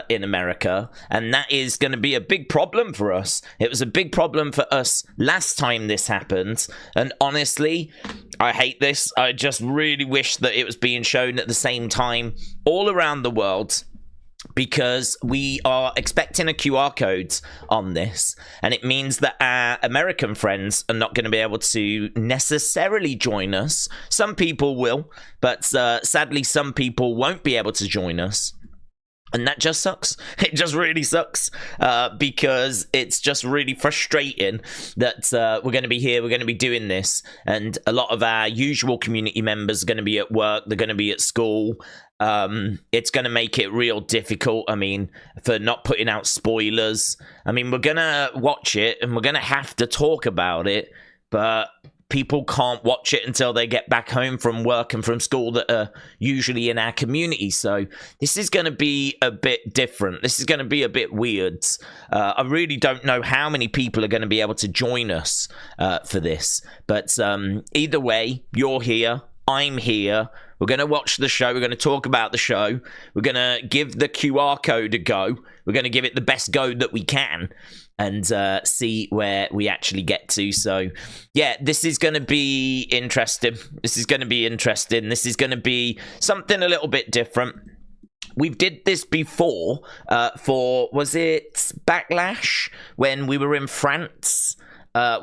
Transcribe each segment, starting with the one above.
in America, and that is going to be a big problem for us. It was a big problem for us last time this happened, and honestly, I hate this. I just really wish that it was being shown at the same time all around the world, because we are expecting a QR code on this, and it means that our American friends are not going to be able to necessarily join us. Some people will, but sadly some people won't be able to join us. And that just sucks. It just really sucks, because it's just really frustrating that we're going to be here, we're going to be doing this, and a lot of our usual community members are going to be at work, they're going to be at school. It's going to make it real difficult, I mean, for not putting out spoilers. I mean, we're going to watch it, and we're going to have to talk about it, but people can't watch it until they get back home from work and from school that are usually in our community. So this is going to be a bit different. This is going to be a bit weird. I really don't know how many people are going to be able to join us for this. But either way, you're here. I'm here. We're going to watch the show. We're going to talk about the show. We're going to give the QR code a go. We're going to give it the best go that we can, and see where we actually get to. So, yeah, this is going to be interesting. This is going to be interesting. This is going to be something a little bit different. We did this before for, was it Backlash, when we were in France?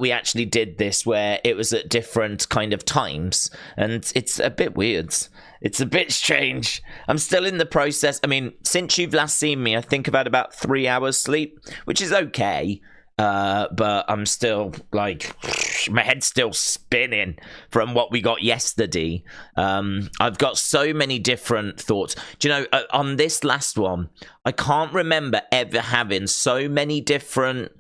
We actually did this where it was at different kind of times, and it's a bit weird. It's a bit strange. I'm still in the process. I mean, since you've last seen me, I think I've had about 3 hours sleep, which is okay. But I'm still, like, my head's still spinning from what we got yesterday. I've got so many different thoughts. Do you know, on this last one, I can't remember ever having so many different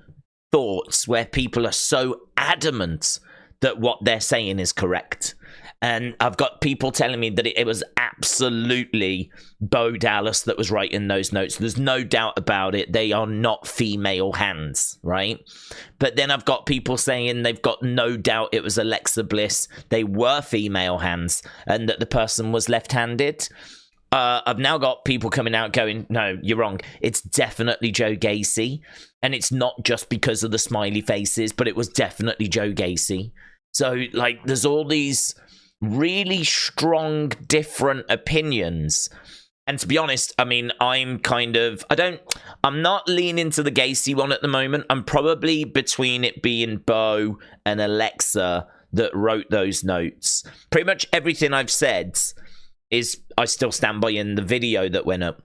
thoughts where people are so adamant that what they're saying is correct. And I've got people telling me that it was absolutely Bo Dallas that was writing those notes. There's no doubt about it. They are not female hands, right? But then I've got people saying they've got no doubt it was Alexa Bliss. They were female hands, and that the person was left-handed. I've now got people coming out going, no, you're wrong. It's definitely Joe Gacy. And it's not just because of the smiley faces, but it was definitely Joe Gacy. So, like, there's all these really strong, different opinions. And to be honest, I mean, I'm not leaning to the Gacy one at the moment. I'm probably between it being Bo and Alexa that wrote those notes. Pretty much everything I've said is I still stand by in the video that went up,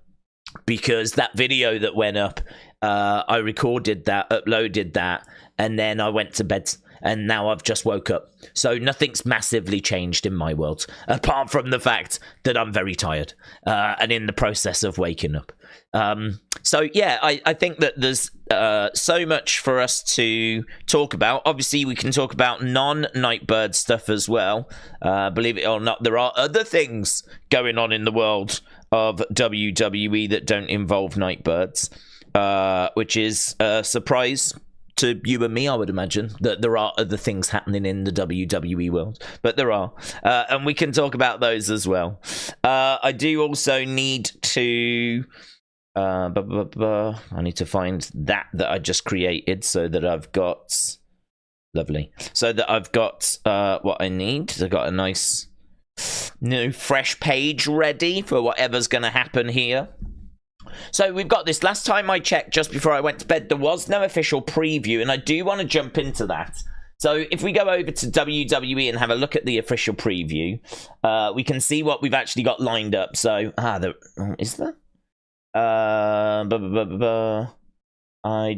because that video that went up, I recorded that, uploaded that, and then I went to bed, and now I've just woke up. So nothing's massively changed in my world, apart from the fact that I'm very tired and in the process of waking up. So yeah, I think that there's so much for us to talk about. Obviously, we can talk about non-Nightbird stuff as well. Believe it or not, there are other things going on in the world of WWE that don't involve Nightbirds, which is a surprise to you and me, I would imagine, that there are other things happening in the WWE world, but there are, and we can talk about those as well. I do also need to I need to find that I just created, so that I've got lovely, so that I've got what I need. I've got a nice new fresh page ready for whatever's going to happen here. So we've got this. Last time I checked, just before I went to bed, there was no official preview, and I do want to jump into that. So if we go over to WWE and have a look at the official preview, we can see what we've actually got lined up. So, is there? I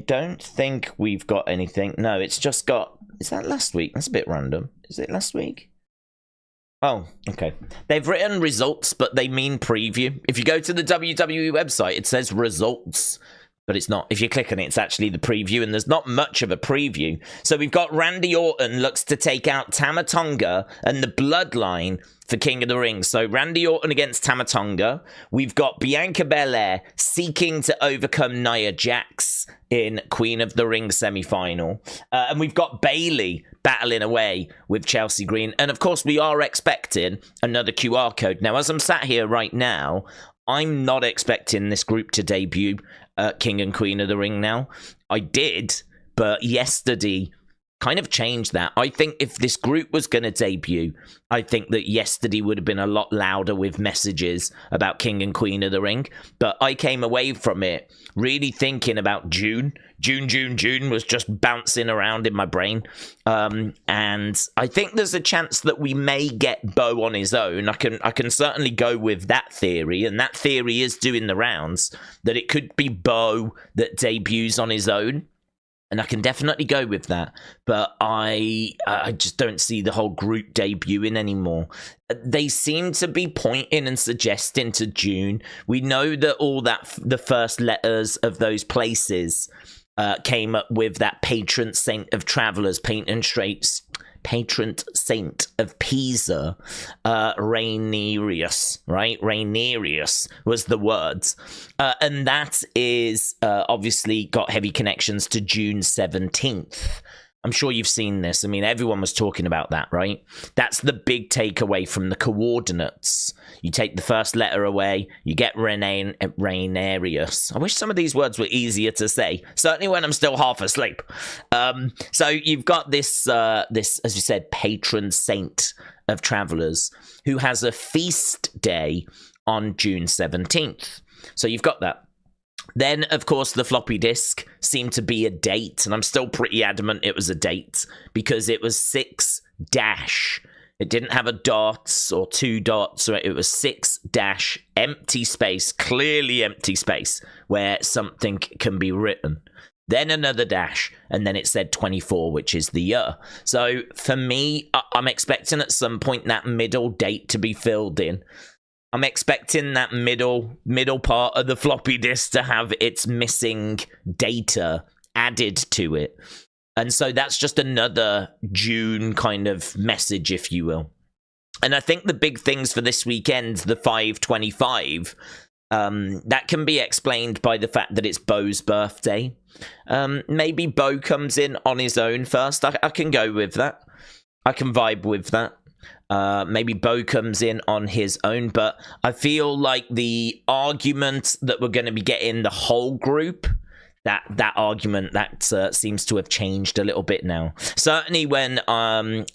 don't think we've got anything. No, it's just got... Is that last week? That's a bit random. Is it last week? Oh, okay. They've written results, but they mean preview. If you go to the WWE website, it says results, but it's not. If you click on it, it's actually the preview, and there's not much of a preview. So we've got Randy Orton looks to take out Tama Tonga and the Bloodline for King of the Ring. So Randy Orton against Tama Tonga. We've got Bianca Belair seeking to overcome Nia Jax in Queen of the Ring semi-final. And we've got Bayley battling away with Chelsea Green. And of course, we are expecting another QR code. Now, as I'm sat here right now, I'm not expecting this group to debut King and Queen of the Ring now. I did, but yesterday kind of changed that. I think if this group was going to debut, I think that yesterday would have been a lot louder with messages about King and Queen of the Ring. But I came away from it really thinking about June. June was just bouncing around in my brain. And I think there's a chance that we may get Bo on his own. I can certainly go with that theory. And that theory is doing the rounds, that it could be Bo that debuts on his own. And I can definitely go with that, but I just don't see the whole group debuting anymore. They seem to be pointing and suggesting to June. We know that the first letters of those places came up with that patron saint of travelers, patron saint of Pisa, Rhaenyraeus, right? Rhaenyraeus was the words. And that is obviously got heavy connections to June 17th. I'm sure you've seen this. I mean, everyone was talking about that, right? That's the big takeaway from the coordinates. You take the first letter away, you get Rhaenyraeus. I wish some of these words were easier to say, certainly when I'm still half asleep. So you've got this, as you said, patron saint of travelers who has a feast day on June 17th. So you've got that. Then, of course, the floppy disk seemed to be a date, and I'm still pretty adamant it was a date, because it was 6-. It didn't have a dot or 2 dots, it was 6- empty space, clearly empty space, where something can be written. Then another dash, and then it said 24, which is the year. So, for me, I'm expecting at some point that middle date to be filled in. I'm expecting that middle part of the floppy disk to have its missing data added to it. And so that's just another June kind of message, if you will. And I think the big things for this weekend, the 5/25, that can be explained by the fact that it's Bo's birthday. Maybe Bo comes in on his own first. I can go with that. I can vibe with that. Maybe Bo comes in on his own, but I feel like the argument that we're going to be getting the whole group, that argument that seems to have changed a little bit now. Certainly when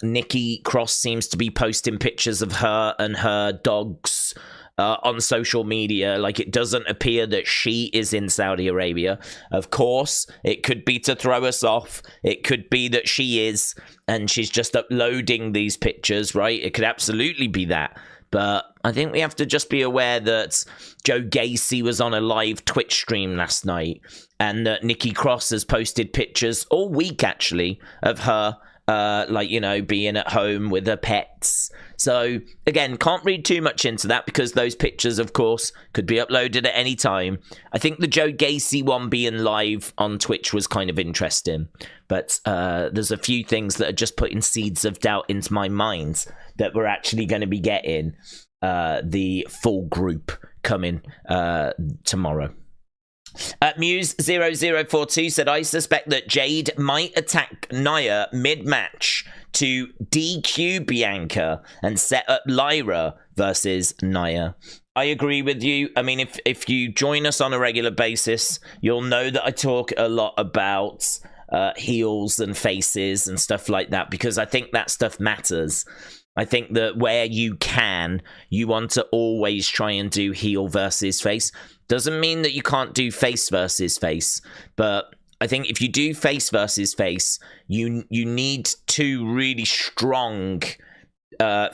Nikki Cross seems to be posting pictures of her and her dogs on social media, like it doesn't appear that she is in Saudi Arabia. Of course, it could be to throw us off. It could be that she is, and she's just uploading these pictures, right? It could absolutely be that. But I think we have to just be aware that Joe Gacy was on a live Twitch stream last night, and that Nikki Cross has posted pictures all week, actually, of her being at home with her pets. So, again, can't read too much into that because those pictures, of course, could be uploaded at any time. I think the Joe Gacy one being live on Twitch was kind of interesting. But there's a few things that are just putting seeds of doubt into my mind that we're actually going to be getting the full group coming tomorrow. Muse0042 said, I suspect that Jade might attack Nia mid-match to DQ Bianca and set up Lyra versus Nia. I agree with you. I mean, if you join us on a regular basis, you'll know that I talk a lot about heels and faces and stuff like that, because I think that stuff matters. I think that where you can, you want to always try and do heel versus face. Doesn't mean that you can't do face versus face, but I think if you do face versus face, you need two really strong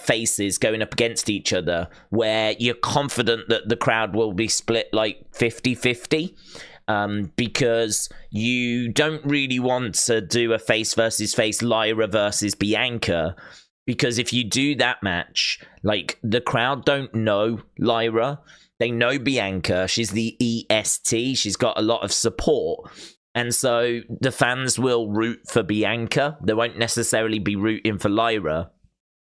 faces going up against each other where you're confident that the crowd will be split like 50-50. Because you don't really want to do a face versus face Lyra versus Bianca, because if you do that match, like, the crowd don't know Lyra, they know Bianca, she's the EST, she's got a lot of support, and so the fans will root for Bianca, they won't necessarily be rooting for Lyra.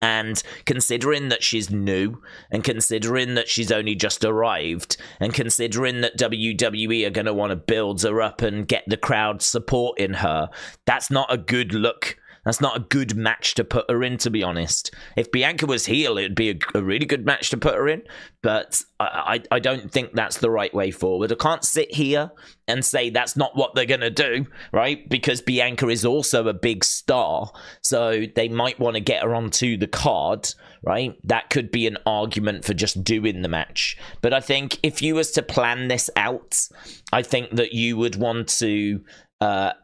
And considering that she's new, and considering that she's only just arrived, and considering that WWE are going to want to build her up and get the crowd supporting her, that's not a good look. That's not a good match to put her in, to be honest. If Bianca was heel, it'd be a really good match to put her in. but I don't think that's the right way forward. I can't sit here and say that's not what they're going to do, right? Because Bianca is also a big star, so they might want to get her onto the card, right? That could be an argument for just doing the match. But I think if you was to plan this out, I think that you would want to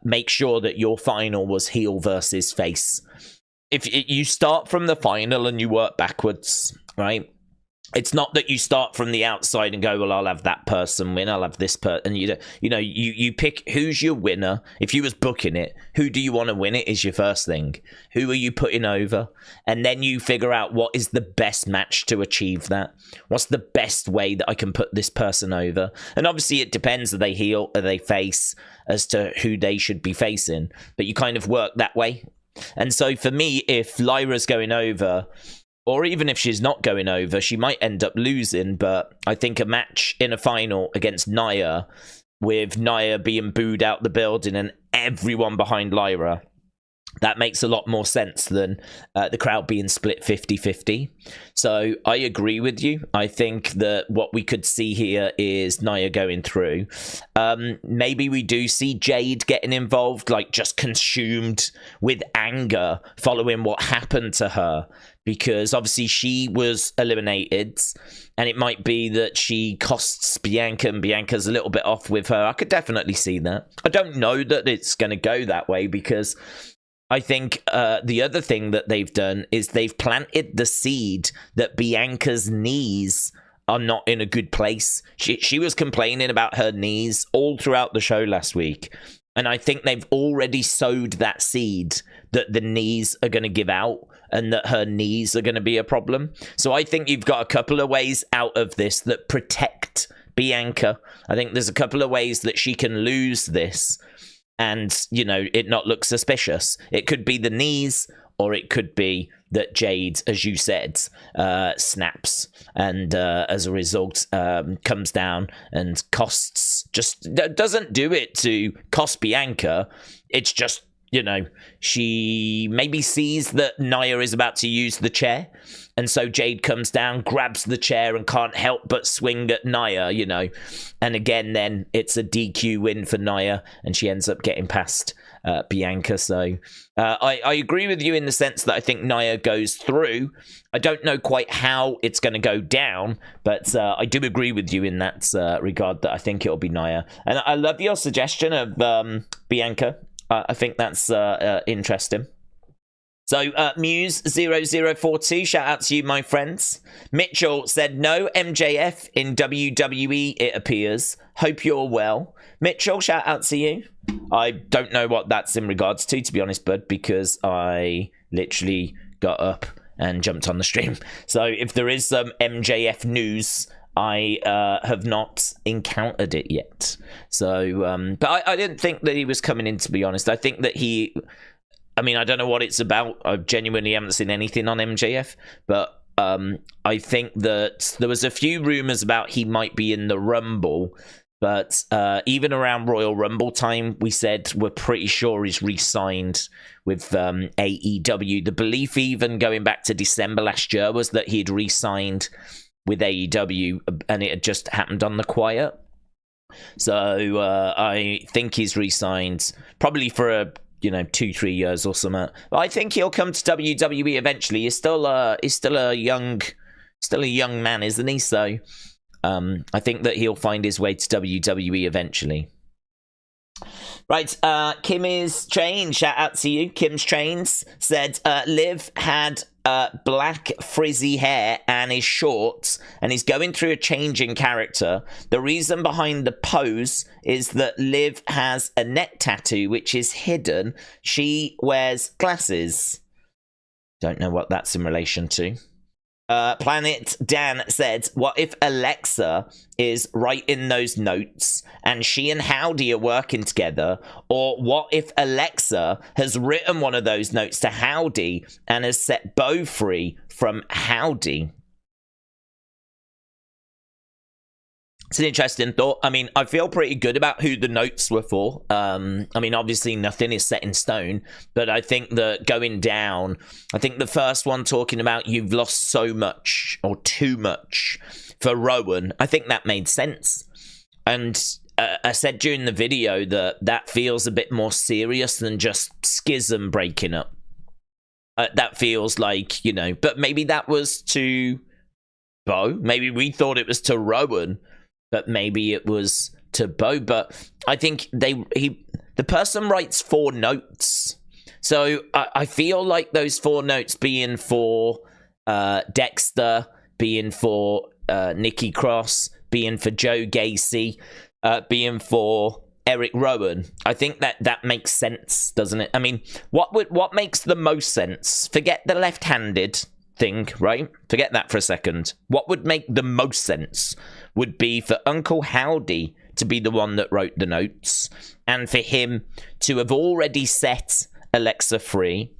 make sure that your final was heel versus face. If you start from the final and you work backwards, right? It's not that you start from the outside and go, well, I'll have that person win, I'll have this person. And you pick who's your winner. If you was booking it, who do you want to win it is your first thing. Who are you putting over? And then you figure out what is the best match to achieve that. What's the best way that I can put this person over? And obviously it depends, are they heel, are they face, as to who they should be facing. But you kind of work that way. And so for me, if Lyra's going over, or even if she's not going over, she might end up losing. But I think a match in a final against Nia, with Nia being booed out the building and everyone behind Lyra, that makes a lot more sense than the crowd being split 50-50. So I agree with you. I think that what we could see here is Nia going through. Maybe we do see Jade getting involved, like just consumed with anger following what happened to her. Because obviously she was eliminated, and it might be that she costs Bianca, and Bianca's a little bit off with her. I could definitely see that. I don't know that it's going to go that way, because I think the other thing that they've done is they've planted the seed that Bianca's knees are not in a good place. She was complaining about her knees all throughout the show last week. And I think they've already sowed that seed that the knees are going to give out and that her knees are going to be a problem. So I think you've got a couple of ways out of this that protect Bianca. I think there's a couple of ways that she can lose this and, it not look suspicious. It could be the knees, or it could be that Jade, as you said, snaps and as a result comes down and doesn't do it to cost Bianca. It's just, she maybe sees that Nia is about to use the chair, and so Jade comes down, grabs the chair, and can't help but swing at Nia, And again, then it's a DQ win for Nia, and she ends up getting past Bianca. So I agree with you in the sense that I think Nia goes through. I don't know quite how it's going to go down, but I do agree with you in that regard that I think it'll be Nia. And I love your suggestion of Bianca. I think that's interesting. So, Muse0042, shout out to you, my friends. Mitchell said, no MJF in WWE, it appears. Hope you're well. Mitchell, shout out to you. I don't know what that's in regards to be honest, bud, because I literally got up and jumped on the stream. So, if there is some MJF news, I have not encountered it yet. So, but I didn't think that he was coming in, to be honest. I think that I don't know what it's about. I genuinely haven't seen anything on MJF, but I think that there was a few rumors about he might be in the Rumble, but even around Royal Rumble time, we said we're pretty sure he's re-signed with AEW. The belief even going back to December last year was that he'd re-signed with AEW, and it had just happened on the quiet. So I think he's re-signed probably for 2-3 years or something. But I think he'll come to WWE eventually. He's still a young man, isn't he? So I think that he'll find his way to WWE eventually. Right, Kim is Train, shout out to you. Kim's Trains said Liv had black frizzy hair and is short and is going through a change in character. The reason behind the pose is that Liv has a neck tattoo which is hidden. She wears glasses. Don't know what that's in relation to. Planet Dan said, what if Alexa is writing those notes and she and Howdy are working together? Or what if Alexa has written one of those notes to Howdy and has set Bo free from Howdy? It's an interesting thought. I mean, I feel pretty good about who the notes were for. I mean, obviously nothing is set in stone, but I think that going down, I think the first one talking about you've lost so much or too much for Rowan, I think that made sense. And I said during the video that that feels a bit more serious than just schism breaking up. That feels like, you know, but maybe that was to Bo. Maybe we thought it was to Rowan. But maybe it was to Bo. But I think the person writes 4 notes. So I feel like those 4 notes being for Dexter, being for Nikki Cross, being for Joe Gacy, being for Eric Rowan. I think that makes sense, doesn't it? I mean, what makes the most sense? Forget the left-handed thing, right? Forget that for a second. What would make the most sense would be for Uncle Howdy to be the one that wrote the notes and for him to have already set Alexa free.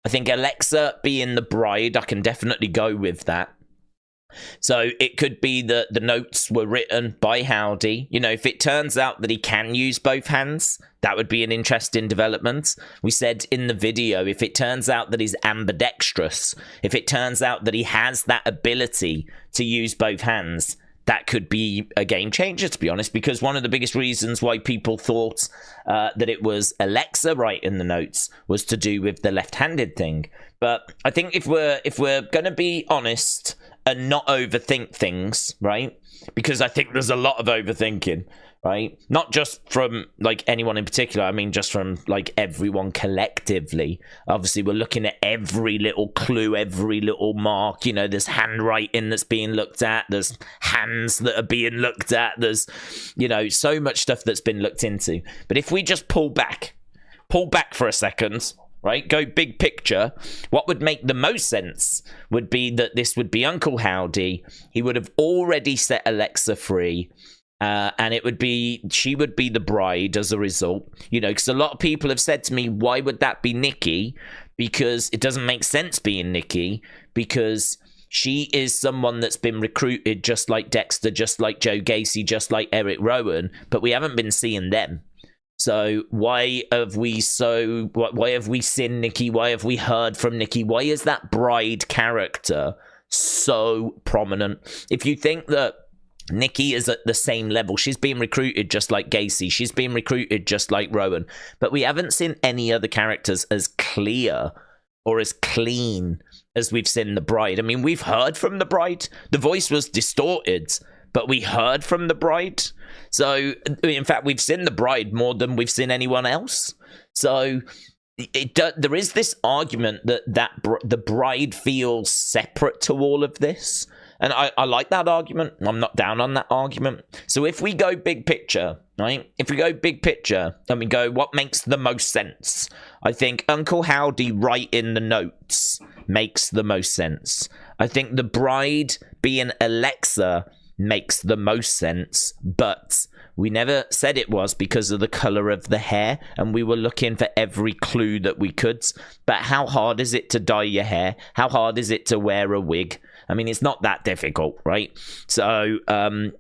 I think Alexa being the bride, I can definitely go with that. So it could be that the notes were written by Howdy. You know, if it turns out that he can use both hands, that would be an interesting development. We said in the video, if it turns out that he's ambidextrous, if it turns out that he has that ability to use both hands, that could be a game changer, to be honest, because one of the biggest reasons why people thought that it was Alexa writing the notes was to do with the left-handed thing. But I think if we're going to be honest and not overthink things, right? Because I think there's a lot of overthinking, right? Not just from like anyone in particular. I mean, just from like everyone collectively. Obviously, we're looking at every little clue, every little mark. You know, there's handwriting that's being looked at. There's hands that are being looked at. There's, you know, so much stuff that's been looked into. But if we just pull back for a second, right? Go big picture. What would make the most sense would be that this would be Uncle Howdy. He would have already set Alexa free. And she would be the bride as a result. You know, because a lot of people have said to me, why would that be Nikki? Because it doesn't make sense being Nikki. Because she is someone that's been recruited just like Dexter, just like Joe Gacy, just like Eric Rowan. But we haven't been seeing them. So why have we seen Nikki? Why have we heard from Nikki? Why is that bride character so prominent? If you think that Nikki is at the same level, she's being recruited just like Gacy, she's being recruited just like Rowan, but we haven't seen any other characters as clear or as clean as we've seen the bride. I mean, we've heard from the bride. The voice was distorted, but we heard from the bride. So, in fact, we've seen the bride more than we've seen anyone else. So, there is this argument that the bride feels separate to all of this. And I like that argument. I'm not down on that argument. So, if we go big picture, right? If we go big picture and we go, what makes the most sense? I think Uncle Howdy writing the notes makes the most sense. I think the bride being Alexa makes the most sense, but we never said it was because of the color of the hair, and we were looking for every clue that we could. But how hard is it to dye your hair? How hard is it to wear a wig? I mean, it's not that difficult, right? So,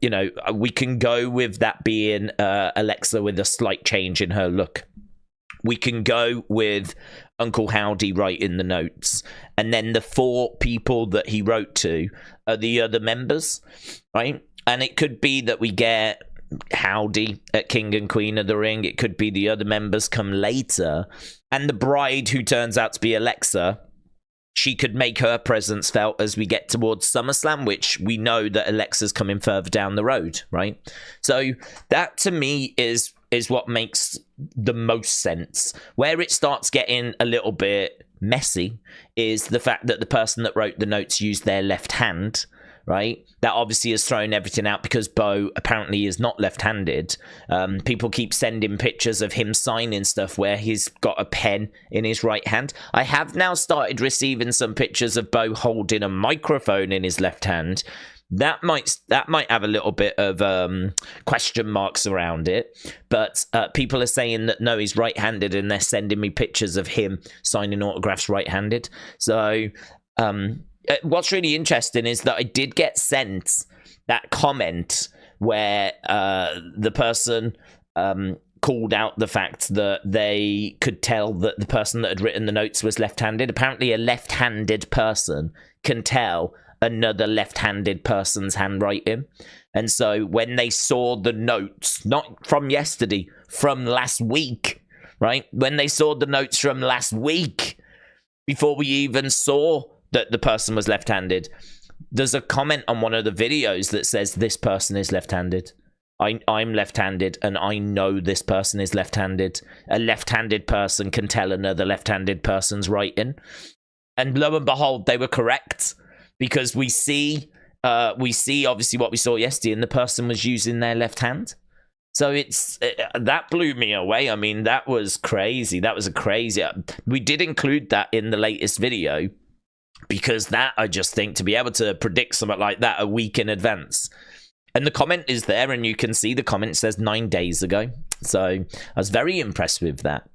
you know, we can go with that being Alexa with a slight change in her look. We can go with Uncle Howdy writing the notes. And then the 4 people that he wrote to are the other members, right? And it could be that we get Howdy at King and Queen of the Ring. It could be the other members come later. And the bride, who turns out to be Alexa, she could make her presence felt as we get towards SummerSlam, which we know that Alexa's coming further down the road, right? So that, to me, is what makes the most sense. Where it starts getting a little bit messy is the fact that the person that wrote the notes used their left hand, right? That obviously has thrown everything out because Bo apparently is not left-handed. People keep sending pictures of him signing stuff where he's got a pen in his right hand. I have now started receiving some pictures of Bo holding a microphone in his left hand. That might have a little bit of question marks around it, but people are saying that no, he's right-handed, and they're sending me pictures of him signing autographs right-handed. So what's really interesting is that I did get sent that comment where the person called out the fact that they could tell that the person that had written the notes was left-handed. Apparently a left-handed person can tell another left-handed person's handwriting. And so when they saw the notes, not from yesterday, from last week, right? When they saw the notes from last week, before we even saw that the person was left-handed, there's a comment on one of the videos that says this person is left-handed. I'm left-handed, and I know this person is left-handed. A left-handed person can tell another left-handed person's writing. And lo and behold, they were correct, because we see obviously what we saw yesterday, and the person was using their left hand. So that blew me away. I mean, that was crazy. That was a crazy. We did include that in the latest video, because that, I just think, to be able to predict something like that a week in advance. And the comment is there, and you can see the comment says 9 days ago. So I was very impressed with that.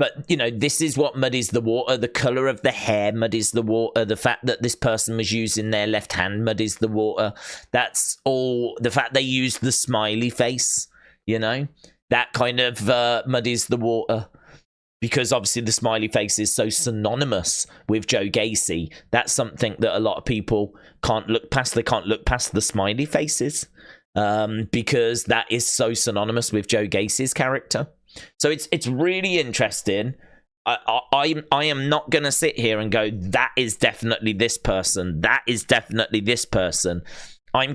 But, you know, this is what muddies the water. The colour of the hair muddies the water. The fact that this person was using their left hand muddies the water. That's all. The fact they used the smiley face, you know, that kind of muddies the water. Because obviously the smiley face is so synonymous with Joe Gacy. That's something that a lot of people can't look past. They can't look past the smiley faces because that is so synonymous with Joe Gacy's character. So it's really interesting. I am not going to sit here and go, that is definitely this person. That is definitely this person. I'm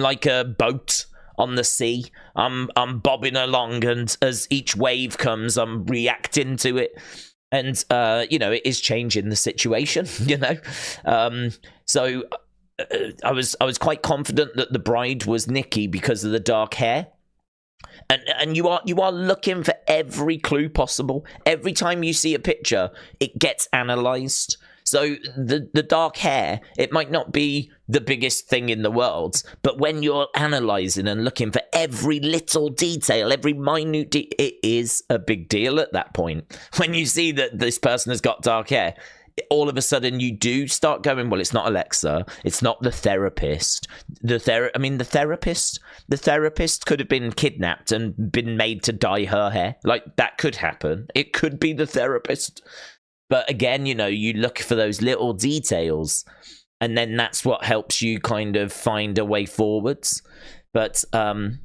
like a boat on the sea. I'm bobbing along, and as each wave comes, I'm reacting to it, and you know, it is changing the situation. You know, so I was quite confident that the bride was Nikki because of the dark hair. And you are looking for every clue possible. Every time you see a picture, it gets analysed. So the dark hair, it might not be the biggest thing in the world, but when you're analysing and looking for every little detail, every minute it is a big deal at that point. When you see that this person has got dark hair, all of a sudden you do start going, well, it's not Alexa, it's not the therapist. The therapist could have been kidnapped and been made to dye her hair. Like, that could happen. It could be the therapist. But again, you know, you look for those little details, and then that's what helps you kind of find a way forwards. But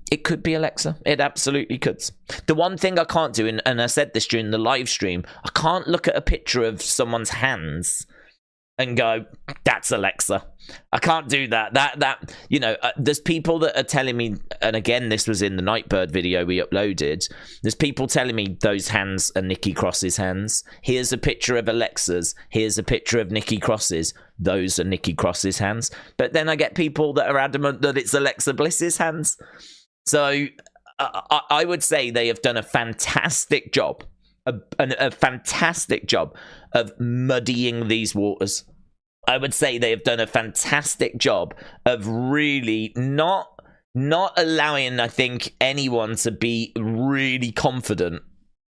it could be Alexa. It absolutely could. The one thing I can't do, and I said this during the live stream, I can't look at a picture of someone's hands and go, that's Alexa. I can't do that. That you know, there's people that are telling me, and again, this was in the Nightbird video we uploaded, there's people telling me those hands are Nikki Cross's hands. Here's a picture of Alexa's. Here's a picture of Nikki Cross's. Those are Nikki Cross's hands. But then I get people that are adamant that it's Alexa Bliss's hands. So I would say they have done a fantastic job, a fantastic job of muddying these waters. I would say they have done a fantastic job of really not allowing, I think, anyone to be really confident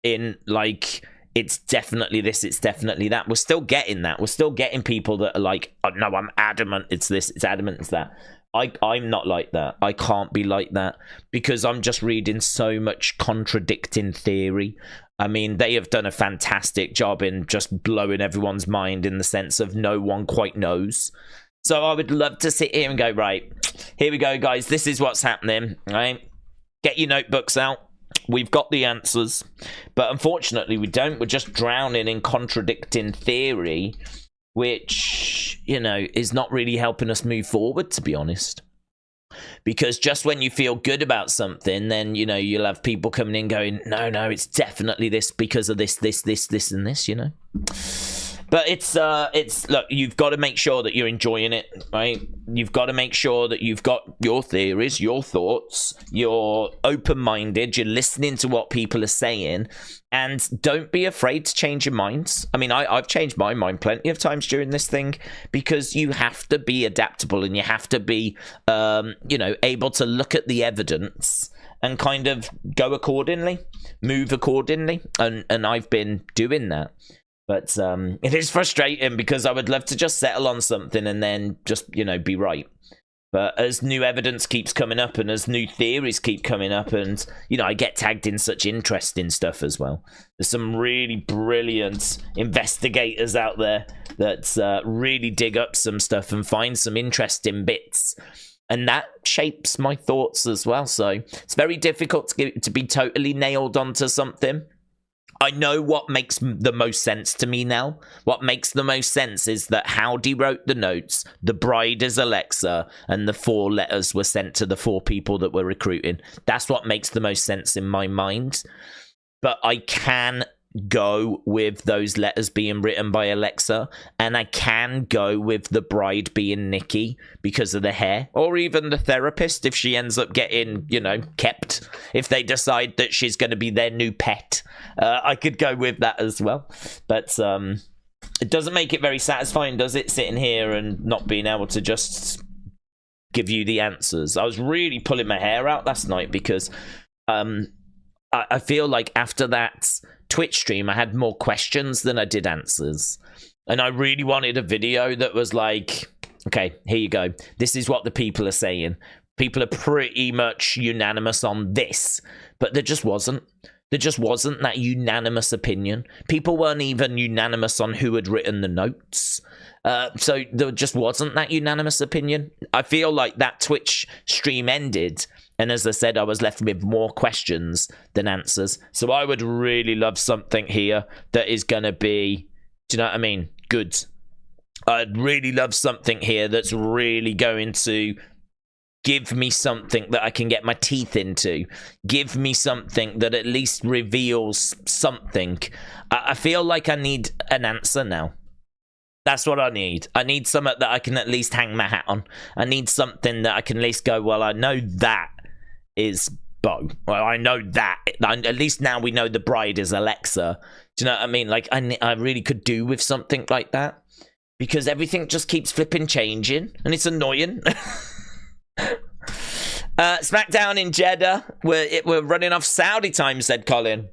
in, like, it's definitely this, it's definitely that. We're still getting that. We're still getting people that are like, oh, no, I'm adamant it's this, it's adamant it's that. I'm not like that. I can't be like that because I'm just reading so much contradicting theory. I mean, they have done a fantastic job in just blowing everyone's mind in the sense of no one quite knows. So I would love to sit here and go, right, here we go, guys. This is what's happening, right? Get your notebooks out. We've got the answers. But unfortunately, we don't. We're just drowning in contradicting theory, which, you know, is not really helping us move forward, to be honest. Because just when you feel good about something, then, you know, you'll have people coming in going, no, it's definitely this because of this, and this, you know. But it's look, you've got to make sure that you're enjoying it, right? You've got to make sure that you've got your theories, your thoughts, you're open-minded, you're listening to what people are saying, and don't be afraid to change your minds. I mean, I've changed my mind plenty of times during this thing because you have to be adaptable and you have to be, you know, able to look at the evidence and kind of go accordingly, move accordingly, and I've been doing that. But it is frustrating because I would love to just settle on something and then just, you know, be right. But as new evidence keeps coming up and as new theories keep coming up, and, you know, I get tagged in such interesting stuff as well. There's some really brilliant investigators out there that really dig up some stuff and find some interesting bits. And that shapes my thoughts as well. So it's very difficult to be totally nailed onto something. I know what makes the most sense to me now. What makes the most sense is that Howdy wrote the notes, the bride is Alexa, and the 4 letters were sent to the 4 people that were recruiting. That's what makes the most sense in my mind. But I can go with those letters being written by Alexa, and I can go with the bride being Nikki because of the hair, or even the therapist if she ends up getting, you know, kept, if they decide that she's going to be their new pet. I could go with that as well, but it doesn't make it very satisfying, does it, sitting here and not being able to just give you the answers? I was really pulling my hair out last night because I feel like after that Twitch stream, I had more questions than I did answers. And I really wanted a video that was like, okay, here you go. This is what the people are saying. People are pretty much unanimous on this. But there just wasn't. There just wasn't that unanimous opinion. People weren't even unanimous on who had written the notes. So there just wasn't that unanimous opinion. I feel like that Twitch stream ended, and as I said, I was left with more questions than answers. So I would really love something here that is going to be, do you know what I mean, good. I'd really love something here that's really going to give me something that I can get my teeth into. Give me something that at least reveals something. I feel like I need an answer now. That's what I need. I need something that I can at least hang my hat on. I need something that I can at least go, well, I know that is Bo. Well, I know that. At least now we know the bride is Alexa. Do you know what I mean? Like, I really could do with something like that. Because everything just keeps flipping changing. And it's annoying. Smackdown in Jeddah. We're running off Saudi time, said Colin.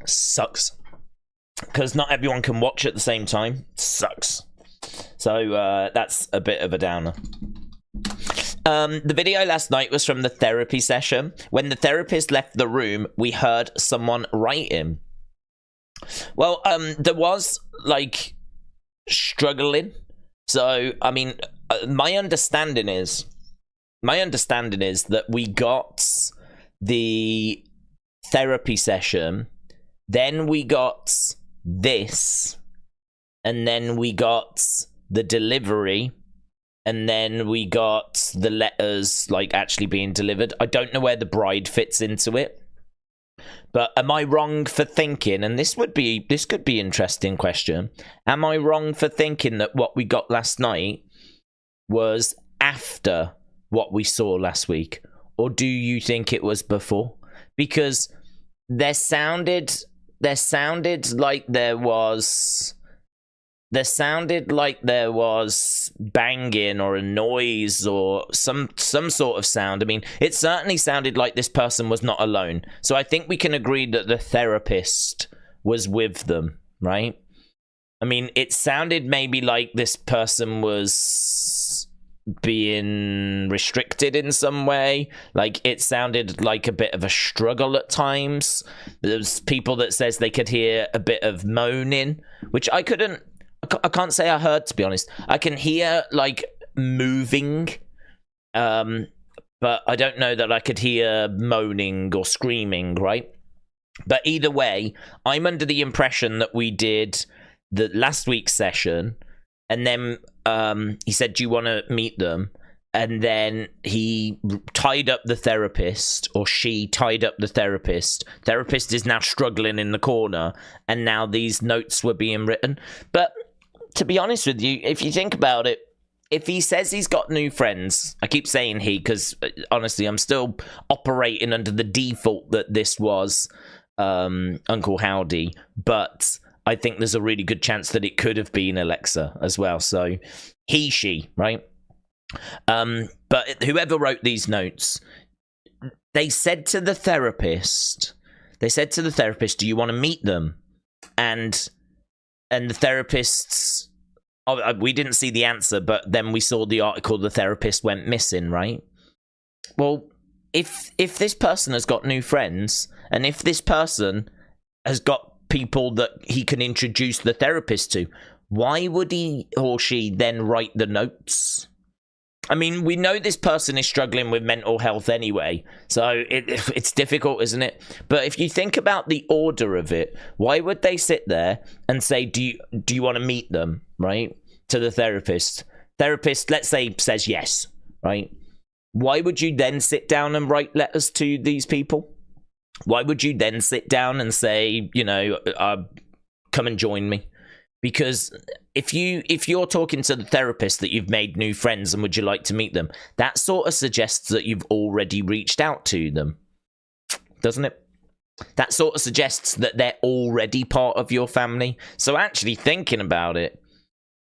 Sucks. Because not everyone can watch at the same time. Sucks. So that's a bit of a downer. The video last night was from the therapy session. When the therapist left the room, we heard someone write him. Well, there was, like, struggling. So, I mean, my understanding is that we got the therapy session, then we got this, and then we got the delivery, and then we got the letters, like, actually being delivered. I don't know where the bride fits into it. But am I wrong for thinking, and this could be an interesting question, am I wrong for thinking that what we got last night was after what we saw last week? Or do you think it was before? Because there sounded like there was banging or a noise or some sort of sound. I mean, it certainly sounded like this person was not alone. So I think we can agree that the therapist was with them, right? I mean, it sounded maybe like this person was being restricted in some way. Like, it sounded like a bit of a struggle at times. There's people that says they could hear a bit of moaning, which I can't say I heard, to be honest. I can hear, like, moving, but I don't know that I could hear moaning or screaming, right? But either way, I'm under the impression that we did the last week's session, and then he said, do you want to meet them? And then he tied up the therapist, or she tied up the therapist. Therapist is now struggling in the corner, and now these notes were being written. But to be honest with you, if you think about it, if he says he's got new friends, I keep saying he, because honestly, I'm still operating under the default that this was Uncle Howdy, but I think there's a really good chance that it could have been Alexa as well. So he, she, right? But whoever wrote these notes, they said to the therapist, do you want to meet them? And the therapist's Oh, we didn't see the answer, but then we saw the article, the therapist went missing, right? Well, if this person has got new friends, and if this person has got people that he can introduce the therapist to, why would he or she then write the notes? I mean, we know this person is struggling with mental health anyway, so it's difficult, isn't it? But if you think about the order of it, why would they sit there and say, do you want to meet them, right? To the therapist. Therapist, let's say, says yes, right? Why would you then sit down and write letters to these people? Why would you then sit down and say, come and join me? Because if you're talking to the therapist that you've made new friends and would you like to meet them, that sort of suggests that you've already reached out to them, doesn't it? That sort of suggests that they're already part of your family. So actually thinking about it,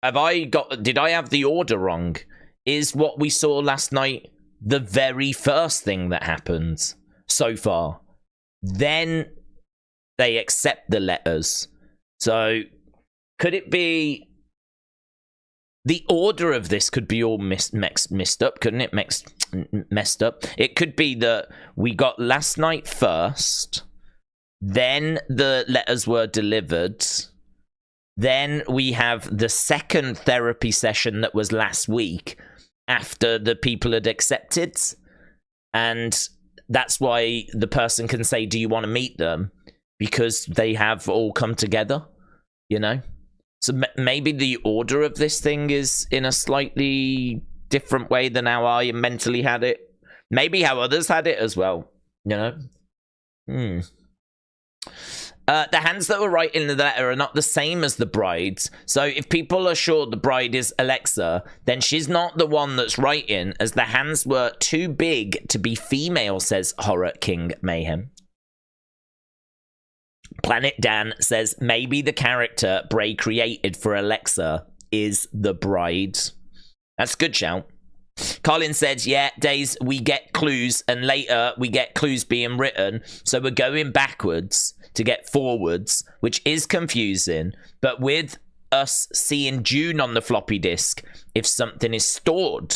did I have the order wrong? Is what we saw last night the very first thing that happens so far? Then they accept the letters. So could it be the order of this could be all messed up, couldn't it? Messed up. It could be that we got last night first, then the letters were delivered, then we have the second therapy session that was last week after the people had accepted, and that's why the person can say, do you want to meet them? Because they have all come together, you know? So maybe the order of this thing is in a slightly different way than how I mentally had it. Maybe how others had it as well, you know? The hands that were writing the letter are not the same as the bride's. So if people are sure the bride is Alexa, then she's not the one that's writing, as the hands were too big to be female, says Horror King Mayhem. Planet Dan says maybe the character Bray created for Alexa is the bride. That's a good shout. Colin says, yeah, Days, we get clues, and later we get clues being written, so we're going backwards to get forwards, which is confusing, but with us seeing June on the floppy disk, if something is stored.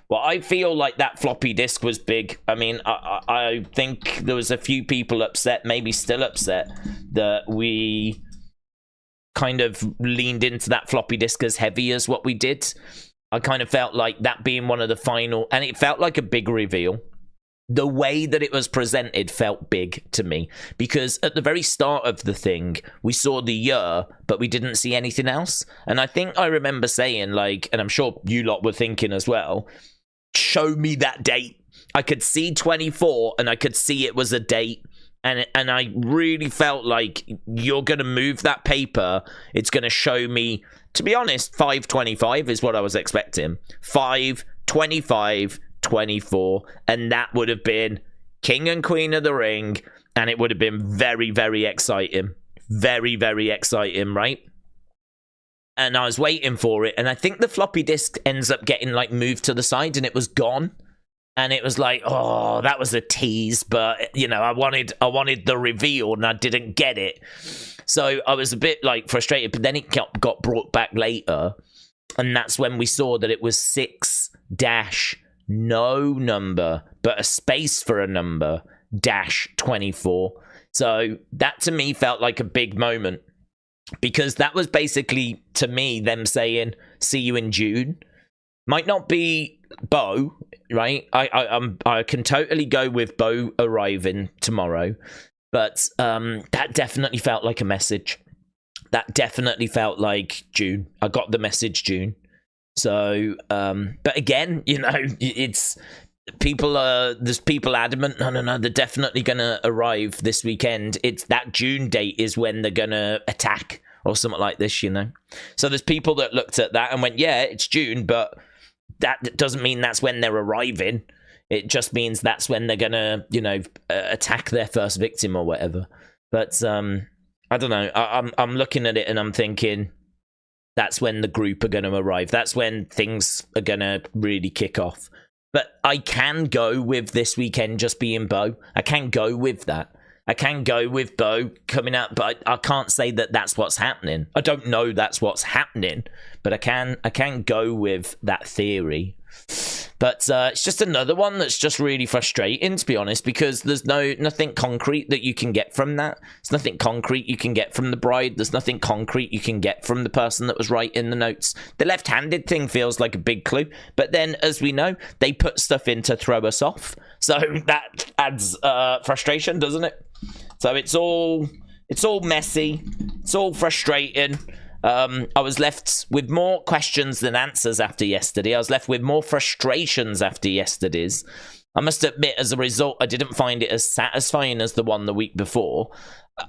Well, I feel like that floppy disk was big. I mean, I think there was a few people upset, maybe still upset, that we kind of leaned into that floppy disk as heavy as what we did. I kind of felt like that being one of the final, and it felt like a big reveal. The way that it was presented felt big to me, because at the very start of the thing, we saw the year, but we didn't see anything else. And I think I remember saying, like, and I'm sure you lot were thinking as well, show me that date. I could see 24 and I could see it was a date. And I really felt like you're going to move that paper. It's going to show me, to be honest, 525 is what I was expecting. 525 24, and that would have been King and Queen of the Ring, and it would have been very, very exciting. Very, very exciting, right? And I was waiting for it, and I think the floppy disk ends up getting like moved to the side, and it was gone. And it was like, oh, that was a tease, but you know, I wanted the reveal, and I didn't get it. So I was a bit like frustrated, but then it got brought back later, and that's when we saw that it was 6 dash no number, but a space for a number, dash 24. So that to me felt like a big moment, because that was basically, to me, them saying, see you in June. Might not be Bo, right? I can totally go with Bo arriving tomorrow, but that definitely felt like a message. That definitely felt like June. I got the message June. So, but again, you know, it's there's people adamant, no, they're definitely going to arrive this weekend. It's that June date is when they're going to attack or something like this, you know. So there's people that looked at that and went, yeah, it's June, but that doesn't mean that's when they're arriving. It just means that's when they're going to, you know, attack their first victim or whatever. But I don't know. I'm looking at it and I'm thinking, that's when the group are going to arrive. That's when things are going to really kick off. But I can go with this weekend just being Bo. I can go with that. I can go with Bo coming out, but I can't say that that's what's happening. I don't know that's what's happening, but I can go with that theory. But it's just another one that's just really frustrating, to be honest, because there's nothing concrete that you can get from that. There's nothing concrete you can get from the bride. There's nothing concrete you can get from the person that was writing the notes. The left-handed thing feels like a big clue, but then, as we know, they put stuff in to throw us off. So that adds frustration, doesn't it? So it's all messy. It's all frustrating. I was left with more questions than answers after yesterday. I was left with more frustrations after yesterday's. I must admit, as a result, I didn't find it as satisfying as the one the week before.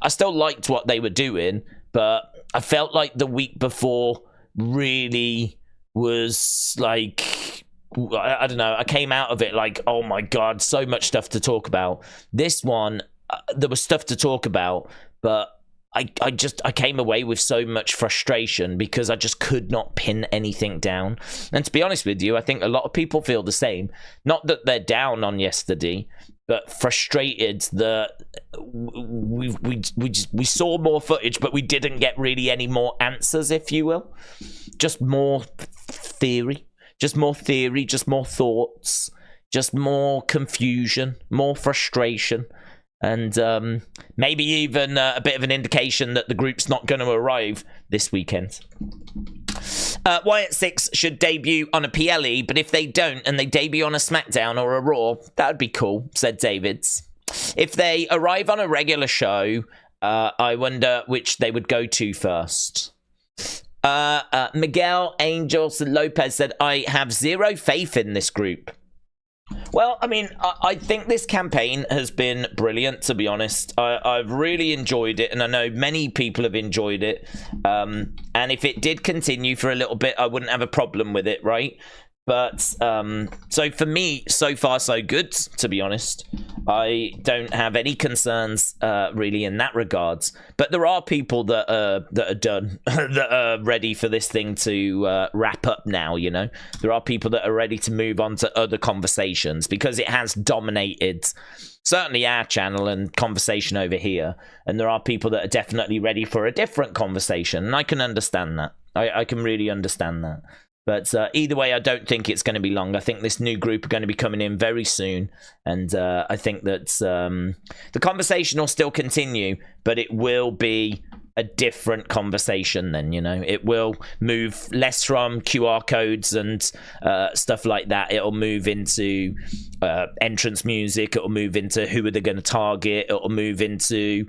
I still liked what they were doing, but I felt like the week before really was like, I don't know, I came out of it like, oh my God, so much stuff to talk about. This one, there was stuff to talk about, but I came away with so much frustration because I just could not pin anything down. And to be honest with you, I think a lot of people feel the same. Not that they're down on yesterday, but frustrated that we saw more footage, but we didn't get really any more answers, if you will. Just more theory, just more thoughts, just more confusion, more frustration. And maybe even a bit of an indication that the group's not going to arrive this weekend. Wyatt 6 should debut on a PLE, but if they don't and they debut on a SmackDown or a Raw, that would be cool, said Davids. If they arrive on a regular show, I wonder which they would go to first. Miguel Angels Lopez said, I have zero faith in this group. Well, I mean, I think this campaign has been brilliant, to be honest. I've really enjoyed it, and I know many people have enjoyed it. And if it did continue for a little bit, I wouldn't have a problem with it, right? But, so for me, so far so good, to be honest. I don't have any concerns, really, in that regards. But there are people that are done, that are ready for this thing to wrap up now, you know? There are people that are ready to move on to other conversations, because it has dominated, certainly our channel and conversation over here. And there are people that are definitely ready for a different conversation. And I can understand that. I can really understand that. But either way, I don't think it's going to be long. I think this new group are going to be coming in very soon. And I think that the conversation will still continue, but it will be a different conversation then, you know. It will move less from QR codes and stuff like that. It'll move into entrance music. It'll move into who are they going to target. It'll move into...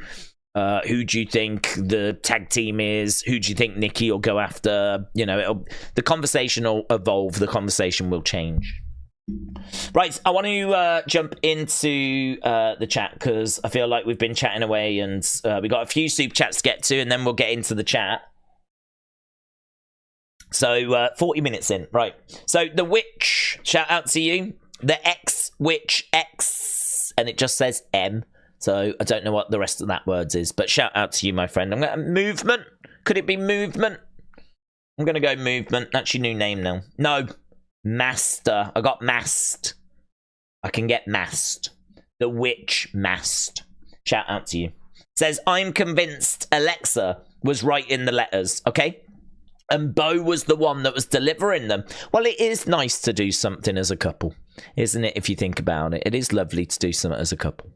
who do you think the tag team is? Who do you think Nikki will go after? You know, the conversation will evolve. The conversation will change. Right, I want to jump into the chat because I feel like we've been chatting away and we got a few super chats to get to, and then we'll get into the chat. So 40 minutes in, right? So the witch, shout out to you. The X witch X, and it just says M. So I don't know what the rest of that words is, but shout out to you, my friend. I'm going to movement. Could it be movement? I'm going to go movement. That's your new name now. No, master. I got masked. I can get masked. The witch masked. Shout out to you. Says, I'm convinced Alexa was writing the letters, okay? And Bo was the one that was delivering them. Well, it is nice to do something as a couple, isn't it, if you think about it? It is lovely to do something as a couple.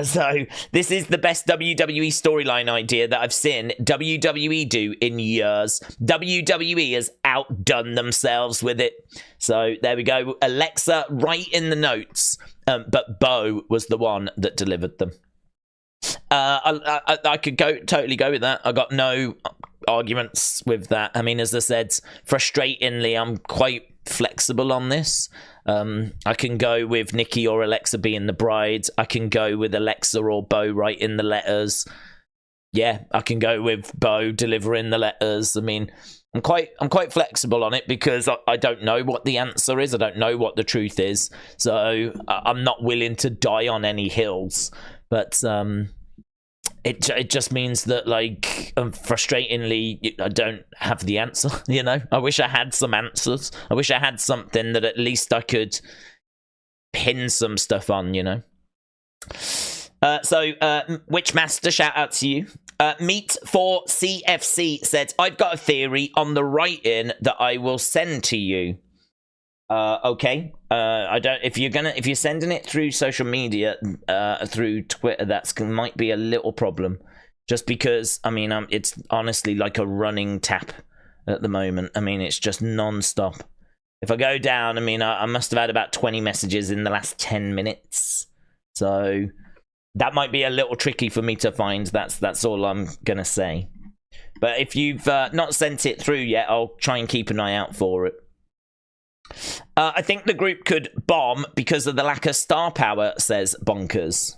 So this is the best WWE storyline idea that I've seen WWE do in years. WWE has outdone themselves with it. So there we go. Alexa, write in the notes. But Bo was the one that delivered them. I could totally go with that. I got no arguments with that. I mean, as I said, frustratingly, I'm quite flexible on this. I can go with Nikki or Alexa being the bride. I can go with Alexa or Bo writing the letters. Yeah, I can go with Bo delivering the letters. I mean, I'm quite flexible on it because I don't know what the answer is. I don't know what the truth is. So I'm not willing to die on any hills. But it just means that, like, frustratingly, I don't have the answer, you know? I wish I had some answers. I wish I had something that at least I could pin some stuff on, you know? Witchmaster, shout out to you. Meet for CFC said, I've got a theory on the write-in that I will send to you. Okay. I don't. If you're sending it through social media, through Twitter, that's might be a little problem. Just because, I mean, it's honestly like a running tap at the moment. I mean, it's just non-stop. If I go down, I mean, I must have had about 20 messages in the last 10 minutes. So that might be a little tricky for me to find. That's all I'm gonna say. But if you've not sent it through yet, I'll try and keep an eye out for it. I think the group could bomb because of the lack of star power, says Bonkers.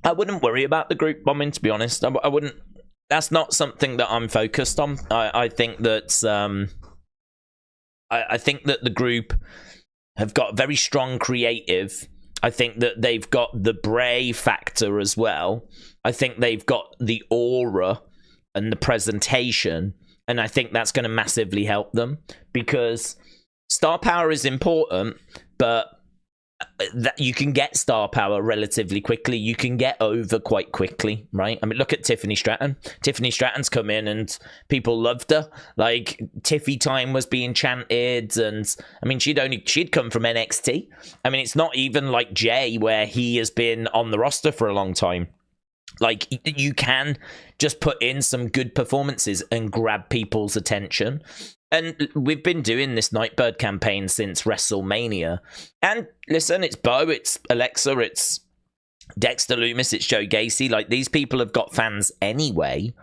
I wouldn't worry about the group bombing, to be honest. I wouldn't. That's not something that I'm focused on. I think that I think that the group have got very strong creative. I think that they've got the Bray factor as well. I think they've got the aura and the presentation, and I think that's going to massively help them because star power is important, but that you can get star power relatively quickly. You can get over quite quickly, right? I mean, look at Tiffany Stratton. Tiffany Stratton's come in and people loved her. Like, Tiffy time was being chanted, and I mean, she'd come from NXT. I mean, it's not even like Jay, where he has been on the roster for a long time. Like, you can just put in some good performances and grab people's attention. And we've been doing this Nightbird campaign since WrestleMania. And listen, it's Bo, it's Alexa, it's Dexter Lumis, it's Joe Gacy. Like, these people have got fans anyway.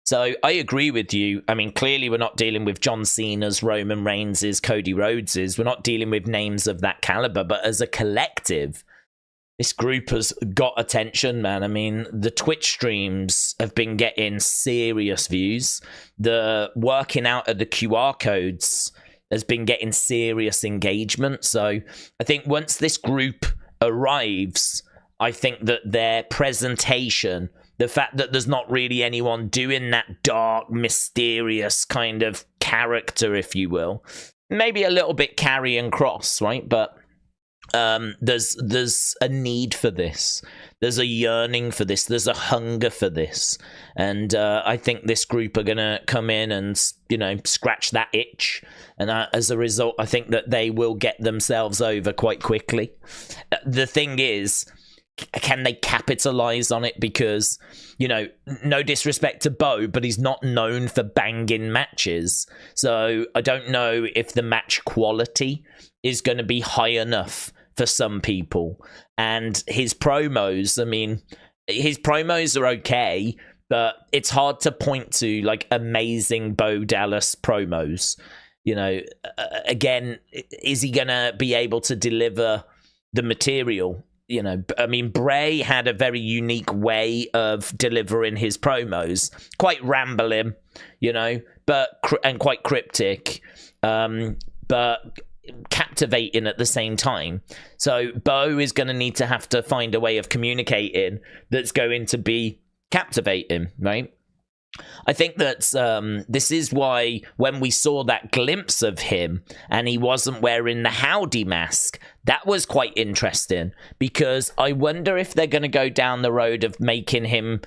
So I agree with you. I mean, clearly we're not dealing with John Cena's, Roman Reigns's, Cody Rhodes's. We're not dealing with names of that caliber. But as a collective, this group has got attention, man. I mean, the Twitch streams have been getting serious views. The working out of the QR codes has been getting serious engagement. So I think once this group arrives, I think that their presentation, the fact that there's not really anyone doing that dark, mysterious kind of character, if you will, maybe a little bit Karrion Kross, right? But there's a need for this. There's a yearning for this. There's a hunger for this. And I think this group are going to come in and, you know, scratch that itch. And as a result, I think that they will get themselves over quite quickly. The thing is, can they capitalize on it? Because, you know, no disrespect to Bo, but he's not known for banging matches. So I don't know if the match quality is going to be high enough for some people. And his promos, I mean, his promos are okay, but it's hard to point to like amazing Bo Dallas promos. You know, again, is he going to be able to deliver the material? You know, I mean, Bray had a very unique way of delivering his promos, quite rambling, you know, and quite cryptic, but captivating at the same time. So Bo is going to have to find a way of communicating that's going to be captivating, right? I think that this is why when we saw that glimpse of him and he wasn't wearing the Howdy mask, that was quite interesting, because I wonder if they're going to go down the road of making him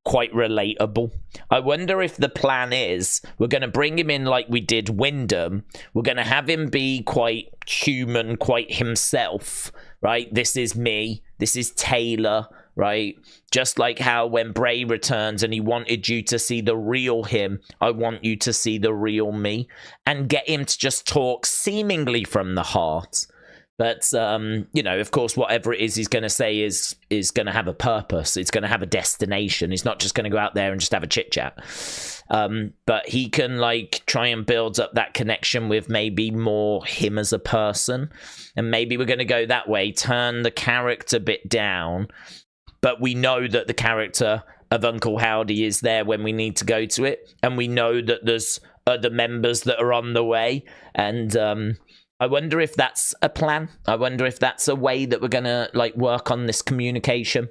quite relatable. I wonder if the plan is we're going to bring him in like we did Wyndham. We're going to have him be quite human, quite himself, right? This is me. This is Taylor, right? Just like how when Bray returns and he wanted you to see the real him, I want you to see the real me, and get him to just talk seemingly from the heart. But, you know, of course, whatever it is he's going to say is going to have a purpose. It's going to have a destination. He's not just going to go out there and just have a chit-chat. But he can, like, try and build up that connection with maybe more him as a person. And maybe we're going to go that way, turn the character bit down. But we know that the character of Uncle Howdy is there when we need to go to it. And we know that there's other members that are on the way. And I wonder if that's a plan. I wonder if that's a way that we're going to, like, work on this communication.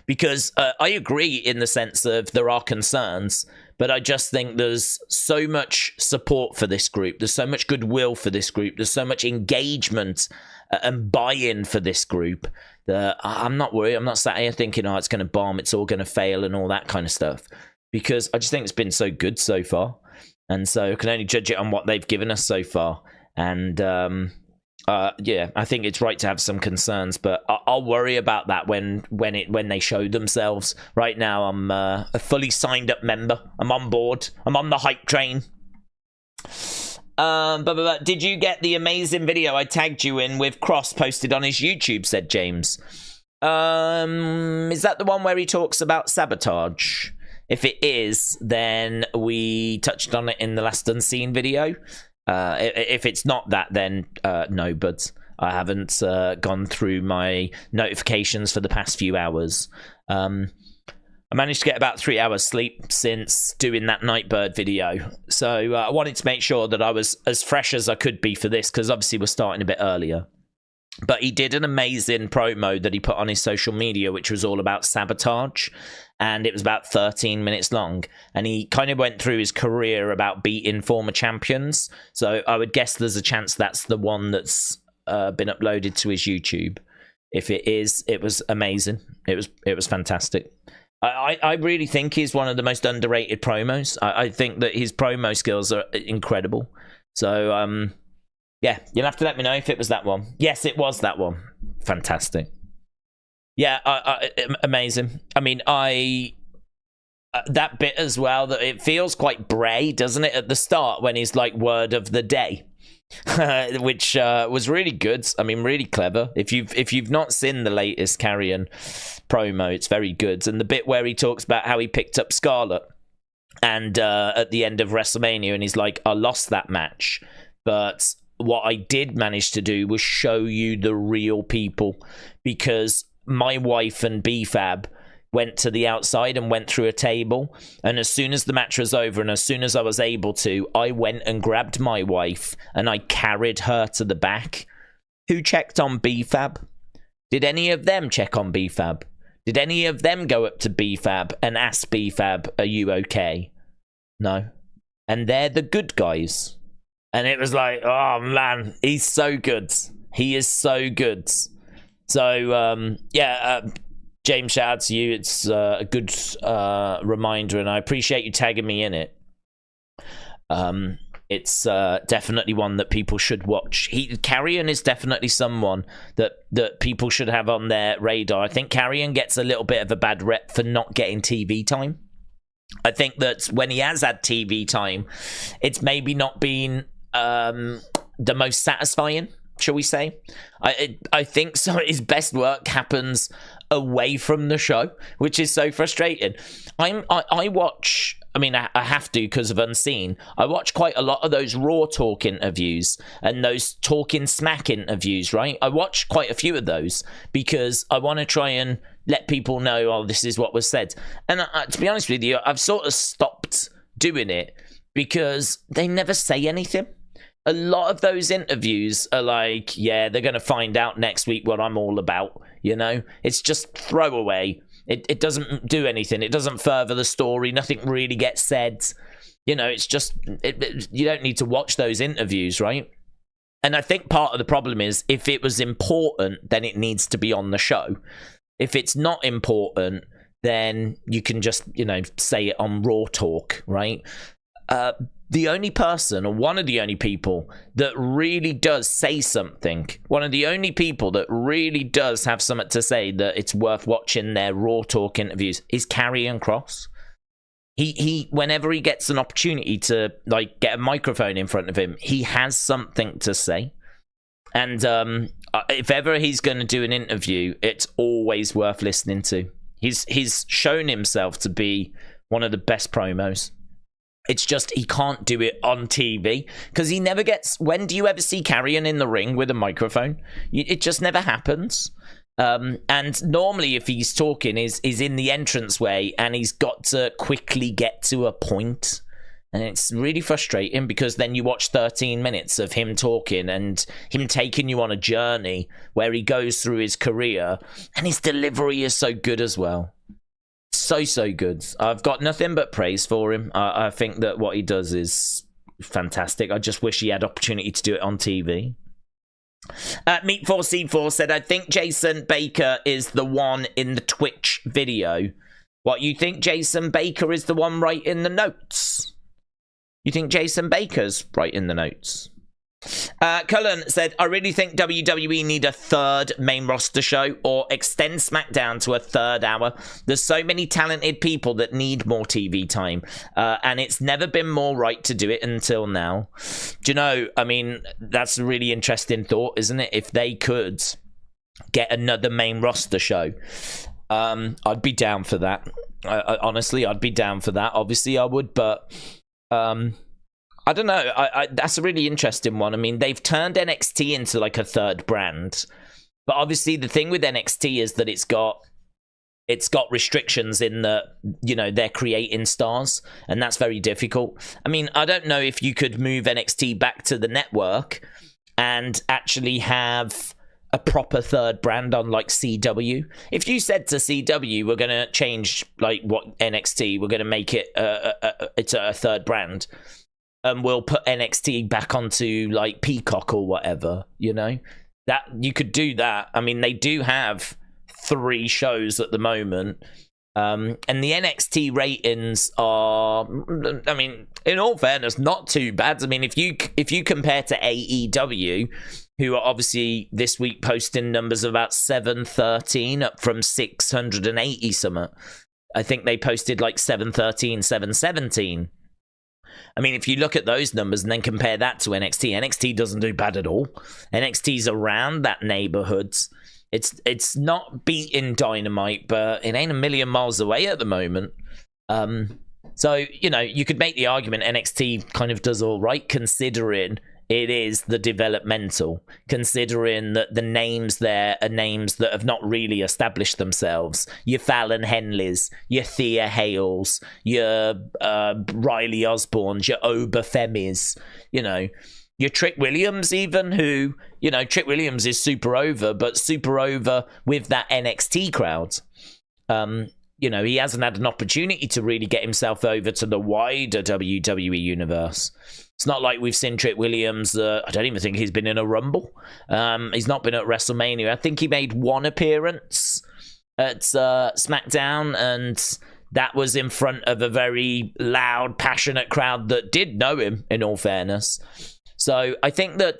Because I agree in the sense of there are concerns, but I just think there's so much support for this group. There's so much goodwill for this group. There's so much engagement and buy-in for this group that I'm not worried. I'm not sat here thinking, oh, it's going to bomb, it's all going to fail and all that kind of stuff. Because I just think it's been so good so far. And so I can only judge it on what they've given us so far. And yeah, I think it's right to have some concerns, but I'll worry about that when they show themselves. Right now, I'm a fully signed up member. I'm on board. I'm on the hype train. But did you get the amazing video I tagged you in with Kross posted on his YouTube? Said James. Is that the one where he talks about sabotage? If it is, then we touched on it in the last Unseen video. If it's not that, then no, but I haven't gone through my notifications for the past few hours. I managed to get about 3 hours sleep since doing that Nightbird video. So I wanted to make sure that I was as fresh as I could be for this, because obviously we're starting a bit earlier. But he did an amazing promo that he put on his social media, which was all about sabotage. And it was about 13 minutes long. And he kind of went through his career about beating former champions. So I would guess there's a chance that's the one that's been uploaded to his YouTube. If it is, it was amazing. It was fantastic. I really think he's one of the most underrated promos. I think that his promo skills are incredible. So, yeah, you'll have to let me know if it was that one. Yes, it was that one. Fantastic. Yeah, amazing. I mean, that bit as well, that it feels quite Bray, doesn't it, at the start when he's like word of the day, which was really good. I mean, really clever. If you've not seen the latest Karrion promo, it's very good. And the bit where he talks about how he picked up Scarlett and at the end of WrestleMania, and he's like, I lost that match, but what I did manage to do was show you the real people, because my wife and BFAB went to the outside and went through a table, and as soon as the match was over and as soon as I was able to, I went and grabbed my wife and I carried her to the back. Who checked on BFAB? Did any of them check on BFAB? Did any of them go up to BFAB and ask BFAB, are you okay? No. And they're the good guys. And it was like, oh man, he's so good. He is so good. So, yeah, James, shout out to you. It's a good reminder, and I appreciate you tagging me in it. It's definitely one that people should watch. Karrion is definitely someone that people should have on their radar. I think Karrion gets a little bit of a bad rep for not getting TV time. I think that when he has had TV time, it's maybe not been the most satisfying, shall we say. I think some of his best work happens away from the show, which is so frustrating. I watch, I mean, I have to because of Unseen. I watch quite a lot of those Raw Talk interviews and those Talking Smack interviews, right? I watch quite a few of those because I want to try and let people know, oh, this is what was said. And to be honest with you, I've sort of stopped doing it because they never say anything. A lot of those interviews are like, yeah, they're going to find out next week what I'm all about, you know? It's just throwaway. It doesn't do anything. It doesn't further the story. Nothing really gets said. You know, it's just, you don't need to watch those interviews, right? And I think part of the problem is if it was important, then it needs to be on the show. If it's not important, then you can just, you know, say it on Raw Talk, right? The only person, or one of the only people that really does say something, one of the only people that really does have something to say that it's worth watching their Raw Talk interviews is Karrion Kross. He whenever he gets an opportunity to like get a microphone in front of him, he has something to say. And if ever he's going to do an interview, it's always worth listening to. He's shown himself to be one of the best promos. It's just he can't do it on TV because he never gets... When do you ever see Karrion in the ring with a microphone? It just never happens. And normally if he's talking, is in the entranceway and he's got to quickly get to a point. And it's really frustrating because then you watch 13 minutes of him talking and him taking you on a journey where he goes through his career, and his delivery is so good as well. So good. I've got nothing but praise for him. I think that what he does is fantastic. I just wish he had opportunity to do it on TV. Meat4C4 said, I think Jason Baker is the one in the Twitch video. What, you think Jason Baker is the one writing the notes? You think Jason Baker's writing the notes? Cullen said, I really think WWE need a third main roster show or extend SmackDown to a third hour. There's so many talented people that need more TV time, and it's never been more right to do it until now. Do you know, I mean, that's a really interesting thought, isn't it? If they could get another main roster show, I'd be down for that. Honestly, I'd be down for that. Obviously, I would, but I don't know. That's a really interesting one. I mean, they've turned NXT into like a third brand, but obviously the thing with NXT is that it's got restrictions in that, you know, they're creating stars, and that's very difficult. I mean, I don't know if you could move NXT back to the network and actually have a proper third brand on like CW. If you said to CW, we're going to change like what NXT, we're going to make it it's a third brand, and we'll put NXT back onto like Peacock or whatever, you know, that you could do that. I mean, they do have 3 shows at the moment, and the NXT ratings are, I mean, in all fairness, not too bad. I mean, if you compare to AEW, who are obviously this week posting numbers of about 713 up from 680 something. I think they posted like 713, 717. I mean, if you look at those numbers and then compare that to NXT, NXT doesn't do bad at all. NXT's around that neighborhood. It's not beating Dynamite, but it ain't a million miles away at the moment. So, you know, you could make the argument NXT kind of does all right, considering it is the developmental, considering that the names there are names that have not really established themselves. Your Fallon Henleys, your Thea Hales, your Riley Osborns, your Oba Femis, you know, your Trick Williams even, who, you know, Trick Williams is super over, but super over with that NXT crowd. You know, he hasn't had an opportunity to really get himself over to the wider WWE universe. It's not like we've seen Trick Williams. I don't even think he's been in a Rumble. He's not been at WrestleMania. I think he made one appearance at SmackDown, and that was in front of a very loud, passionate crowd that did know him, in all fairness. So I think that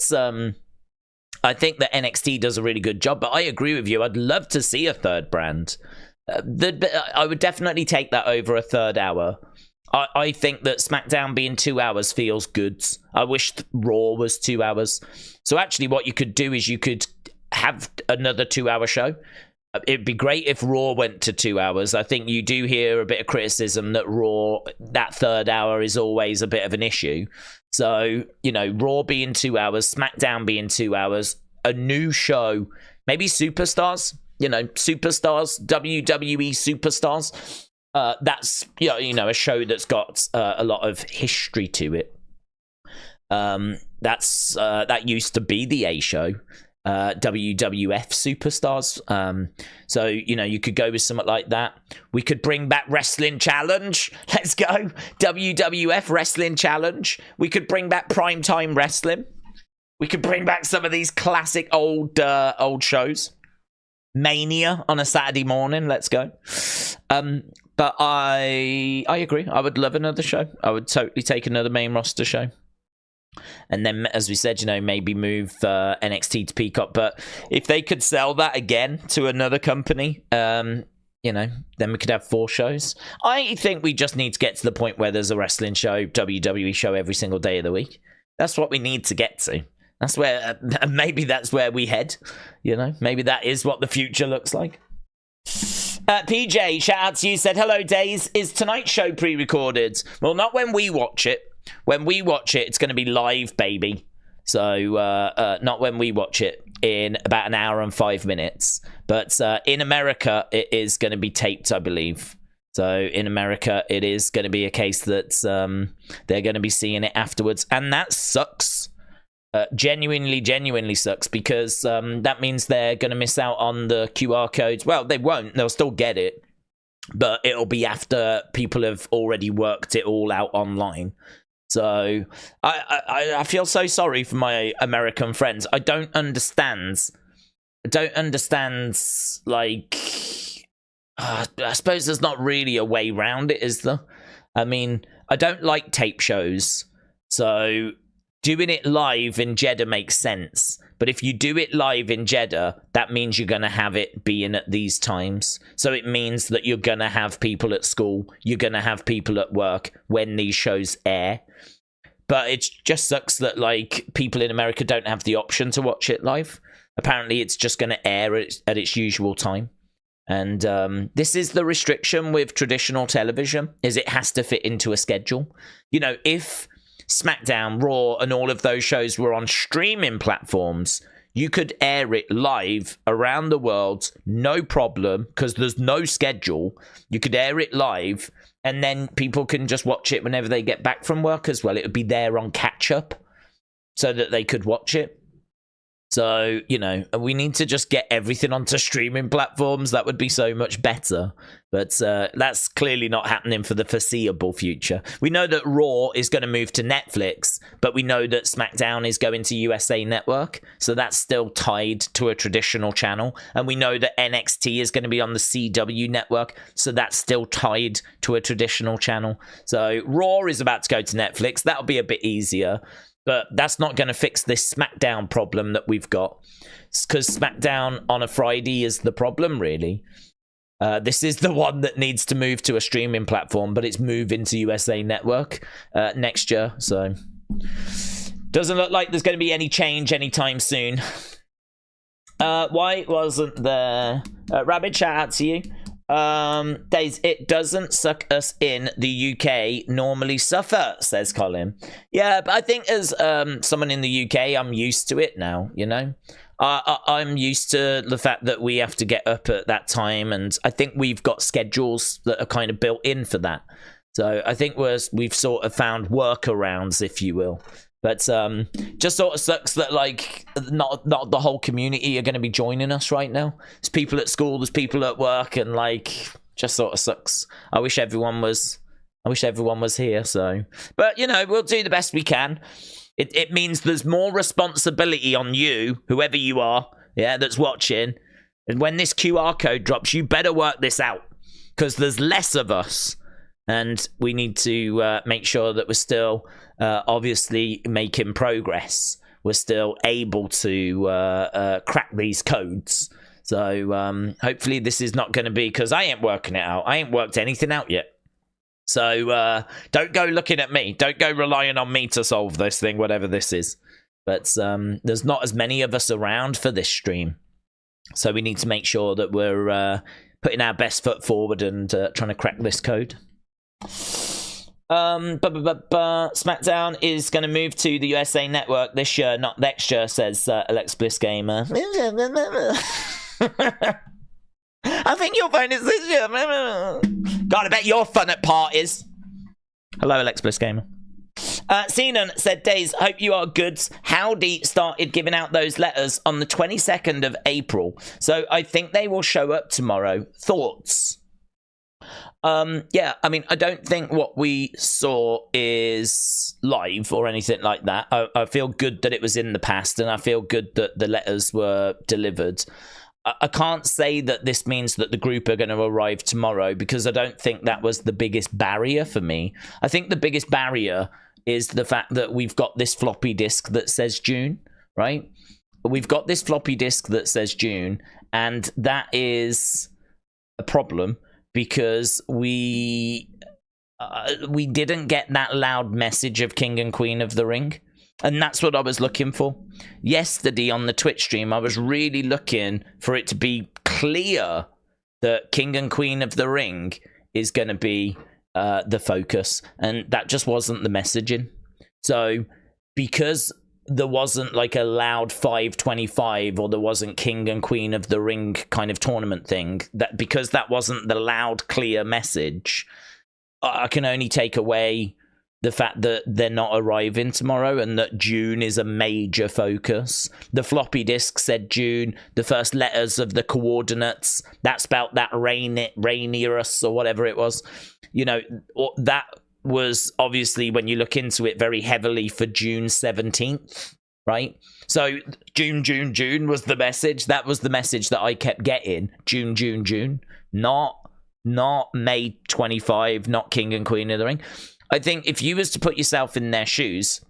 NXT does a really good job, but I agree with you. I'd love to see a third brand. I would definitely take that over a third hour. I think that SmackDown being 2 hours feels good. I wish Raw was 2 hours. So actually what you could do is you could have another 2 hour show. It'd be great if Raw went to 2 hours. I think you do hear a bit of criticism that Raw, that third hour is always a bit of an issue. So, you know, Raw being 2 hours, SmackDown being 2 hours, a new show, maybe Superstars, you know, Superstars, WWE Superstars. That's, you know, a show that's got a lot of history to it. That used to be the A show, WWF Superstars. So, you know, you could go with something like that. We could bring back Wrestling Challenge. Let's go. WWF Wrestling Challenge. We could bring back Primetime Wrestling. We could bring back some of these classic old shows. Mania on a Saturday morning. Let's go. But I agree. I would love another show. I would totally take another main roster show. And then, as we said, you know, maybe move NXT to Peacock. But if they could sell that again to another company, you know, then we could have 4 shows. I think we just need to get to the point where there's a wrestling show, WWE show every single day of the week. That's what we need to get to. That's where, maybe that's where we head. You know, maybe that is what the future looks like. PJ, shout out to you, said, hello, Days. Is tonight's show pre-recorded? Well, not when we watch it. When we watch it, it's going to be live, baby. So, not when we watch it, in about an hour and 5 minutes. But in America, it is going to be taped, I believe. So in America, it is going to be a case that they're going to be seeing it afterwards. And that sucks. Genuinely sucks, because that means they're going to miss out on the QR codes. Well, they won't. They'll still get it. But it'll be after people have already worked it all out online. So I feel so sorry for my American friends. I don't understand, like... I suppose there's not really a way around it, is there? I mean, I don't like tape shows, so doing it live in Jeddah makes sense. But if you do it live in Jeddah, that means you're going to have it being at these times. So it means that you're going to have people at school, you're going to have people at work when these shows air. But it just sucks that, like, people in America don't have the option to watch it live. Apparently, it's just going to air at its usual time. And this is the restriction with traditional television, is it has to fit into a schedule. You know, if SmackDown, Raw, and all of those shows were on streaming platforms, you could air it live around the world, no problem, because there's no schedule. You could air it live, and then people can just watch it whenever they get back from work as well. It would be there on catch-up so that they could watch it. So, you know, we need to just get everything onto streaming platforms. That would be so much better. But that's clearly not happening for the foreseeable future. We know that Raw is going to move to Netflix, but we know that SmackDown is going to USA Network. So that's still tied to a traditional channel. And we know that NXT is going to be on the CW Network. So that's still tied to a traditional channel. So Raw is about to go to Netflix. That'll be a bit easier. But that's not going to fix this SmackDown problem that we've got. Because SmackDown on a Friday is the problem, really. This is the one that needs to move to a streaming platform, but it's moving to USA Network next year. So, doesn't look like there's going to be any change anytime soon. Why wasn't there... Rabbit, shout out to you. Days, it doesn't suck us in. The UK normally suffer, says Colin. Yeah, but I think as someone in the UK, I'm used to it now, you know? I'm used to the fact that we have to get up at that time, and I think we've got schedules that are kind of built in for that. So I think we've sort of found workarounds, if you will. But just sort of sucks that, like, not the whole community are going to be joining us right now. There's people at school, there's people at work, and, like, just sort of sucks. I wish everyone was here. So, but you know, we'll do the best we can. It means there's more responsibility on you, whoever you are, yeah, that's watching. And when this QR code drops, you better work this out, because there's less of us. And we need to make sure that we're still obviously making progress. We're still able to crack these codes. So hopefully this is not going to be, because I ain't working it out. I ain't worked anything out yet. So don't go looking at me. Don't go relying on me to solve this thing, whatever this is. But there's not as many of us around for this stream. So we need to make sure that we're putting our best foot forward and trying to crack this code. SmackDown is going to move to the USA Network this year, not next year, says Alex Bliss Gamer. I think you'll find it this year. God, I bet you're fun at parties. Hello, Alex Bliss Gamer. Xenon said, Days, hope you are good. Howdy started giving out those letters on the 22nd of April. So I think they will show up tomorrow. Thoughts? Yeah, I mean, I don't think what we saw is live or anything like that. I feel good that it was in the past, and I feel good that the letters were delivered. I can't say that this means that the group are going to arrive tomorrow, because I don't think that was the biggest barrier for me. I think the biggest barrier is the fact that we've got this floppy disk that says June, right? We've got this floppy disk that says June, and that is a problem. Because we didn't get that loud message of King and Queen of the Ring. And that's what I was looking for. Yesterday on the Twitch stream, I was really looking for it to be clear that King and Queen of the Ring is going to be the focus. And that just wasn't the messaging. So because there wasn't like a loud 525 or there wasn't King and Queen of the Ring kind of tournament thing, that because that wasn't the loud, clear message, I can only take away the fact that they're not arriving tomorrow and that June is a major focus. The floppy disk said June. The first letters of the coordinates, that spelt that rainierus or whatever it was. You know, that was obviously, when you look into it, very heavily for June 17th, right? So June was the message. That was the message that I kept getting. June. Not May 25, not King and Queen of the Ring. I think if you was to put yourself in their shoes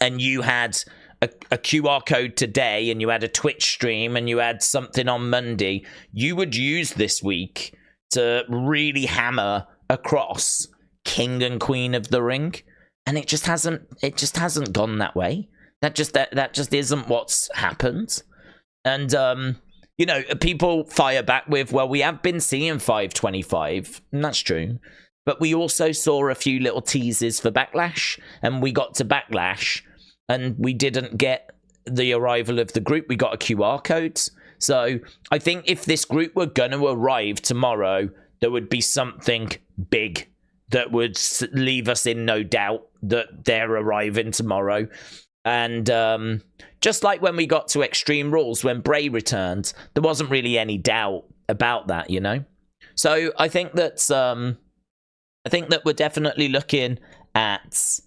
and you had a QR code today and you had a Twitch stream and you had something on Monday, you would use this week to really hammer across King and Queen of the Ring, and it just hasn't gone that way. That just isn't what's happened. And you know, people fire back with, well, we have been seeing 525, and that's true. But we also saw a few little teases for Backlash, and we got to Backlash, and we didn't get the arrival of the group. We got a QR code. So I think if this group were going to arrive tomorrow, there would be something big that would leave us in no doubt that they're arriving tomorrow. And just like when we got to Extreme Rules, when Bray returned, there wasn't really any doubt about that, you know? So I think that we're definitely looking at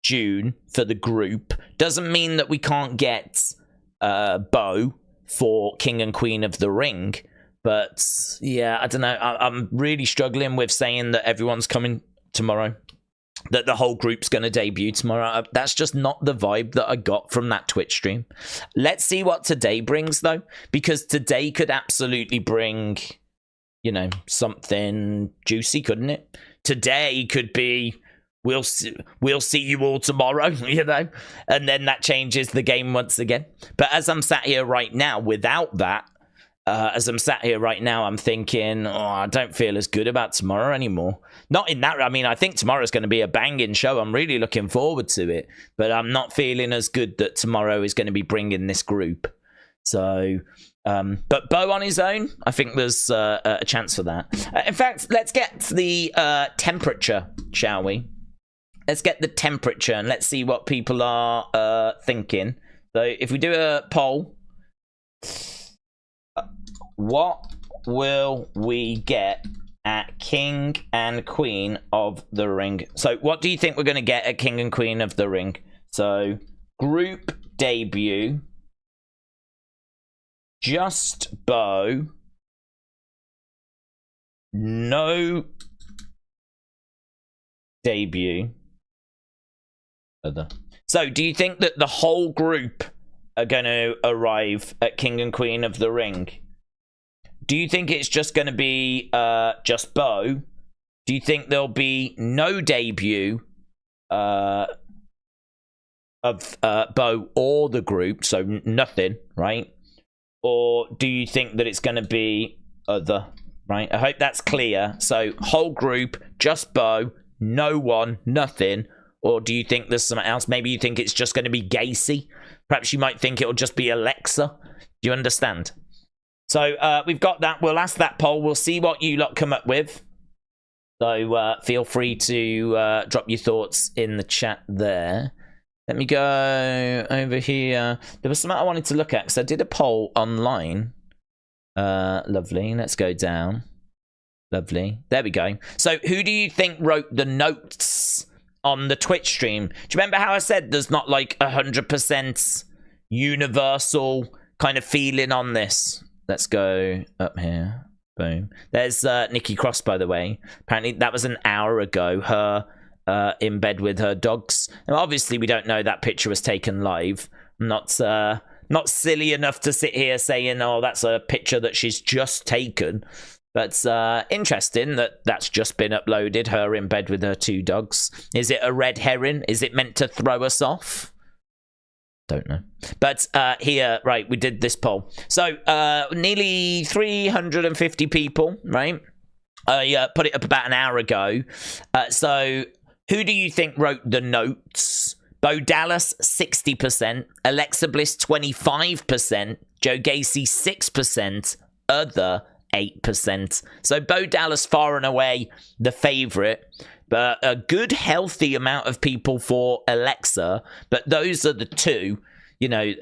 June for the group. Doesn't mean that we can't get Bo for King and Queen of the Ring. But yeah, I don't know. I'm really struggling with saying that everyone's coming tomorrow, that the whole group's going to debut tomorrow. That's just not the vibe that I got from that Twitch stream. Let's see what today brings, though, because today could absolutely bring, you know, something juicy, couldn't it? Today could be, we'll see you all tomorrow, you know, and then that changes the game once again. But as I'm sat here right now, without that, I'm thinking, I don't feel as good about tomorrow anymore. Not in that, I mean, I think tomorrow's going to be a banging show. I'm really looking forward to it, but I'm not feeling as good that tomorrow is going to be bringing this group. So, but Bo on his own, I think there's a chance for that. In fact, let's get the temperature, shall we? Let's get the temperature and let's see what people are thinking. So if we do a poll, what will we get at King and Queen of the Ring? So what do you think we're going to get at King and Queen of the Ring? So group debut, just Bo, no debut, other. So do you think that the whole group are going to arrive at King and Queen of the Ring? Do you think it's just going to be just Bo? Do you think there'll be no debut of Bo or the group, so nothing, right? Or do you think that it's going to be other, right? I hope that's clear. So whole group, just Bo, no one, nothing. Or do you think there's something else? Maybe you think it's just going to be Gacy. Perhaps you might think it'll just be Alexa. Do you understand? So we've got that. We'll ask that poll. We'll see what you lot come up with. So feel free to drop your thoughts in the chat there. Let me go over here. There was something I wanted to look at because I did a poll online. Lovely. Let's go down. Lovely. There we go. So who do you think wrote the notes on the Twitch stream? Do you remember how I said there's not like 100% universal kind of feeling on this? Let's go up here. Boom. There's Nikki Cross, by the way. Apparently that was an hour ago. Her in bed with her dogs. And obviously we don't know that picture was taken live. I'm not silly enough to sit here saying, oh, that's a picture that she's just taken. But interesting that that's just been uploaded. Her in bed with her two dogs. Is it a red herring? Is it meant to throw us off? Don't know. But here, right, we did this poll. So nearly 350 people, right? I put it up about an hour ago. So who do you think wrote the notes? Bo Dallas, 60%. Alexa Bliss, 25%. Joe Gacy, 6%. Other, 8%. So Bo Dallas far and away the favorite, but a good healthy amount of people for Alexa. But those are the two,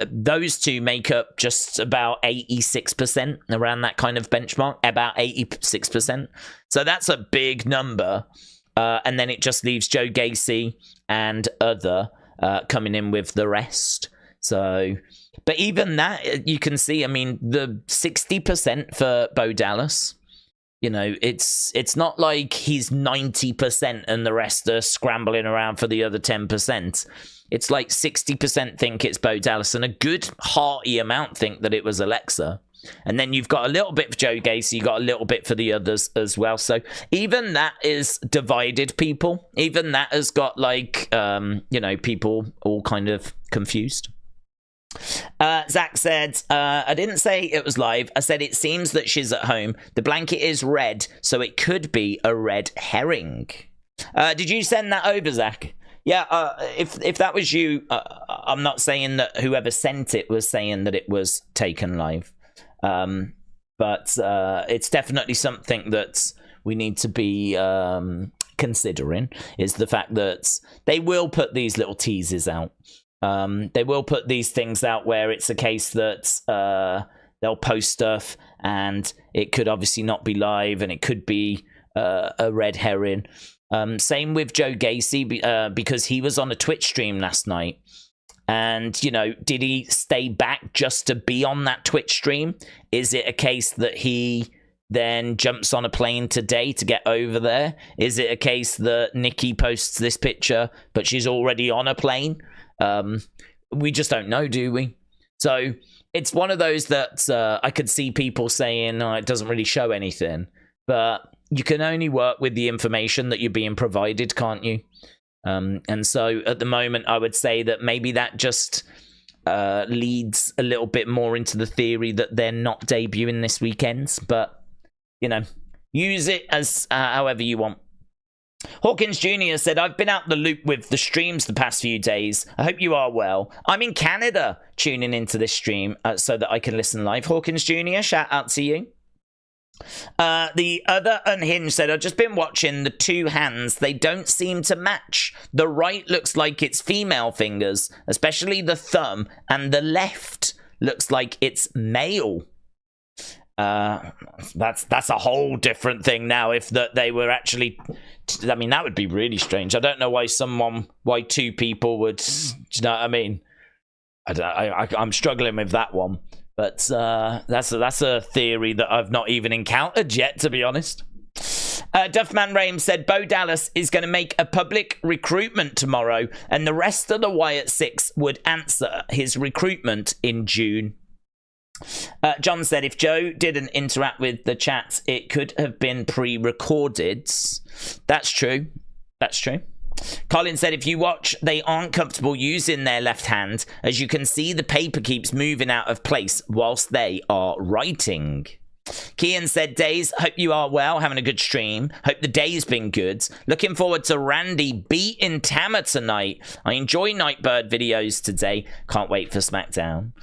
those two make up just about 86%, around that kind of benchmark, about 86%. So that's a big number. And then it just leaves Joe Gacy and other coming in with the rest. So, but even that, you can see, I mean, the 60% for Bo Dallas, it's not like he's 90% and the rest are scrambling around for the other 10%. It's like 60% think it's Bo Dallas, and a good hearty amount think that it was Alexa. And then you've got a little bit for Joe Gacy, you got a little bit for the others as well. So even that is divided people. Even that has got people all kind of confused. Zach said, I didn't say it was live. I said it seems that she's at home. The blanket is red, so it could be a red herring. Did you send that over, Zach? Yeah, if that was you, I'm not saying that whoever sent it was saying that it was taken live. But it's definitely something that we need to be considering, is the fact that they will put these little teases out. They will put these things out where it's a case that they'll post stuff and it could obviously not be live and it could be a red herring. Same with Joe Gacy, because he was on a Twitch stream last night. And, did he stay back just to be on that Twitch stream? Is it a case that he then jumps on a plane today to get over there? Is it a case that Nikki posts this picture, but she's already on a plane? We just don't know, do we? So it's one of those that I could see people saying, it doesn't really show anything. But you can only work with the information that you're being provided, can't you? And so at the moment, I would say that maybe that just leads a little bit more into the theory that they're not debuting this weekend. But, use it as however you want. Hawkins Jr. said, I've been out the loop with the streams the past few days. I hope you are well. I'm in Canada tuning into this stream so that I can listen live. Hawkins Jr., shout out to you. The other Unhinged said, I've just been watching the two hands. They don't seem to match. The right looks like it's female fingers, especially the thumb, and the left looks like it's male. That's a whole different thing now. If that they were actually, I mean, that would be really strange. I don't know why two people would, do you know what I mean? I'm struggling with that one. But that's a theory that I've not even encountered yet, to be honest. Duffman Raim said, Bo Dallas is going to make a public recruitment tomorrow, and the rest of the Wyatt Six would answer his recruitment in June. John said, if Joe didn't interact with the chat, it could have been pre-recorded. That's true. That's true. Colin said, if you watch, they aren't comfortable using their left hand. As you can see, the paper keeps moving out of place whilst they are writing. Kian said, Days, hope you are well, having a good stream. Hope the day's been good. Looking forward to Randy beating Tama tonight. I enjoy Nightbird videos today. Can't wait for SmackDown.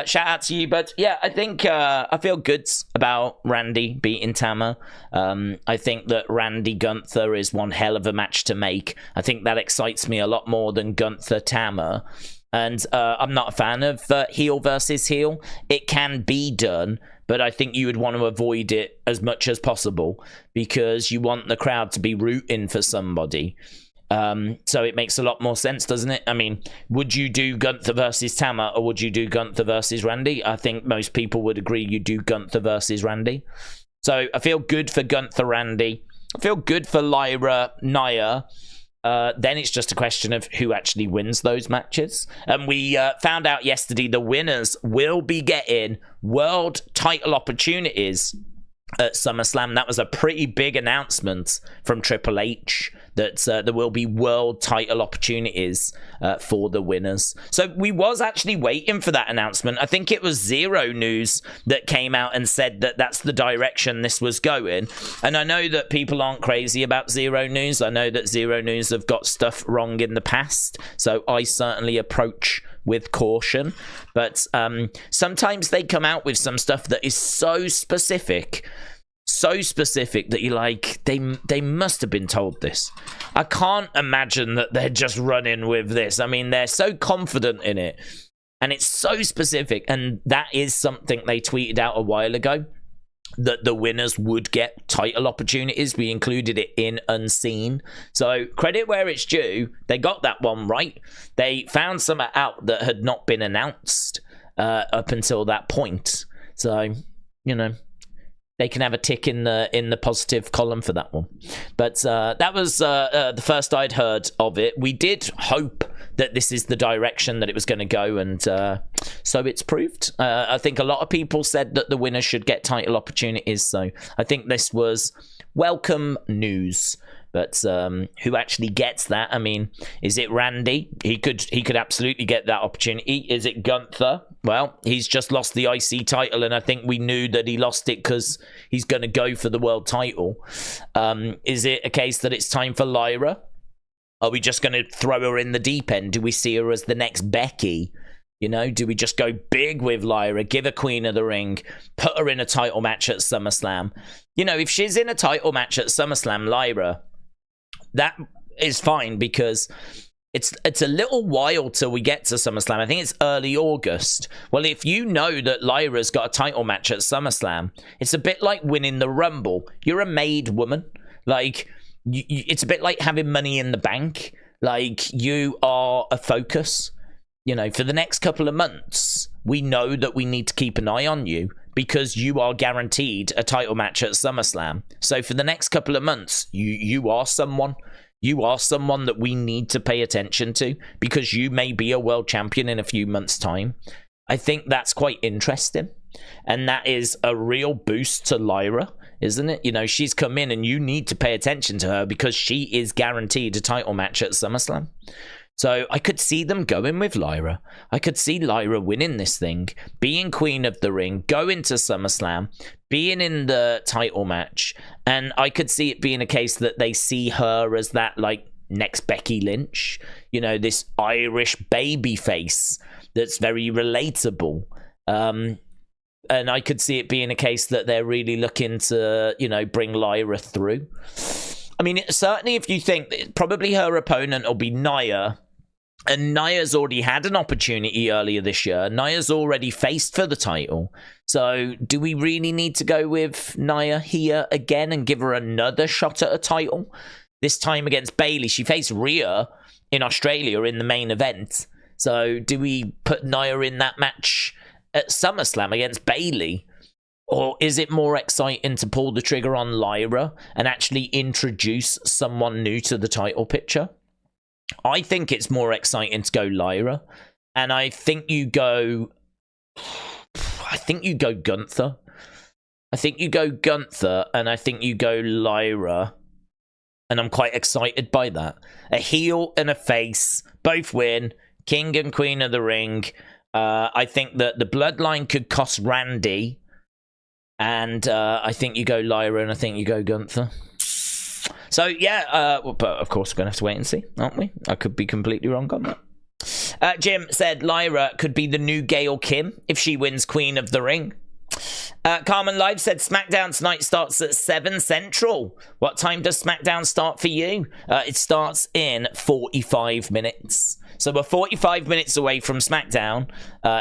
Shout out to you, bud. Yeah, I think I feel good about Randy beating Tama. I think that Randy Gunther is one hell of a match to make. I think that excites me a lot more than Gunther Tama. And I'm not a fan of heel versus heel. It can be done, but I think you would want to avoid it as much as possible because you want the crowd to be rooting for somebody. So it makes a lot more sense, doesn't it? I mean, would you do Gunther versus Tama or would you do Gunther versus Randy? I think most people would agree you do Gunther versus Randy. So I feel good for Gunther Randy. I feel good for Lyra Nia. Then it's just a question of who actually wins those matches. And we found out yesterday the winners will be getting world title opportunities at SummerSlam. That was a pretty big announcement from Triple H that there will be world title opportunities for the winners. So we was actually waiting for that announcement. I think it was Zero News that came out and said that that's the direction this was going. And I know that people aren't crazy about Zero News. I know that Zero News have got stuff wrong in the past. So I certainly approach with caution. But sometimes they come out with some stuff that is so specific that you're like, they must have been told this. I can't imagine that they're just running with this. I mean, they're so confident in it, and it's so specific, and that is something they tweeted out a while ago, that the winners would get title opportunities. We included it in Unseen. So credit where it's due. They got that one right. They found something out that had not been announced up until that point. So, you know, they can have a tick in the positive column for that one. But that was the first I'd heard of it. We did hope that this is the direction that it was going to go, and so it's proved. I think a lot of people said that the winner should get title opportunities, so I think this was welcome news. But who actually gets that? I mean, is it Randy? He could absolutely get that opportunity. Is it Gunther? Well, he's just lost the IC title, and I think we knew that he lost it because he's going to go for the world title. Is it a case that it's time for Lyra? Are we just going to throw her in the deep end? Do we see her as the next Becky? You know, do we just go big with Lyra, give her Queen of the Ring, put her in a title match at SummerSlam? You know, if she's in a title match at SummerSlam, Lyra, that is fine, because it's a little while till we get to SummerSlam. I think it's early August. Well, if you know that Lyra's got a title match at SummerSlam, it's a bit like winning the Rumble. You're a made woman. Like, it's a bit like having money in the bank. Like, you are a focus. You know, for the next couple of months, we know that we need to keep an eye on you, because you are guaranteed a title match at SummerSlam. So for the next couple of months, you are someone. You are someone that we need to pay attention to, because you may be a world champion in a few months' time. I think that's quite interesting. And that is a real boost to Lyra, isn't it? You know, she's come in and you need to pay attention to her, because she is guaranteed a title match at SummerSlam. So I could see them going with Lyra. I could see Lyra winning this thing, being Queen of the Ring, going to SummerSlam, being in the title match, and I could see it being a case that they see her as that, like, next Becky Lynch, you know, this Irish baby face that's very relatable. And I could see it being a case that they're really looking to, you know, bring Lyra through. I mean, certainly if you think probably her opponent will be Nia, and Nia's already had an opportunity earlier this year. Nia's already faced for the title. So do we really need to go with Nia here again and give her another shot at a title? This time against Bayley. She faced Rhea in Australia in the main event. So do we put Nia in that match at SummerSlam against Bayley? Or is it more exciting to pull the trigger on Lyra and actually introduce someone new to the title picture? I think it's more exciting to go Lyra. And I think you go Gunther. I think you go Gunther, and I think you go Lyra. And I'm quite excited by that. A heel and a face, both win. King and Queen of the Ring. I think that the bloodline could cost Randy. And I think you go Lyra, and I think you go Gunther. So, yeah, but of course we're going to have to wait and see, aren't we? I could be completely wrong on that. Jim said Lyra could be the new Gail Kim if she wins Queen of the Ring. Carmen Live said Smackdown tonight starts at 7 Central. What time does Smackdown start for you? It starts in 45 minutes. So we're 45 minutes away from Smackdown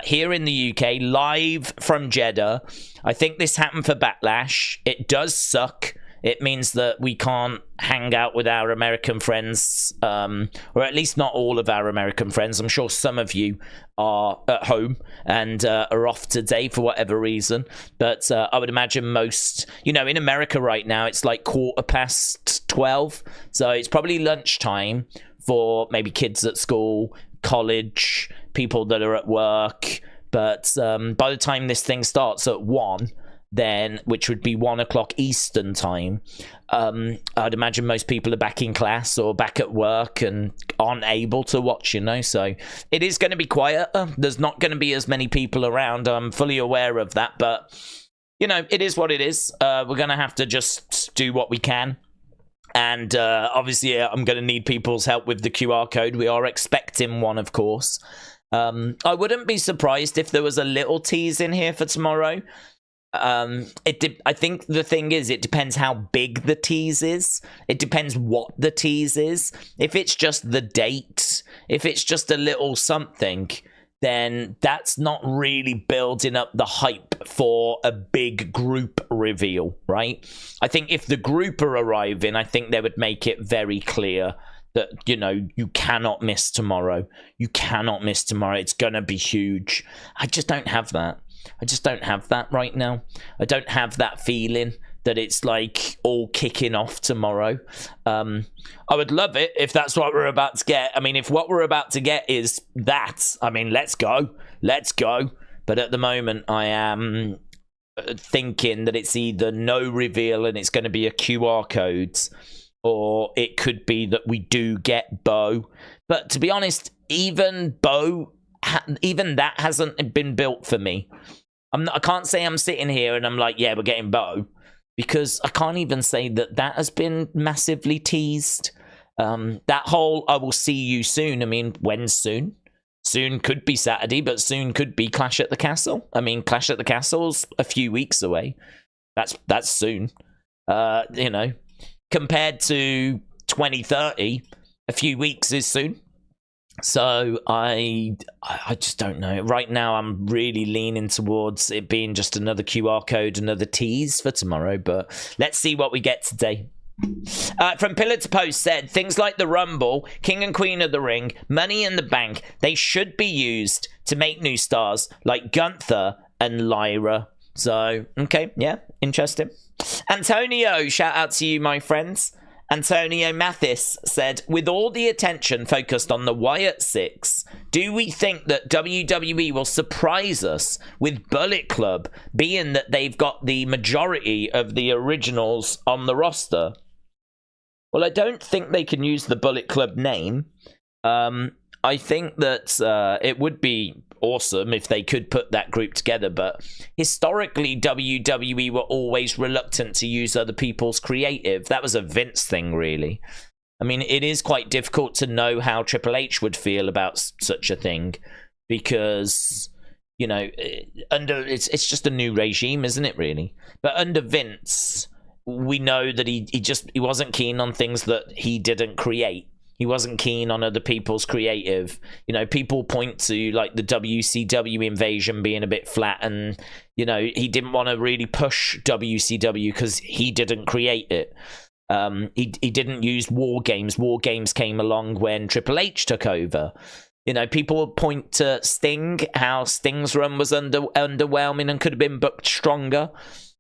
here in the UK, live from Jeddah. I think this happened for Backlash. It does suck. It means that we can't hang out with our American friends, or at least not all of our American friends. I'm sure some of you are at home and are off today for whatever reason. But I would imagine most, you know, in America right now, it's like 12:15. So it's probably lunchtime for maybe kids at school, college, people that are at work. But by the time this thing starts at 1, then, which would be 1 o'clock Eastern time, I'd imagine most people are back in class or back at work and aren't able to watch, so it is going to be quieter. There's not going to be as many people around. I'm fully aware of that, but it is what it is. We're going to have to just do what we can. And obviously, I'm going to need people's help with the QR code. We are expecting one, of course. I wouldn't be surprised if there was a little tease in here for tomorrow. I think the thing is, it depends how big the tease is. It depends what the tease is. If it's just the date, if it's just a little something, then that's not really building up the hype for a big group reveal, right? I think if the group are arriving, I think they would make it very clear that, you cannot miss tomorrow. You cannot miss tomorrow. It's going to be huge. I just don't have that. I just don't have that right now. I don't have that feeling that it's like all kicking off tomorrow. I would love it if that's what we're about to get. I mean, if what we're about to get is that, let's go. Let's go. But at the moment, I am thinking that it's either no reveal and it's going to be a QR code, or it could be that we do get Bo. But to be honest, even Bo, even that hasn't been built for me. I can't say I'm sitting here and I'm like, yeah, we're getting Bo, because I can't even say that has been massively teased. That whole I will see you soon. When's soon? Soon could be Saturday, but soon could be Clash at the Castle. Clash at the Castle's a few weeks away. That's soon. Compared to 2030, a few weeks is soon. So I just don't know. Right now, I'm really leaning towards it being just another QR code, another tease for tomorrow. But let's see what we get today. From Pillar to Post said, things like the Rumble, King and Queen of the Ring, Money in the Bank, they should be used to make new stars like Gunther and Lyra. So, okay, yeah, interesting. Antonio, shout out to you, my friends. Antonio Mathis said, with all the attention focused on the Wyatt Six, do we think that WWE will surprise us with Bullet Club, being that they've got the majority of the originals on the roster? Well, I don't think they can use the Bullet Club name. I think that it would be awesome if they could put that group together, but historically WWE were always reluctant to use other people's creative. That was a Vince thing, really. It is quite difficult to know how Triple H would feel about such a thing, because it's just a new regime, isn't it, really? But under Vince, we know that he wasn't keen on things that he didn't create. He wasn't keen on other people's creative. People point to like the WCW invasion being a bit flat, and he didn't want to really push WCW because he didn't create it. He didn't use War Games. War Games came along when Triple H took over. People point to Sting, how Sting's run was underwhelming and could have been booked stronger.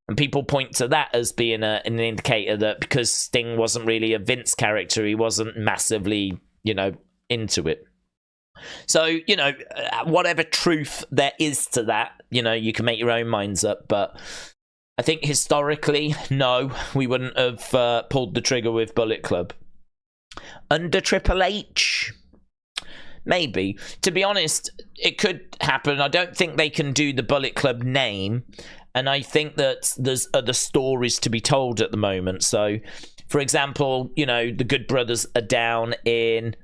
And people point to that as being an indicator that because Sting wasn't really a Vince character, he wasn't massively, into it. So, whatever truth there is to that, you can make your own minds up. But I think historically, no, we wouldn't have pulled the trigger with Bullet Club. Under Triple H, maybe. To be honest, it could happen. I don't think they can do the Bullet Club name. And I think that there's other stories to be told at the moment. So, for example, the Good Brothers are down in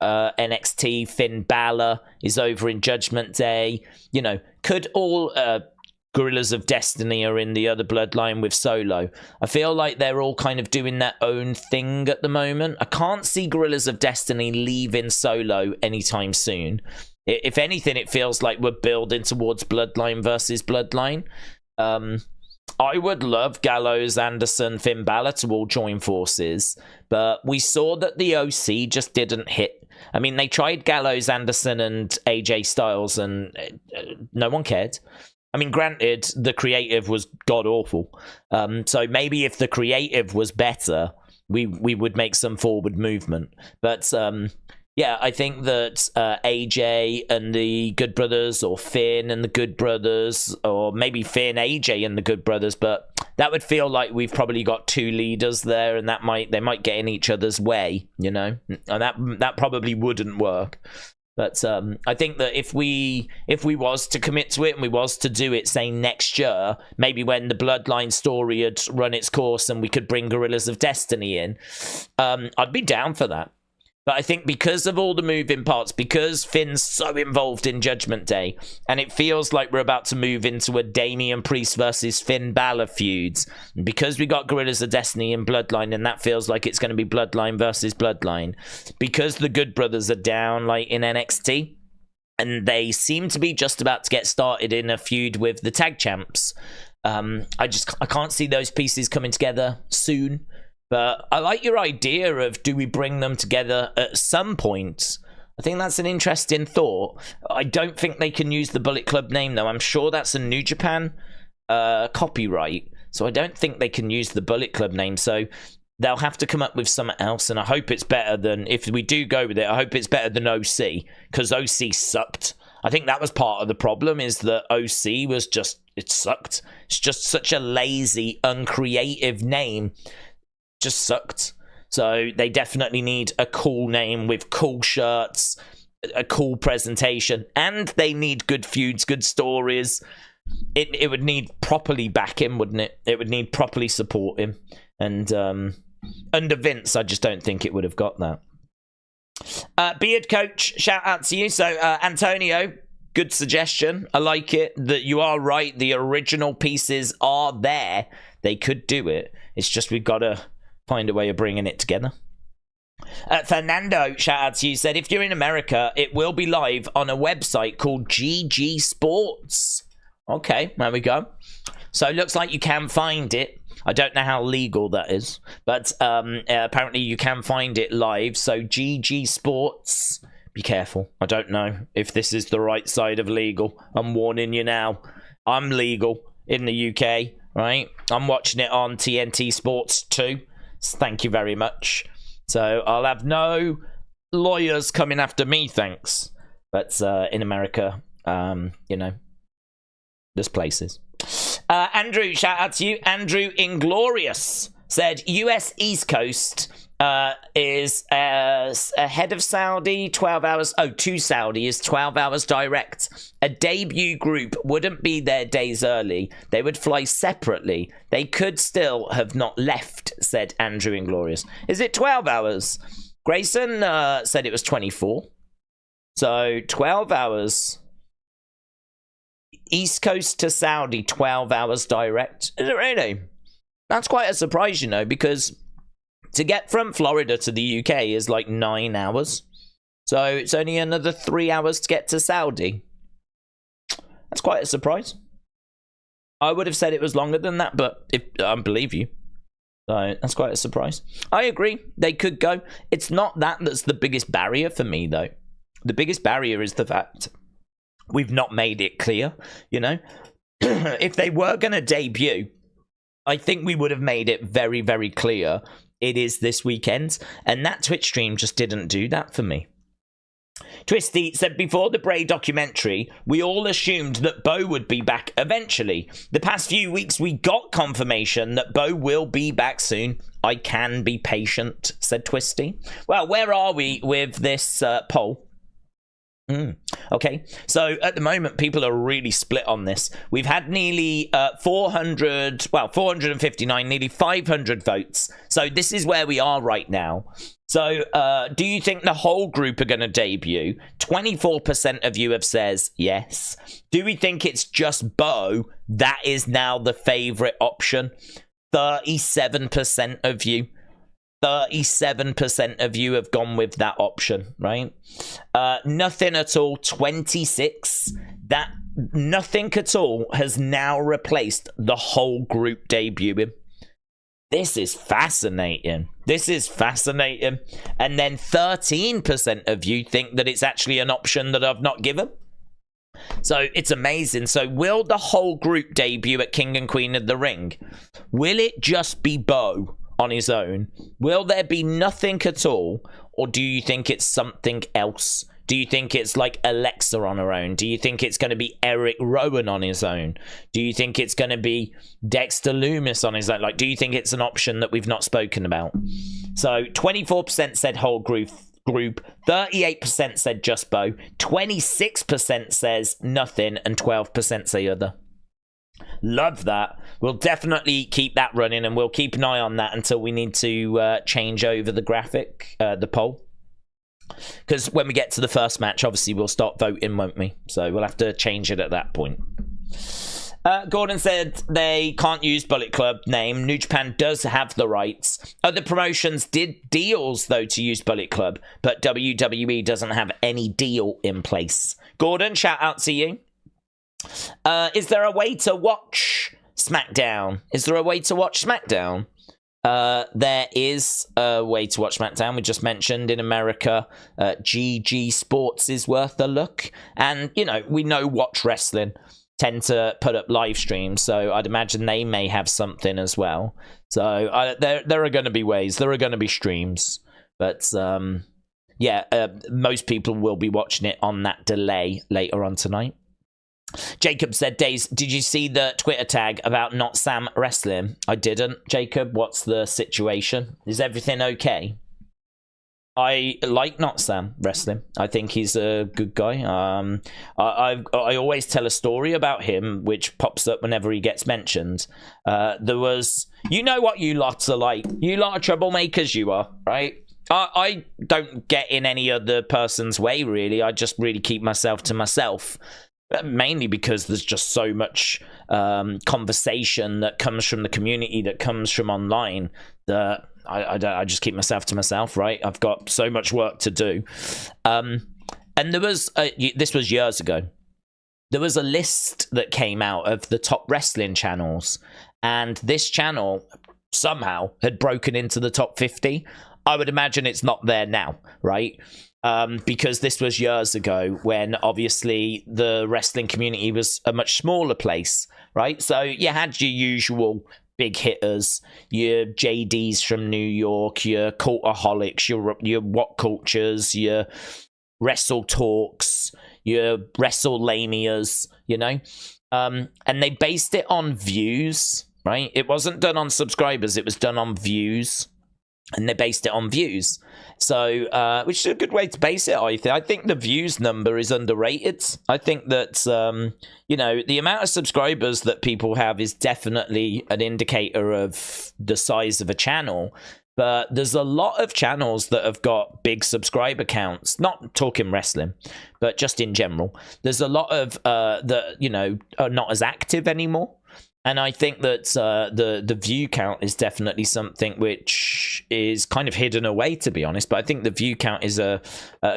NXT. Finn Balor is over in Judgment Day. Could all Gorillas of Destiny are in the other bloodline with Solo? I feel like they're all kind of doing their own thing at the moment. I can't see Gorillas of Destiny leaving Solo anytime soon. If anything, it feels like we're building towards Bloodline versus Bloodline. I would love Gallows, Anderson, Finn Balor to all join forces, but we saw that the OC just didn't hit. They tried Gallows, Anderson, and AJ Styles, and no one cared. Granted, the creative was god-awful. So maybe if the creative was better, we would make some forward movement. But Yeah, I think that AJ and the Good Brothers, or Finn and the Good Brothers, or maybe Finn, AJ and the Good Brothers, but that would feel like we've probably got two leaders there, and they might get in each other's way, you know, and that probably wouldn't work. But I think that if we was to commit to it and we was to do it, say next year, maybe when the Bloodline story had run its course and we could bring Gorillas of Destiny in, I'd be down for that. But I think because of all the moving parts, because Finn's so involved in Judgment Day, and it feels like we're about to move into a Damian Priest versus Finn Balor feuds, and because we got Gorillas of Destiny and Bloodline, and that feels like it's going to be Bloodline versus Bloodline, because the Good Brothers are down like in NXT, and they seem to be just about to get started in a feud with the tag champs, I can't see those pieces coming together soon. But I like your idea of, do we bring them together at some point? I think that's an interesting thought. I don't think they can use the Bullet Club name, though. I'm sure that's a New Japan copyright. So I don't think they can use the Bullet Club name. So they'll have to come up with something else. And I hope it's better than, if we do go with it, I hope it's better than OC. Because OC sucked. I think that was part of the problem, is that OC was just, it sucked. It's just such a lazy, uncreative name. Just sucked. So they definitely need a cool name with cool shirts, a cool presentation, and they need good feuds, good stories. It would need properly back him, wouldn't it? It would need properly support him. And under Vince, I just don't think it would have got that. Beard Coach, shout out to you. So Antonio, good suggestion. I like it. That you are right. The original pieces are there. They could do it. It's just we've got to find a way of bringing it together. Fernando, shout out to you, said, if you're in America, it will be live on a website called GG Sports. Okay, there we go. So it looks like you can find it. I don't know how legal that is, but apparently you can find it live. So GG Sports, be careful. I don't know if this is the right side of legal. I'm warning you now. I'm legal in the UK, right? I'm watching it on TNT Sports 2. Thank you very much. So I'll have no lawyers coming after me, thanks. But in America, you know, there's places. Andrew, shout out to you. Andrew Inglorious said US East Coast is ahead of Saudi 12 hours. Oh, to Saudi is 12 hours direct. A debut group wouldn't be there days early. They would fly separately. They could still have not left, said Andrew Inglorious. Is it 12 hours? Grayson said it was 24. So 12 hours. East Coast to Saudi, 12 hours direct. Is it really? That's quite a surprise, you know, because to get from Florida to the UK is like 9 hours. So it's only another 3 hours to get to Saudi. That's quite a surprise. I would have said it was longer than that, but I believe you. So that's quite a surprise. I agree. They could go. It's not that's the biggest barrier for me, though. The biggest barrier is the fact we've not made it clear, you know. If they were going to debut, I think we would have made it very, very clear it is this weekend. And that Twitch stream just didn't do that for me. Twisty said, before the Bray documentary, we all assumed that Bo would be back eventually. The past few weeks, we got confirmation that Bo will be back soon. I can be patient, said Twisty. Well, where are we with this poll? Okay, so at the moment, people are really split on this. We've had nearly 459, nearly 500 votes. So this is where we are right now. So do you think the whole group are going to debut? 24% of you have says yes. Do we think it's just Bo? That is now the favorite option. 37% of you. 37% of you have gone with that option, right? Nothing at all, 26. That nothing at all has now replaced the whole group debuting. This is fascinating. This is fascinating. And then 13% of you think that it's actually an option that I've not given. So it's amazing. So will the whole group debut at King and Queen of the Ring? Will it just be Bo? on his own? Will there be nothing at all? Or do you think it's something else? Do you think it's like Alexa on her own? Do you think it's going to be Eric Rowan on his own? Do you think it's going to be Dexter Lumis on his own? Like, do you think it's an option that we've not spoken about? So 24% said whole group, 38% said just Bo, 26% says nothing, and 12% say other. Love that. We'll definitely keep that running, and we'll keep an eye on that until we need to change over the graphic, the poll. Because when we get to the first match, obviously we'll start voting, won't we? So we'll have to change it at that point. Gordon said they can't use Bullet Club name. New Japan does have the rights. Other promotions did deals, though, to use Bullet Club, but WWE doesn't have any deal in place. Gordon, shout out to you. Is there a way to watch SmackDown? Is there a way to watch SmackDown? There is a way to watch SmackDown. We just mentioned in America, GG Sports is worth a look. And, you know, we know Watch Wrestling tend to put up live streams, so I'd imagine they may have something as well. So there are going to be ways. There are going to be streams. But, most people will be watching it on that delay later on tonight. Jacob said, Days, did you see the Twitter tag about Not Sam wrestling? I didn't. Jacob, what's the situation? Is everything okay? I like Not Sam wrestling. I think he's a good guy. I always tell a story about him, which pops up whenever he gets mentioned. There was, you know what you lots are like. You lot are troublemakers, you are, right? I don't get in any other person's way, really. I just really keep myself to myself. Mainly because there's just so much conversation that comes from the community, that comes from online, that I just keep myself to myself, right? I've got so much work to do. And there was, this was years ago, there was a list that came out of the top wrestling channels, and this channel somehow had broken into the top 50. I would imagine it's not there now, right? Because this was years ago when obviously the wrestling community was a much smaller place, right? So you had your usual big hitters, your JDs from New York, your Cultaholics, your What Cultures, your Wrestle Talks, your WrestleLanias, you know? And they based it on views, right? It wasn't done on subscribers, it was done on views. And they based it on views. So, which is a good way to base it, I think. I think the views number is underrated. I think that, you know, the amount of subscribers that people have is definitely an indicator of the size of a channel. But there's a lot of channels that have got big subscriber counts. Not talking wrestling, but just in general. There's a lot of that, you know, are not as active anymore. And I think that the view count is definitely something which is kind of hidden away, to be honest. But I think the view count is a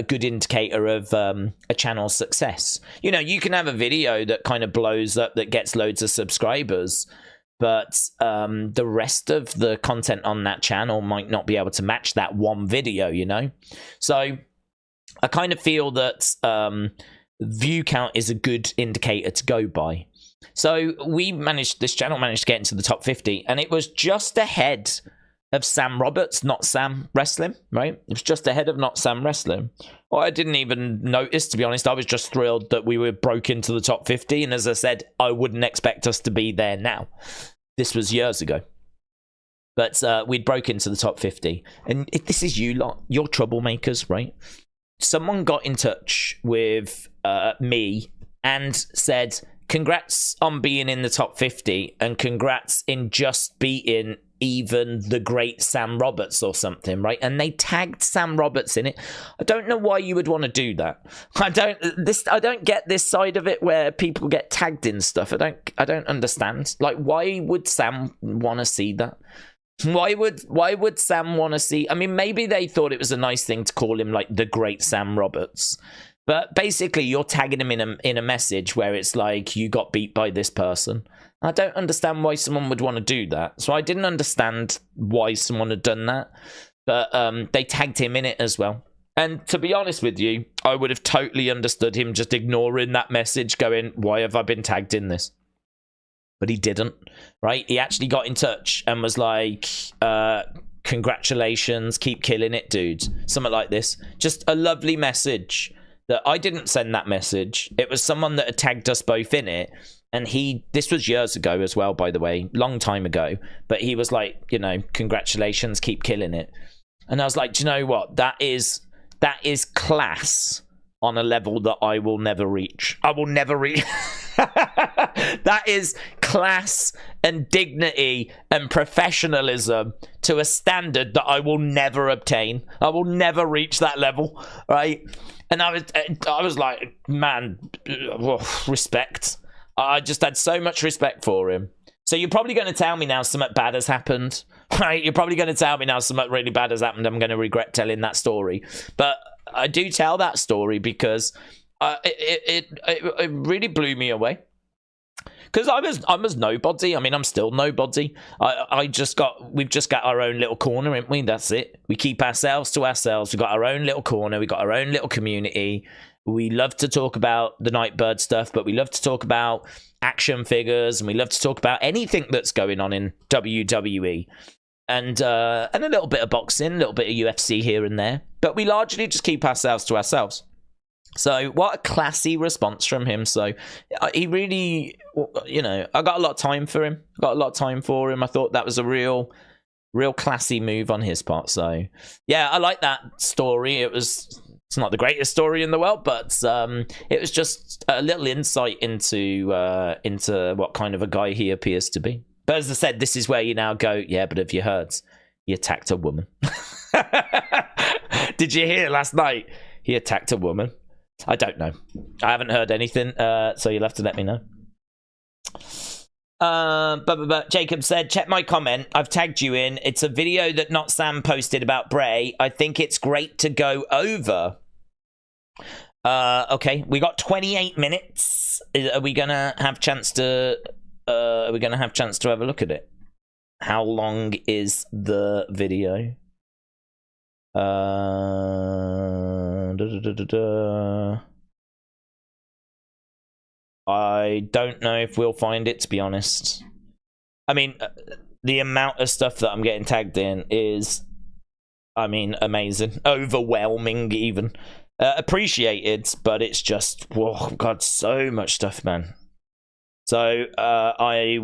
good indicator of a channel's success. You know, you can have a video that kind of blows up, that gets loads of subscribers, but the rest of the content on that channel might not be able to match that one video, you know? So I kind of feel that view count is a good indicator to go by. So this channel managed to get into the top 50, and it was just ahead of Sam Roberts, Not Sam Wrestling, right? It was just ahead of Not Sam Wrestling. Well, I didn't even notice, to be honest. I was just thrilled that we were broke into the top 50, and as I said, I wouldn't expect us to be there now. This was years ago. But we'd broke into the top 50. And this is you lot, you're troublemakers, right? Someone got in touch with me and said, congrats on being in the top 50, and congrats in just beating even the great Sam Roberts or something, right? And they tagged Sam Roberts in it. I don't know why you would want to do that. I don't get this side of it where people get tagged in stuff. I don't understand. Like, why would Sam want to see that? Why would Sam want to see? I mean, maybe they thought it was a nice thing to call him like the great Sam Roberts. But basically, you're tagging him in a message where it's like, you got beat by this person. I don't understand why someone would want to do that. So I didn't understand why someone had done that. But they tagged him in it as well. And to be honest with you, I would have totally understood him just ignoring that message, going, why have I been tagged in this? but he didn't, right? He actually got in touch and was like, congratulations, keep killing it, dude. Something like this. Just a lovely message that I didn't send that message. It was someone that had tagged us both in it. And this was years ago as well, by the way, long time ago. But he was like, you know, congratulations, keep killing it. And I was like, do you know what? That is class on a level that I will never reach. I will never reach. That is class and dignity and professionalism to a standard that I will never obtain. I will never reach that level, right? And I was like, man, respect. I just had so much respect for him. So you're probably going to tell me now something bad has happened, right? You're probably going to tell me now something really bad has happened. I'm going to regret telling that story. But I do tell that story because it really blew me away. Because I was nobody. I mean, I'm still nobody. We've just got our own little corner, haven't we? That's it. We keep ourselves to ourselves. We've got our own little corner. We've got our own little community. We love to talk about the Nightbird stuff, but we love to talk about action figures, and we love to talk about anything that's going on in WWE. And a little bit of boxing, a little bit of UFC here and there. But we largely just keep ourselves to ourselves. So what a classy response from him. So he really, you know, I got a lot of time for him. I thought that was a real classy move on his part. So yeah, I like that story. It's not the greatest story in the world, but it was just a little insight into what kind of a guy he appears to be. But as I said, this is where you now go, yeah, but have you heard? He attacked a woman. Did you hear last night? He attacked a woman. I don't know. I haven't heard anything, so you'll have to let me know. But Jacob said, check my comment. I've tagged you in. It's a video that Not Sam posted about Bray. I think it's great to go over. Okay, we got 28 minutes. Are we gonna have chance to? Are we gonna have chance to have a look at it? How long is the video? I don't know if we'll find it, to be honest. I mean, the amount of stuff that I'm getting tagged in is, I mean, amazing. Overwhelming, even. Appreciated, but it's just, whoa, God, so much stuff, man. So, I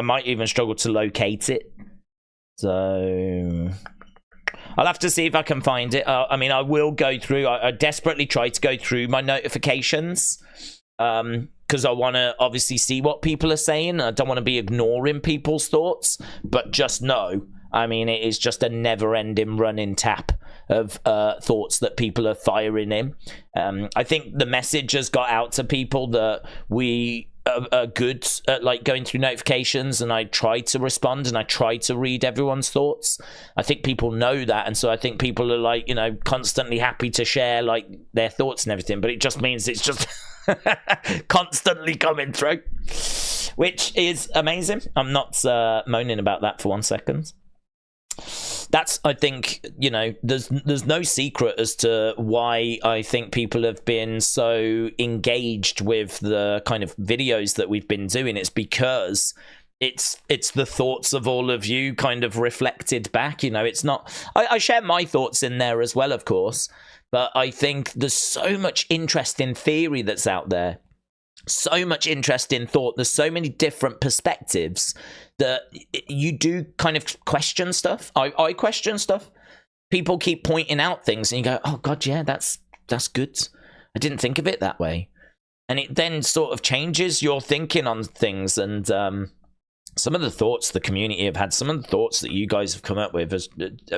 might even struggle to locate it. So, I'll have to see if I can find it. I mean, I will go through. I desperately try to go through my notifications. Because I want to obviously see what people are saying. I don't want to be ignoring people's thoughts, but just know, I mean, it is just a never-ending running tap of thoughts that people are firing in. I think the message has got out to people that we are good at like going through notifications, and I try to respond and I try to read everyone's thoughts. I think people know that, and so I think people are like, you know, constantly happy to share like their thoughts and everything, but it just means it's just constantly coming through, which is amazing. I'm not moaning about that for 1 second. That's, I think, you know, there's no secret as to why I think people have been so engaged with the kind of videos that we've been doing. It's because it's the thoughts of all of you kind of reflected back. You know, it's not, I share my thoughts in there as well, of course, but I think there's so much interesting theory that's out there. So much interest in thought. There's so many different perspectives that you do kind of question stuff. I question stuff. People keep pointing out things and you go, oh God, yeah, that's good. I didn't think of it that way. And it then sort of changes your thinking on things. And some of the thoughts the community have had, some of the thoughts that you guys have come up with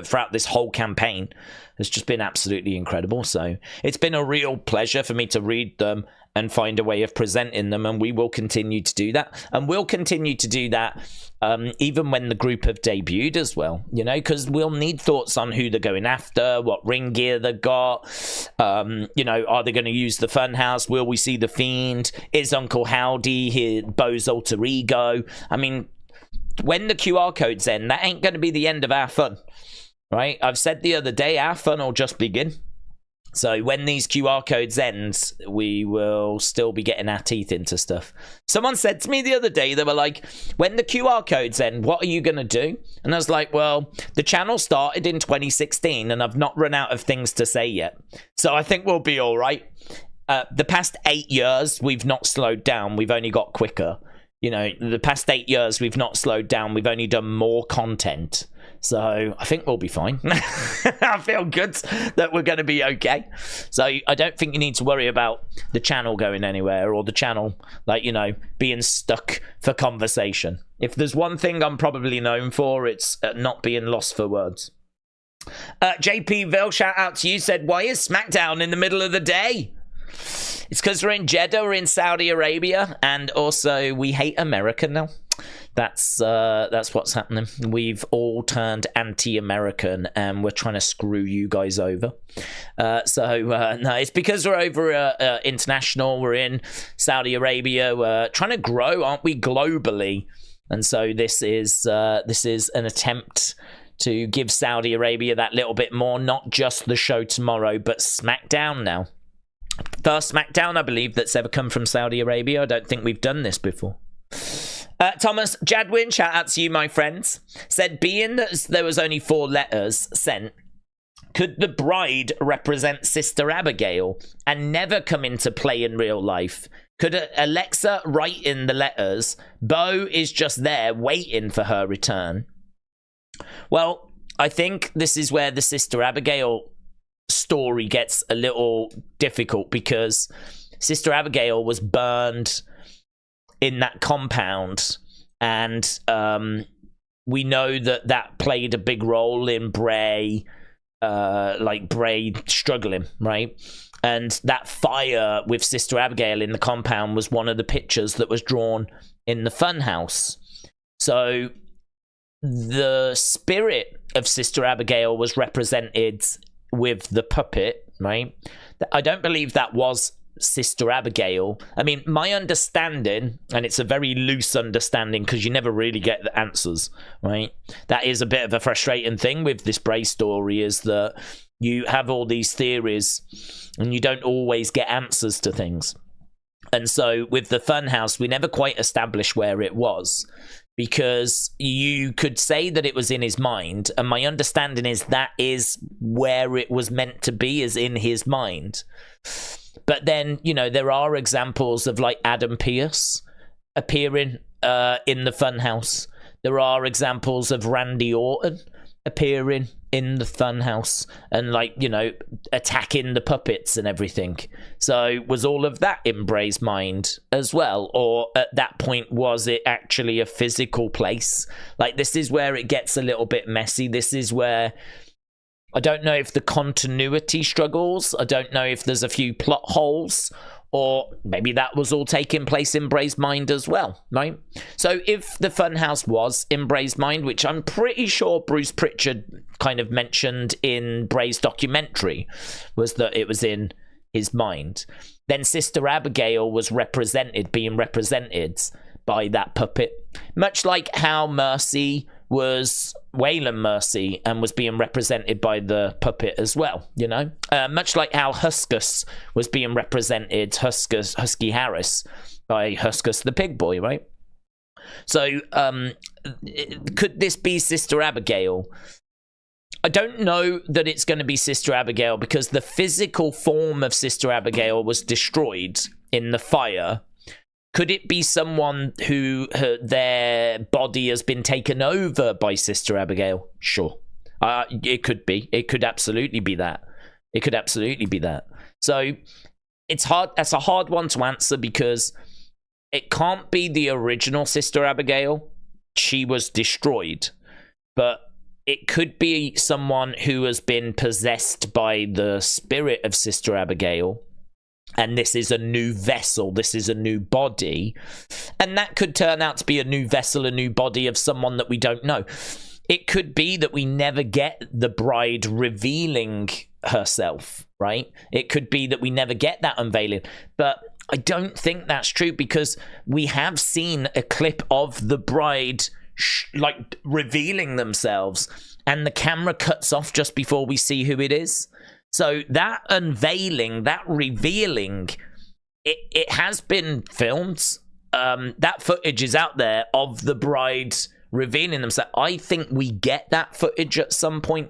throughout this whole campaign has just been absolutely incredible. So it's been a real pleasure for me to read them and find a way of presenting them, and we will continue to do that. And we'll continue to do that even when the group have debuted as well, you know, because we'll need thoughts on who they're going after, what ring gear they've got, you know, are they going to use the Funhouse? Will we see the Fiend? Is Uncle Howdy here, Bo's alter ego? I mean, when the QR codes end, that ain't going to be the end of our fun, right? I've said the other day, our fun will just begin. So when these QR codes end, we will still be getting our teeth into stuff. Someone said to me the other day, they were like, when the QR codes end, what are you going to do? And I was like, well, the channel started in 2016 and I've not run out of things to say yet. So I think we'll be all right. The past 8 years, we've not slowed down. We've only got quicker. You know, the past 8 years, we've not slowed down. We've only done more content. So I think we'll be fine. I feel good that we're going to be okay. So I don't think you need to worry about the channel going anywhere or the channel, like, you know, being stuck for conversation. If there's one thing I'm probably known for, it's not being lost for words. JPville, shout out to you, said, why is SmackDown in the middle of the day? It's because we're in Jeddah, we're in Saudi Arabia, and also we hate America now. That's what's happening. We've all turned anti-American, and we're trying to screw you guys over. No, it's because we're over international. We're in Saudi Arabia. We're trying to grow, aren't we, globally? And so this is an attempt to give Saudi Arabia that little bit more, not just the show tomorrow, but SmackDown now. First SmackDown, I believe, that's ever come from Saudi Arabia. I don't think we've done this before. Thomas Jadwin, shout out to you, my friends, said, being that there was only 4 letters sent, could the bride represent Sister Abigail and never come into play in real life? Could Alexa write in the letters? Bo is just there waiting for her return. Well, I think this is where the Sister Abigail story gets a little difficult, because Sister Abigail was burned in that compound, and we know that played a big role in Bray struggling, right? And that fire with Sister Abigail in the compound was one of the pictures that was drawn in the funhouse. So the spirit of Sister Abigail was represented with the puppet, right? I don't believe that was Sister Abigail. I mean, my understanding, and it's a very loose understanding because you never really get the answers, right? That is a bit of a frustrating thing with this Bray story, is that you have all these theories and you don't always get answers to things. And so with the funhouse, we never quite established where it was, because you could say that it was in his mind, and my understanding is that is where it was meant to be, is in his mind. But then, you know, there are examples of like Adam Pearce appearing in the funhouse. There are examples of Randy Orton appearing in the funhouse and, like, you know, attacking the puppets and everything. So was all of that in Bray's mind as well? Or at that point, was it actually a physical place? Like, this is where it gets a little bit messy. This is where I don't know if the continuity struggles. I don't know if there's a few plot holes, or maybe that was all taking place in Bray's mind as well, right? So if the funhouse was in Bray's mind, which I'm pretty sure Bruce Pritchard kind of mentioned in Bray's documentary, was that it was in his mind, then Sister Abigail was being represented by that puppet, much like how Mercy was Waylon Mercy and was being represented by the puppet as well, you know? Much like how Huskus was being represented, Husky Harris, by Huskus the Pig Boy, right? So, could this be Sister Abigail? I don't know that it's going to be Sister Abigail, because the physical form of Sister Abigail was destroyed in the fire. Could it be someone who their body has been taken over by Sister Abigail? Sure. It could be. It could absolutely be that. It could absolutely be that. So it's hard. That's a hard one to answer, because it can't be the original Sister Abigail. She was destroyed. But it could be someone who has been possessed by the spirit of Sister Abigail, and this is a new vessel, this is a new body, and that could turn out to be a new vessel, a new body of someone that we don't know. It could be that we never get the bride revealing herself, right? It could be that we never get that unveiling, but I don't think that's true, because we have seen a clip of the bride like revealing themselves, and the camera cuts off just before we see who it is. So that unveiling, that revealing, it has been filmed. That footage is out there of the bride revealing themselves. I think we get that footage at some point.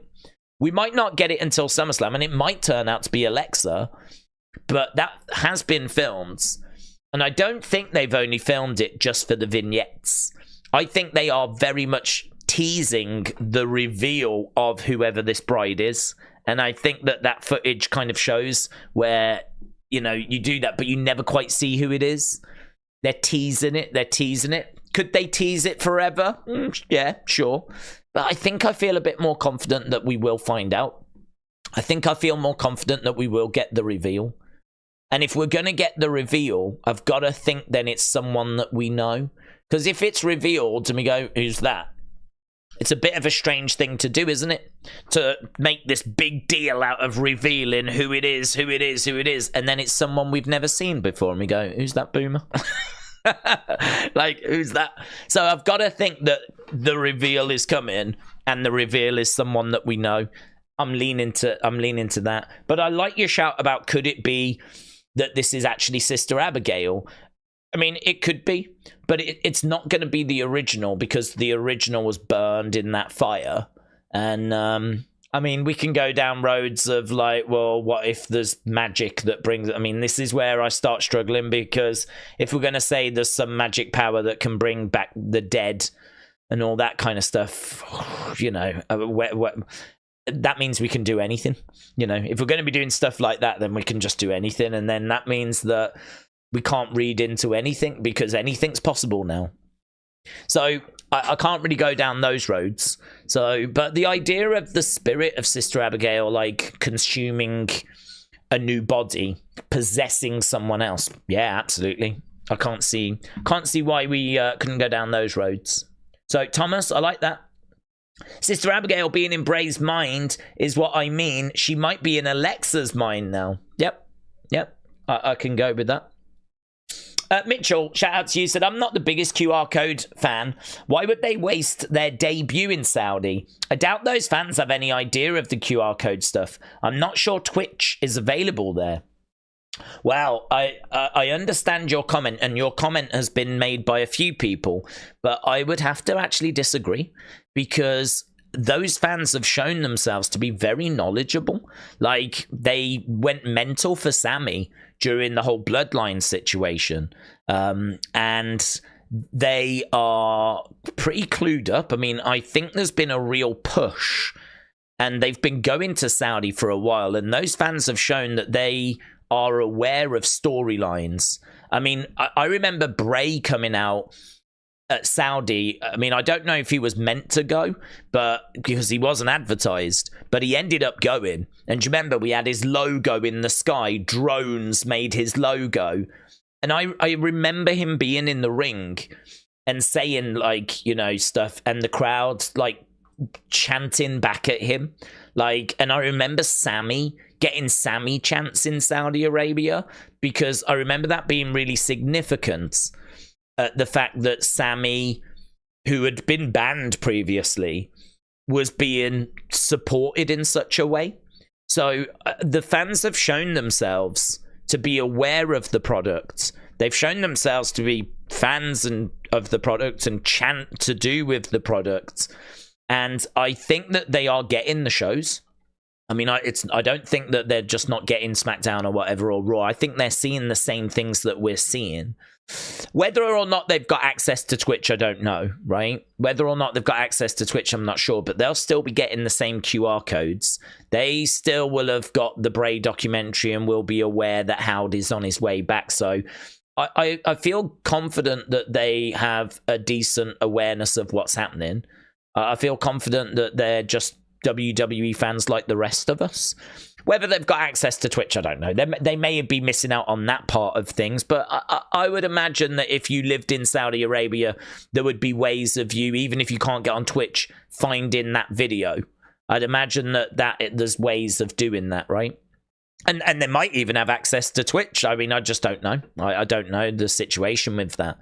We might not get it until SummerSlam, and it might turn out to be Alexa, but that has been filmed. And I don't think they've only filmed it just for the vignettes. I think they are very much teasing the reveal of whoever this bride is. And I think that footage kind of shows where, you know, you do that, but you never quite see who it is. They're teasing it. Could they tease it forever? Yeah, sure. But I feel a bit more confident that we will find out. I feel more confident that we will get the reveal. And if we're going to get the reveal, I've got to think then it's someone that we know. Because if it's revealed and we go, who's that? It's a bit of a strange thing to do, isn't it? To make this big deal out of revealing who it is. And then it's someone we've never seen before. And we go, who's that boomer? Like, who's that? So I've got to think that the reveal is coming. And the reveal is someone that we know. I'm leaning to that. But I like your shout about, could it be that this is actually Sister Abigail? I mean, it could be, but it's not going to be the original, because the original was burned in that fire. And, I mean, we can go down roads of like, well, what if there's magic that brings... I mean, this is where I start struggling, because if we're going to say there's some magic power that can bring back the dead and all that kind of stuff, you know, that means we can do anything. You know, if we're going to be doing stuff like that, then we can just do anything. And then that means that we can't read into anything, because anything's possible now. So I can't really go down those roads. So, but the idea of the spirit of Sister Abigail, like consuming a new body, possessing someone else. Yeah, absolutely. I can't see why we couldn't go down those roads. So Thomas, I like that. Sister Abigail being in Bray's mind is what I mean. She might be in Alexa's mind now. Yep. I can go with that. Mitchell, shout out to you, said, I'm not the biggest QR code fan. Why would they waste their debut in Saudi? I doubt those fans have any idea of the QR code stuff. I'm not sure Twitch is available there. Well, I understand your comment, and your comment has been made by a few people, but I would have to actually disagree, because those fans have shown themselves to be very knowledgeable. Like, they went mental for Sammy during the whole bloodline situation. And they are pretty clued up. I mean, I think there's been a real push, and they've been going to Saudi for a while, and those fans have shown that they are aware of storylines. I mean, I remember Bray coming out at Saudi. I mean, I don't know if he was meant to go, but because he wasn't advertised, but he ended up going. And do you remember we had his logo in the sky? Drones made his logo. And I remember him being in the ring and saying, like, you know, stuff, and the crowd like chanting back at him. Like, and I remember Sammy getting Sammy chants in Saudi Arabia, because I remember that being really significant. The fact that Sammy, who had been banned previously, was being supported in such a way. So the fans have shown themselves to be aware of the product. They've shown themselves to be fans of the product and chant to do with the product. And I think that they are getting the shows. I mean, I don't think that they're just not getting SmackDown or whatever, or Raw. I think they're seeing the same things that we're seeing. Whether or not they've got access to Twitch, I don't know, right? Whether or not they've got access to Twitch, I'm not sure, but they'll still be getting the same QR codes. They still will have got the Bray documentary and will be aware that Howard is on his way back. So I feel confident that they have a decent awareness of what's happening. I feel confident that they're just WWE fans like the rest of us. Whether they've got access to Twitch, I don't know. They may be missing out on that part of things, but I would imagine that if you lived in Saudi Arabia, there would be ways of you, even if you can't get on Twitch, finding that video. I'd imagine that there's ways of doing that, right? And they might even have access to Twitch. I mean, I just don't know. I don't know the situation with that.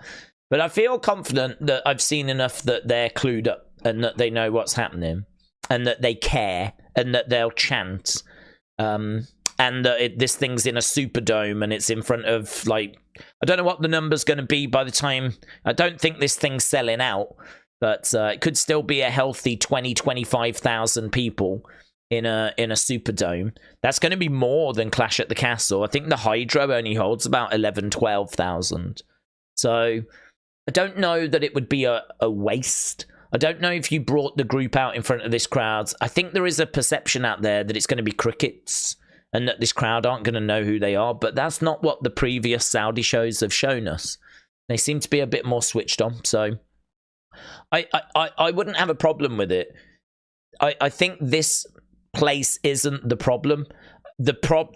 But I feel confident that I've seen enough that they're clued up and that they know what's happening and that they care and that they'll chant. And this thing's in a Superdome and it's in front of, like, I don't know what the number's going to be by the time. I don't think this thing's selling out, but it could still be a healthy 25,000 people in a Superdome. That's going to be more than Clash at the Castle. I think the Hydro only holds about 12,000. So I don't know that it would be a waste. I don't know if you brought the group out in front of this crowd. I think there is a perception out there that it's going to be crickets and that this crowd aren't going to know who they are, but that's not what the previous Saudi shows have shown us. They seem to be a bit more switched on, so I wouldn't have a problem with it. I think this place isn't the problem.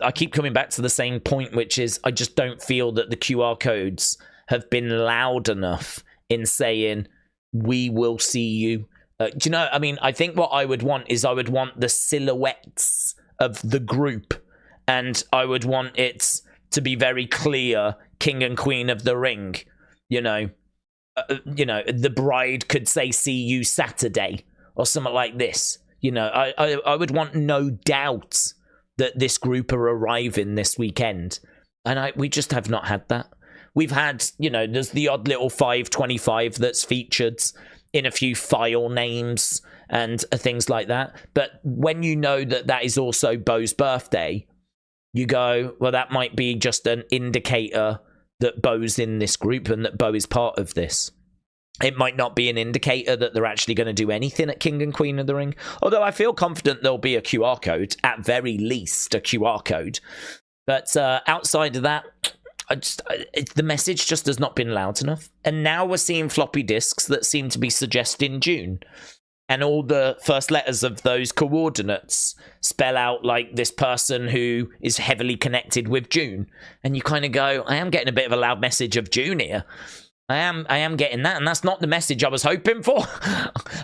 I keep coming back to the same point, which is I just don't feel that the QR codes have been loud enough in saying, we will see you. Do you know, I mean, I think what I would want is I would want the silhouettes of the group, and I would want it to be very clear, King and Queen of the Ring. You know, the bride could say, see you Saturday, or something like this. You know, I would want no doubt that this group are arriving this weekend. And we just have not had that. We've had, there's the odd little 525 that's featured in a few file names and things like that. But when you know that that is also Bo's birthday, you go, well, that might be just an indicator that Bo's in this group and that Bo is part of this. It might not be an indicator that they're actually going to do anything at King and Queen of the Ring. Although I feel confident there'll be a QR code, at very least a QR code. But outside of that, the message just has not been loud enough. And now we're seeing floppy disks that seem to be suggesting June. And all the first letters of those coordinates spell out like this person who is heavily connected with June. And you kind of go, I am getting a bit of a loud message of June here. I am getting that, and that's not the message I was hoping for.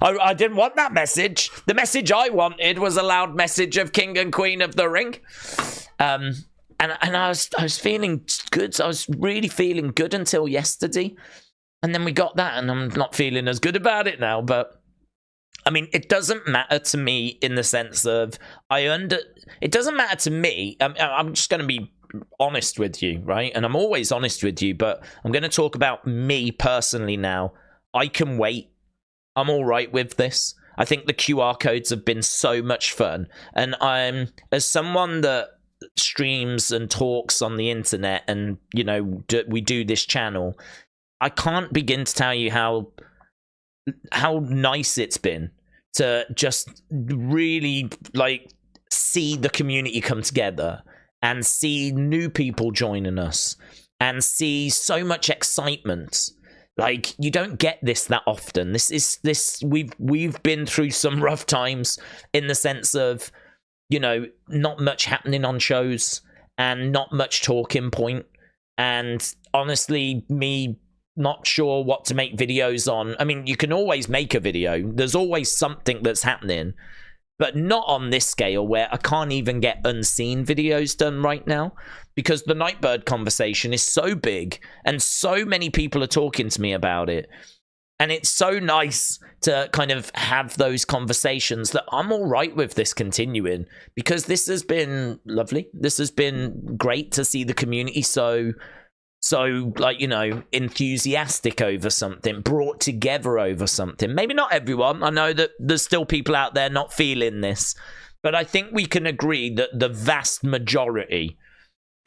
I didn't want that message. The message I wanted was a loud message of King and Queen of the Ring. And I was feeling good. I was really feeling good until yesterday. And then we got that, and I'm not feeling as good about it now. But, I mean, it doesn't matter to me in the sense of it doesn't matter to me. I'm just going to be honest with you, right? And I'm always honest with you, but I'm going to talk about me personally now. I can wait. I'm all right with this. I think the QR codes have been so much fun. And as someone that streams and talks on the internet and, we do this channel, I can't begin to tell you how nice it's been to just really, see the community come together and see new people joining us and see so much excitement. Like, you don't get this that often. We've been through some rough times in the sense of, not much happening on shows and not much talking point. And honestly, me not sure what to make videos on. I mean, you can always make a video. There's always something that's happening. But not on this scale where I can't even get unseen videos done right now because the Nightbird conversation is so big and so many people are talking to me about it. And it's so nice to kind of have those conversations that I'm all right with this continuing because this has been lovely. This has been great to see the community so enthusiastic over something, brought together over something. Maybe not everyone. I know that there's still people out there not feeling this, but I think we can agree that the vast majority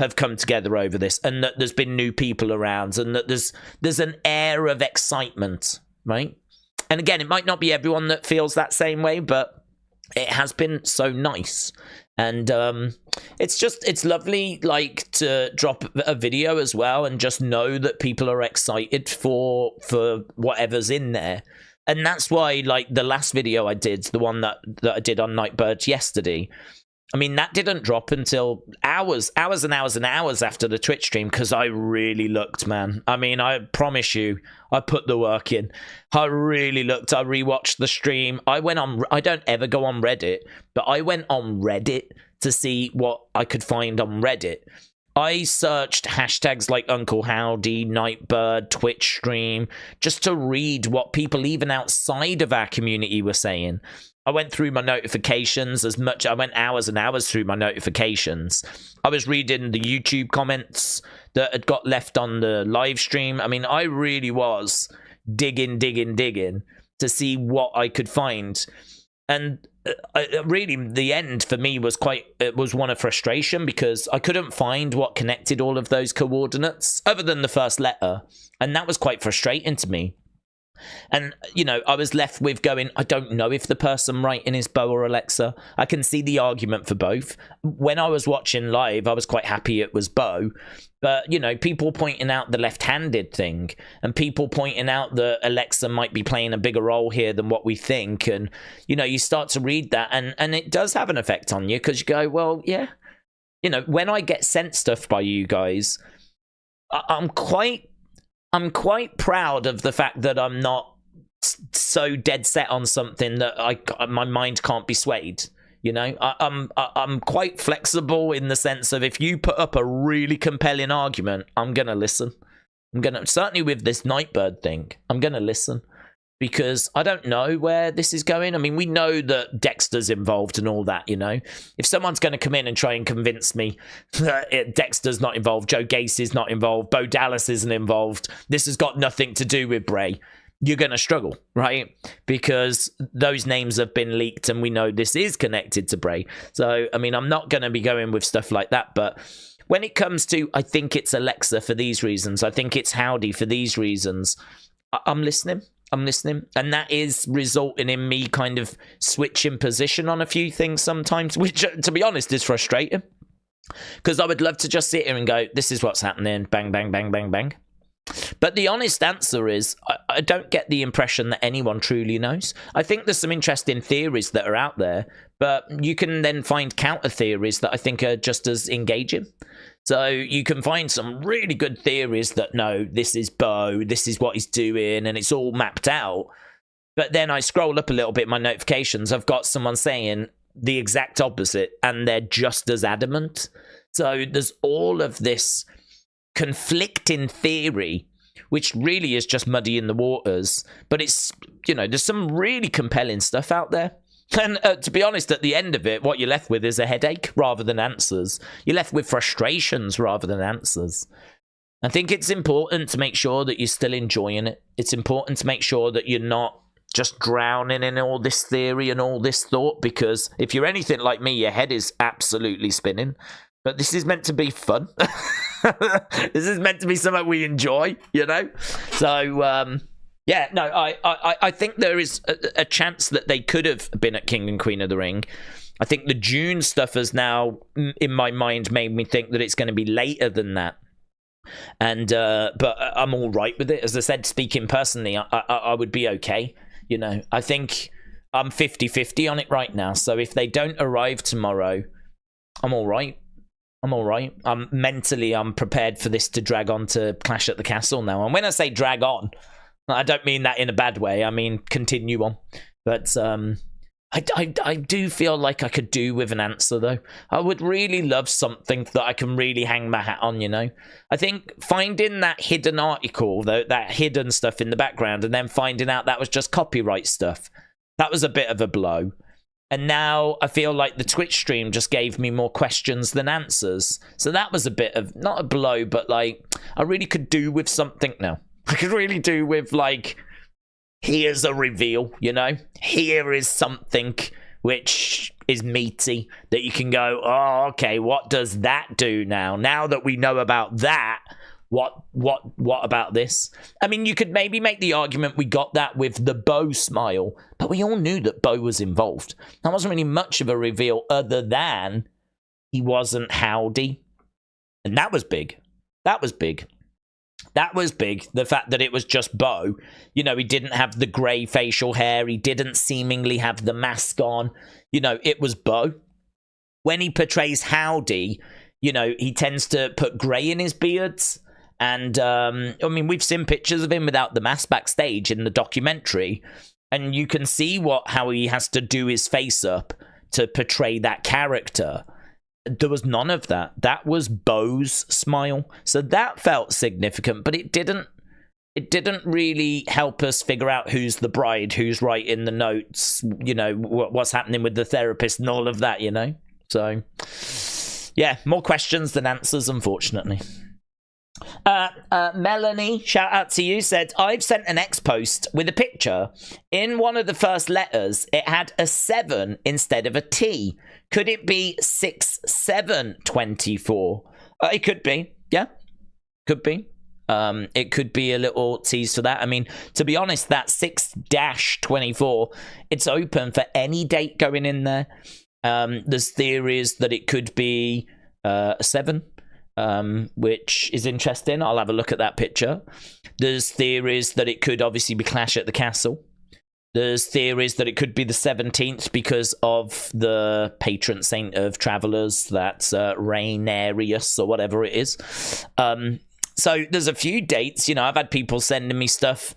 have come together over this and that there's been new people around and that there's an air of excitement, right? And again, it might not be everyone that feels that same way, but it has been so nice. And it's lovely, to drop a video as well and just know that people are excited for whatever's in there. And that's why, the last video I did, the one that I did on Nightbird yesterday, I mean, that didn't drop until hours and hours and hours after the Twitch stream because I really looked, man. I mean, I promise you, I put the work in. I really looked. I rewatched the stream. I don't ever go on Reddit, but I went on Reddit to see what I could find on Reddit. I searched hashtags like Uncle Howdy, Nightbird, Twitch stream, just to read what people even outside of our community were saying. I went through my notifications I went hours and hours through my notifications. I was reading the YouTube comments that had got left on the live stream. I mean, I really was digging to see what I could find. And really, the end for me was one of frustration, because I couldn't find what connected all of those coordinates other than the first letter. And that was quite frustrating to me. And, you know, I was left with going, I don't know if the person writing is Bo or Alexa. I can see the argument for both. When I was watching live, I was quite happy it was Bo. But, you know, people pointing out the left-handed thing, and people pointing out that Alexa might be playing a bigger role here than what we think. And, you know, you start to read that, and it does have an effect on you, because you go, well, yeah. You know, when I get sent stuff by you guys, I'm quite proud of the fact that I'm not so dead set on something that my mind can't be swayed. You know, I'm quite flexible in the sense of, if you put up a really compelling argument, I'm gonna listen. Certainly with this Nightbird thing, I'm gonna listen, because I don't know where this is going. I mean, we know that Dexter's involved and all that, you know. If someone's going to come in and try and convince me that Dexter's not involved, Joe Gacy's not involved, Bo Dallas isn't involved, this has got nothing to do with Bray, you're going to struggle, right? Because those names have been leaked and we know this is connected to Bray. So, I mean, I'm not going to be going with stuff like that, but when it comes to, I think it's Alexa for these reasons, I think it's Howdy for these reasons, I'm listening. And that is resulting in me kind of switching position on a few things sometimes, which, to be honest, is frustrating. Because I would love to just sit here and go, this is what's happening, bang, bang, bang, bang, bang. But the honest answer is, I don't get the impression that anyone truly knows. I think there's some interesting theories that are out there, but you can then find counter theories that I think are just as engaging. So you can find some really good theories that, no, this is Bo, this is what he's doing, and it's all mapped out. But then I scroll up a little bit in my notifications, I've got someone saying the exact opposite, and they're just as adamant. So there's all of this conflicting theory, which really is just muddying the waters. But it's, you know, there's some really compelling stuff out there. And to be honest, at the end of it, what you're left with is a headache rather than answers. You're left with frustrations rather than answers. I think it's important to make sure that you're still enjoying it. It's important to make sure that you're not just drowning in all this theory and all this thought, because if you're anything like me, your head is absolutely spinning. But this is meant to be fun. This is meant to be something we enjoy, you know? So, yeah, no, I think there is a chance that they could have been at King and Queen of the Ring. I think the June stuff has now, in my mind, made me think that it's going to be later than that. And but I'm all right with it. As I said, speaking personally, I would be okay. You know, I think I'm 50-50 on it right now. So if they don't arrive tomorrow, I'm all right. I'm prepared for this to drag on to Clash at the Castle now. And when I say drag on, I don't mean that in a bad way. I mean continue on. But I do feel like I could do with an answer, though. I would really love something that I can really hang my hat on, you know? I think finding that hidden article, though, that hidden stuff in the background, and then finding out that was just copyright stuff, that was a bit of a blow. And now I feel like the Twitch stream just gave me more questions than answers. So that was a bit of, not a blow, but like, I really could do with something now. I could really do with, like, here's a reveal, you know? Here is something which is meaty that you can go, oh, okay, what does that do now? Now that we know about that, what about this? I mean, you could maybe make the argument we got that with the Bo smile, but we all knew that Bo was involved. That wasn't really much of a reveal other than he wasn't Howdy. And that was big. That was big. That was big. The fact that it was just Bo. You know, he didn't have the grey facial hair. He didn't seemingly have the mask on. You know, it was Bo. When he portrays Howdy, you know, he tends to put grey in his beards. And, I mean, we've seen pictures of him without the mask backstage in the documentary. And you can see how he has to do his face up to portray that character. there was none of that. That was Bo's smile. So that felt significant, but it didn't really help us figure out who's the bride, who's writing the notes, you know, what's happening with the therapist and all of that, you know? So, yeah, more questions than answers, unfortunately. Melanie, shout out to you, said, I've sent an X post with a picture. In one of the first letters, it had a 7 instead of a T. Could it be 6724? It could be, yeah, could be. It could be a little tease for that. I mean, to be honest, that 6-24, it's open for any date going in there. There's theories that it could be a 7. Which is interesting. I'll have a look at that picture. There's theories that it could obviously be Clash at the Castle. There's theories that it could be the 17th because of the patron saint of travelers. That's Rainarius or whatever it is. So there's a few dates. You know, I've had people sending me stuff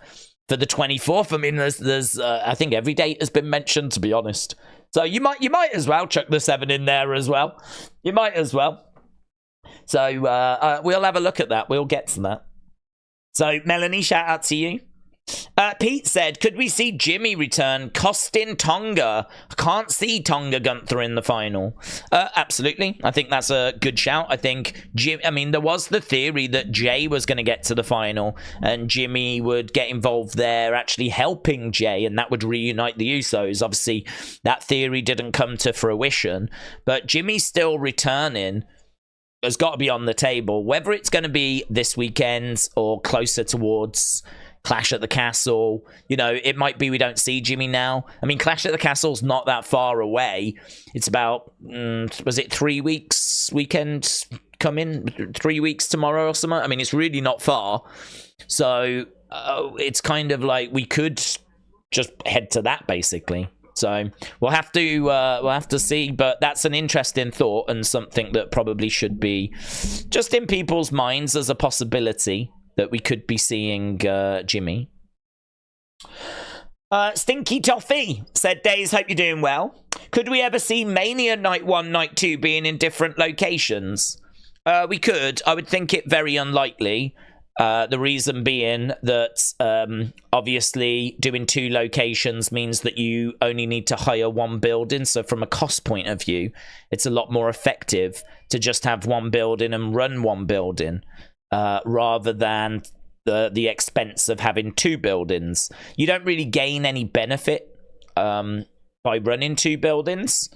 for the 24th. I mean, there's I think every date has been mentioned, to be honest. So you might as well chuck the 7 in there as well. You might as well. So we'll have a look at that. We'll get to that. So Melanie, shout out to you. Pete said, could we see Jimmy return costing Tonga? I can't see Tonga Gunther in the final. Absolutely. I think that's a good shout. I think there was the theory that Jay was going to get to the final and Jimmy would get involved there, actually helping Jay, and that would reunite the Usos. Obviously, that theory didn't come to fruition, but Jimmy's still returning. Has got to be on the table. Whether it's going to be this weekend or closer towards Clash at the Castle, you know, it might be we don't see Jimmy now. I mean, Clash at the Castle's not that far away. It's about, was it 3 weeks weekend coming? 3 weeks tomorrow or something? I mean, it's really not far. So it's kind of like we could just head to that, basically. So we'll have to see, but that's an interesting thought and something that probably should be just in people's minds as a possibility that we could be seeing Jimmy. Stinky Toffee said, Days, hope you're doing well. Could we ever see Mania Night 1, Night 2 being in different locations? We could. I would think it very unlikely. The reason being that obviously doing 2 locations means that you only need to hire 1 building. So from a cost point of view, it's a lot more effective to just have 1 building and run 1 building rather than the expense of having 2 buildings. You don't really gain any benefit by running 2 buildings.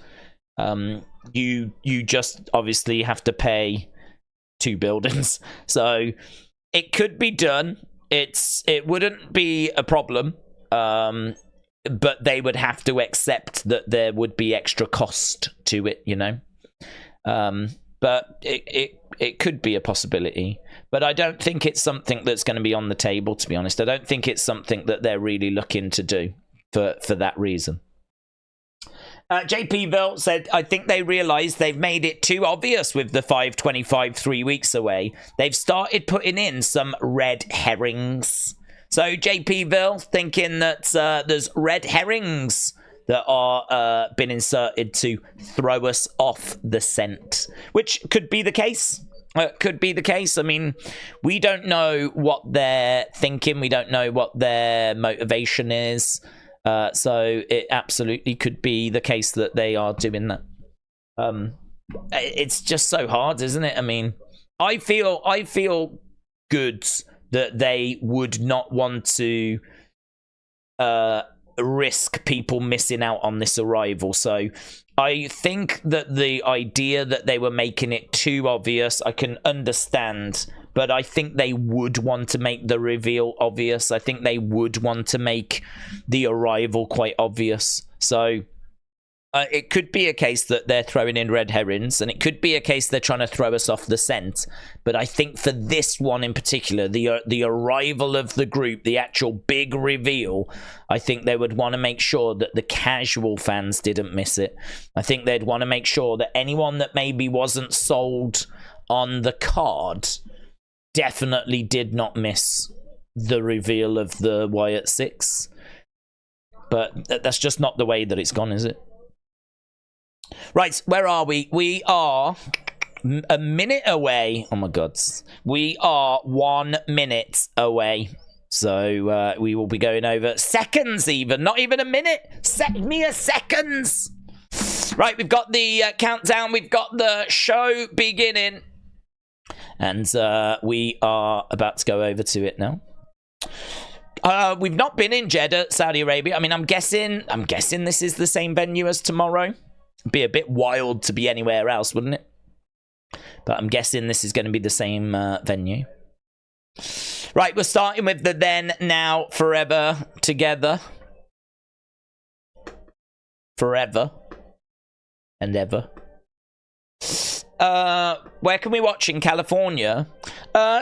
You just obviously have to pay 2 buildings. So it could be done. It wouldn't be a problem, but they would have to accept that there would be extra cost to it, you know. But it could be a possibility. But I don't think it's something that's going to be on the table, to be honest. I don't think it's something that they're really looking to do for that reason. JPville said, I think they realised they've made it too obvious with the 525 3 weeks away. They've started putting in some red herrings. So JPville thinking that there's red herrings that are been inserted to throw us off the scent, which could be the case. Could be the case. I mean, we don't know what they're thinking. We don't know what their motivation is. So it absolutely could be the case that they are doing that. It's just so hard, isn't it? I mean, I feel good that they would not want to risk people missing out on this arrival. So I think that the idea that they were making it too obvious, I can understand. But I think they would want to make the reveal obvious. I think they would want to make the arrival quite obvious. So it could be a case that they're throwing in red herrings, and it could be a case they're trying to throw us off the scent. But I think for this one in particular, the arrival of the group, the actual big reveal, I think they would want to make sure that the casual fans didn't miss it. I think they'd want to make sure that anyone that maybe wasn't sold on the card definitely did not miss the reveal of the Wyatt 6. But that's just not the way that it's gone, is it? Right, where are we? We are a minute away. Oh my god. We are 1 minute away. So we will be going over seconds even. Not even a minute. Mere seconds. Right, we've got the countdown. We've got the show beginning. And we are about to go over to it now. We've not been in Jeddah, Saudi Arabia. I mean, I'm guessing this is the same venue as tomorrow. It'd be a bit wild to be anywhere else, wouldn't it? But I'm guessing this is going to be the same venue. Right, we're starting with the then, now, forever, together. Forever. And ever. Where can we watch in California?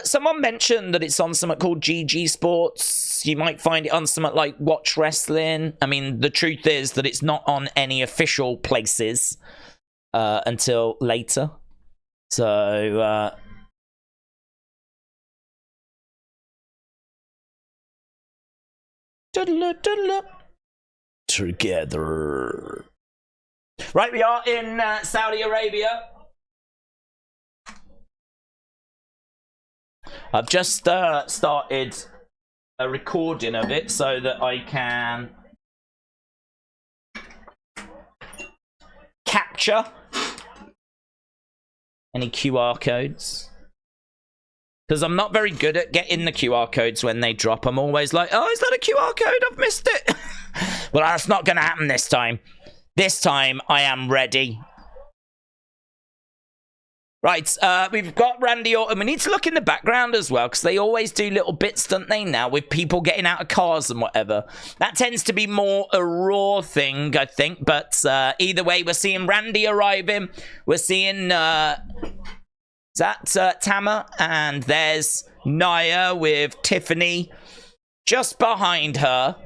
Someone mentioned that it's on something called GG Sports. You might find it on something like Watch Wrestling. I mean, the truth is that it's not on any official places until later. So, together. Right, we are in Saudi Arabia. I've just started a recording of it so that I can capture any QR codes. Because I'm not very good at getting the QR codes when they drop. I'm always like, oh, is that a QR code? I've missed it. Well, that's not going to happen this time. This time, I am ready. Right, we've got Randy Orton. We need to look in the background as well, because they always do little bits, don't they, now, with people getting out of cars and whatever. That tends to be more a Raw thing, I think. But either way, we're seeing Randy arriving. We're seeing Tama, and there's Nia with Tiffany just behind her. I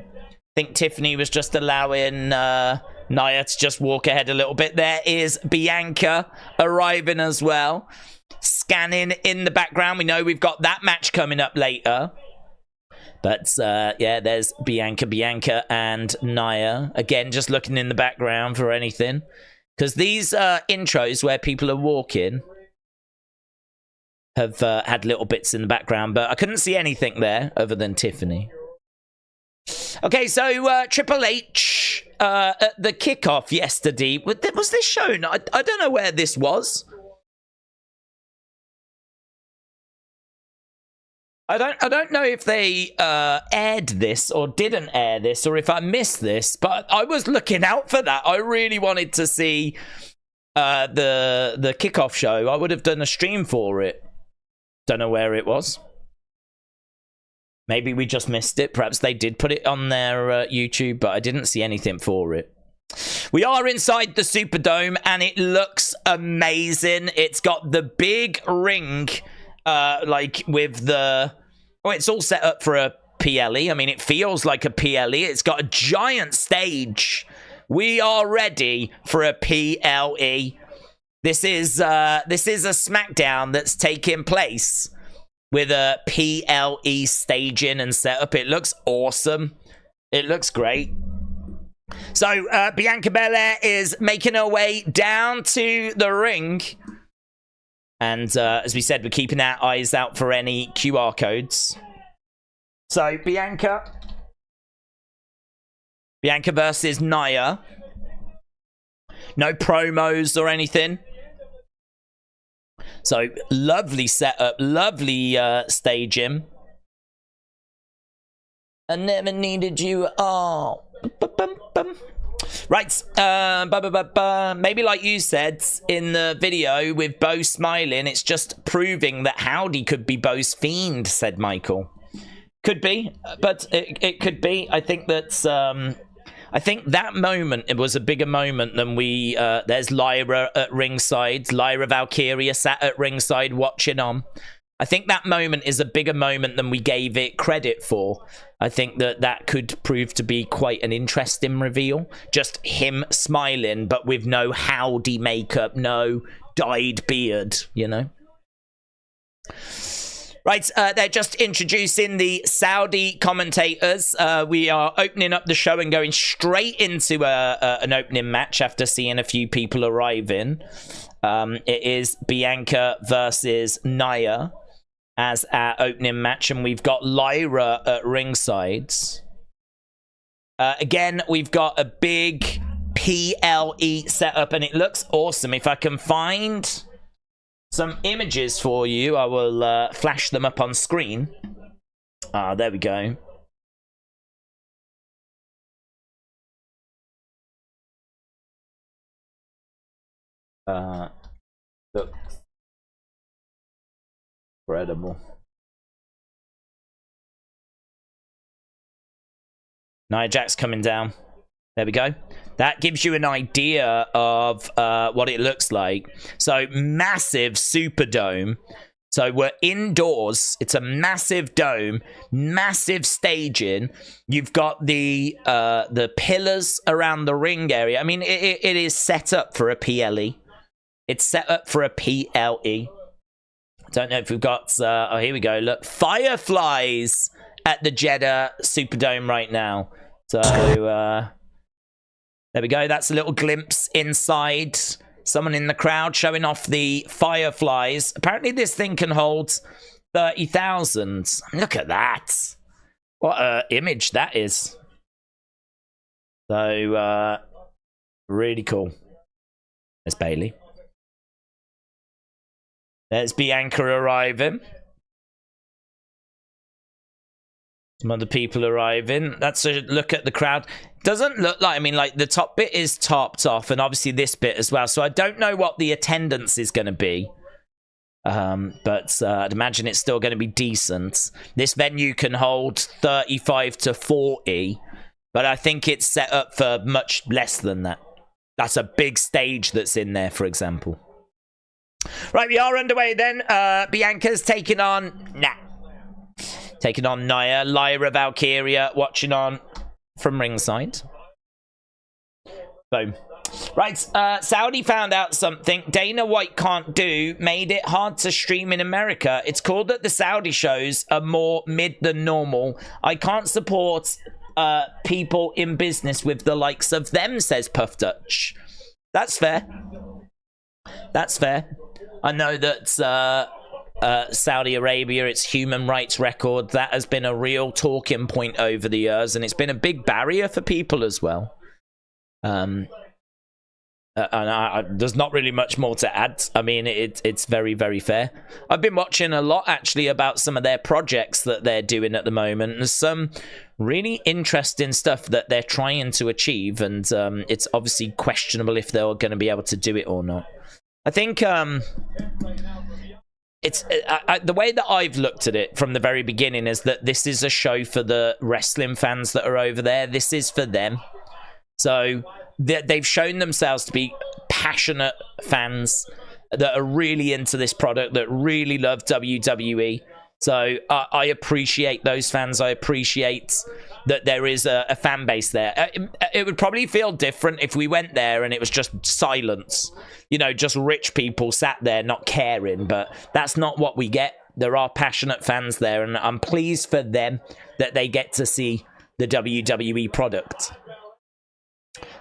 think Tiffany was just allowing Nia to just walk ahead a little bit. There is Bianca arriving as well. Scanning in the background. We know we've got that match coming up later. But, yeah, there's Bianca and Nia. Again, just looking in the background for anything. Because these intros where people are walking have had little bits in the background. But I couldn't see anything there other than Tiffany. Okay, so Triple H at the kickoff yesterday. Was this shown? I don't know where this was. I don't know if they aired this or didn't air this, or if I missed this, but I was looking out for that. I really wanted to see the kickoff show. I would have done a stream for it. Don't know where it was. Maybe we just missed it. Perhaps they did put it on their YouTube, but I didn't see anything for it. We are inside the Superdome, and it looks amazing. It's got the big ring, like with the... Oh, it's all set up for a PLE. I mean, it feels like a PLE. It's got a giant stage. We are ready for a PLE. This is a SmackDown that's taking place with a PLE staging and setup. It looks awesome. It looks great. So, Bianca Belair is making her way down to the ring. And, as we said, we're keeping our eyes out for any QR codes. So, Bianca versus Nia. No promos or anything. So, lovely setup, lovely staging. I never needed you at all. Right, maybe like you said in the video with Bo smiling, it's just proving that Howdy could be Bo's fiend, said Michael. Could be, but it could be. I think that's... I think that moment, it was a bigger moment than we... there's Lyra at ringside. Lyra Valkyria sat at ringside watching on. I think that moment is a bigger moment than we gave it credit for. I think that could prove to be quite an interesting reveal. Just him smiling, but with no Howdy makeup, no dyed beard, you know? Right, they're just introducing the Saudi commentators. We are opening up the show and going straight into an opening match after seeing a few people arrive in. It is Bianca versus Nia as our opening match, and we've got Lyra at ringside. Again, we've got a big PLE setup, and it looks awesome. If I can find some images for you, I will flash them up on screen. There we go. Looks incredible. Nia Jax coming down. There we go. That gives you an idea of what it looks like. So, massive Superdome. So, we're indoors. It's a massive dome, massive staging. You've got the pillars around the ring area. I mean, it is set up for a PLE. It's set up for a PLE. Don't know if we've got... oh, here we go. Look, fireflies at the Jeddah Superdome right now. So, there we go. That's a little glimpse inside. Someone in the crowd showing off the fireflies. Apparently this thing can hold 30,000. Look at that. What an image that is. So, really cool. There's Bailey. There's Bianca arriving. Some other people arriving. That's a look at the crowd. Doesn't look like, I mean, like the top bit is topped off, and obviously this bit as well. So I don't know what the attendance is going to be. But I'd imagine it's still going to be decent. This venue can hold 35 to 40, but I think it's set up for much less than that. That's a big stage that's in there, for example. Right, we are underway then. Bianca's taking on... Taking on Nia. Lyra Valkyria watching on from ringside. Boom. Right, Saudi found out something Dana White can't do, made it hard to stream in America. It's called that the Saudi shows are more mid than normal. I can't support people in business with the likes of them, says Puff Dutch. That's fair. That's fair. I know that Saudi Arabia, its human rights record, that has been a real talking point over the years, and it's been a big barrier for people as well. And there's not really much more to add. I mean, it's very, very fair. I've been watching a lot, actually, about some of their projects that they're doing at the moment. There's some really interesting stuff that they're trying to achieve, and it's obviously questionable if they're going to be able to do it or not. I think it's the way that I've looked at it from the very beginning is that this is a show for the wrestling fans that are over there. This is for them. So they've shown themselves to be passionate fans that are really into this product, that really love WWE. So I appreciate those fans. I appreciate that there is a fan base there. It would probably feel different if we went there and it was just silence. You know, just rich people sat there not caring. But that's not what we get. There are passionate fans there, and I'm pleased for them that they get to see the WWE product.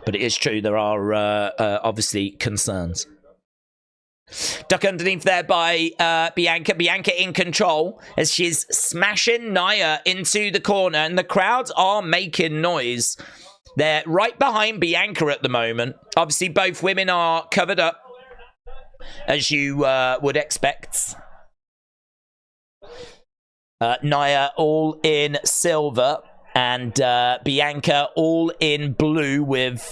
But it is true, there are obviously concerns. Duck underneath there by Bianca. Bianca in control as she's smashing Nia into the corner, and the crowds are making noise. They're right behind Bianca at the moment. Obviously, both women are covered up, as you would expect. Nia all in silver, and Bianca all in blue with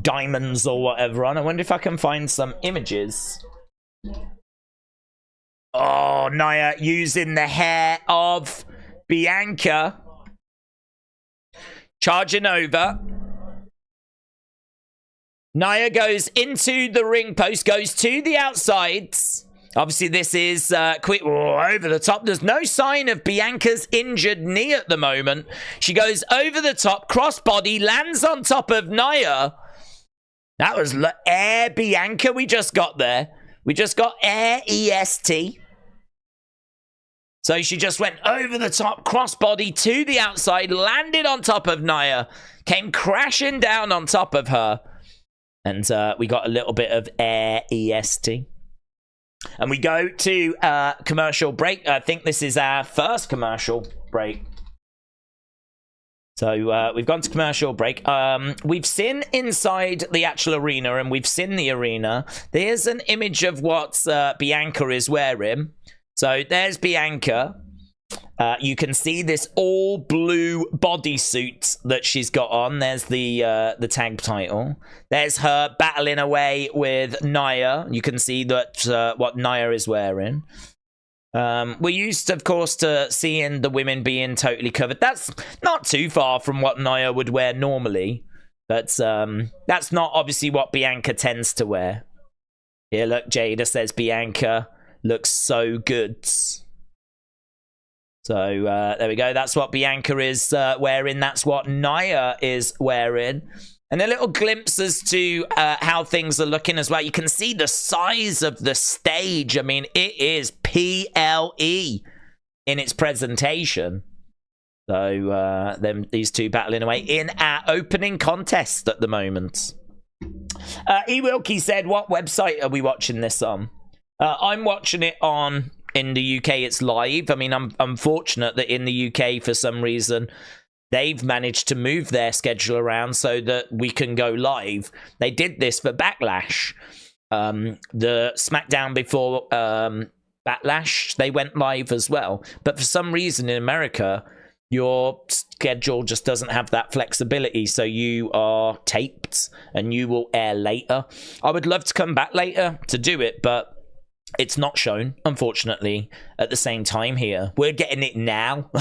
diamonds or whatever on. I wonder if I can find some images. Oh, Nia using the hair of Bianca. Charging over. Nia goes into the ring post, goes to the outsides. Obviously, this is quick over the top. There's no sign of Bianca's injured knee at the moment. She goes over the top, crossbody, lands on top of Nia. That was Air Bianca we just got there. We just got Air EST. So she just went over the top, crossbody to the outside, landed on top of Nia, came crashing down on top of her. And we got a little bit of air EST. And we go to commercial break. I think this is our first commercial break. So we've gone to commercial break. We've seen inside the actual arena, and we've seen the arena. There's an image of what Bianca is wearing. So there's Bianca. You can see this all blue bodysuit that she's got on. There's the tag title. There's her battling away with Nia. You can see that what Nia is wearing. We're used, of course, to seeing the women being totally covered. That's not too far from what Nia would wear normally. But that's not obviously what Bianca tends to wear. Here, look, Jada says Bianca looks so good. So there we go. That's what Bianca is wearing. That's what Nia is wearing. And a little glimpse as to how things are looking as well. You can see the size of the stage. I mean, it is PLE in its presentation. So these two battling away in our opening contest at the moment. E. Wilkie said, what website are we watching this on? I'm watching it on... In the UK, it's live. I mean, I'm fortunate that in the UK, for some reason, they've managed to move their schedule around so that we can go live. They did this for Backlash. The SmackDown before Backlash, they went live as well. But for some reason in America, your schedule just doesn't have that flexibility. So you are taped and you will air later. I would love to come back later to do it, but it's not shown, unfortunately, at the same time here. We're getting it now.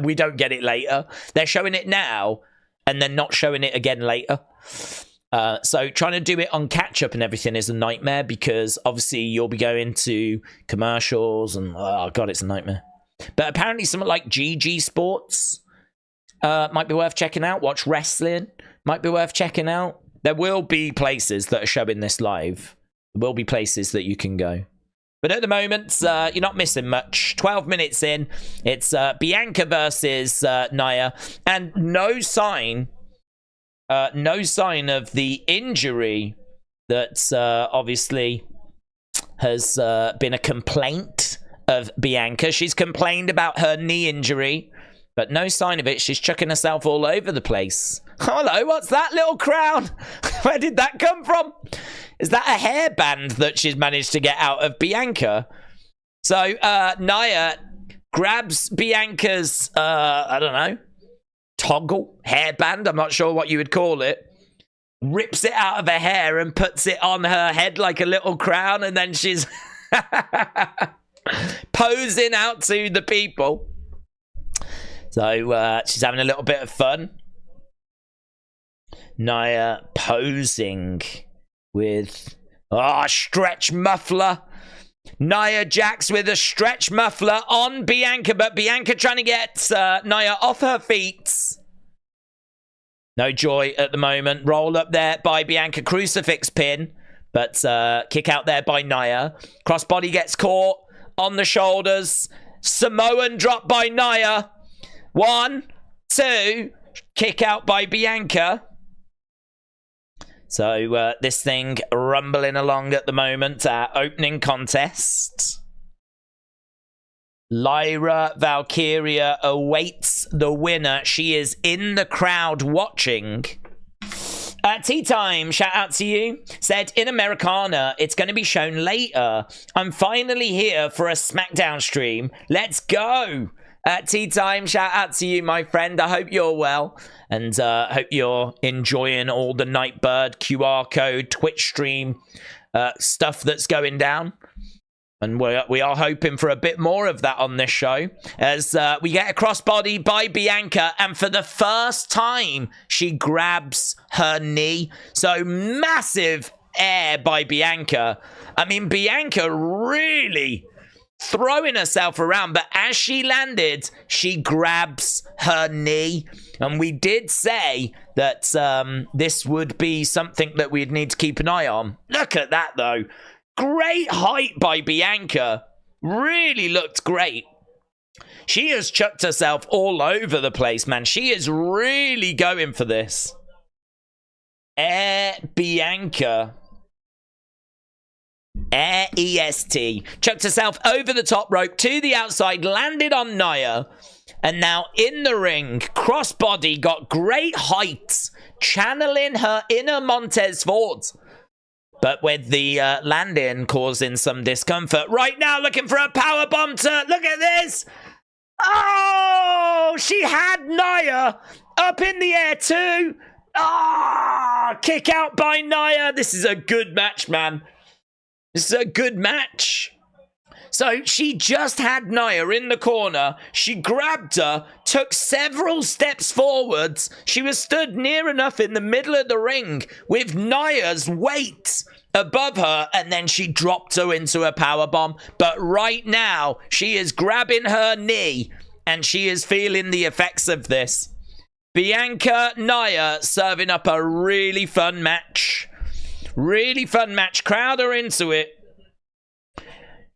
We don't get it later. They're showing it now, and then not showing it again later. So trying to do it on catch-up and everything is a nightmare, because obviously you'll be going to commercials, and oh god, it's a nightmare. But apparently something like GG Sports might be worth checking out. Watch Wrestling might be worth checking out. There will be places that are showing this live. There will be places that you can go. But at the moment, you're not missing much. 12 minutes in, it's Bianca versus Nia, and no sign of the injury that obviously has been a complaint of Bianca. She's complained about her knee injury, but no sign of it. She's chucking herself all over the place. Hello, what's that little crown? Where did that come from? Is that a hairband that she's managed to get out of Bianca? So, Nia grabs Bianca's, I don't know, toggle, hairband, I'm not sure what you would call it, rips it out of her hair and puts it on her head like a little crown, and then she's posing out to the people. So, she's having a little bit of fun. Nia posing with stretch muffler. Nia Jax with a stretch muffler on Bianca, but Bianca trying to get Nia off her feet. No joy at the moment. Roll up there by Bianca, crucifix pin, but kick out there by Nia. Crossbody gets caught on the shoulders. Samoan drop by Nia. 1, 2, kick out by Bianca. So this thing rumbling along at the moment. Our opening contest. Lyra Valkyria awaits the winner. She is in the crowd watching. Tea Time, shout out to you. Said, in Americana, it's going to be shown later. I'm finally here for a SmackDown stream. Let's go. Tea Time, shout out to you, my friend. I hope you're well. And hope you're enjoying all the Nightbird QR code, Twitch stream stuff that's going down. And we are hoping for a bit more of that on this show. As we get a crossbody by Bianca. And for the first time, she grabs her knee. So massive air by Bianca. I mean, Bianca really throwing herself around, but as she landed, she grabs her knee. And we did say that this would be something that we'd need to keep an eye on. Look at that, though. Great height by Bianca. Really looked great. She has chucked herself all over the place, man. She is really going for this. Bianca. EST. Chucked herself over the top rope to the outside, landed on Nia. And now in the ring, crossbody, got great height, channeling her inner Montez Ford. But with the landing causing some discomfort. Right now, looking for a powerbomb to... Look at this! Oh! She had Nia up in the air too! Ah! Kick out by Nia. This is a good match, man. This is a good match. So she just had Nia in the corner. She grabbed her, took several steps forwards. She was stood near enough in the middle of the ring with Nia's weight above her, and then she dropped her into a powerbomb. But right now, she is grabbing her knee, and she is feeling the effects of this. Bianca, Nia serving up a really fun match. Really fun match. Crowd are into it.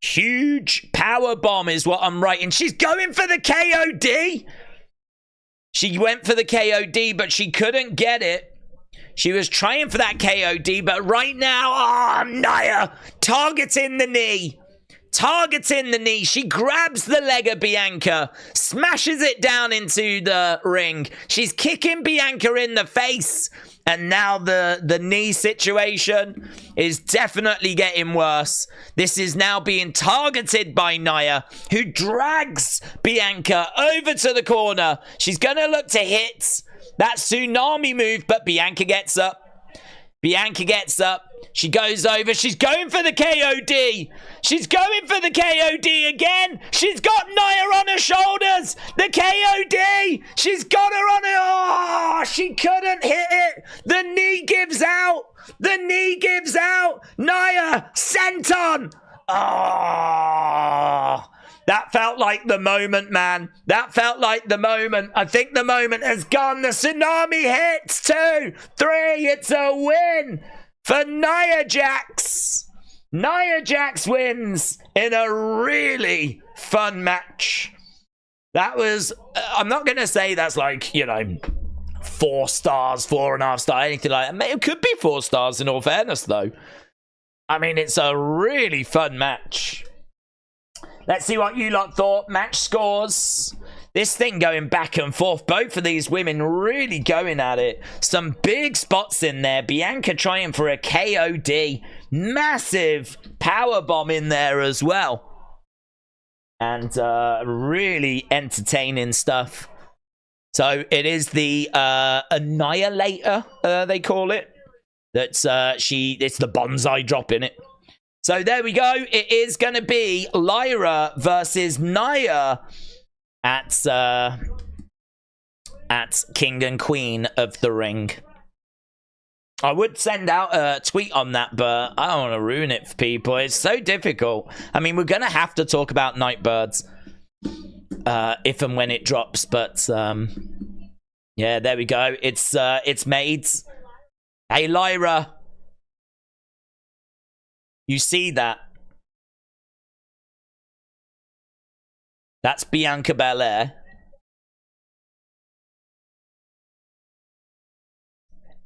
Huge power bomb is what I'm writing. She's going for the KOD. She went for the KOD, but she couldn't get it. She was trying for that KOD, but right now, Nia targeting the knee. Targeting the knee. She grabs the leg of Bianca, smashes it down into the ring. She's kicking Bianca in the face. And now the knee situation is definitely getting worse. This is now being targeted by Nia, who drags Bianca over to the corner. She's going to look to hit that tsunami move, but Bianca gets up. Bianca gets up. She goes over. She's going for the KOD. She's going for the KOD again. She's got Nia on her shoulders. The KOD. She's got her on it. Oh, she couldn't hit it. The knee gives out. The knee gives out. Nia sent on. Oh, that felt like the moment, man. That felt like the moment. I think the moment has gone. The tsunami hits. 2, 3. It's a win for Nia Jax. Nia Jax wins in a really fun match. That was, I'm not going to say that's like, you know, 4 stars, 4.5 stars, anything like that. It could be 4 stars in all fairness, though. I mean, it's a really fun match. Let's see what you lot thought. Match scores. This thing going back and forth. Both of these women really going at it. Some big spots in there. Bianca trying for a KOD. Massive powerbomb in there as well. And really entertaining stuff. So it is the Annihilator, they call it. It's the bonsai drop in it. So there we go. It is going to be Lyra versus Nia at King and Queen of the Ring. I would send out a tweet on that, but I don't want to ruin it for people. It's so difficult. I mean, we're going to have to talk about Nightbirds if and when it drops. But yeah, there we go. It's made. Hey, Lyra. You see that? That's Bianca Belair.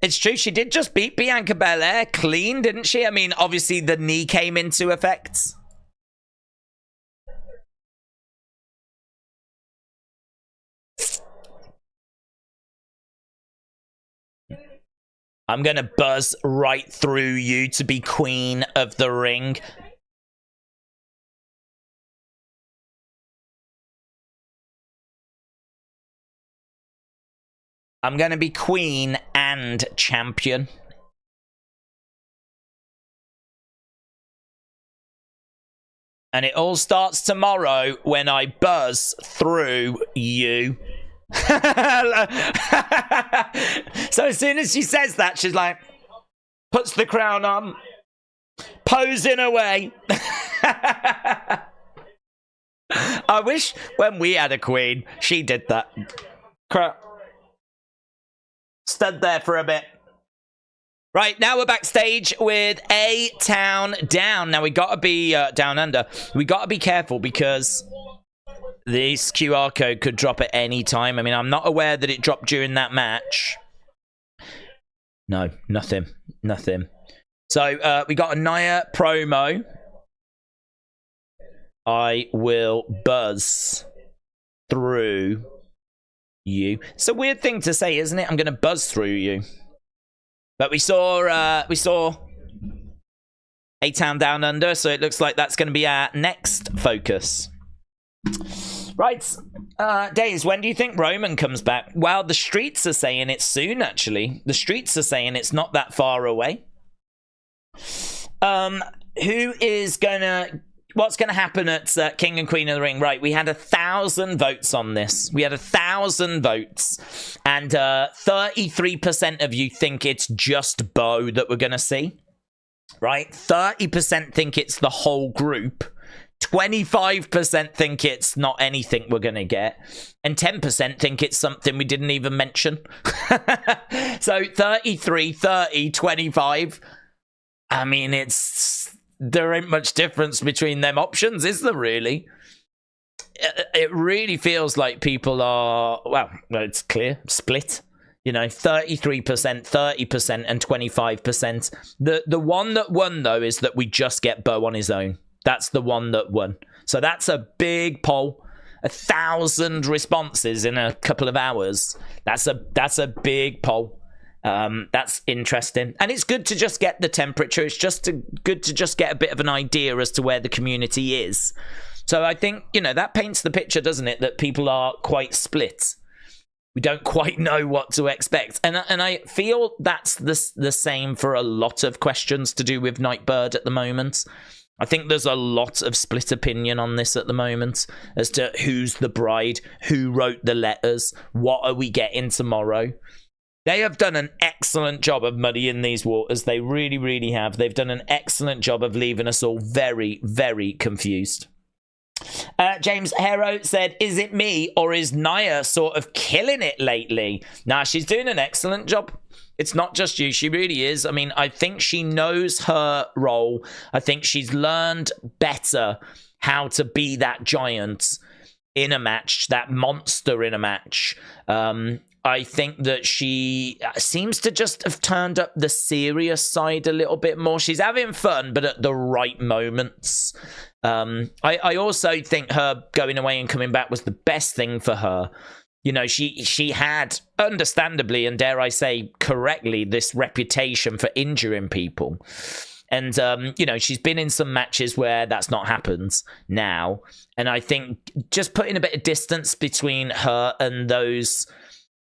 It's true, she did just beat Bianca Belair clean, didn't she? I mean, obviously the knee came into effect. I'm going to buzz right through you to be Queen of the Ring. I'm going to be Queen and Champion. And it all starts tomorrow when I buzz through you. So as soon as she says that, she's like, puts the crown on, posing away. I wish when we had a queen, she did that. Stood there for a bit. Right, now we're backstage with A Town Down. Now we gotta be down under. We gotta be careful because This QR code could drop at any time. I mean, I'm not aware that it dropped during that match. No, nothing. Nothing. So, we got a Nia promo. I will buzz through you. It's a weird thing to say, isn't it? I'm going to buzz through you. But we saw A-Town Down Under, so it looks like that's going to be our next focus. Right, Days, when do you think Roman comes back? Well, the streets are saying it's soon, actually. The streets are saying it's not that far away. Who is gonna... What's going to happen at King and Queen of the Ring? Right, we had 1,000 votes on this. We had 1,000 votes. And 33% of you think it's just Bo that we're going to see. Right? 30% think it's the whole group. 25% think it's not anything we're going to get. And 10% think it's something we didn't even mention. So 33, 30, 25. I mean, there ain't much difference between them options, is there really? It really feels like people are, well, it's clear, split. You know, 33%, 30%, and 25%. The one that won, though, is that we just get Bo on his own. That's the one that won. So that's a big poll. 1,000 responses in a couple of hours. That's a big poll. That's interesting. And it's good to just get the temperature. It's good to just get a bit of an idea as to where the community is. So I think, you know, that paints the picture, doesn't it? That people are quite split. We don't quite know what to expect. And I feel that's the same for a lot of questions to do with Nightbird at the moment. I think there's a lot of split opinion on this at the moment as to who's the bride, who wrote the letters, what are we getting tomorrow. They have done an excellent job of muddying these waters. They really, really have. They've done an excellent job of leaving us all very, very confused. James Harrow said, is it me or is Nia sort of killing it lately? Nah, she's doing an excellent job. It's not just you. She really is. I mean, I think she knows her role. I think she's learned better how to be that giant in a match, that monster in a match. I think that she seems to just have turned up the serious side a little bit more. She's having fun, but at the right moments. I also think her going away and coming back was the best thing for her. You know, she had, understandably, and dare I say correctly, this reputation for injuring people. And, you know, she's been in some matches where that's not happened now. And I think just putting a bit of distance between her and those,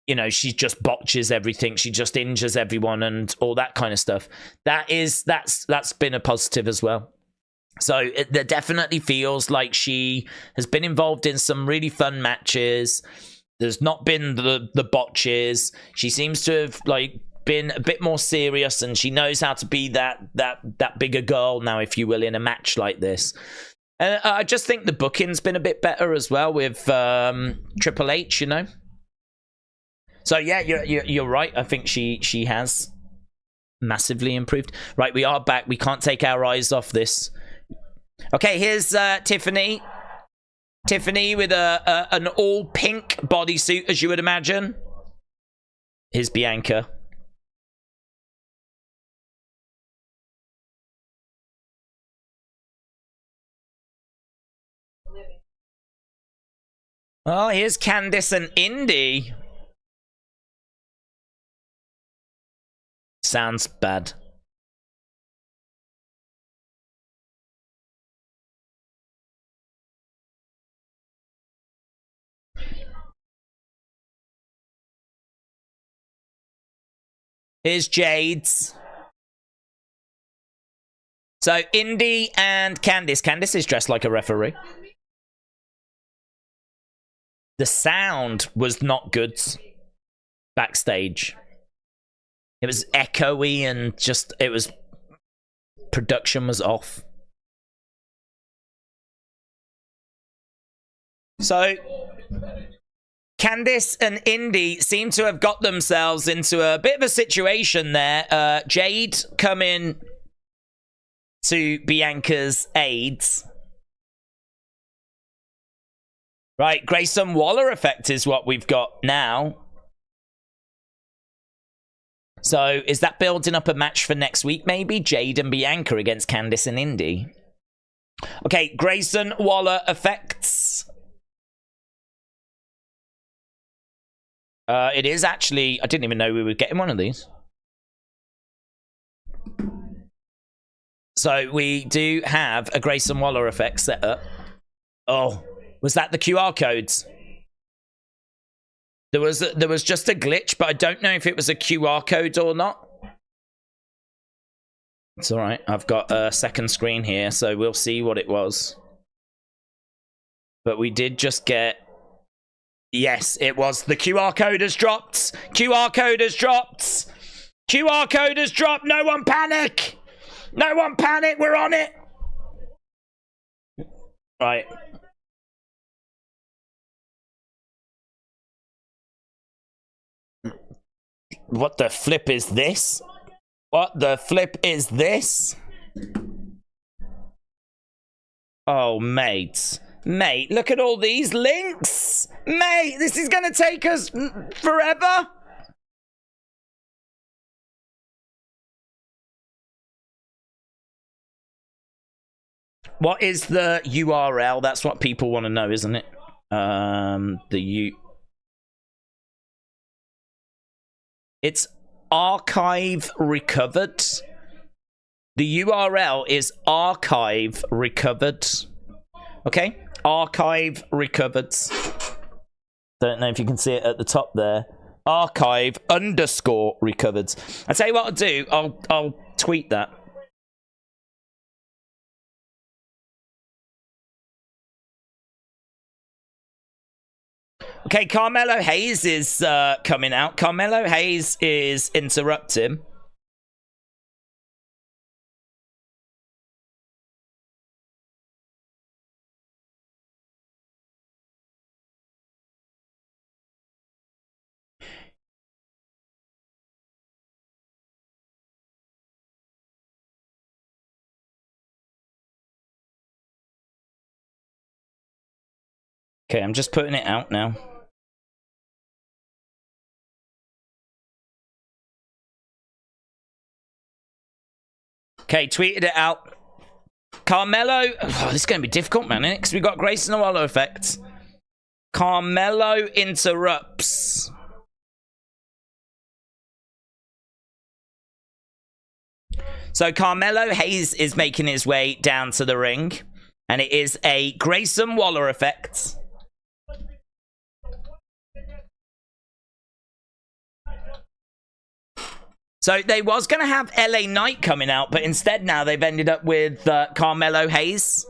you know, she just botches everything. She just injures everyone and all that kind of stuff. That's been a positive as well. So it definitely feels like she has been involved in some really fun matches. There's not been the botches. She seems to have like been a bit more serious, and she knows how to be that bigger girl now, if you will, in a match like this. And I just think the booking's been a bit better as well with Triple H, you know. So yeah, you're right. I think she has massively improved. Right, we are back. We can't take our eyes off this. Okay, here's Tiffany. Tiffany with an all pink bodysuit, as you would imagine. Here's Bianca. Oh, here's Candice and Indy. Sounds bad. Here's Jade's. So, Indy and Candice. Candice is dressed like a referee. The sound was not good backstage. It was echoey and just, production was off. So, Candice and Indy seem to have got themselves into a bit of a situation there. Jade coming to Bianca's aid. Right, Grayson Waller effect is what we've got now. So, is that building up a match for next week, maybe? Jade and Bianca against Candice and Indy. Okay, Grayson Waller effects. It is actually... I didn't even know we were getting one of these. So, we do have a Grayson Waller effect set up. Oh, was that the QR codes? There was just a glitch, but I don't know if it was a QR code or not. It's all right. I've got a second screen here, so we'll see what it was. But we did just get... Yes, it was. The QR code has dropped. QR code has dropped. QR code has dropped. No one panic. No one panic. We're on it. Right. What the flip is this? What the flip is this? Oh, mate. Mate, look at all these links. Mate, this is going to take us forever. What is the URL? That's what people want to know, isn't it? It's archive recovered. The URL is archive recovered. Okay, archive recovered. Don't know if you can see it at the top there. Archive _ recovered. I'll tell you what I'll do. I'll tweet that. Okay, Carmelo Hayes is coming out. Carmelo Hayes is interrupting. Okay, I'm just putting it out now. Okay, tweeted it out. Carmelo... Oh, this is going to be difficult, man, isn't it? Because we've got Grayson Waller effect. Carmelo interrupts. So Carmelo Hayes is making his way down to the ring. And it is a Grayson Waller effect. So they was going to have LA Knight coming out, but instead now they've ended up with Carmelo Hayes.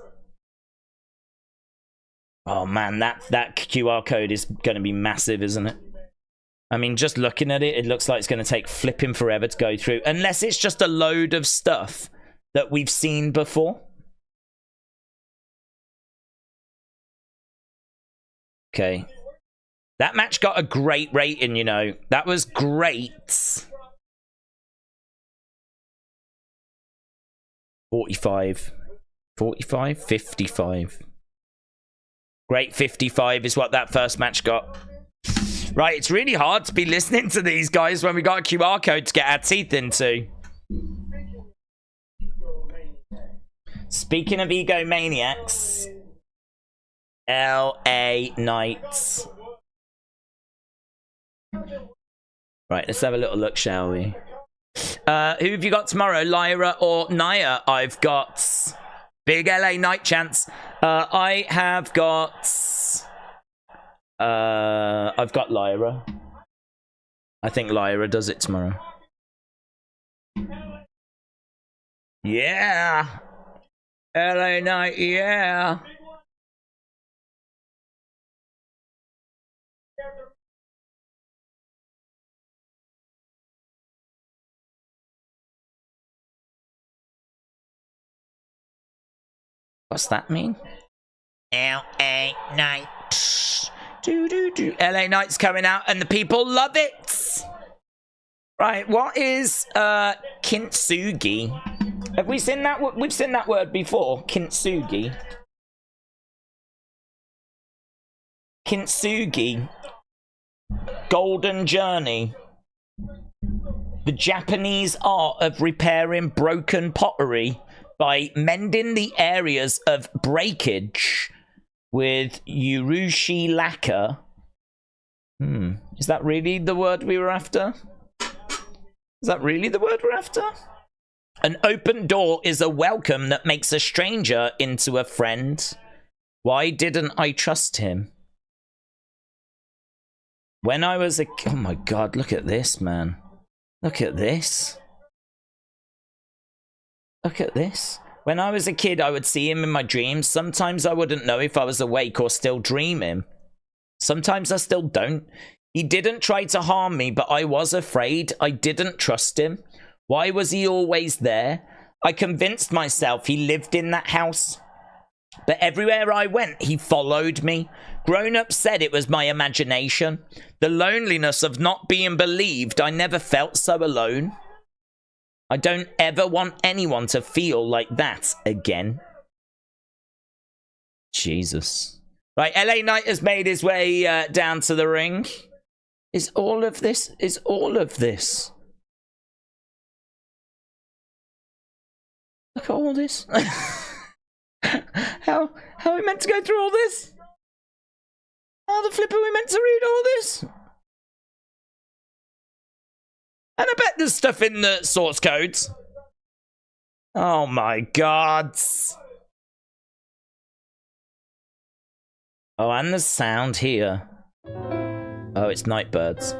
Oh man, that QR code is going to be massive, isn't it? I mean, just looking at it, it looks like it's going to take flipping forever to go through. Unless it's just a load of stuff that we've seen before. Okay. That match got a great rating, you know. That was great. 45. 45? 55. Great 55 is what that first match got. Right, it's really hard to be listening to these guys when we got a QR code to get our teeth into. Speaking of egomaniacs, LA Knights. Right, let's have a little look, shall we? Who have you got tomorrow, Lyra or Nia? I've got big LA Knight chance. I have got... I've got Lyra. I think Lyra does it tomorrow. Yeah! LA Knight, yeah! What's that mean? LA Knight. LA Knight's coming out and the people love it. Right, what is Kintsugi? Have we seen that? We've seen that word before. Kintsugi. Kintsugi, Golden Journey, the Japanese art of repairing broken pottery by mending the areas of breakage with urushi lacquer. Is that really the word we were after? Is that really the word we're after? An open door is a welcome that makes a stranger into a friend. Why didn't I trust him? When I was a... Oh my god, look at this, man. Look at this. Look at this. When I was a kid, I would see him in my dreams. Sometimes I wouldn't know if I was awake or still dreaming. Sometimes I still don't. He didn't try to harm me, but I was afraid. I didn't trust him. Why was he always there? I convinced myself he lived in that house. But everywhere I went, he followed me. Grown-ups said it was my imagination. The loneliness of not being believed. I never felt so alone. I don't ever want anyone to feel like that again. Jesus. Right, LA Knight has made his way down to the ring. Is all of this? Look at all this. How are we meant to go through all this? How the flip are we meant to read all this? And I bet there's stuff in the source codes. Oh my god. Oh, and the sound here. Oh, it's Nightbirds.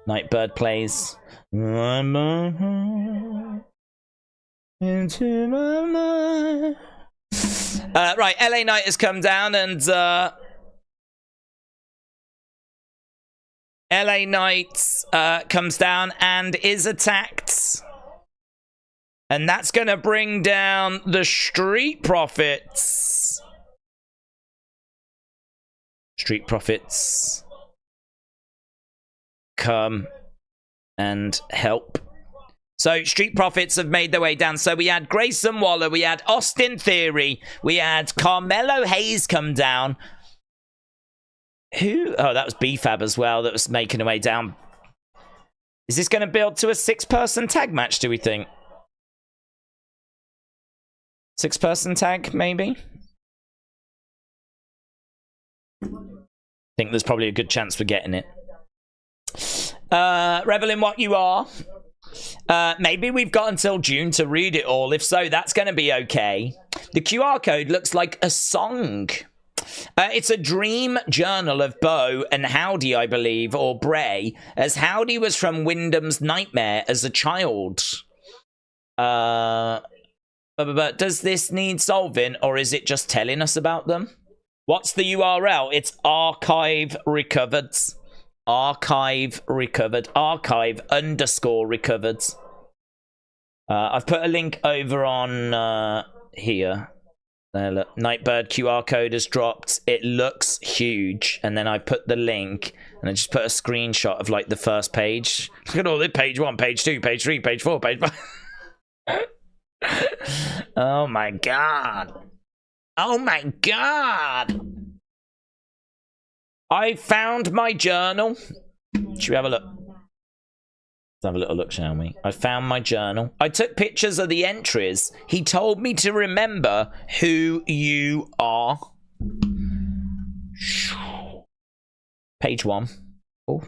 Nightbird plays. Into my mind. Right, LA Knight has come down and LA Knight comes down and is attacked. And that's going to bring down the Street Profits. Street Profits come and help. So Street Profits have made their way down. So we had Grayson Waller, we had Austin Theory, we had Carmelo Hayes come down. Who? Oh, that was B-Fab as well that was making their way down. Is this going to build to a 6-person tag match, do we think? 6-person tag, maybe? I think there's probably a good chance for getting it. Revel in what you are. Maybe we've got until June to read it all. If so, that's going to be okay. The QR code looks like a song. It's a dream journal of Bo and Howdy, I believe, or Bray, as Howdy was from Wyndham's nightmare as a child. But does this need solving, or is it just telling us about them? What's the URL? It's archive recovered. Archive recovered. Archive_recovered. I've put a link over on here. There, look. Nightbird QR code has dropped. It looks huge. And then I put the link and I just put a screenshot of like the first page. Look at all this. Page 1, page 2, page 3, page 4, page 5. Oh my god. Oh my god. I found my journal. Should we have a look? Let's have a little look, shall we? I found my journal. I took pictures of the entries. He told me to remember who you are. Page 1. Oh,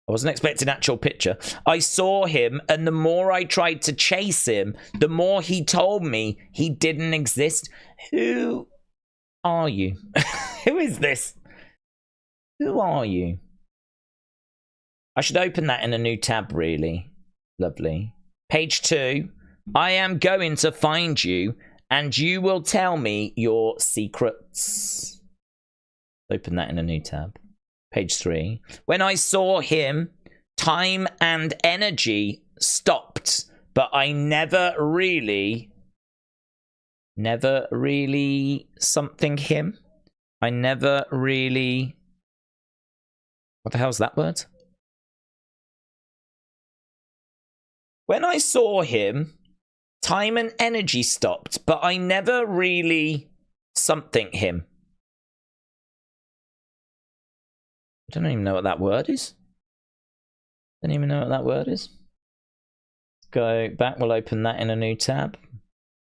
I wasn't expecting an actual picture. I saw him, and the more I tried to chase him, the more he told me he didn't exist. Who are you? Who is this? Who are you? I should open that in a new tab, really. Lovely. Page 2. I am going to find you, and you will tell me your secrets. Open that in a new tab. Page 3. When I saw him, time and energy stopped, but I never really something him. I never really... What the hell's that word? When I saw him, time and energy stopped, but I never really something him. don't even know what that word is. Don't even know what that word is. Go back. We'll open that in a new tab.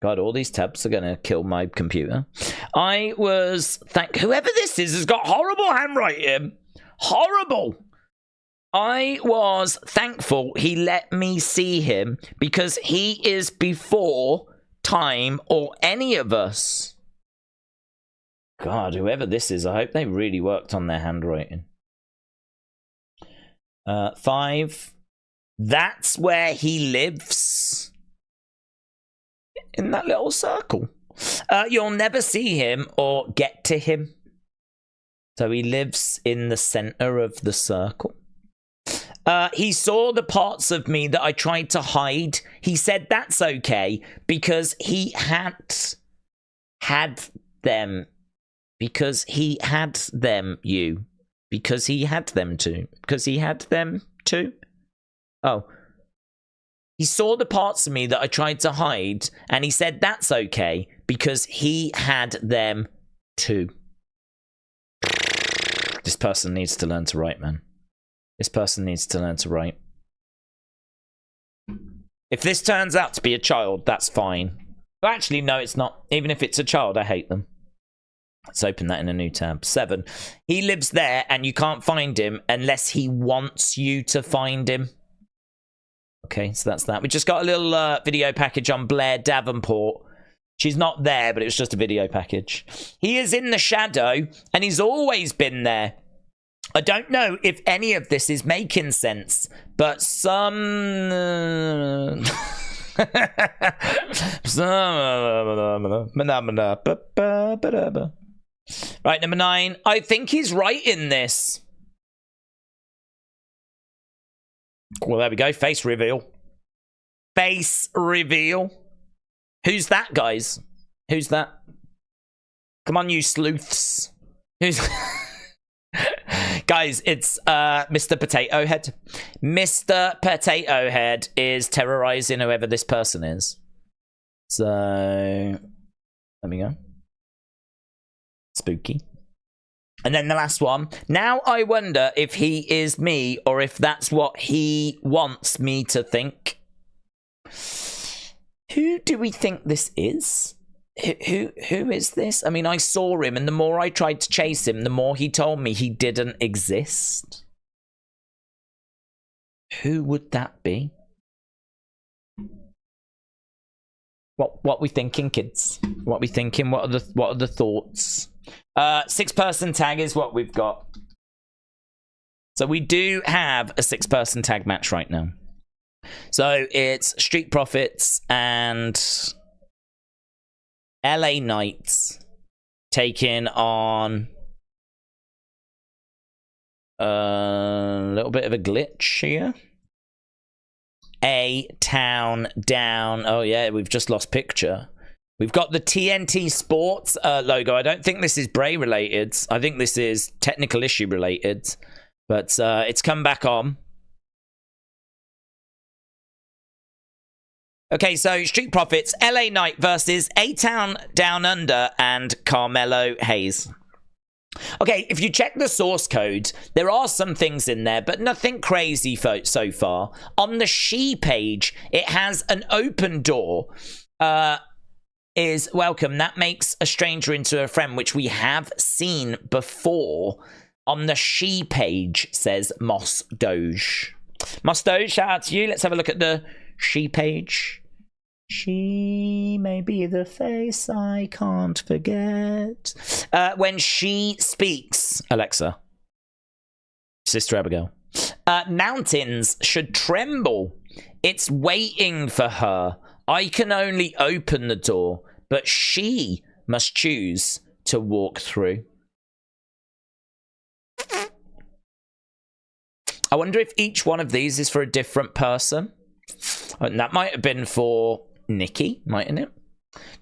God, all these tabs are going to kill my computer. I was... Whoever this is has got horrible handwriting. Horrible. I was thankful he let me see him because he is before time or any of us. God, whoever this is, I hope they really worked on their handwriting. 5. That's where he lives. In that little circle. You'll never see him or get to him. So he lives in the center of the circle. He saw the parts of me that I tried to hide. He said that's okay because he had them. Because he had them, you. Because he had them too. Because he had them too. Oh. He saw the parts of me that I tried to hide, and he said that's okay because he had them too. This person needs to learn to write, man. This person needs to learn to write. If this turns out to be a child, that's fine. But actually, no, it's not. Even if it's a child, I hate them. Let's open that in a new tab. 7. He lives there, and you can't find him unless he wants you to find him. Okay, so that's that. We just got a little video package on Blair Davenport. She's not there, but it was just a video package. He is in the shadow, and he's always been there. I don't know if any of this is making sense, but some... Right, number 9. I think he's right in this. Well, there we go. Face reveal. Face reveal. Who's that, guys? Who's that? Come on, you sleuths. Who's... Guys, it's Mr. Potato Head. Mr. Potato Head is terrorizing whoever this person is. So, there we go. Spooky. And then the last one. Now I wonder if he is me or if that's what he wants me to think. Who do we think this is? Who is this? I mean, I saw him, and the more I tried to chase him, the more he told me he didn't exist. Who would that be? What we thinking, kids? What we thinking? What are the thoughts? 6-person tag is what we've got. So we do have a 6-person tag match right now. So it's Street Profits and LA Knights taking on a little bit of a glitch here. A Town Down. Oh yeah, we've just lost picture. We've got the TNT Sports logo. I don't think this is Bray related. I think this is technical issue related. But it's come back on. Okay, so Street Profits, LA Knight versus A-Town Down Under and Carmelo Hayes. Okay, if you check the source code, there are some things in there, but nothing crazy so far. On the She page, it has an open door. Is welcome. That makes a stranger into a friend, which we have seen before. On the She page, says Moss Doge. Moss Doge, shout out to you. Let's have a look at the She page. She may be the face I can't forget. When she speaks, Alexa, Sister Abigail, mountains should tremble. It's waiting for her. I can only open the door, but she must choose to walk through. I wonder if each one of these is for a different person. And that might have been for Nikki, mightn't it?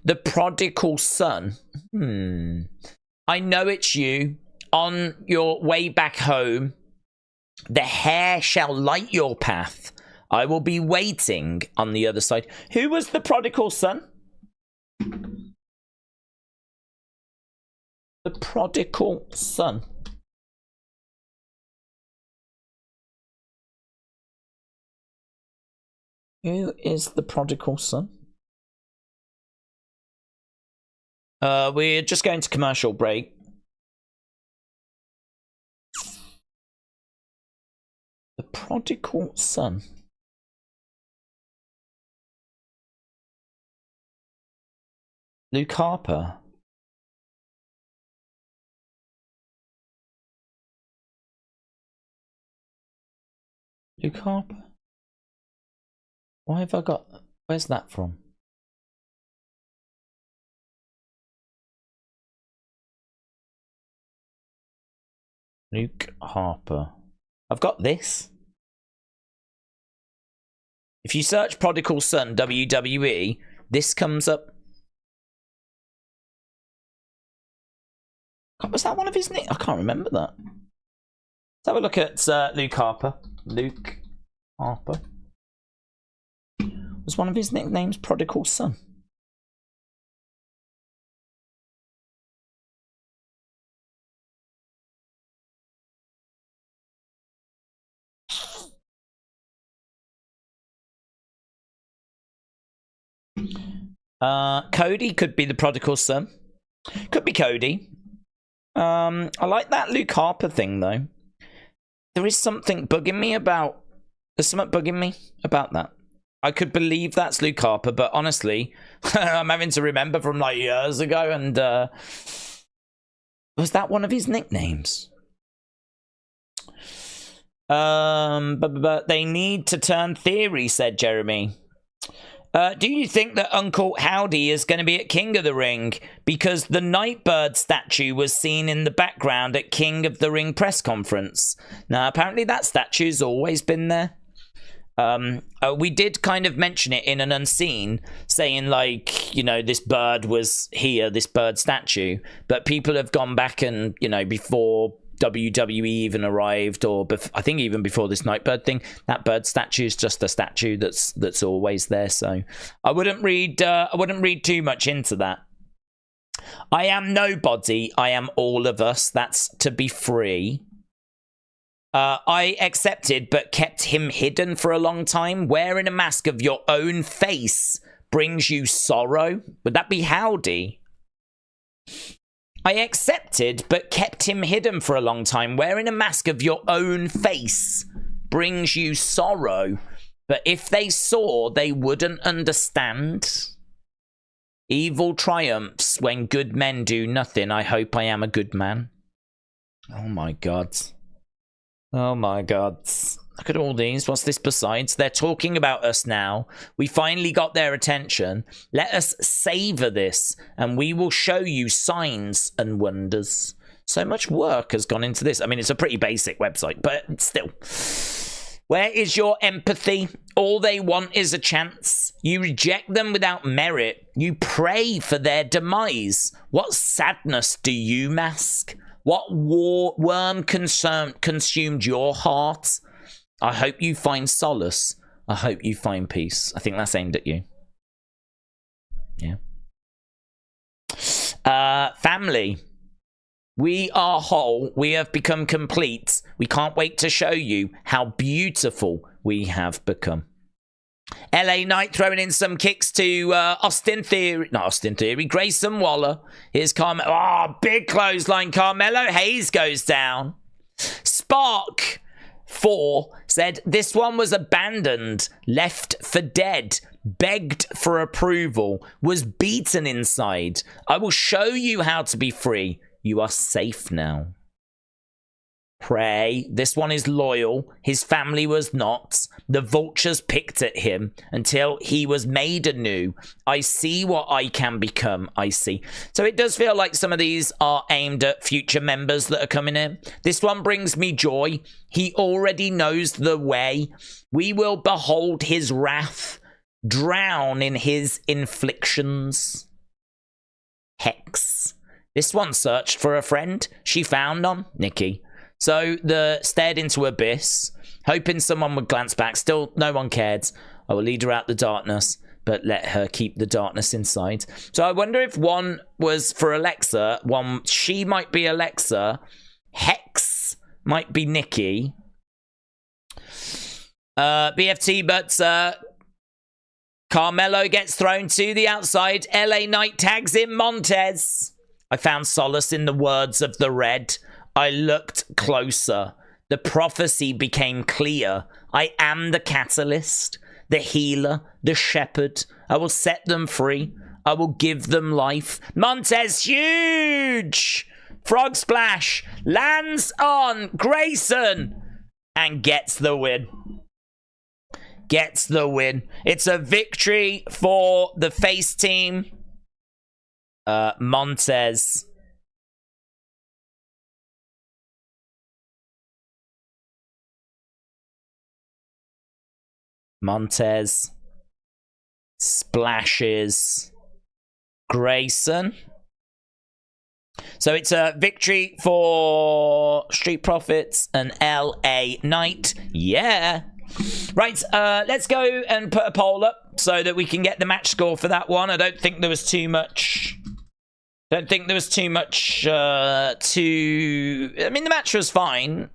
The prodigal son. I know it's you. On your way back home, the hare shall light your path. I will be waiting on the other side. Who was the prodigal son? The prodigal son. Who is the prodigal son? We're just going to commercial break. The prodigal son. Luke Harper. Luke Harper. Why have I got... Where's that from? Luke Harper. I've got this. If you search Prodigal Son WWE, this comes up. Was that one of his names? I can't remember that. Let's have a look at Luke Harper. Luke Harper. Was one of his nicknames Prodigal Son? Cody could be the prodigal son. Could be Cody. I like that Luke Harper thing though. There is something bugging me about. There's something bugging me about that. I could believe that's Luke Harper, but honestly, I'm having to remember from like years ago. And was that one of his nicknames? But they need to turn theory, said Jeremy. Do you think that Uncle Howdy is going to be at King of the Ring? Because the Nightbird statue was seen in the background at King of the Ring press conference. Now, apparently that statue's always been there. We did kind of mention it in an unseen, saying like, you know, this bird was here, this bird statue. But people have gone back and, you know, before WWE even arrived, or I think even before this Nightbird thing, that bird statue is just a statue that's always there. So I wouldn't read too much into that. I am nobody. I am all of us. That's to be free. I accepted, but kept him hidden for a long time. Wearing a mask of your own face brings you sorrow. Would that be Howdy? I accepted, but kept him hidden for a long time. Wearing a mask of your own face brings you sorrow. But if they saw, they wouldn't understand. Evil triumphs when good men do nothing. I hope I am a good man. Oh my God. Oh my God. Look at all these. What's this besides? They're talking about us now. We finally got their attention. Let us savor this, and we will show you signs and wonders. So much work has gone into this. I mean, it's a pretty basic website, but still. Where is your empathy? All they want is a chance. You reject them without merit. You pray for their demise. What sadness do you mask? What worm consumed your heart? I hope you find solace. I hope you find peace. I think that's aimed at you. Yeah. Family. We are whole. We have become complete. We can't wait to show you how beautiful we have become. LA Knight throwing in some kicks to Austin Theory. Not Austin Theory. Grayson Waller. Here's Carmelo. Oh, big clothesline. Carmelo Hayes goes down. Spark 4 said, this one was abandoned, left for dead, begged for approval, was beaten inside. I will show you how to be free. You are safe now. Pray. This one is loyal. His family was not. The vultures picked at him until he was made anew. I see what I can become. I see. So it does feel like some of these are aimed at future members that are coming in. This one brings me joy. He already knows the way. We will behold his wrath, drown in his inflictions. Hex. This one searched for a friend. She found none. Nikki. So the stared into abyss, hoping someone would glance back. Still, no one cared. I will lead her out the darkness, but let her keep the darkness inside. So I wonder if one was for Alexa. One, she might be Alexa. Hex might be Nikki. BFT, but Carmelo gets thrown to the outside. LA Knight tags in Montez. I found solace in the words of the Red. I looked closer. The prophecy became clear. I am the catalyst, the healer, the shepherd. I will set them free. I will give them life. Montez, huge! Frog splash. Lands on Grayson. And gets the win. Gets the win. It's a victory for the face team. Montez. Montez splashes Grayson. So it's a victory for Street Profits and LA Knight. Yeah. Right, let's go and put a poll up so that we can get the match score for that one. I don't think there was too much... I mean, the match was fine.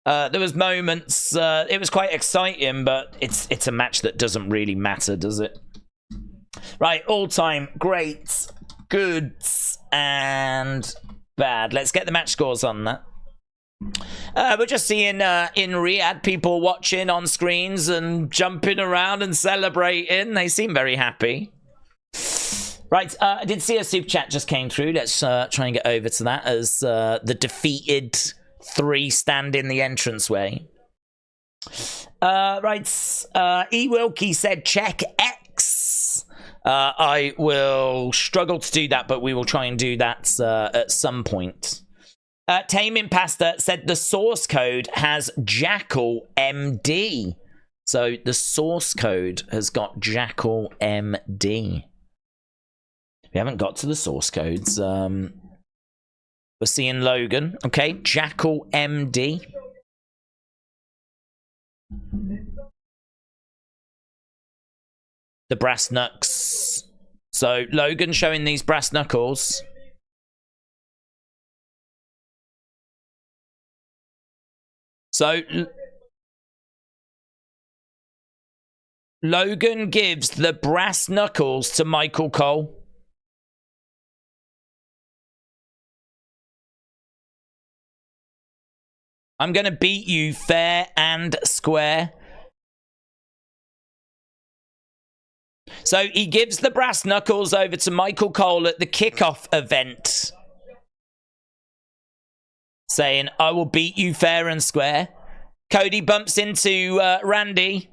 There was moments... it was quite exciting, but it's a match that doesn't really matter, does it? Right, all-time greats, goods, and bad. Let's get the match scores on that. We're just seeing in Riyadh people watching on screens and jumping around and celebrating. They seem very happy. Right, I did see a super chat just came through. Let's try and get over to that as the defeated 3 stand in the entranceway. Right, E. Wilkie said check X. I will struggle to do that, but we will try and do that at some point. Taming Pasta said the source code has Jackal MD. So the source code has got Jackal MD. We haven't got to the source codes. We're seeing Logan. Okay, Jackal MD. The brass knucks. So Logan showing these brass knuckles. So Logan gives the brass knuckles to Michael Cole. I'm going to beat you fair and square. So he gives the brass knuckles over to Michael Cole at the kickoff event, saying, I will beat you fair and square. Cody bumps into Randy.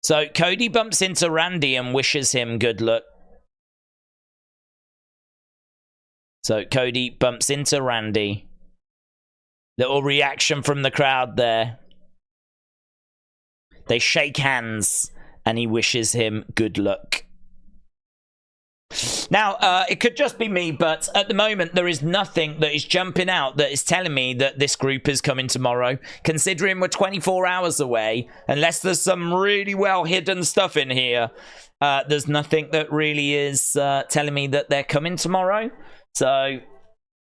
So Cody bumps into Randy and wishes him good luck. So Cody bumps into Randy. Little reaction from the crowd there. They shake hands and he wishes him good luck. Now, it could just be me, but at the moment, there is nothing that is jumping out that is telling me that this group is coming tomorrow. Considering we're 24 hours away, unless there's some really well-hidden stuff in here, there's nothing that really is telling me that they're coming tomorrow. So,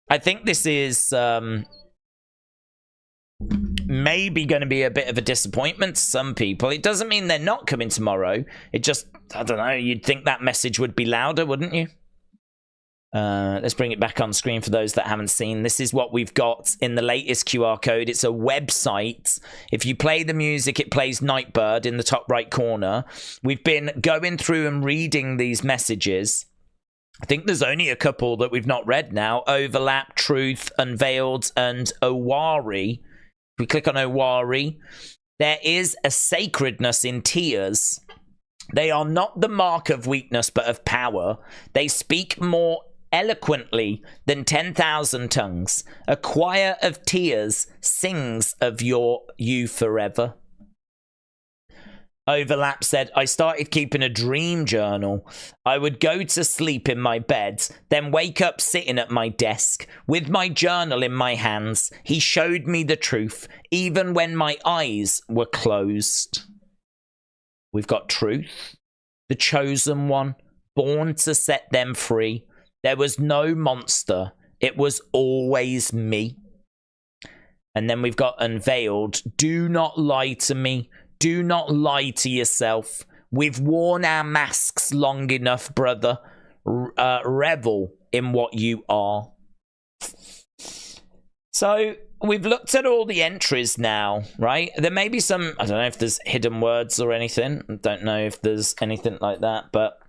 I think this is maybe going to be a bit of a disappointment to some people. It doesn't mean they're not coming tomorrow. It just, I don't know, you'd think that message would be louder, wouldn't you? Let's bring it back on screen for those that haven't seen. This is what we've got in the latest QR code. It's a website. If you play the music, it plays Nightbird in the top right corner. We've been going through and reading these messages. I think there's only a couple that we've not read now. Overlap, Truth, Unveiled, and Owari. If we click on Owari, there is a sacredness in tears. They are not the mark of weakness, but of power. They speak more eloquently than 10,000 tongues. A choir of tears sings of you forever. Overlap said, I started keeping a dream journal. I would go to sleep in my bed, then wake up sitting at my desk with my journal in my hands. He showed me the truth, even when my eyes were closed. We've got Truth, the chosen one, born to set them free. There was no monster. It was always me. And then we've got unveiled. Do not lie to me. Do not lie to yourself. We've worn our masks long enough, brother. Revel in what you are. So we've looked at all the entries now, right? There may be some, I don't know if there's hidden words or anything. I don't know if there's anything like that, but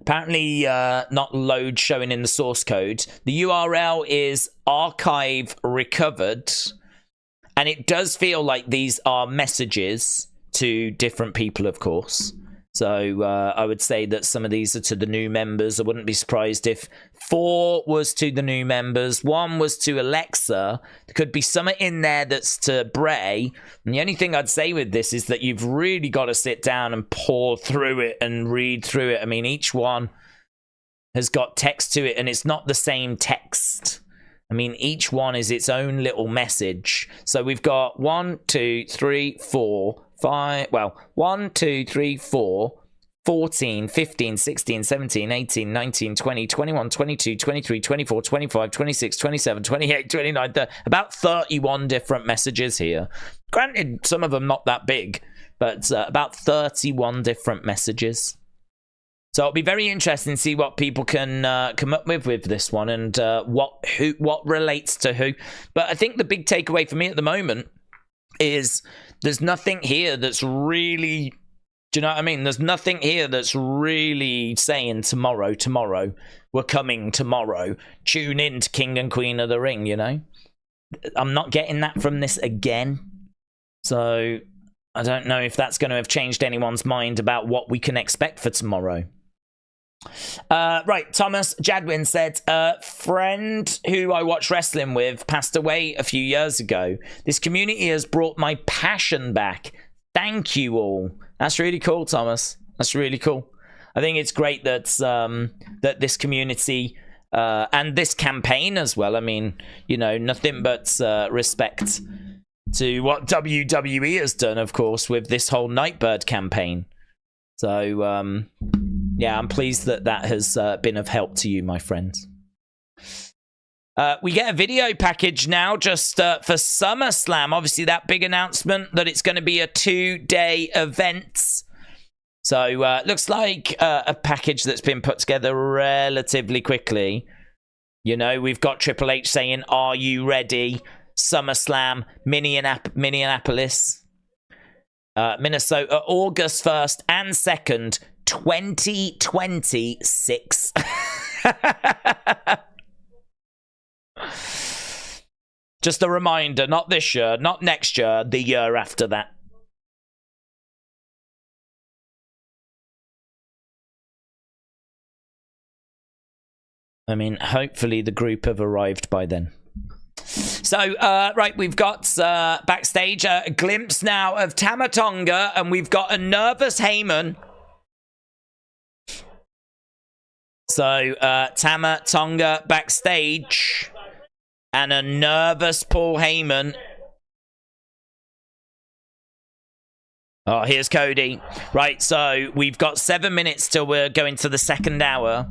apparently not load showing in the source code. The URL is archive recovered, and it does feel like these are messages to different people, of course. So I would say that some of these are to the new members. I wouldn't be surprised if 4 was to the new members, 1 was to Alexa. There could be something in there that's to Bray. And the only thing I'd say with this is that you've really got to sit down and pour through it and read through it. I mean, each one has got text to it, and it's not the same text. I mean, each one is its own little message. So we've got 1, 2, 3, 4, 5, well, 1, 2, 3, 4, 14, 15, 16, 17, 18, 19, 20, 21, 22, 23, 24, 25, 26, 27, 28, 29, 30, about 31 different messages here. Granted, some of them not that big, but about 31 different messages. So it'll be very interesting to see what people can come up with this one, and what relates to who. But I think the big takeaway for me at the moment is there's nothing here that's really, do you know what I mean? There's nothing here that's really saying tomorrow, we're coming tomorrow. Tune in to King and Queen of the Ring, you know? I'm not getting that from this again. So I don't know if that's going to have changed anyone's mind about what we can expect for tomorrow. Right, Thomas Jadwin said, friend who I watch wrestling with passed away a few years ago. This community has brought my passion back. Thank you all. That's really cool, Thomas. That's really cool. I think it's great that that this community and this campaign as well. I mean, you know, nothing but respect to what WWE has done, of course, with this whole Nightbird campaign. So yeah, I'm pleased that that has been of help to you, my friends. We get a video package now just for SummerSlam. Obviously, that big announcement that it's going to be a 2-day event. So looks like a package that's been put together relatively quickly. You know, we've got Triple H saying, "Are you ready?" SummerSlam, Minneapolis, Minnesota, August 1st and 2nd, 2026. Just a reminder, not this year, not next year, the year after that. I mean, hopefully the group have arrived by then. So, right, we've got backstage a glimpse now of Tama Tonga, and we've got a nervous Heyman. So, Tama Tonga backstage, and a nervous Paul Heyman. Oh, here's Cody. Right, so we've got 7 minutes till we're going to the second hour.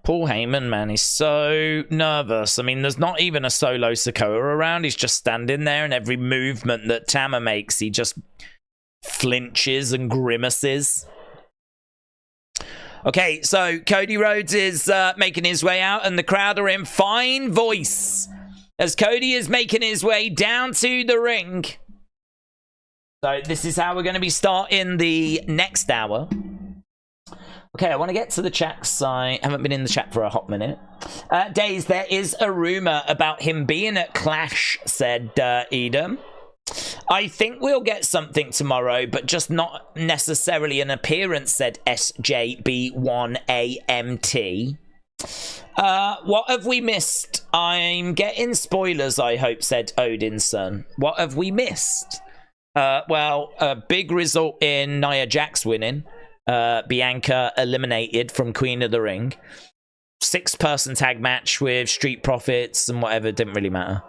Paul Heyman, man, he's so nervous. I mean, there's not even a Solo Sikoa around. He's just standing there, and every movement that Tama makes, he just flinches and grimaces. Okay, so Cody Rhodes is making his way out, and the crowd are in fine voice as Cody is making his way down to the ring. So this is how we're going to be starting the next hour. Okay, I want to get to the chat because I haven't been in the chat for a hot minute. Days, there is a rumor about him being at Clash, said Edom. I think we'll get something tomorrow, but just not necessarily an appearance, said SJB1AMT. What have we missed? I'm getting spoilers, I hope, said Odinson. What have we missed? Well, a big result in Nia Jax winning. Bianca eliminated from Queen of the Ring. 6-person tag match with Street Profits and whatever, didn't really matter.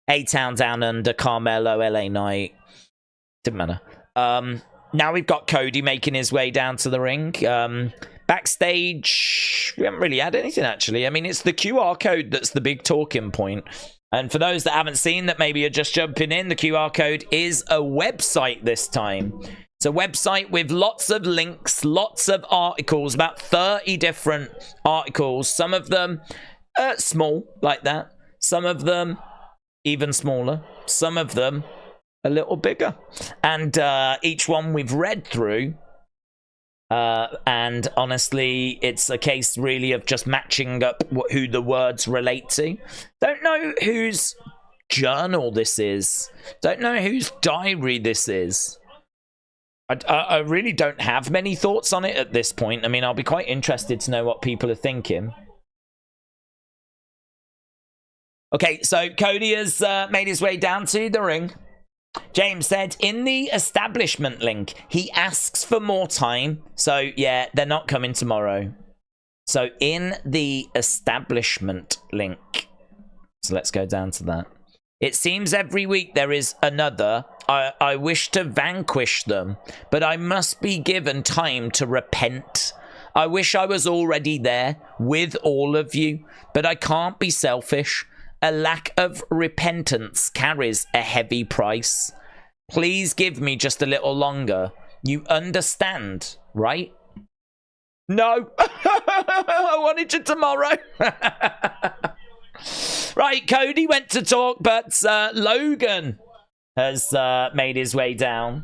A-Town Down Under, Carmelo, LA Knight, didn't matter. Now we've got Cody making his way down to the ring. Backstage, we haven't really had anything, actually. I mean, it's the QR code that's the big talking point. And for those that haven't seen, that maybe are just jumping in, the QR code is a website this time. It's a website with lots of links, lots of articles, about 30 different articles. Some of them small, like that. Some of them even smaller. Some of them a little bigger. And each one we've read through. And honestly, it's a case really of just matching up who the words relate to. Don't know whose journal this is. Don't know whose diary this is. I really don't have many thoughts on it at this point. I mean, I'll be quite interested to know what people are thinking. Okay, so Cody has made his way down to the ring. James said, in the establishment link, he asks for more time. So, yeah, they're not coming tomorrow. So, in the establishment link. So, let's go down to that. It seems every week there is another. I wish to vanquish them, but I must be given time to repent. I wish I was already there with all of you, but I can't be selfish. A lack of repentance carries a heavy price. Please give me just a little longer. You understand, right? No. I wanted you tomorrow. Right, Cody went to talk, but Logan has made his way down.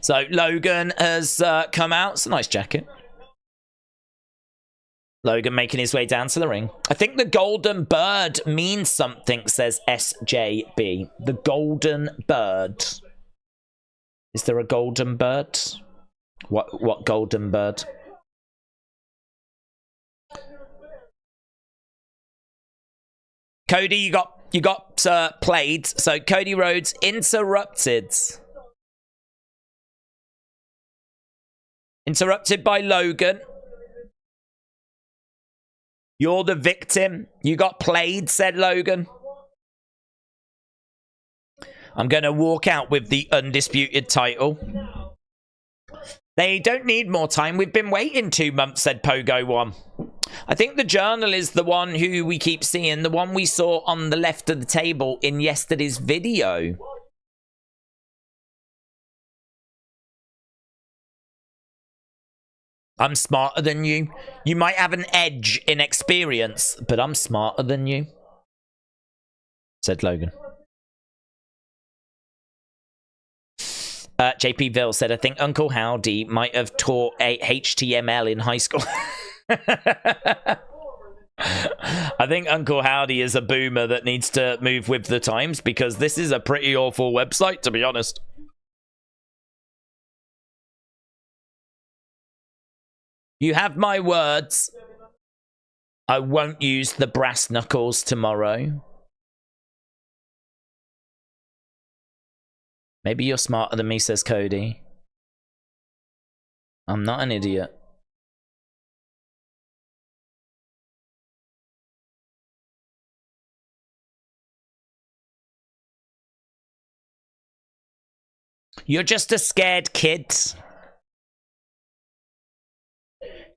So Logan has come out. It's a nice jacket. Logan making his way down to the ring. I think the golden bird means something, says SJB. The golden bird. Is there a golden bird? What golden bird? Cody, you got played. So Cody Rhodes interrupted. Interrupted by Logan. You're the victim. You got played, said Logan. I'm going to walk out with the undisputed title. They don't need more time. We've been waiting 2 months, said Pogo One. I think the journal is the one who we keep seeing. The one we saw on the left of the table in yesterday's video. I'm smarter than you. You might have an edge in experience, but I'm smarter than you, said Logan. JP Ville said, I think Uncle Howdy might have taught a HTML in high school. I think Uncle Howdy is a boomer that needs to move with the times, because this is a pretty awful website, to be honest. You have my words. I won't use the brass knuckles tomorrow. Maybe you're smarter than me, says Cody. I'm not an idiot. You're just a scared kid.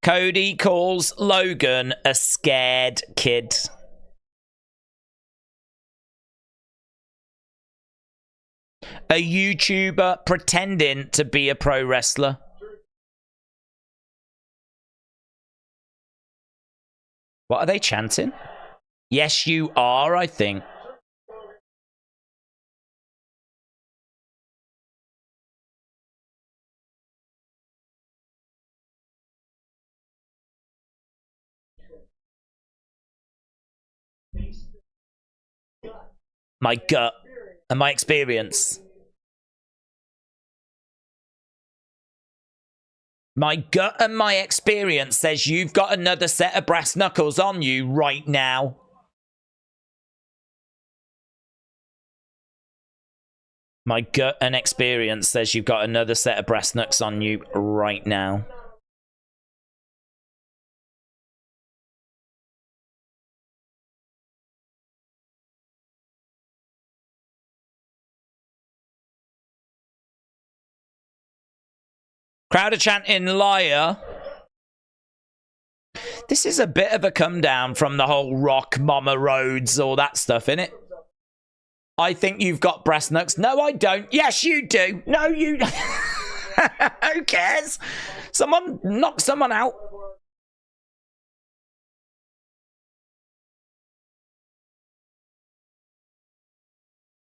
Cody calls Logan a scared kid. A YouTuber pretending to be a pro wrestler. What are they chanting? Yes, you are, I think. My gut and my experience. My gut and my experience says you've got another set of brass knuckles on you right now. My gut and experience says you've got another set of brass knucks on you right now. Crowd are chanting liar. This is a bit of a come down from the whole Rock, Mama Rhodes, all that stuff, innit? I think you've got brass knucks. No, I don't. Yes, you do. No, you... Who cares? Someone knock someone out.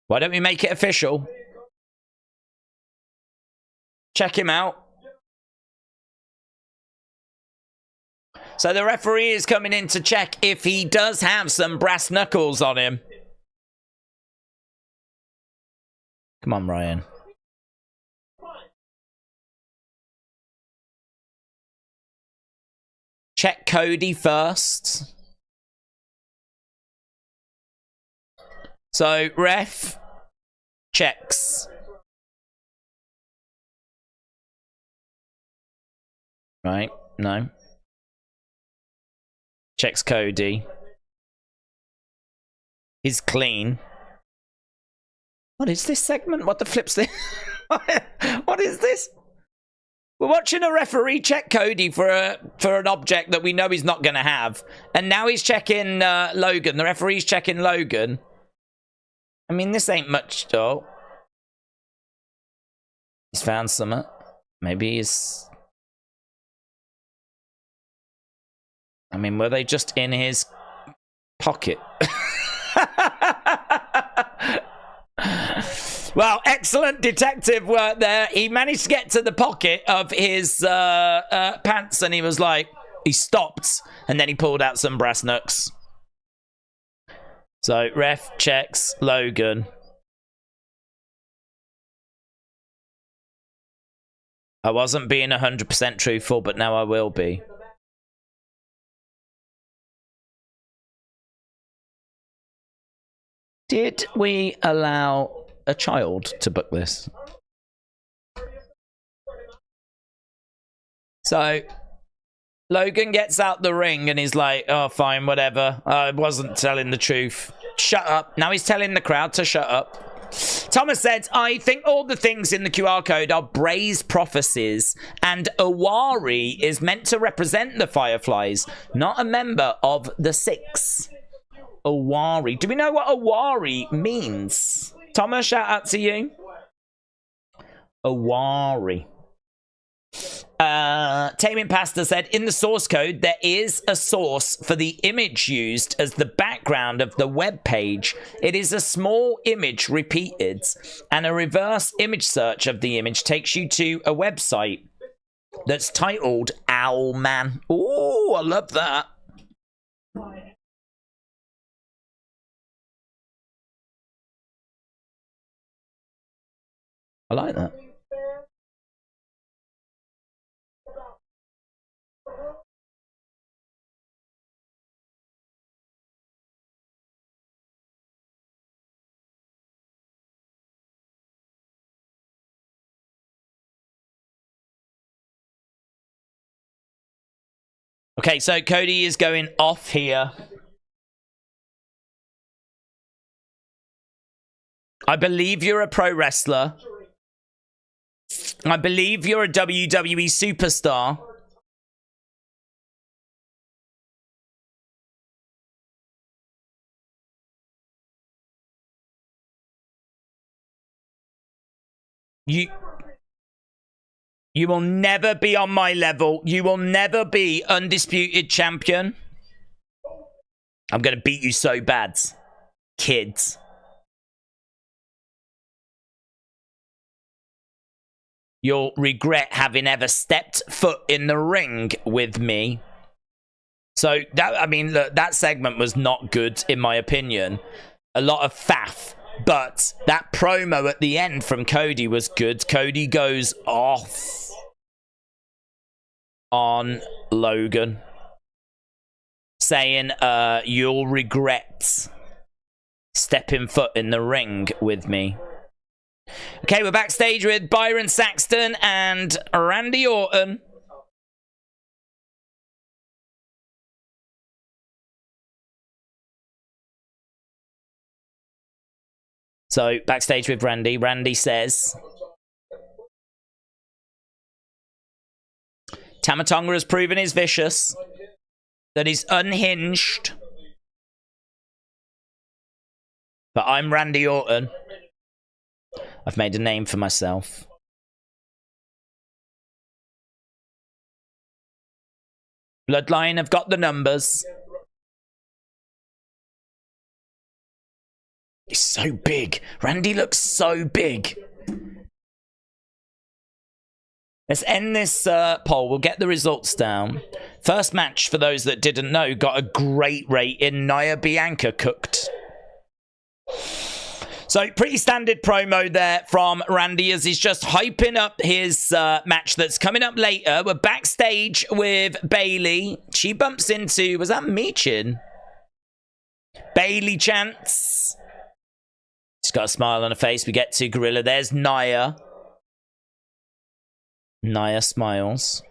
Why don't we make it official? Check him out. So the referee is coming in to check if he does have some brass knuckles on him. Come on, Ryan. Check Cody first. So, ref checks. Right, no. Checks Cody. He's clean. What is this segment? What the flip's this? What is this? We're watching a referee check Cody for an object that we know he's not going to have. And now he's checking Logan. The referee's checking Logan. I mean, this ain't much, though. He's found something. Maybe he's... I mean, were they just in his pocket? Well, excellent detective work there. He managed to get to the pocket of his pants and he was like, he stopped and then he pulled out some brass knucks. So, ref checks Logan. I wasn't being 100% truthful, but now I will be. Did we allow a child to book this? So, Logan gets out the ring and he's like, oh, fine, whatever. I wasn't telling the truth. Shut up. Now he's telling the crowd to shut up. Thomas said, I think all the things in the QR code are braised prophecies, and Awari is meant to represent the Fireflies, not a member of the Six. Awari. Do we know what Awari means? Thomas, shout out to you. Awari. Taming Pasta said, in the source code, there is a source for the image used as the background of the web page. It is a small image repeated, and a reverse image search of the image takes you to a website that's titled Owlman. Oh, I love that. I like that. Okay, so Cody is going off here. I believe you're a pro wrestler. I believe you're a WWE superstar. You will never be on my level. You will never be undisputed champion. I'm going to beat you so bad, kids. You'll regret having ever stepped foot in the ring with me. So, that, I mean, look, that segment was not good, in my opinion. A lot of faff. But that promo at the end from Cody was good. Cody goes off on Logan, saying, you'll regret stepping foot in the ring with me. Okay, we're backstage with Byron Saxton and Randy Orton. So, backstage with Randy. Randy says, Tama Tonga has proven he's vicious, that he's unhinged. But I'm Randy Orton. I've made a name for myself. Bloodline have got the numbers. He's so big. Randy looks so big. Let's end this poll. We'll get the results down. First match, for those that didn't know, got a great rate in Nia Bianca cooked. So, pretty standard promo there from Randy as he's just hyping up his match that's coming up later. We're backstage with Bailey. She bumps into, was that Michin? Bailey chants. She's got a smile on her face. We get to Gorilla. There's Nia. Nia smiles.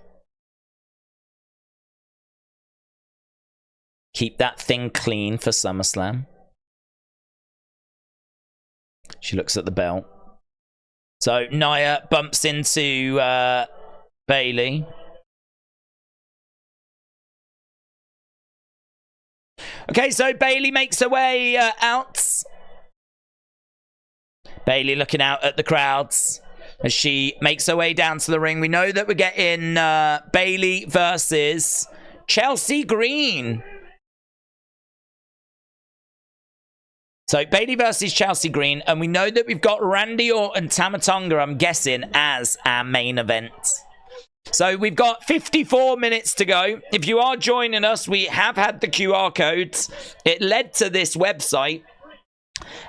Keep that thing clean for SummerSlam. She looks at the belt. So Nia bumps into Bailey. Okay, so Bailey makes her way out. Bailey looking out at the crowds as she makes her way down to the ring. We know that we're getting Bailey versus Chelsea Green. So Bailey versus Chelsea Green, and we know that we've got Randy Orton and Tama Tonga, I'm guessing, as our main event. So we've got 54 minutes to go. If you are joining us, we have had the QR codes. It led to this website.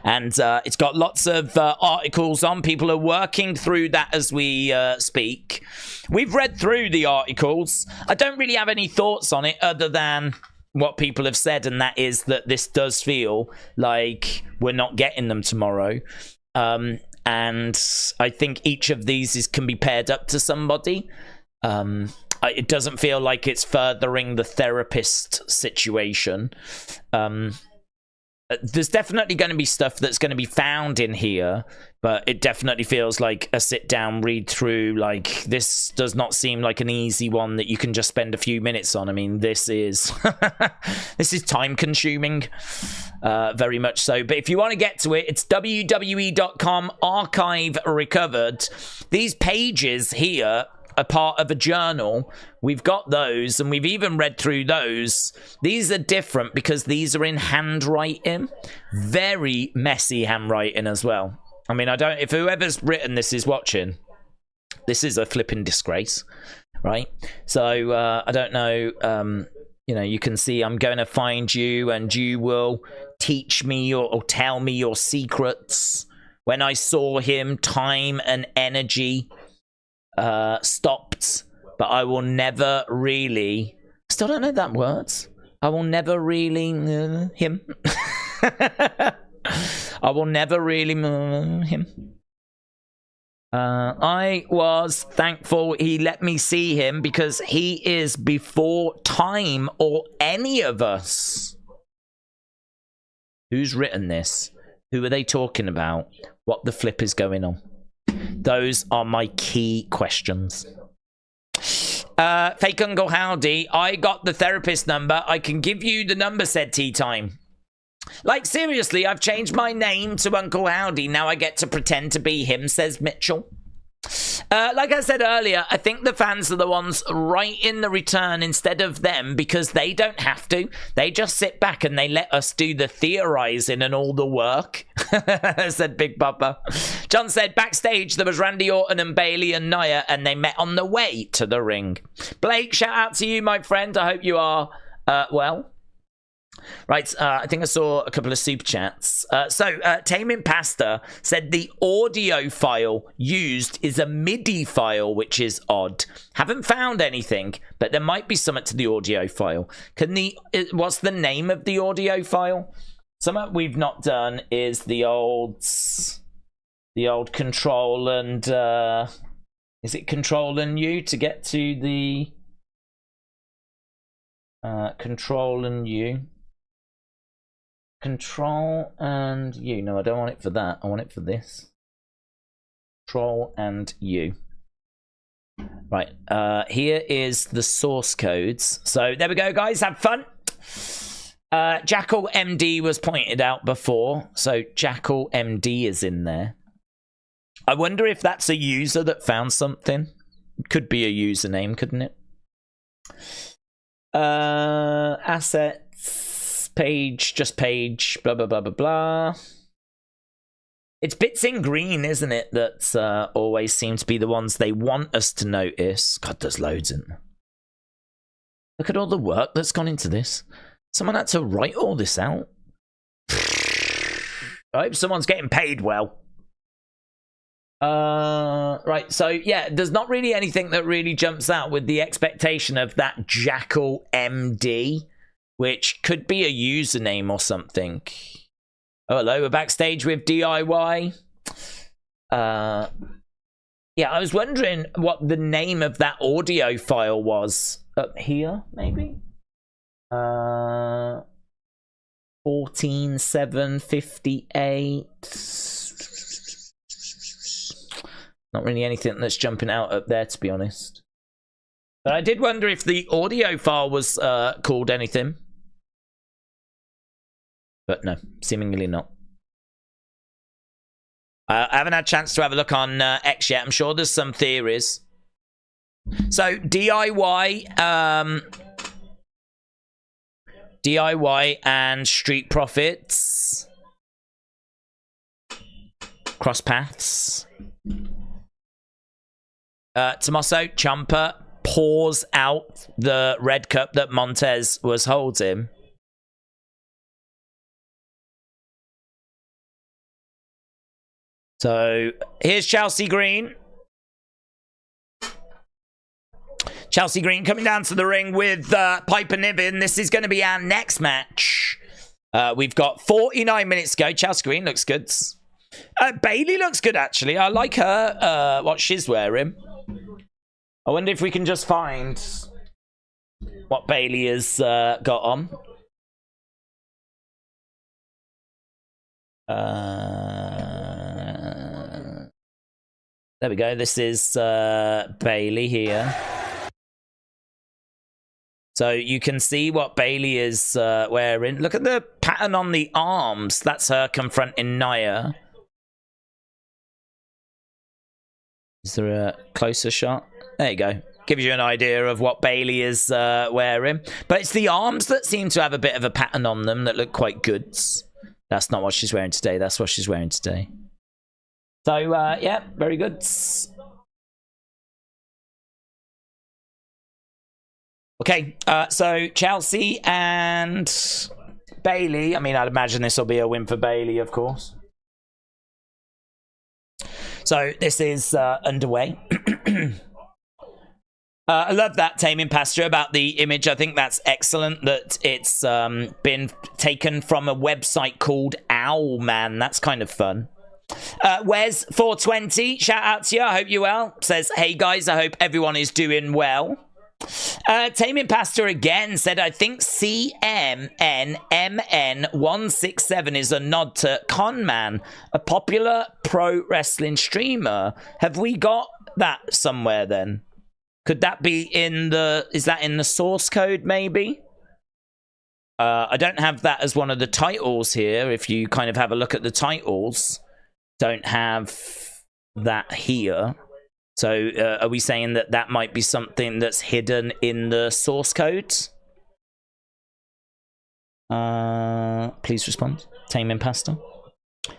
And it's got lots of articles on. People are working through that as we speak. We've read through the articles. I don't really have any thoughts on it other than what people have said, and that is that this does feel like we're not getting them tomorrow. And I think each of these can be paired up to somebody. It doesn't feel like it's furthering the therapist situation. There's definitely going to be stuff that's going to be found in here, but it definitely feels like a sit-down read-through. Like, this does not seem like an easy one that you can just spend a few minutes on. I mean, this is this is time-consuming, very much so. But if you want to get to it, it's WWE.com archive recovered. These pages here are part of a journal. We've got those, and we've even read through those. These are different because these are in handwriting. Very messy handwriting as well. I mean, if whoever's written this is watching, this is a flipping disgrace, right? So, I don't know, you know, you can see I'm going to find you, and you will teach me or tell me your secrets. When I saw him, time and energy stopped, but I will never really, still don't know that words. I will never really him. I will never really him. I was thankful he let me see him because he is before time or any of us. Who's written this? Who are they talking about? What the flip is going on? Those are my key questions. Fake Uncle Howdy, I got the therapist number. I can give you the number, said Tea Time. Like, seriously, I've changed my name to Uncle Howdy. Now I get to pretend to be him, says Mitchell. Like I said earlier, I think the fans are the ones writing the return instead of them because they don't have to. They just sit back and they let us do the theorizing and all the work, said Big Papa. John said, backstage, there was Randy Orton and Bailey and Nia, and they met on the way to the ring. Blake, shout out to you, my friend. I hope you are well. Right, I think I saw a couple of super chats. Taming Pasta said the audio file used is a MIDI file, which is odd. Haven't found anything, but there might be something to the audio file. What's the name of the audio file? Something we've not done is the old control and is it control and U to get to the control and U? Control and U. No, I don't want it for that. I want it for this. Control and U. Right, here is the source codes. So there we go, guys. Have fun. Jackal MD was pointed out before. So Jackal MD is in there. I wonder if that's a user that found something. Could be a username, couldn't it? Assets, page, just page, blah, blah, blah, blah, blah. It's bits in green, isn't it, that always seem to be the ones they want us to notice. God, there's loads in there. Look at all the work that's gone into this. Someone had to write all this out. I hope someone's getting paid well. Right, so yeah, there's not really anything that really jumps out with the expectation of that Jackal MD, which could be a username or something. Oh, hello, we're backstage with DIY. Yeah, I was wondering what the name of that audio file was. Up here, maybe? 14,758. Not really anything that's jumping out up there, to be honest. But I did wonder if the audio file was called anything. But no, seemingly not. I haven't had a chance to have a look on X yet. I'm sure there's some theories. So DIY, DIY and Street Profits cross paths. Tommaso Ciampa pours out the red cup that Montez was holding. So here's Chelsea Green. Chelsea Green coming down to the ring with Piper Niven. This is going to be our next match. We've got 49 minutes to go. Chelsea Green looks good. Bailey looks good, actually. I like her, what she's wearing. I wonder if we can just find what Bailey has got on. There we go. This is Bailey here. So you can see what Bailey is wearing. Look at the pattern on the arms. That's her confronting Nia. Is there a closer shot? There you go. Gives you an idea of what Bailey is wearing. But it's the arms that seem to have a bit of a pattern on them that look quite good. That's not what she's wearing today. That's what she's wearing today. So, yeah, very good. Okay, so Chelsea and Bailey. I mean, I'd imagine this will be a win for Bailey, of course. So this is underway. I love that Taming Pasture about the image. I think that's excellent that it's been taken from a website called Owl Man. That's kind of fun. Wes420, shout out to you. I hope you're well. Says, hey guys, I hope everyone is doing well. Taming Pastor again said, I think CMNMN167 is a nod to Conman, a popular pro wrestling streamer. Have we got that somewhere then? Could that be in the... Is that in the source code, maybe? I don't have that as one of the titles here. If you kind of have a look at the titles, don't have that here. So are we saying that that might be something that's hidden in the source code? Please respond. Taming Pasta.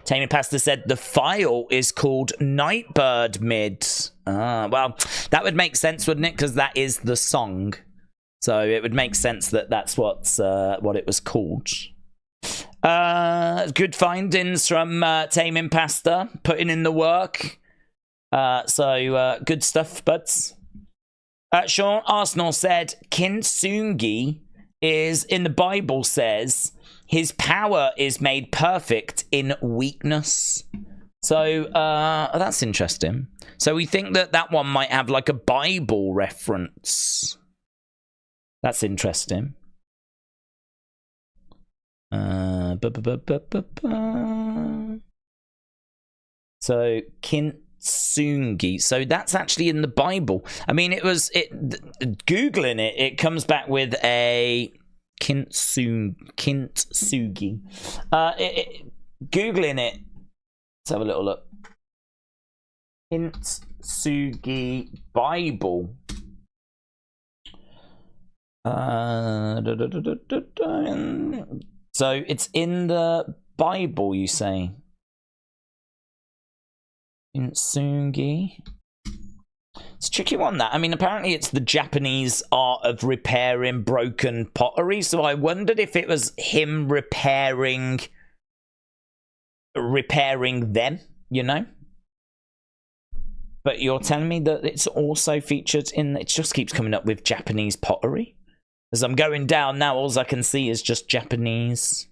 Taming Pasta said the file is called Nightbird Mid. Well, that would make sense, wouldn't it? Because that is the song. So it would make sense that that's what it was called. Good findings from Taming Pasta, putting in the work. So good stuff, buds. Sean Arsenal said Kintsugi is in the Bible says his power is made perfect in weakness. So that's interesting. So we think that that one might have like a Bible reference. That's interesting. So Kintsugi. Kintsugi. So that's actually in the Bible. I mean, Googling it, it comes back with a Kintsugi. Googling it. Let's have a little look. Kintsugi Bible. So it's in the Bible, you say? Kintsugi. It's a tricky one, that. I mean, apparently it's the Japanese art of repairing broken pottery. So I wondered if it was him repairing them, you know? But you're telling me that it's also featured in... It just keeps coming up with Japanese pottery. As I'm going down now, all I can see is just Japanese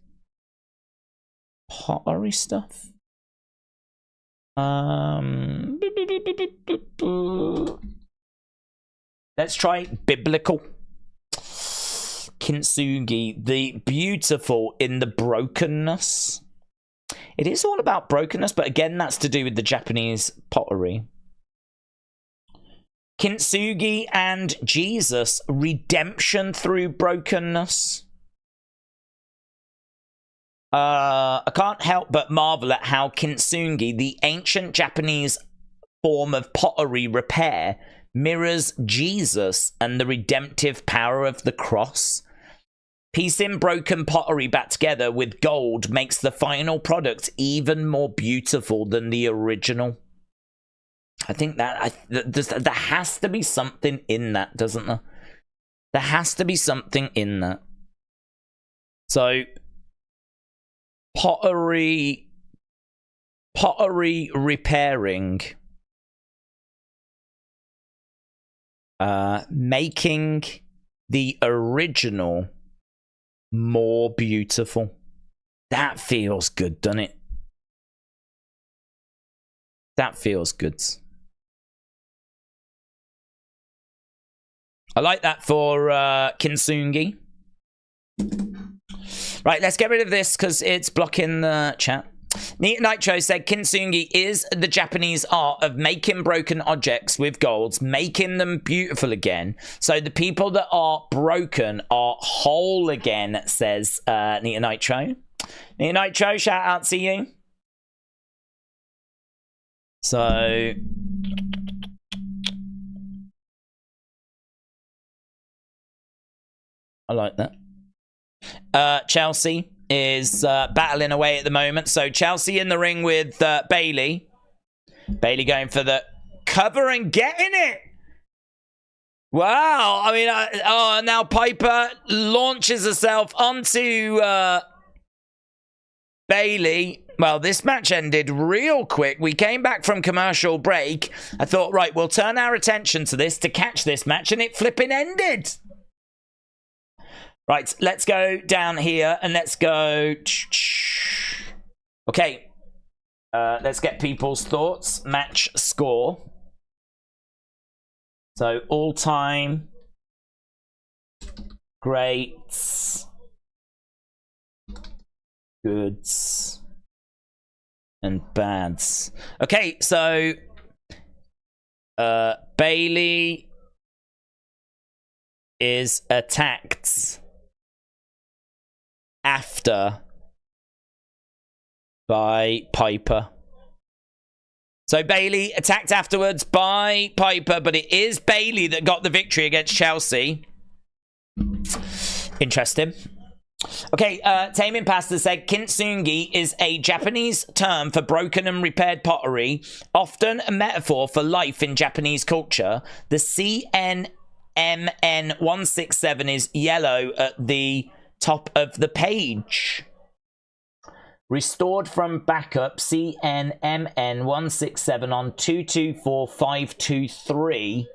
pottery stuff. Let's try biblical. Kintsugi, the beautiful in the brokenness. It is all about brokenness, but again, that's to do with the Japanese pottery. Kintsugi and Jesus, redemption through brokenness. I can't help but marvel at how Kintsugi, the ancient Japanese form of pottery repair, mirrors Jesus and the redemptive power of the cross. Piecing broken pottery back together with gold makes the final product even more beautiful than the original. I think that there has to be something in that, doesn't there? There has to be something in that. So, pottery repairing, making the original more beautiful. That feels good, doesn't it? That feels good. I like that for Kintsugi. Right, let's get rid of this because it's blocking the chat. Nitro said Kintsugi is the Japanese art of making broken objects with golds, making them beautiful again. So the people that are broken are whole again, says Nita Nitro. Nita Nitro, shout out to you. So... I like that. Chelsea is battling away at the moment. So Chelsea in the ring with Bayley. Bayley going for the cover and getting it. Wow. I mean, now Piper launches herself onto Bayley. Well, this match ended real quick. We came back from commercial break. I thought, right, we'll turn our attention to this to catch this match, and it flipping ended. Right, let's go down here and let's go... Okay. Let's get people's thoughts. Match score. So, all-time greats, goods, and bads. Okay, so... Bayley is attacked after by Piper. So Bayley attacked afterwards by Piper, but it is Bayley that got the victory against Chelsea. Interesting. Okay, Taming Pasta said Kintsugi is a Japanese term for broken and repaired pottery, often a metaphor for life in Japanese culture. The CNMN167 is yellow at the top of the page. Restored from backup CNMN167 on 224523.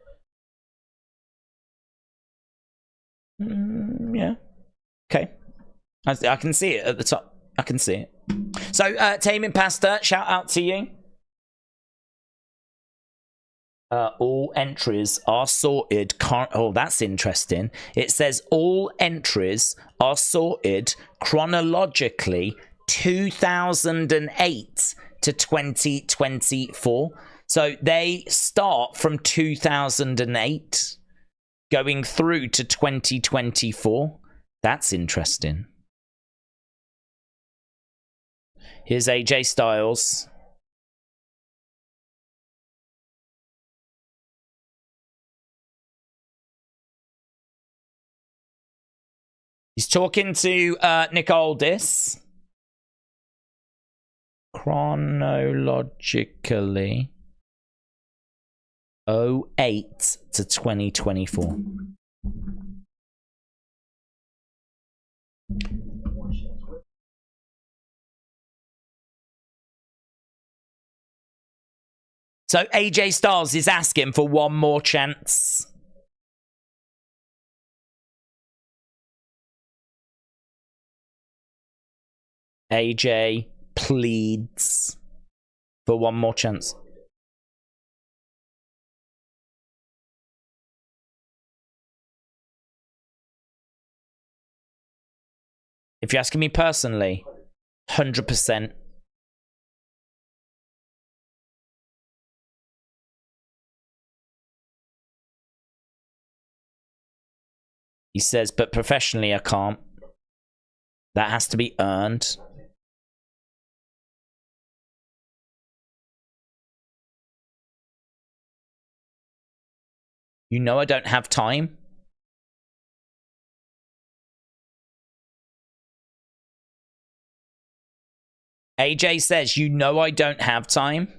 Yeah. Okay. I can see it at the top. I can see it. So, Taming Pasta, shout out to you. All entries are sorted. Oh, that's interesting. It says all entries are sorted chronologically 2008 to 2024. So they start from 2008, going through to 2024. That's interesting. Here's AJ Styles. He's talking to Nick Aldis. Chronologically, 08 to 2024. So AJ Styles is asking for one more chance. AJ pleads for one more chance. If you're asking me personally, 100%. He says, but professionally I can't. That has to be earned. You know I don't have time. AJ says, you know I don't have time.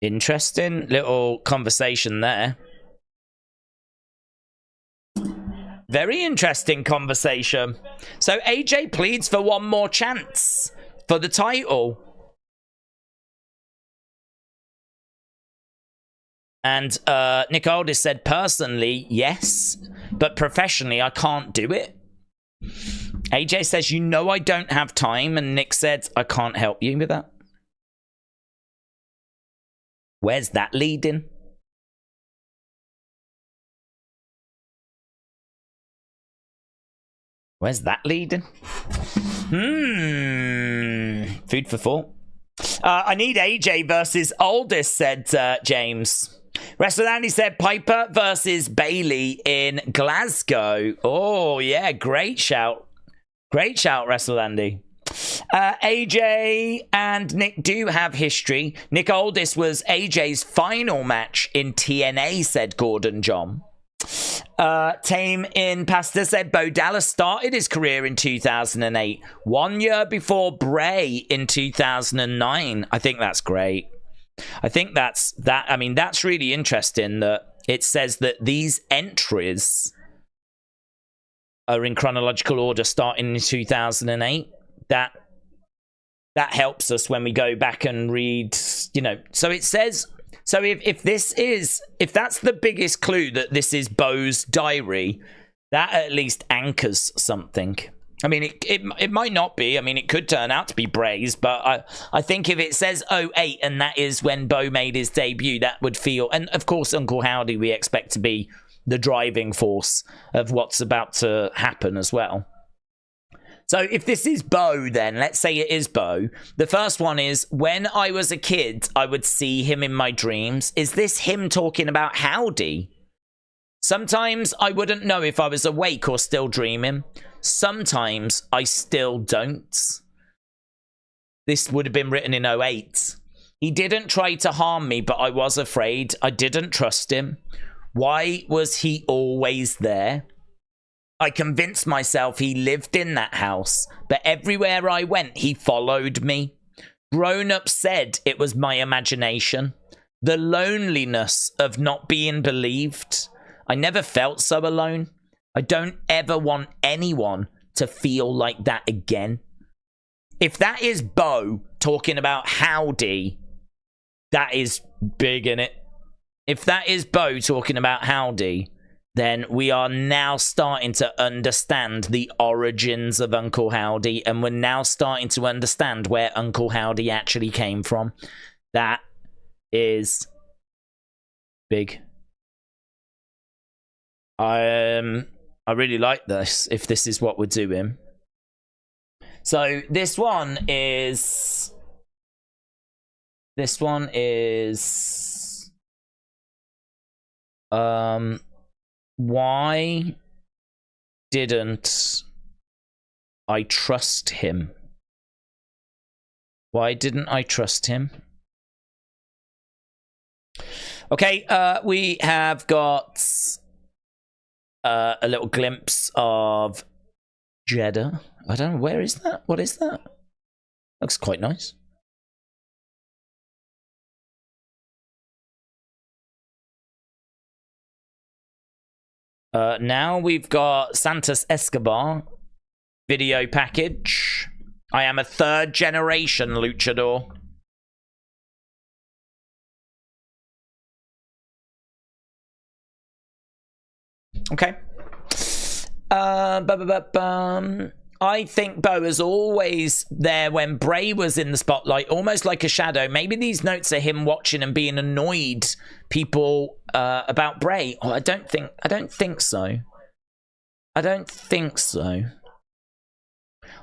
Interesting little conversation there. Very interesting conversation. So AJ pleads for one more chance for the title. And Nick Aldis said, personally, yes, but professionally, I can't do it. AJ says, you know I don't have time, and Nick said, I can't help you with that. Where's that leading? Where's that leading? Food for thought. I need AJ versus Aldis, said James. WrestleLandy said Piper versus Bailey in Glasgow. Oh, yeah, great shout. Great shout, WrestleLandy. AJ and Nick do have history. Nick Aldis was AJ's final match in TNA, said Gordon John. Tame in Pasta said Bo Dallas started his career in 2008, 1 year before Bray in 2009. I think that's great. I think that's really interesting that it says that these entries are in chronological order starting in 2008. That helps us when we go back and read, you know. So it says, so if that's the biggest clue that this is Bo's diary, that at least anchors something. I mean, it might not be. I mean, it could turn out to be Bray's, but I think if it says 08 and that is when Bo made his debut, that would feel... And, of course, Uncle Howdy we expect to be the driving force of what's about to happen as well. So if this is Bo, then, let's say it is Bo. The first one is, when I was a kid, I would see him in my dreams. Is this him talking about Howdy? Sometimes I wouldn't know if I was awake or still dreaming. Sometimes I still don't. This would have been written in 08. He didn't try to harm me, but I was afraid. I didn't trust him. Why was he always there? I convinced myself he lived in that house, but everywhere I went, he followed me. Grown-ups said it was my imagination. The loneliness of not being believed. I never felt so alone. I don't ever want anyone to feel like that again. If that is Bo talking about Howdy, that is big, innit? If that is Bo talking about Howdy, then we are now starting to understand the origins of Uncle Howdy, and we're now starting to understand where Uncle Howdy actually came from. That is big. I really like this, if this is what we're doing. So this one is why didn't I trust him? Why didn't I trust him? Okay, we have got a little glimpse of Jeddah. I don't know, where is that? What is that? Looks quite nice. Now we've got Santos Escobar video package. I am a third generation luchador. Okay. I think Bo is always there when Bray was in the spotlight, almost like a shadow. Maybe these notes are him watching and being annoyed people about Bray. Oh, I don't think so. I don't think so.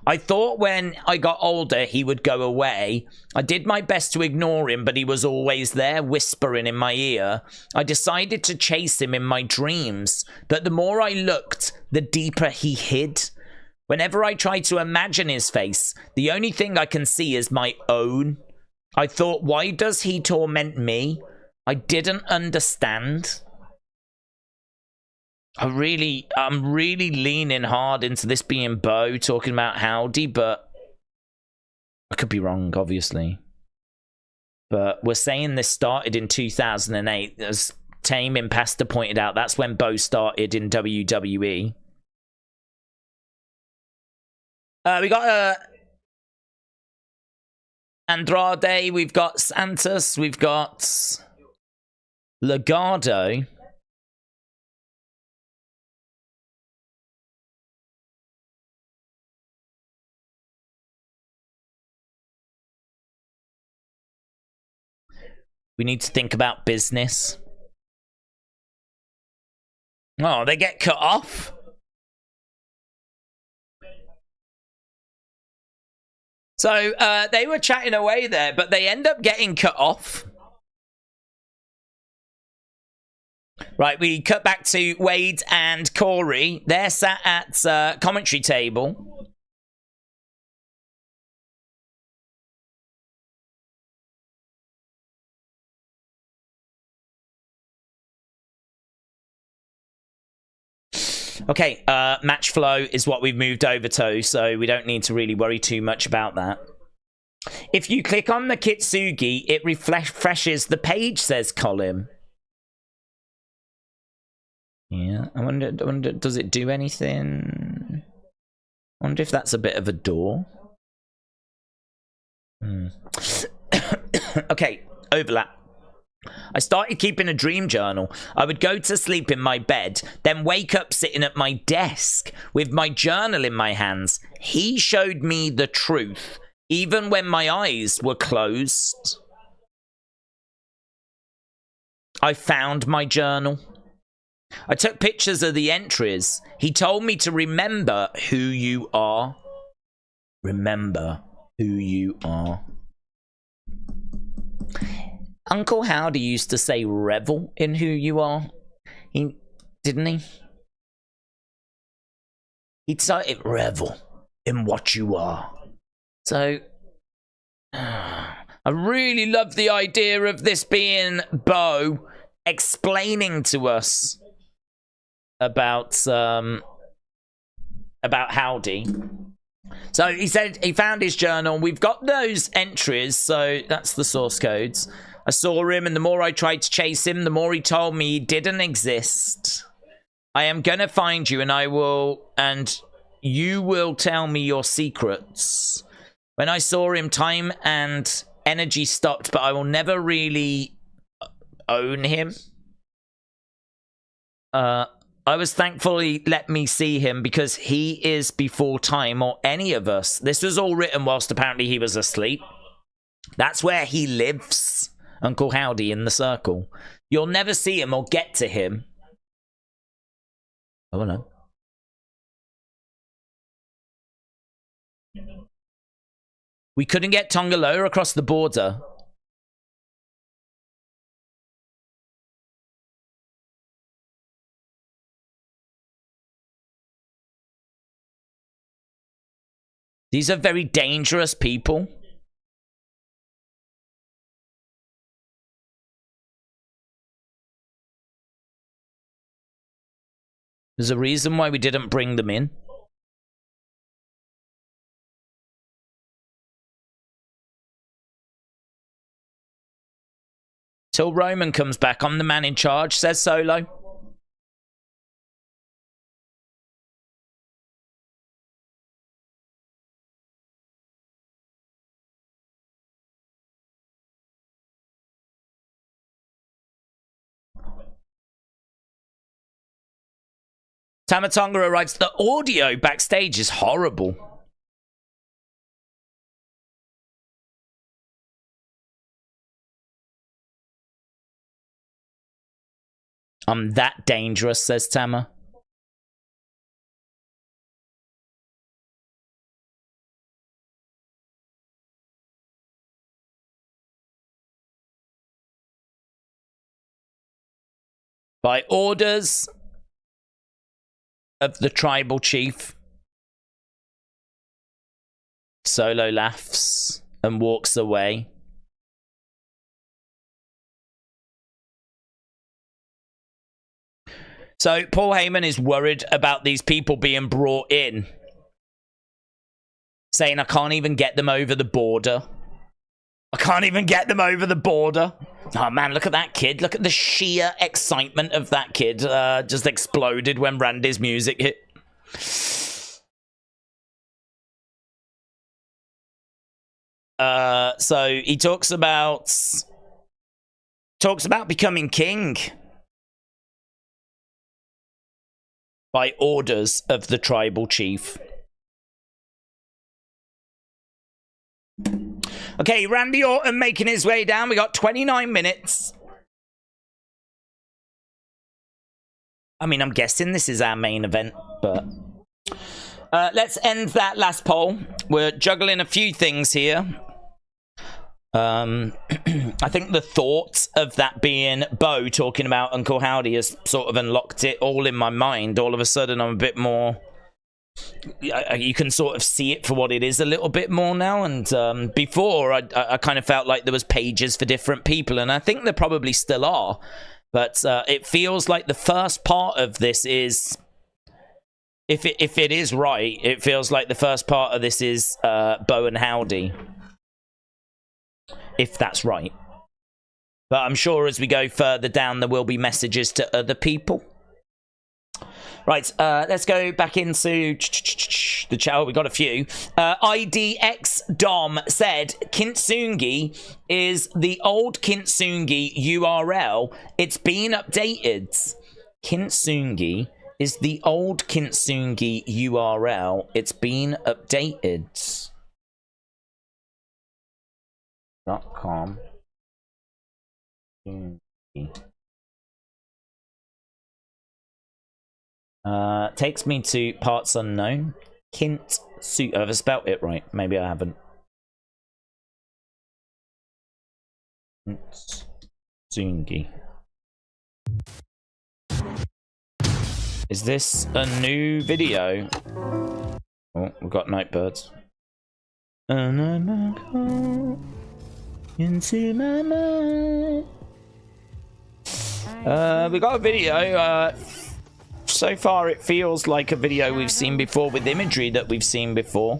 I thought when I got older he would go away. I did my best to ignore him, but he was always there, whispering in my ear. I decided to chase him in my dreams, but the more I looked, the deeper he hid. Whenever I try to imagine his face, the only thing I can see is my own. I thought, why does he torment me? I didn't understand. I'm really leaning hard into this being Bo talking about Howdy, but I could be wrong, obviously. But we're saying this started in 2008. As Tame Impasta pointed out, that's when Bo started in WWE. We got Andrade, we've got Santos, we've got Legado. We need to think about business. Oh, they get cut off? So they were chatting away there, but they end up getting cut off. Right, we cut back to Wade and Corey. They're sat at commentary table. Okay, match flow is what we've moved over to, so we don't need to really worry too much about that. If you click on the Kintsugi, it refreshes the page, says Colin. Yeah, I wonder, does it do anything? I wonder if that's a bit of a door. Okay, overlap. I started keeping a dream journal. I would go to sleep in my bed, then wake up sitting at my desk with my journal in my hands. He showed me the truth, even when my eyes were closed. I found my journal. I took pictures of the entries. He told me to remember who you are. Remember who you are. Uncle Howdy used to say revel in who you are. Didn't he? He'd say revel in what you are. So, I really love the idea of this being Bo explaining to us about Howdy. So he said he found his journal. We've got those entries, so that's the source codes. I saw him, and the more I tried to chase him, the more he told me he didn't exist. I am gonna find you, and you will tell me your secrets. When I saw him, time and energy stopped, but I will never really own him. I was thankful he let me see him because he is before time or any of us. This was all written whilst apparently he was asleep. That's where he lives, Uncle Howdy in the circle. You'll never see him or get to him. Oh, no. We couldn't get Tonga lower across the border. These are very dangerous people. There's a reason why we didn't bring them in. Till Roman comes back, I'm the man in charge, says Solo. Tama Tonga writes, the audio backstage is horrible. I'm that dangerous, says Tama. By orders of the tribal chief. Solo laughs and walks away. So Paul Heyman is worried about these people being brought in. Saying, I can't even get them over the border. I can't even get them over the border. Oh man, look at that kid. Look at the sheer excitement of that kid. Just exploded when Randy's music hit. So he talks about becoming king by orders of the tribal chief. Okay, Randy Orton making his way down. We got 29 minutes. I mean, I'm guessing this is our main event, but let's end that last poll. We're juggling a few things here. I think the thought of that being Bo talking about Uncle Howdy has sort of unlocked it all in my mind. All of a sudden, I'm a bit more... You can sort of see it for what it is a little bit more now. And before, I kind of felt like there was pages for different people. And I think there probably still are. But it feels like the first part of this is... If it is right, it feels like the first part of this is Bo and Howdy. If that's right. But I'm sure as we go further down, there will be messages to other people. Right, let's go back into the chat. We got a few. IDX Dom said, Kintsugi is the old Kintsugi URL. It's been updated. Kintsugi is the old Kintsugi URL. It's been updated. .com. Takes me to parts unknown. Kintsugi. I've spelt it right. Maybe I haven't. Kintsugi. Is this a new video? Oh, we've got Nightbirds. Into my mind. We got a video. So far, it feels like a video we've seen before with imagery that we've seen before.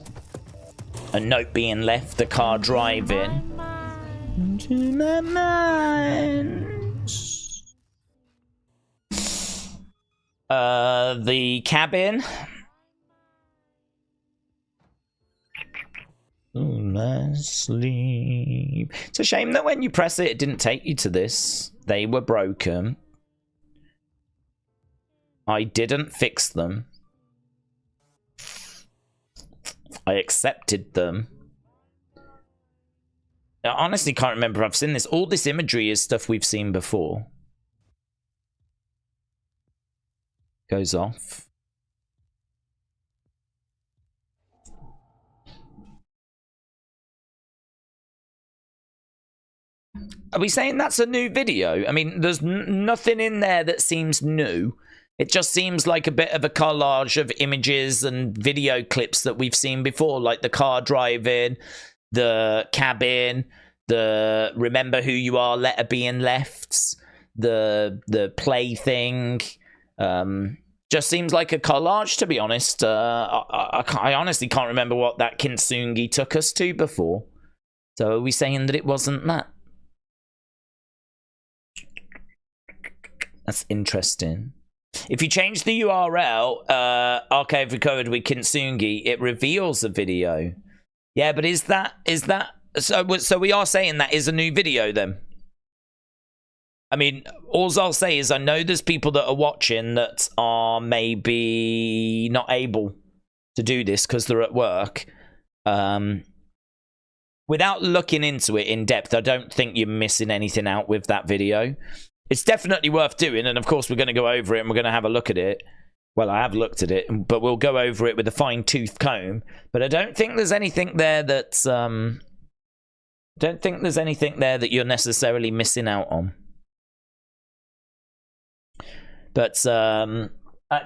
A note being left, the car driving. Into my mind. The cabin. My sleep. It's a shame that when you press it, it didn't take you to this. They were broken. I didn't fix them. I accepted them. I honestly can't remember if I've seen this. All this imagery is stuff we've seen before. Goes off. Are we saying that's a new video? I mean, there's nothing in there that seems new. It just seems like a bit of a collage of images and video clips that we've seen before, like the car driving, the cabin, the remember who you are letter being lefts, the play thing. Just seems like a collage, to be honest. I honestly can't remember what that Kintsugi took us to before. So are we saying that it wasn't that? That's interesting. If you change the URL, archive recovered with Kintsugi, it reveals a video. Yeah, but is that so we are saying that is a new video then? I mean, all I'll say is I know there's people that are watching that are maybe not able to do this because they're at work. Without looking into it in depth, I don't think you're missing anything out with that video. It's definitely worth doing, and of course we're going to go over it and we're going to have a look at it. Well, I have looked at it, but we'll go over it with a fine-tooth comb. But I don't think there's anything there that's... don't think there's anything there that you're necessarily missing out on. But,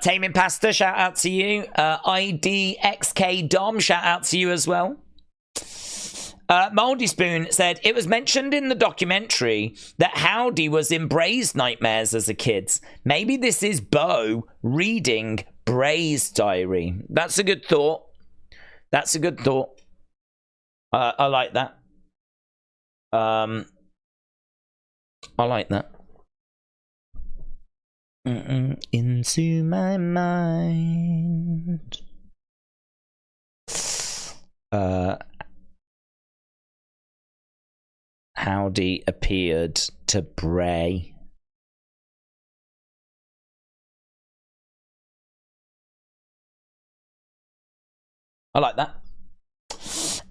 Taming Pasta, shout out to you. IDXK Dom, shout out to you as well. Moldy Spoon said, it was mentioned in the documentary that Howdy was in Bray's nightmares as a kid. Maybe this is Bo reading Bray's diary. That's a good thought. That's a good thought. I like that. I like that. Into my mind. Howdy appeared to Bray. I like that.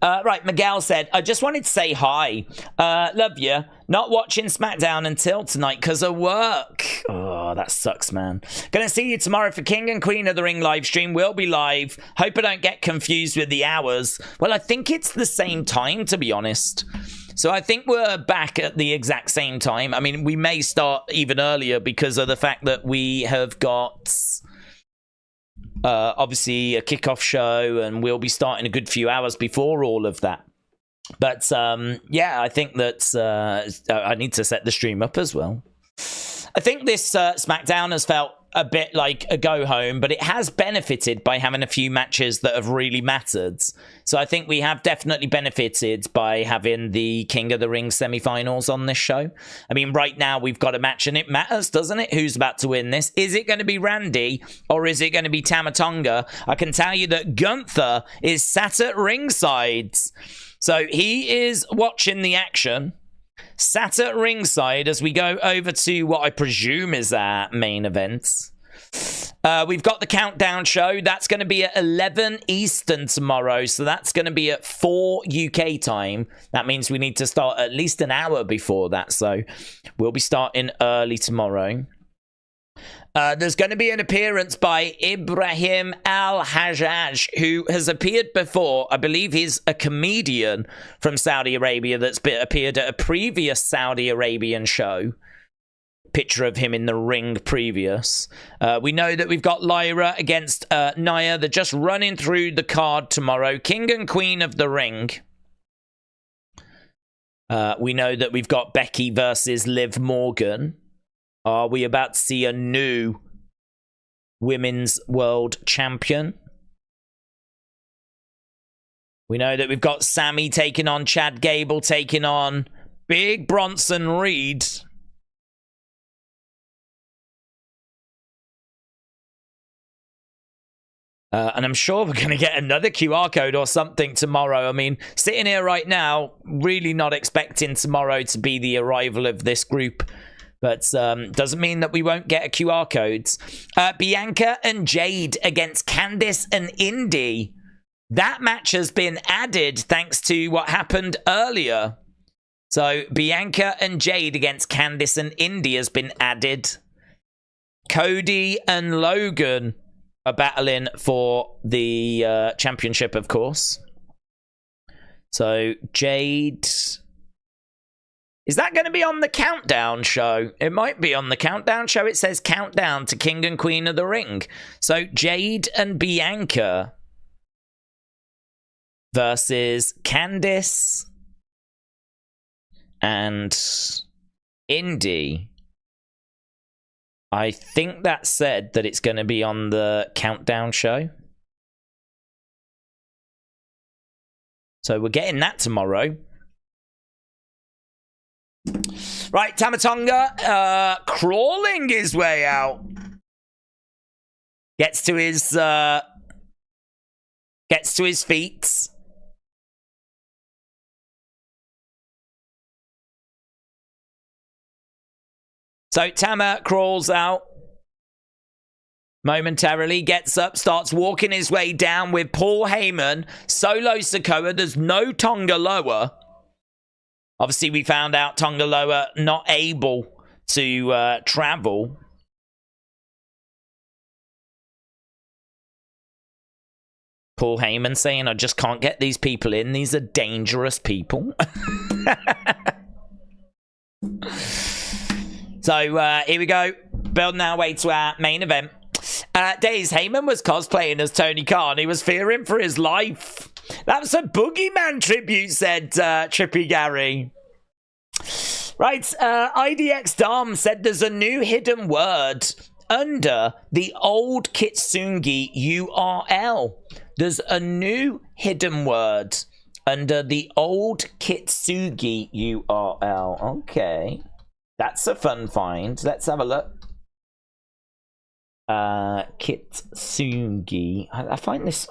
Right, Miguel said, I just wanted to say hi. Love you. Not watching SmackDown until tonight because of work. Oh, that sucks, man. Gonna see you tomorrow for King and Queen of the Ring live stream. We'll be live. Hope I don't get confused with the hours. Well, I think it's the same time, to be honest. So I think we're back at the exact same time. I mean, we may start even earlier because of the fact that we have got... obviously a kickoff show, and we'll be starting a good few hours before all of that. But yeah, I think that I need to set the stream up as well. I think this SmackDown has felt a bit like a go home, but it has benefited by having a few matches that have really mattered. So I think we have definitely benefited by having the King of the Ring semi-finals on this show. I mean, right now we've got a match and it matters, doesn't it? Who's about to win this? Is it going to be Randy or is it going to be Tama Tonga? I can tell you that Gunther is sat at ringside. So he is watching the action, sat at ringside as we go over to what I presume is our main event. We've got the countdown show. That's going to be at 11 Eastern tomorrow. So that's going to be at 4 UK time. That means we need to start at least an hour before that. So we'll be starting early tomorrow. There's going to be an appearance by Ibrahim Al-Hajjaj, who has appeared before. I believe he's a comedian from Saudi Arabia that's appeared at a previous Saudi Arabian show. Picture of him in the ring previous. We know that we've got Lyra against Nia. They're just running through the card tomorrow. King and Queen of the Ring. We know that we've got Becky versus Liv Morgan. Are we about to see a new Women's World Champion? We know that we've got Sammy taking on Chad Gable, taking on Big Bronson Reed. And I'm sure we're going to get another QR code or something tomorrow. I mean, sitting here right now, really not expecting tomorrow to be the arrival of this group. But doesn't mean that we won't get a QR code. Bianca and Jade against Candice and Indy. That match has been added thanks to what happened earlier. So Bianca and Jade against Candice and Indy has been added. Cody and Logan are battling for the championship, of course. So Jade Is that going to be on the countdown show? It might be on the countdown show. It says countdown to King and Queen of the Ring. So Jade and Bianca versus Candice and Indy. I think that said that it's going to be on the countdown show. So we're getting that tomorrow. Right, Tama Tonga crawling his way out. Gets to his feet. So Tama crawls out momentarily, gets up, starts walking his way down with Paul Heyman, Solo Sikoa. There's no Tonga Loa. Obviously, we found out Tonga Loa not able to travel. Paul Heyman saying, I just can't get these people in. These are dangerous people. So, here we go. Building our way to our main event. Days Heyman was cosplaying as Tony Khan. He was fearing for his life. That was a Boogeyman tribute, said Trippy Gary. Right, IDX Dom said there's a new hidden word under the old Kintsugi URL. There's a new hidden word under the old Kintsugi URL. Okay. That's a fun find. Let's have a look. Kintsugi. I find this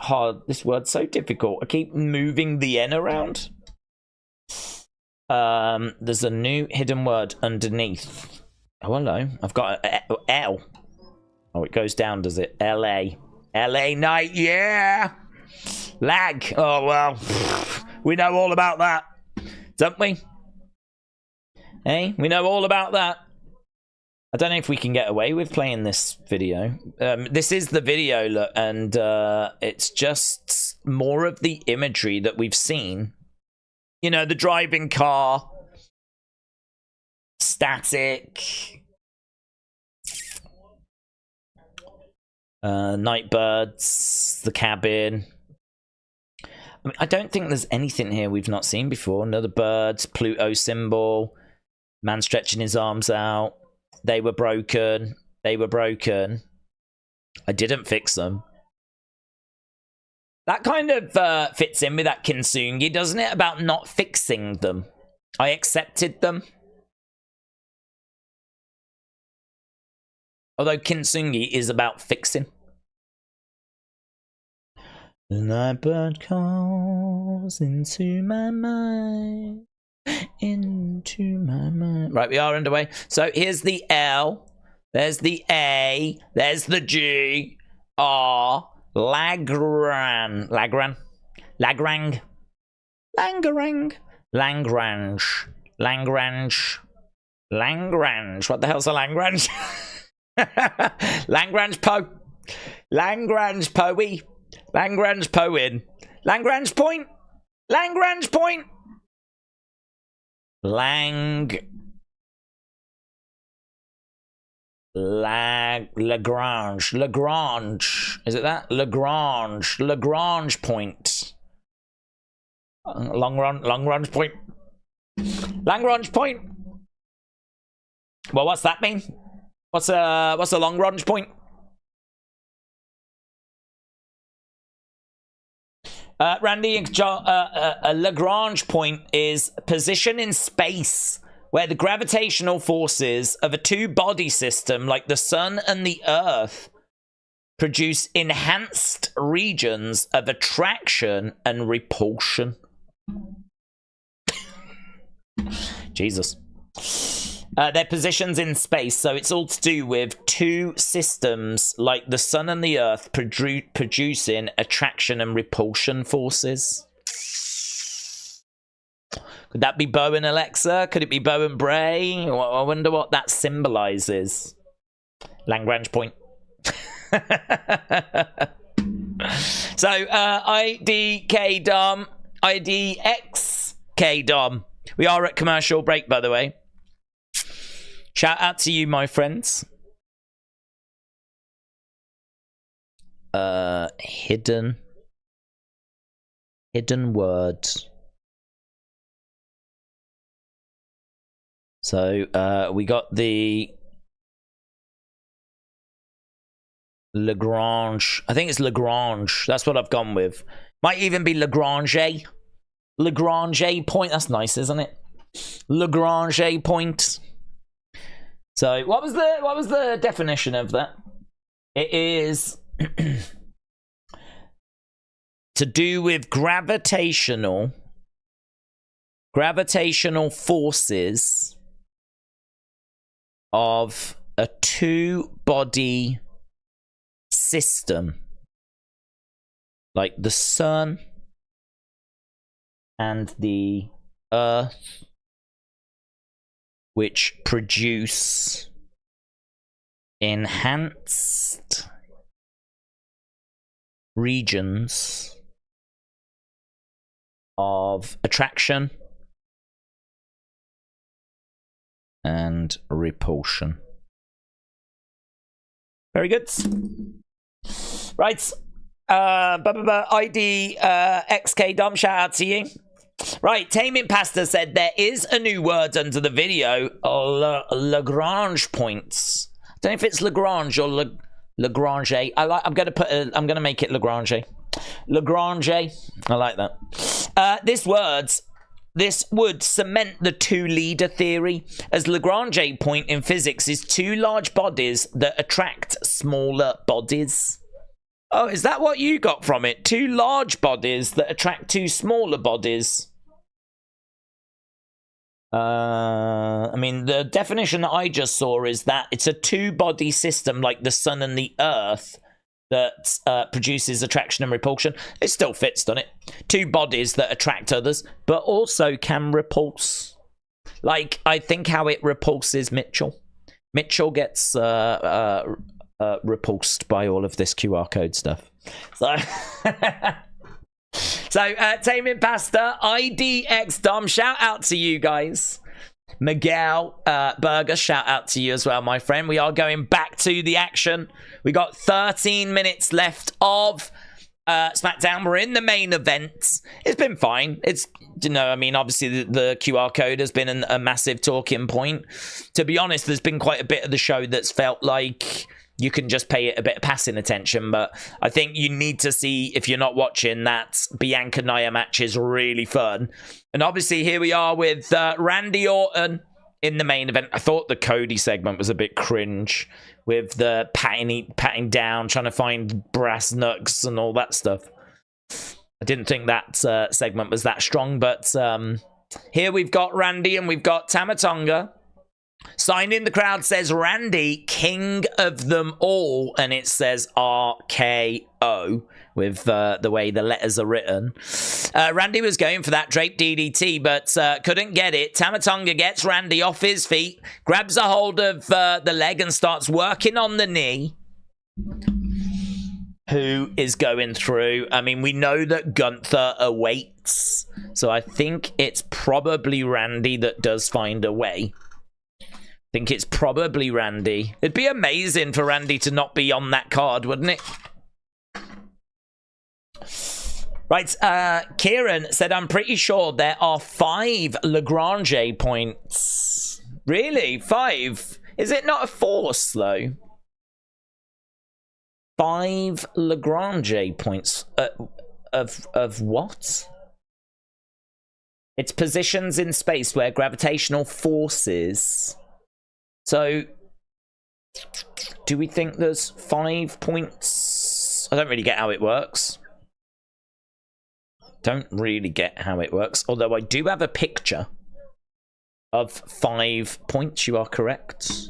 word so difficult. I keep moving the N around. There's a new hidden word underneath. Oh, hello. I've got a L. Oh, it goes down, does it? LA. LA night, yeah! Lag. Oh, well. We know all about that. Don't we? Hey, we know all about that. I don't know if we can get away with playing this video. This is the video, look, and it's just more of the imagery that we've seen. You know, the driving car, static, Nightbirds, the cabin. I mean, I don't think there's anything here we've not seen before. Another birds, Pluto symbol, man stretching his arms out. They were broken. They were broken. I didn't fix them. That kind of fits in with that Kintsugi, doesn't it? About not fixing them. I accepted them. Although Kintsugi is about fixing. The nightbird calls into my mind. Into my mind. Right, we are underway. So here's the L. There's the A. There's the G. R. Lagrange. Lagrange. Lagrange. Lagrange. Lagrange. Lagrange. Lagrange. What the hell's a Lagrange? Lagrange Po. Lagrange Poe. Lagrange Poin. Lagrange Point. Lagrange Point. Lagrange. Lagrange. Is it that? Lagrange Point. Lagrange Point. Lagrange Point. Well, what's that mean? What's a Lagrange Point? Randy, a Lagrange point is position in space where the gravitational forces of a two-body system like the sun and the earth produce enhanced regions of attraction and repulsion. Jesus. Their positions in space, so it's all to do with two systems like the sun and the earth producing attraction and repulsion forces. Could that be Bo and Alexa? Could it be Bo and Bray? I wonder what that symbolizes. Lagrange point. So, IDK Dom, IDX K Dom. We are at commercial break, by the way. Shout out to you, my friends. Hidden words. So we got the Lagrange. I think it's Lagrange. That's what I've gone with. Might even be Lagrange. Lagrange point. That's nice, isn't it? Lagrange point. So what was the definition of that? It is to do with gravitational forces of a two-body system, like the sun and the earth, which produce enhanced regions of attraction and repulsion. Very good. Right. ID XK Dom, shout out to you. Right, Taming Pasta said there is a new word under the video, Lagrange points. I don't know if it's Lagrange or Lagrange. I'm gonna make it Lagrange. Lagrange. I like that. This would cement the two-leader theory, as Lagrange point in physics is two large bodies that attract smaller bodies. Oh, is that what you got from it? Two large bodies that attract two smaller bodies. I mean, the definition that I just saw is that it's a two-body system like the sun and the earth that produces attraction and repulsion. It still fits, doesn't it? Two bodies that attract others, but also can repulse. Like, I think how it repulses Mitchell. Mitchell gets repulsed by all of this QR code stuff. So, Taming Pasta, IDX Dom, shout out to you guys. Miguel Burger, shout out to you as well, my friend. We are going back to the action. We got 13 minutes left of SmackDown. We're in the main event. It's been fine. It's, you know, I mean, obviously the QR code has been a massive talking point. To be honest, there's been quite a bit of the show that's felt like you can just pay it a bit of passing attention, but I think you need to see, if you're not watching, that Bianca Nia match is really fun. And obviously here we are with Randy Orton in the main event. I thought the Cody segment was a bit cringe with the patting down, trying to find brass knucks and all that stuff. I didn't think that segment was that strong, but here we've got Randy and we've got Tama Tonga. Sign in the crowd says Randy, king of them all, and it says RKO with the way the letters are written. Randy was going for that draped DDT, but couldn't get it. Tama Tonga gets Randy off his feet, grabs a hold of the leg and starts working on the knee. Who is going through? I mean, we know that Gunther awaits, so I think it's probably Randy that does find a way. I think it's probably Randy. It'd be amazing for Randy to not be on that card, wouldn't it? Right, Kieran said, I'm pretty sure there are 5 Lagrange points. Really? 5? Is it not a force, though? 5 Lagrange points of what? It's positions in space where gravitational forces... So, do we think there's 5 points? I don't really get how it works. Don't really get how it works. Although I do have a picture of 5 points. You are correct.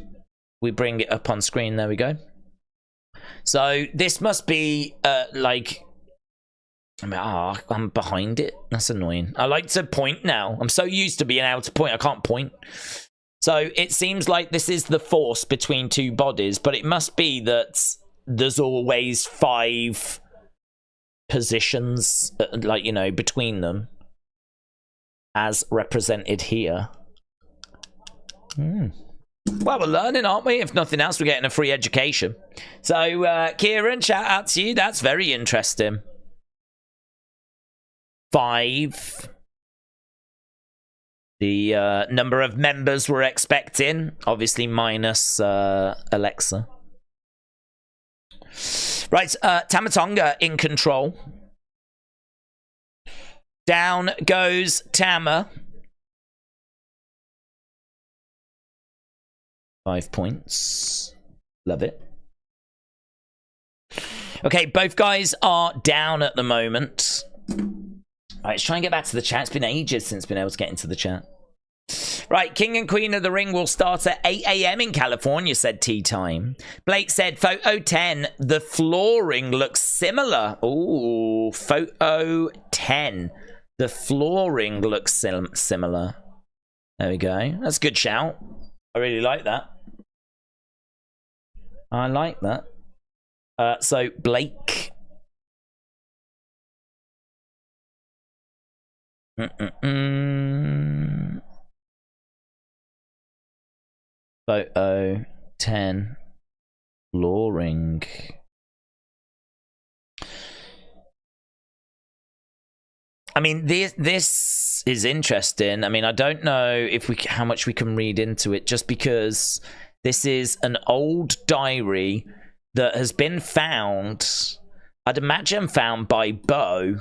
We bring it up on screen. There we go. So, this must be, like... I mean, I'm behind it. That's annoying. I like to point now. I'm so used to being able to point. I can't point. So it seems like this is the force between two bodies, but it must be that there's always 5 positions, like, you know, between them. as represented here. Well, we're learning, aren't we? If nothing else, we're getting a free education. So, Kieran, shout out to you. That's very interesting. 5. The number of members we're expecting, obviously minus Alexa. Right, Tama Tonga in control. Down goes Tama. 5 points. Love it. Okay, both guys are down at the moment. Alright, let's try and get back to the chat. It's been ages since been able to get into the chat. Right, King and Queen of the Ring will start at 8 a.m. in California, said Tea Time. Blake said, photo 10, the flooring looks similar. Ooh, photo 10. The flooring looks similar. There we go. That's a good shout. I really like that. I like that. So, Blake. Photo 10. Flooring. I mean, this is interesting. I mean, I don't know if how much we can read into it, just because this is an old diary that has been found. I'd imagine found by Bo.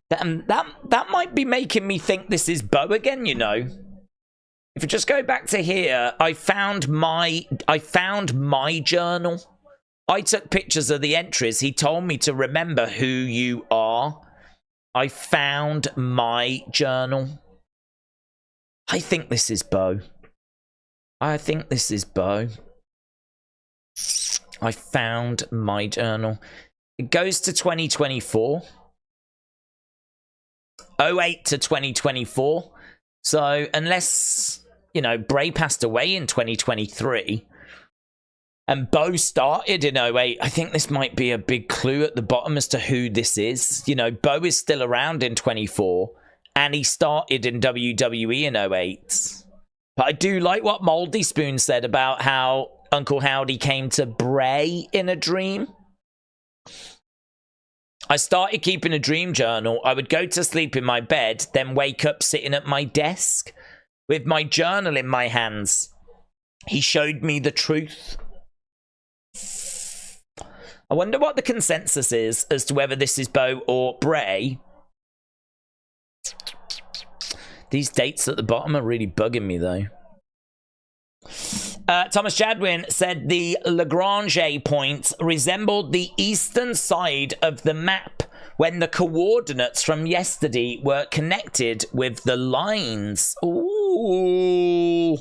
That might be making me think this is Bo again. You know, if we just go back to here, I found my journal. I took pictures of the entries. He told me to remember who you are. I found my journal. I think this is Bo. I think this is Bo. I found my journal. It goes to 2024. 08 to 2024. So unless, you know, Bray passed away in 2023 and Bo started in 08, I think this might be a big clue at the bottom as to who this is. You know, Bo is still around in 24 and he started in WWE in 08. But I do like what Moldy Spoon said about how Uncle Howdy came to Bray in a dream. I started keeping a dream journal. I would go to sleep in my bed, then wake up sitting at my desk with my journal in my hands. He showed me the truth. I wonder what the consensus is as to whether this is Bo or Bray. These dates at the bottom are really bugging me, though. Thomas Jadwin said the Lagrange point resembled the eastern side of the map when the coordinates from yesterday were connected with the lines. Ooh.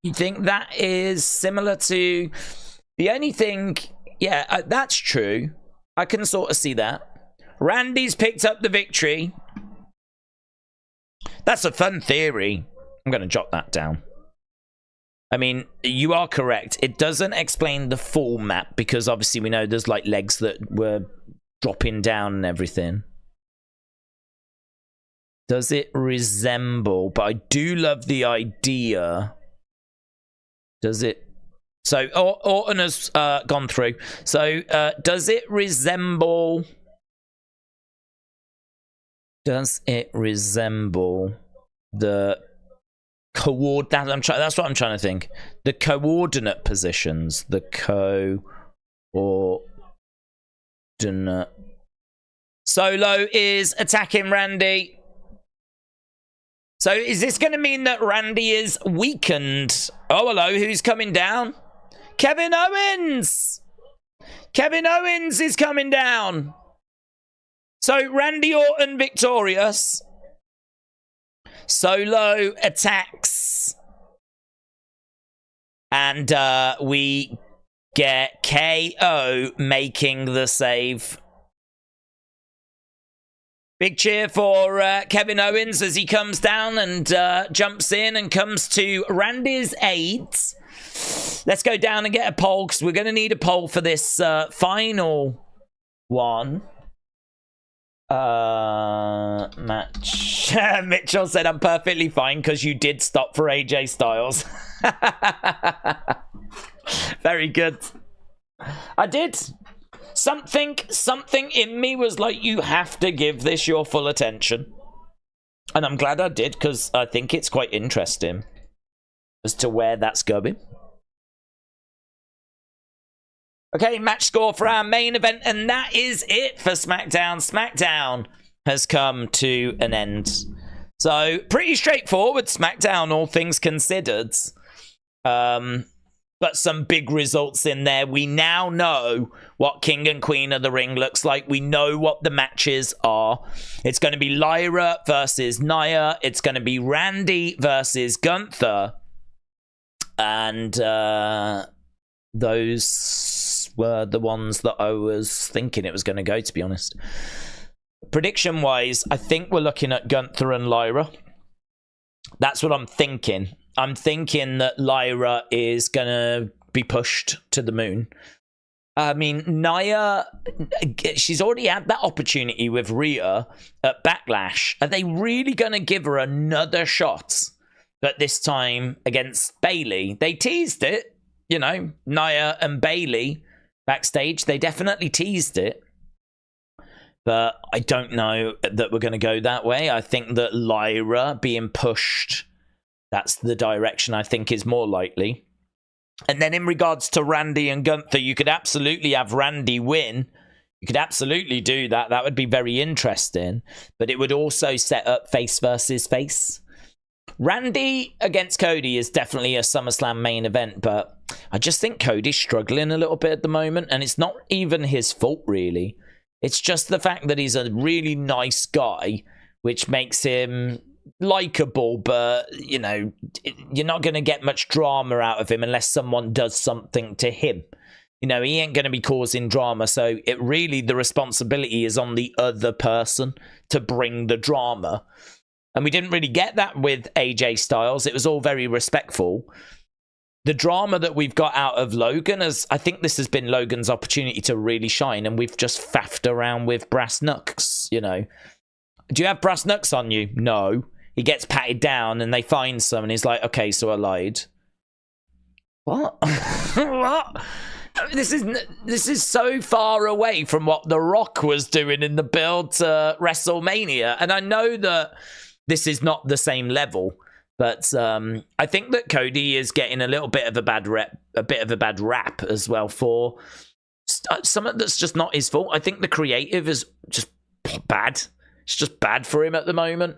You think that is similar to... The only thing... Yeah, that's true. I can sort of see that. Randy's picked up the victory. That's a fun theory. I'm going to jot that down. I mean, you are correct. It doesn't explain the full map because obviously we know there's like legs that were dropping down and everything. Does it resemble? But I do love the idea. Does it? So Orton has gone through. So does it resemble? Does it resemble the that's what I'm trying to think. The coordinate positions. The coordinate. Solo is attacking Randy. So is this going to mean that Randy is weakened? Oh, hello. Who's coming down? Kevin Owens. Kevin Owens is coming down. So Randy Orton victorious. Solo attacks. And we get KO making the save. Big cheer for Kevin Owens as he comes down and jumps in and comes to Randy's aid. Let's go down and get a poll because we're going to need a poll for this final one. Match. Mitchell said, I'm perfectly fine because you did stop for AJ Styles. Very good. I did. Something in me was like, you have to give this your full attention. And I'm glad I did, because I think it's quite interesting as to where that's going. Okay, match score for our main event, and that is it for SmackDown. SmackDown has come to an end. So, pretty straightforward SmackDown, all things considered. But some big results in there. We now know what King and Queen of the Ring looks like. We know what the matches are. It's going to be Lyra versus Nia. It's going to be Randy versus Gunther. And those were the ones that I was thinking it was going to go, to be honest. Prediction-wise, I think we're looking at Gunther and Lyra. That's what I'm thinking. I'm thinking that Lyra is going to be pushed to the moon. I mean, Nia, she's already had that opportunity with Rhea at Backlash. Are they really going to give her another shot? But this time against Bayley. They teased it, you know, Nia and Bayley backstage. They definitely teased it. But I don't know that we're going to go that way. I think that Lyra being pushed, that's the direction I think is more likely. And then in regards to Randy and Gunther, you could absolutely have Randy win. You could absolutely do that. That would be very interesting. But it would also set up face versus face. Randy against Cody is definitely a SummerSlam main event, but I just think Cody's struggling a little bit at the moment, and it's not even his fault, really. It's just the fact that he's a really nice guy, which makes him likable, but, you know, you're not going to get much drama out of him unless someone does something to him. You know, he ain't going to be causing drama, so it really, the responsibility is on the other person to bring the drama. And we didn't really get that with AJ Styles. It was all very respectful. The drama that we've got out of Logan, I think this has been Logan's opportunity to really shine, and we've just faffed around with brass knucks, you know. Do you have brass knucks on you? No. He gets patted down and they find some and he's like, okay, so I lied. What? What? This is so far away from what The Rock was doing in the build to WrestleMania. And I know that this is not the same level, but I think that Cody is getting a little bit of a bad rap as well for something that's just not his fault. I think the creative is just bad. It's just bad for him at the moment.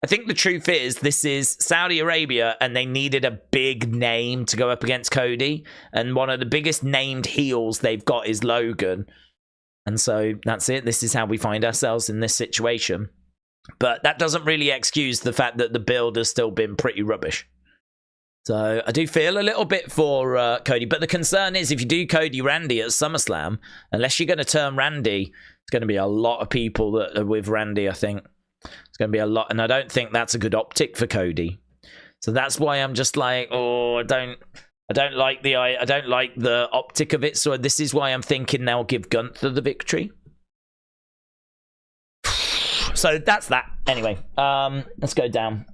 I think the truth is this is Saudi Arabia and they needed a big name to go up against Cody. And one of the biggest named heels they've got is Logan. And so that's it. This is how we find ourselves in this situation. But that doesn't really excuse the fact that the build has still been pretty rubbish. So I do feel a little bit for Cody. But the concern is if you do Cody Randy at SummerSlam, unless you're going to turn Randy, it's going to be a lot of people that are with Randy, I think. It's going to be a lot. And I don't think that's a good optic for Cody. So that's why I'm just like, oh, I don't like the optic of it. So this is why I'm thinking they'll give Gunther the victory. So that's that. Anyway, let's go down.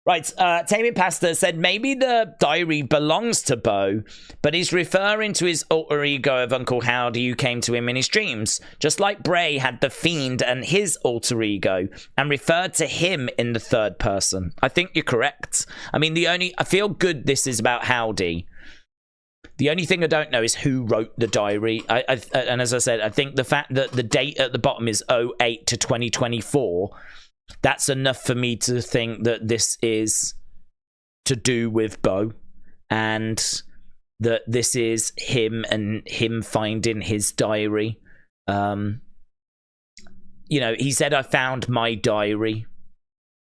Right, Tammy Pasta said maybe the diary belongs to Bo, but he's referring to his alter ego of Uncle Howdy who came to him in his dreams, just like Bray had the Fiend and his alter ego, and referred to him in the third person. I think you're correct. I mean, I feel good this is about Howdy. The only thing I don't know is who wrote the diary. And as I said, I think the fact that the date at the bottom is 08 to 2024... that's enough for me to think that this is to do with Bo, and that this is him and him finding his diary. You know, he said, I found my diary,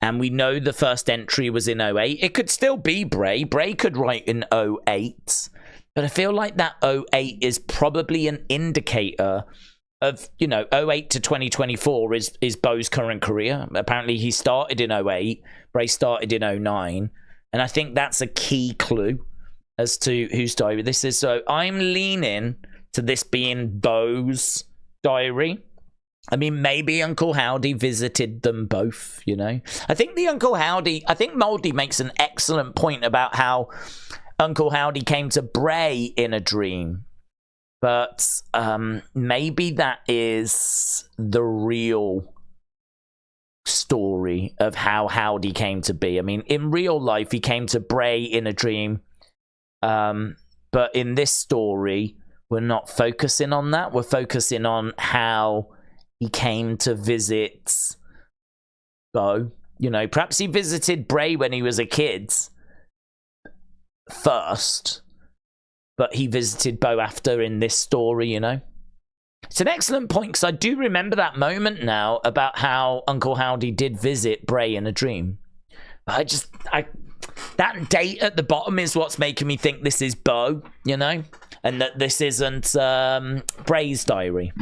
and we know the first entry was in 08. It could still be Bray. Bray could write in 08, but I feel like that 08 is probably an indicator of, you know, 08 to 2024 is Bo's current career. Apparently he started in 08, Bray started in 09, and I think that's a key clue as to whose diary this is. So I'm leaning to this being Bo's diary. I mean, maybe Uncle Howdy visited them both, you know? I think Moldy makes an excellent point about how Uncle Howdy came to Bray in a dream. But maybe that is the real story of how Howdy came to be. I mean, in real life, he came to Bray in a dream. But in this story, we're not focusing on that. We're focusing on how he came to visit Bo. You know, perhaps he visited Bray when he was a kid first, but he visited Bo after in this story, you know. It's an excellent point, because I do remember that moment now about how Uncle Howdy did visit Bray in a dream. But that date at the bottom is what's making me think this is Bo, you know, and that this isn't Bray's diary.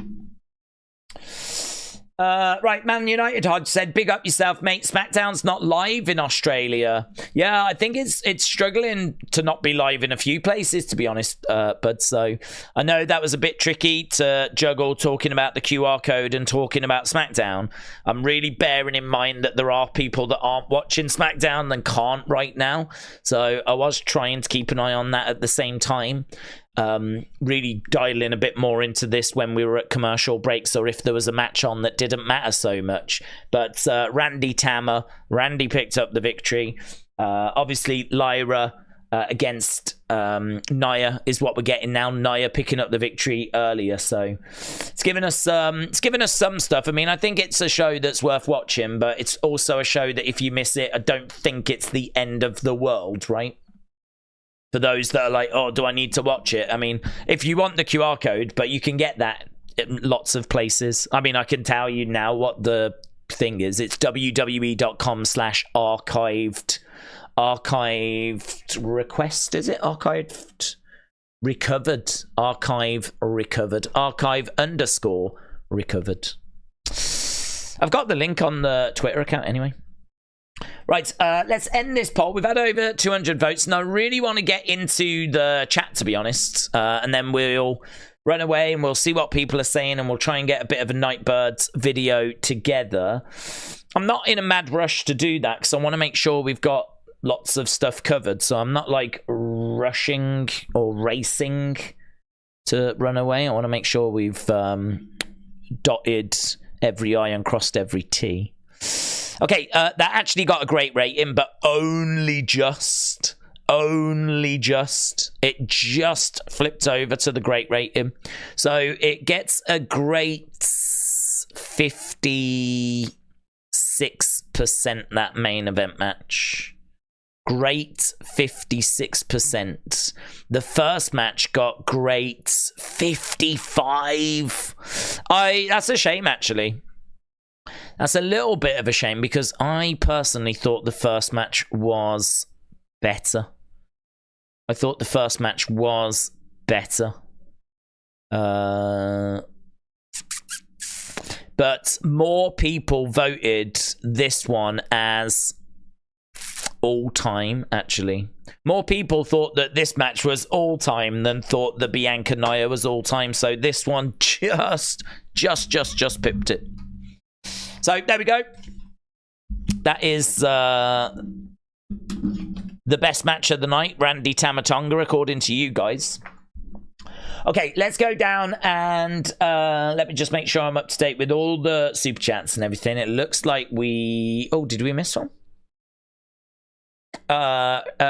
Right, Man United Hodge said, big up yourself, mate. SmackDown's not live in Australia. Yeah, I think it's struggling to not be live in a few places, to be honest. But so I know that was a bit tricky to juggle talking about the QR code and talking about SmackDown. I'm really bearing in mind that there are people that aren't watching SmackDown and can't right now. So I was trying to keep an eye on that at the same time. Really dialing a bit more into this when we were at commercial breaks, or if there was a match on that didn't matter so much. But Tama, Randy picked up the victory. Obviously Lyra against Nia is what we're getting now. Nia picking up the victory earlier, so it's given us some stuff. I mean, I think it's a show that's worth watching, but it's also a show that if you miss it, I don't think it's the end of the world, right? For those that are like, oh, do I need to watch it? I mean, if you want the QR code, but you can get that in lots of places. I mean, I can tell you now what the thing is. It's wwe.com/archived request, is it? Archived recovered. Archive recovered. Archive_recovered. I've got the link on the Twitter account anyway. Right, let's end this poll. We've had over 200 votes, and I really want to get into the chat, to be honest. And then we'll run away and we'll see what people are saying, and we'll try and get a bit of a Nightbirds video together. I'm not in a mad rush to do that, because I want to make sure we've got lots of stuff covered. So I'm not like rushing or racing to run away. I want to make sure we've dotted every I and crossed every T. Okay, that actually got a great rating, but only just. It just flipped over to the great rating. So it gets a great 56%, that main event match. Great 56%. The first match got great 55. That's a shame, actually. That's a little bit of a shame, because I personally thought the first match was better. But more people voted this one as all-time, actually. More people thought that this match was all-time than thought that Bianca Nia was all-time. So this one just pipped it. So there we go. That is the best match of the night, Randy Tama Tonga, according to you guys. Okay, let's go down and let me just make sure I'm up to date with all the super chats and everything. It looks like we... Oh, did we miss one?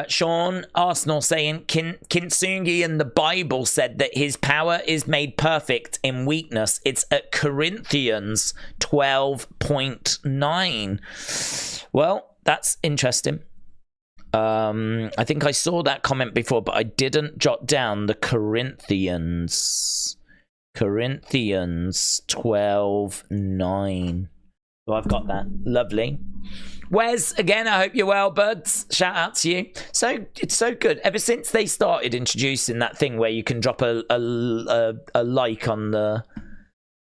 Sean Arsenal saying Kintsugi in the Bible said that his power is made perfect in weakness. It's at Corinthians 12.9. Well, that's interesting. I think I saw that comment before, but I didn't jot down the Corinthians 12.9. So I've got that. Lovely. Wes, again, I hope you're well, buds. Shout out to you. So it's so good. Ever since they started introducing that thing where you can drop a like on the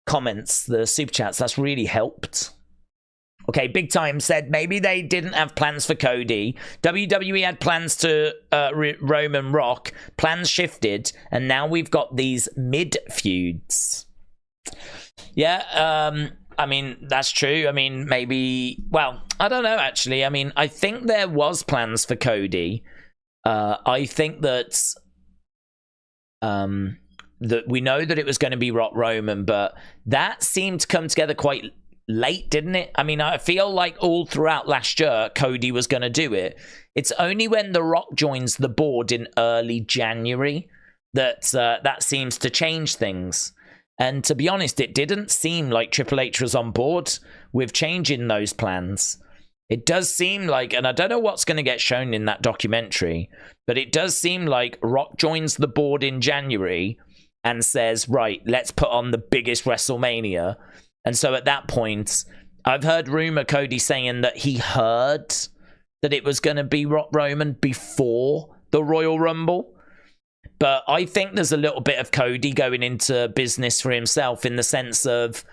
comments, the super chats, that's really helped. Okay, Big Time said maybe they didn't have plans for Cody. WWE had plans to Roman Rock. Plans shifted, and now we've got these mid feuds. Yeah, I mean, that's true. I mean, maybe, well, I don't know, actually. I mean, I think there was plans for Cody. I think that that we know that it was going to be Rock Roman, but that seemed to come together quite late, didn't it? I mean, I feel like all throughout last year, Cody was going to do it. It's only when The Rock joins the board in early January that that seems to change things. And to be honest, it didn't seem like Triple H was on board with changing those plans. It does seem like, and I don't know what's going to get shown in that documentary, but it does seem like Rock joins the board in January and says, right, let's put on the biggest WrestleMania. And so at that point, I've heard rumor Cody saying that he heard that it was going to be Rock Roman before the Royal Rumble. But I think there's a little bit of Cody going into business for himself in the sense of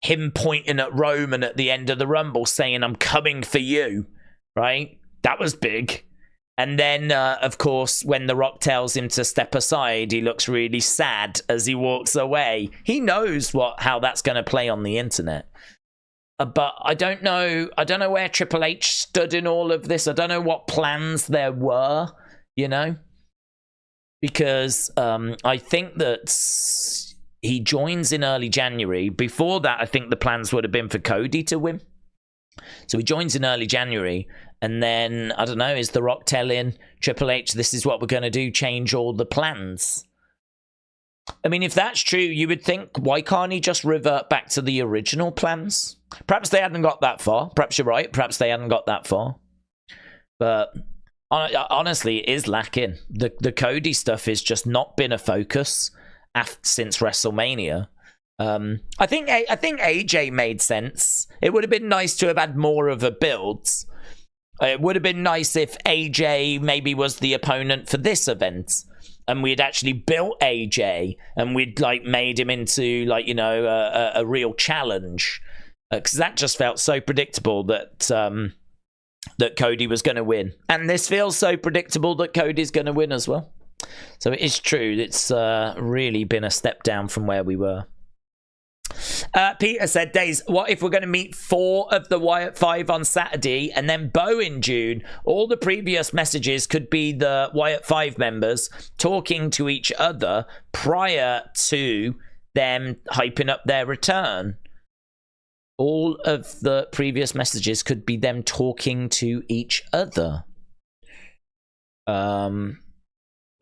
him pointing at Roman at the end of the Rumble saying, I'm coming for you, right? That was big. And then, of course, when The Rock tells him to step aside, he looks really sad as he walks away. He knows how that's going to play on the internet. But I don't know where Triple H stood in all of this. I don't know what plans there were, you know? Because I think that he joins in early January. Before that, I think the plans would have been for Cody to win. So he joins in early January. And then, I don't know, is The Rock telling Triple H, this is what we're going to do, change all the plans? I mean, if that's true, you would think, why can't he just revert back to the original plans? Perhaps they hadn't got that far. Perhaps you're right. Perhaps they hadn't got that far. But honestly, it is lacking. The Cody stuff has just not been a focus since WrestleMania. I think AJ made sense. It would have been nice to have had more of a build. It would have been nice if AJ maybe was the opponent for this event, and we'd actually built AJ and we'd like made him into like, you know, a real challenge, because that just felt so predictable that that Cody was going to win, and this feels so predictable that Cody's going to win as well. So it is true. It's really been a step down from where we were. Peter said, Days, what if we're going to meet 4 of the Wyatt 5 on Saturday and then Bo in June? All the previous messages could be the Wyatt 5 members talking to each other prior to them hyping up their return. All of the previous messages could be them talking to each other.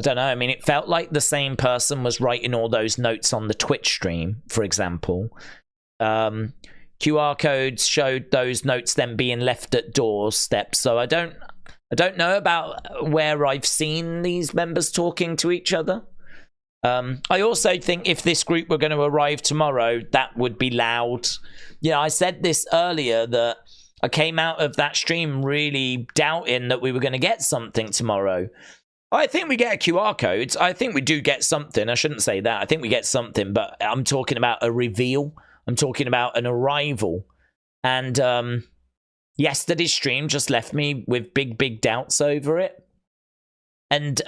I don't know. I mean, it felt like the same person was writing all those notes on the Twitch stream, for example. QR codes showed those notes then being left at doorsteps. So I don't know about where I've seen these members talking to each other. I also think if this group were going to arrive tomorrow, that would be loud. Yeah, I said this earlier that I came out of that stream really doubting that we were going to get something tomorrow. I think we get a QR code. I think we do get something. I shouldn't say that. I think we get something, but I'm talking about a reveal. I'm talking about an arrival. And yesterday's stream just left me with big doubts over it. And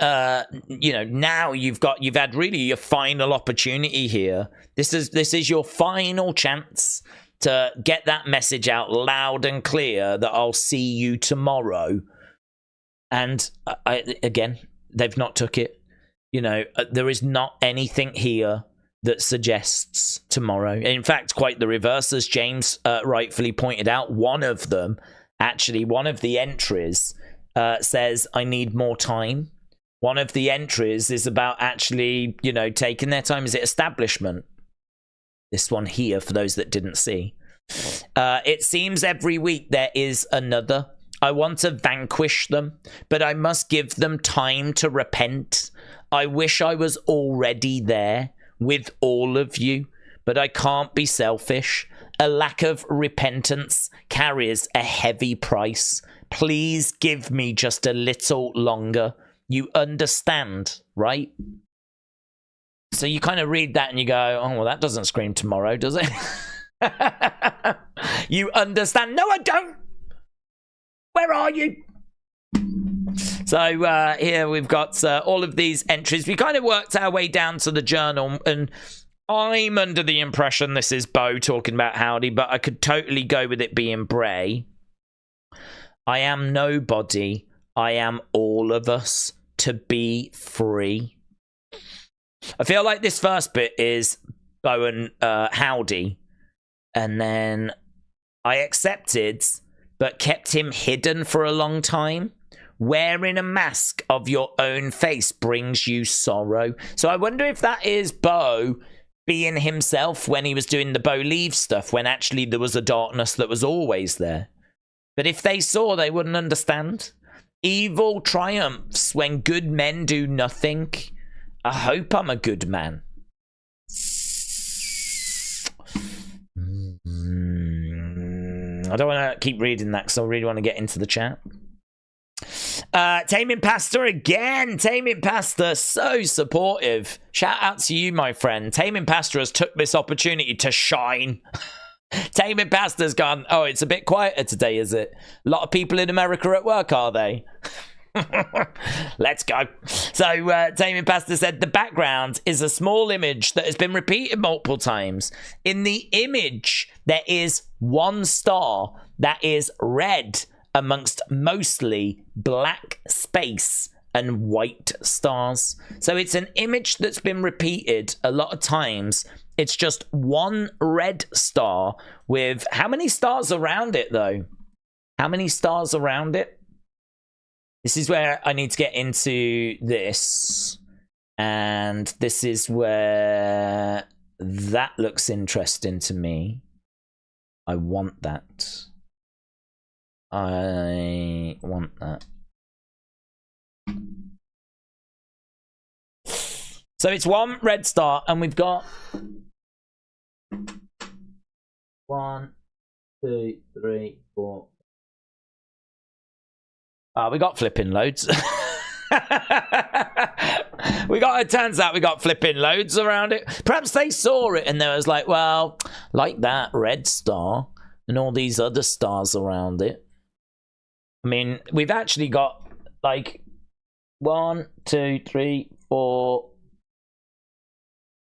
you know, now you've had really your final opportunity here. This is your final chance to get that message out loud and clear that I'll see you tomorrow. And again, they've not took it. You know, there is not anything here that suggests tomorrow. In fact, quite the reverse, as James rightfully pointed out. One of them, actually, one of the entries says, I need more time. One of the entries is about actually, you know, taking their time. Is it establishment? This one here, for those that didn't see. It seems every week there is another. I want to vanquish them, but I must give them time to repent. I wish I was already there with all of you, but I can't be selfish. A lack of repentance carries a heavy price. Please give me just a little longer. You understand, right? So you kind of read that and you go, oh, well, that doesn't scream tomorrow, does it? You understand? No, I don't. Where are you? So here we've got all of these entries. We kind of worked our way down to the journal, and I'm under the impression this is Bo talking about Howdy, but I could totally go with it being Bray. I am nobody. I am all of us to be free. I feel like this first bit is Bo and Howdy. And then I accepted, but kept him hidden for a long time. Wearing a mask of your own face brings you sorrow. So I wonder if that is Bo being himself when he was doing the Bo Leave stuff, when actually there was a darkness that was always there. But if they saw, they wouldn't understand. Evil triumphs when good men do nothing. I hope I'm a good man. I don't want to keep reading that because I really want to get into the chat. Taming Pasta again. Taming Pasta, so supportive. Shout out to you, my friend. Taming Pasta has took this opportunity to shine. Taming Pasta's gone, oh, it's a bit quieter today, is it? A lot of people in America at work, are they? Let's go. So Taming Pasta said the background is a small image that has been repeated multiple times. In the image, there is one star that is red amongst mostly black space and white stars. So it's an image that's been repeated a lot of times. It's just one red star with how many stars around it, though? How many stars around it? This is where I need to get into this. And this is where that looks interesting to me. I want that. I want that. So it's one red star, and we've got 1, 2, 3, 4. We got flipping loads. It turns out we got flipping loads around it. Perhaps they saw it and they was like, well, like that red star and all these other stars around it. I mean, we've actually got like 1, 2, 3, 4.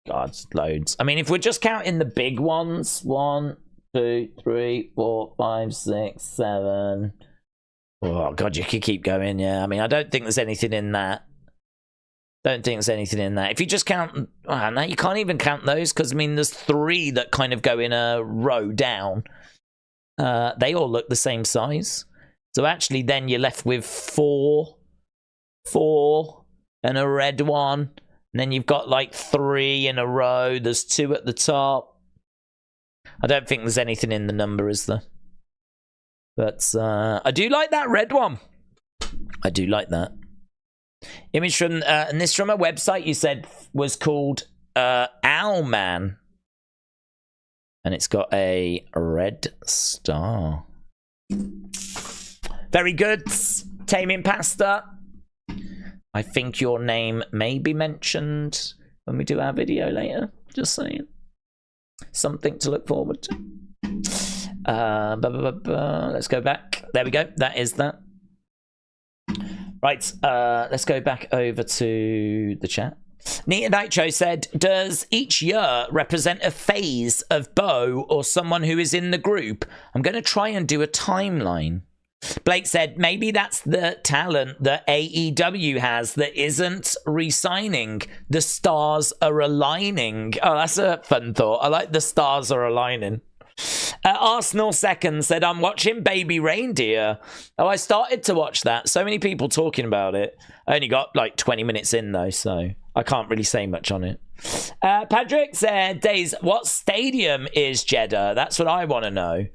God, loads. I mean, if we're just counting the big ones, 1, 2, 3, 4, 5, 6, 7. Oh, God, you could keep going, yeah. I mean, I don't think there's anything in that. If you just count... Oh, no, you can't even count those, because, I mean, there's 3 that kind of go in a row down. They all look the same size. So, actually, then you're left with 4, and a red one. And then you've got, like, 3 in a row. There's 2 at the top. I don't think there's anything in the number, is there? But I do like that red one. I do like that. Image from, and this from a website you said was called Owlman. And it's got a red star. Very good. Taming Pasta. I think your name may be mentioned when we do our video later. Just saying. Something to look forward to. Let's go back. There we go. That is that. Right. Let's go back over to the chat. Nia Nitro said, does each year represent a phase of Bo or someone who is in the group? I'm going to try and do a timeline. Blake said, maybe that's the talent that AEW has that isn't re-signing. The stars are aligning. Oh, that's a fun thought. I like the stars are aligning. Arsenal Second said, I'm watching Baby Reindeer. Oh, I started to watch that. So many people talking about it. I only got like 20 minutes in though, so I can't really say much on it. Patrick said, Days, what stadium is Jeddah? That's what I want to know.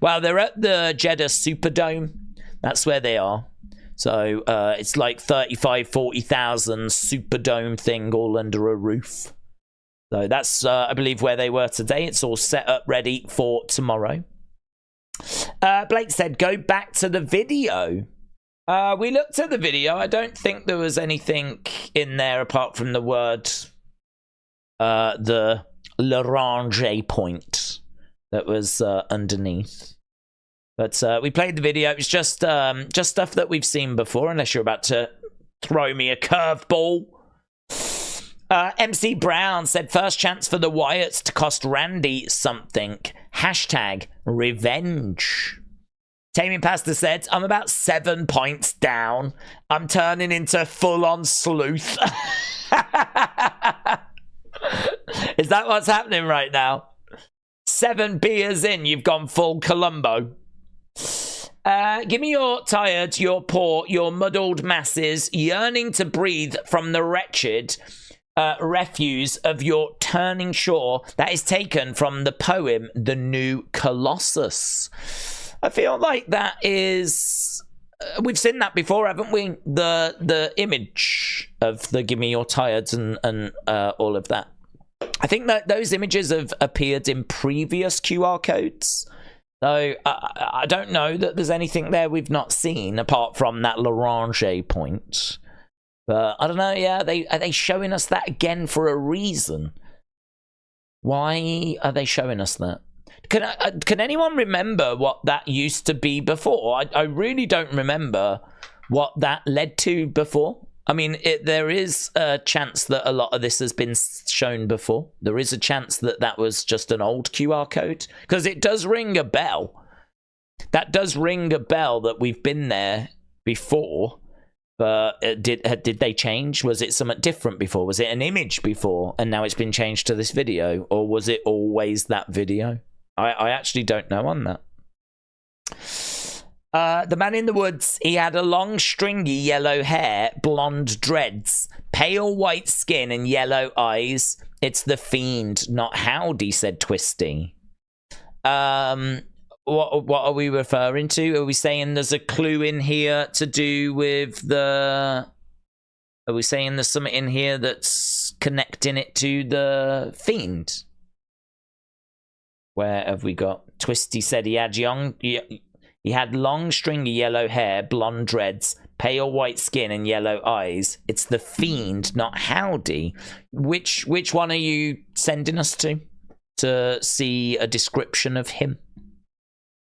Well, they're at the Jeddah Superdome. That's where they are. So it's like 40,000 Superdome thing all under a roof. So that's, I believe, where they were today. It's all set up, ready for tomorrow. Blake said, go back to the video. We looked at the video. I don't think there was anything in there apart from the word, the L'Orange point that was underneath. But we played the video. It was just stuff that we've seen before, unless you're about to throw me a curveball. MC Brown said, first chance for the Wyatts to cost Randy something. Hashtag revenge. Taming Pasta said, I'm about 7 points down. I'm turning into full-on sleuth. Is that what's happening right now? 7 beers in, you've gone full Columbo. Give me your tired, your poor, your muddled masses yearning to breathe from the wretched refuse of your turning shore that is taken from the poem The New Colossus. I feel like that is... we've seen that before, haven't we? The image of the Give Me Your Tireds and all of that. I think that those images have appeared in previous QR codes. So I don't know that there's anything there we've not seen apart from that Larange point. But I don't know, yeah, are they showing us that again for a reason? Why are they showing us that? Can anyone remember what that used to be before? I really don't remember what that led to before. I mean, there is a chance that a lot of this has been shown before. There is a chance that that was just an old QR code. Because it does ring a bell. That does ring a bell that we've been there before. But did they change? Was it something different before? Was it an image before and now it's been changed to this video? Or was it always that video? I actually don't know on that. The man in the woods, he had a long stringy yellow hair, blonde dreads, pale white skin and yellow eyes. It's the Fiend, not Howdy, said Twisty. What are we referring to? Are we saying there's a clue in here to do with the... Are we saying there's something in here that's connecting it to the Fiend? Where have we got? Twisty said he had he had long stringy yellow hair, blonde dreads, pale white skin and yellow eyes. It's the Fiend, not Howdy. Which one are you sending us to see a description of him?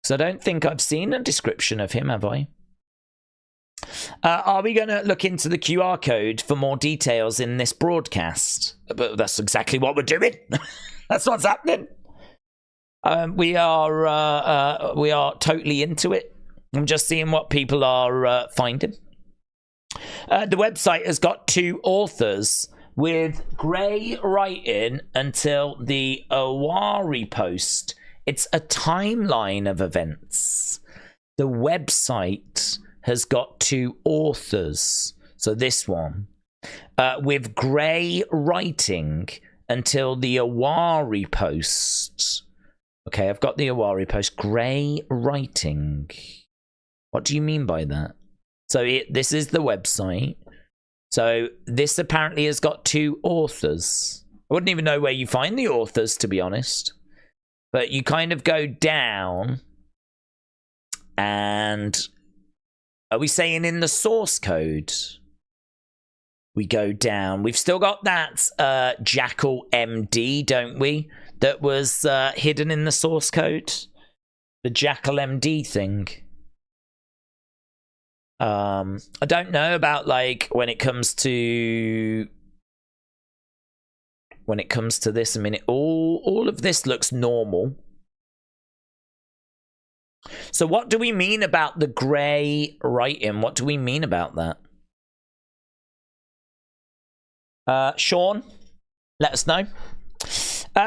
Because I don't think I've seen a description of him, have I? Are we going to look into the QR code for more details in this broadcast? But that's exactly what we're doing. That's what's happening. We are totally into it. I'm just seeing what people are finding. The website has got 2 authors with grey writing until the Awari post. It's a timeline of events. The website has got 2 authors. So this one with grey writing until the Awari post. Okay, I've got the Awari post. Grey writing. What do you mean by that? So this is the website. So this apparently has got 2 authors. I wouldn't even know where you find the authors, to be honest. But you kind of go down. And are we saying in the source code? We go down. We've still got that Jackal MD, don't we? That was hidden in the source code. The Jackal MD thing. I don't know about, like, when it comes to this. I mean, all of this looks normal. So what do we mean about the grey writing? What do we mean about that? Sean, let us know.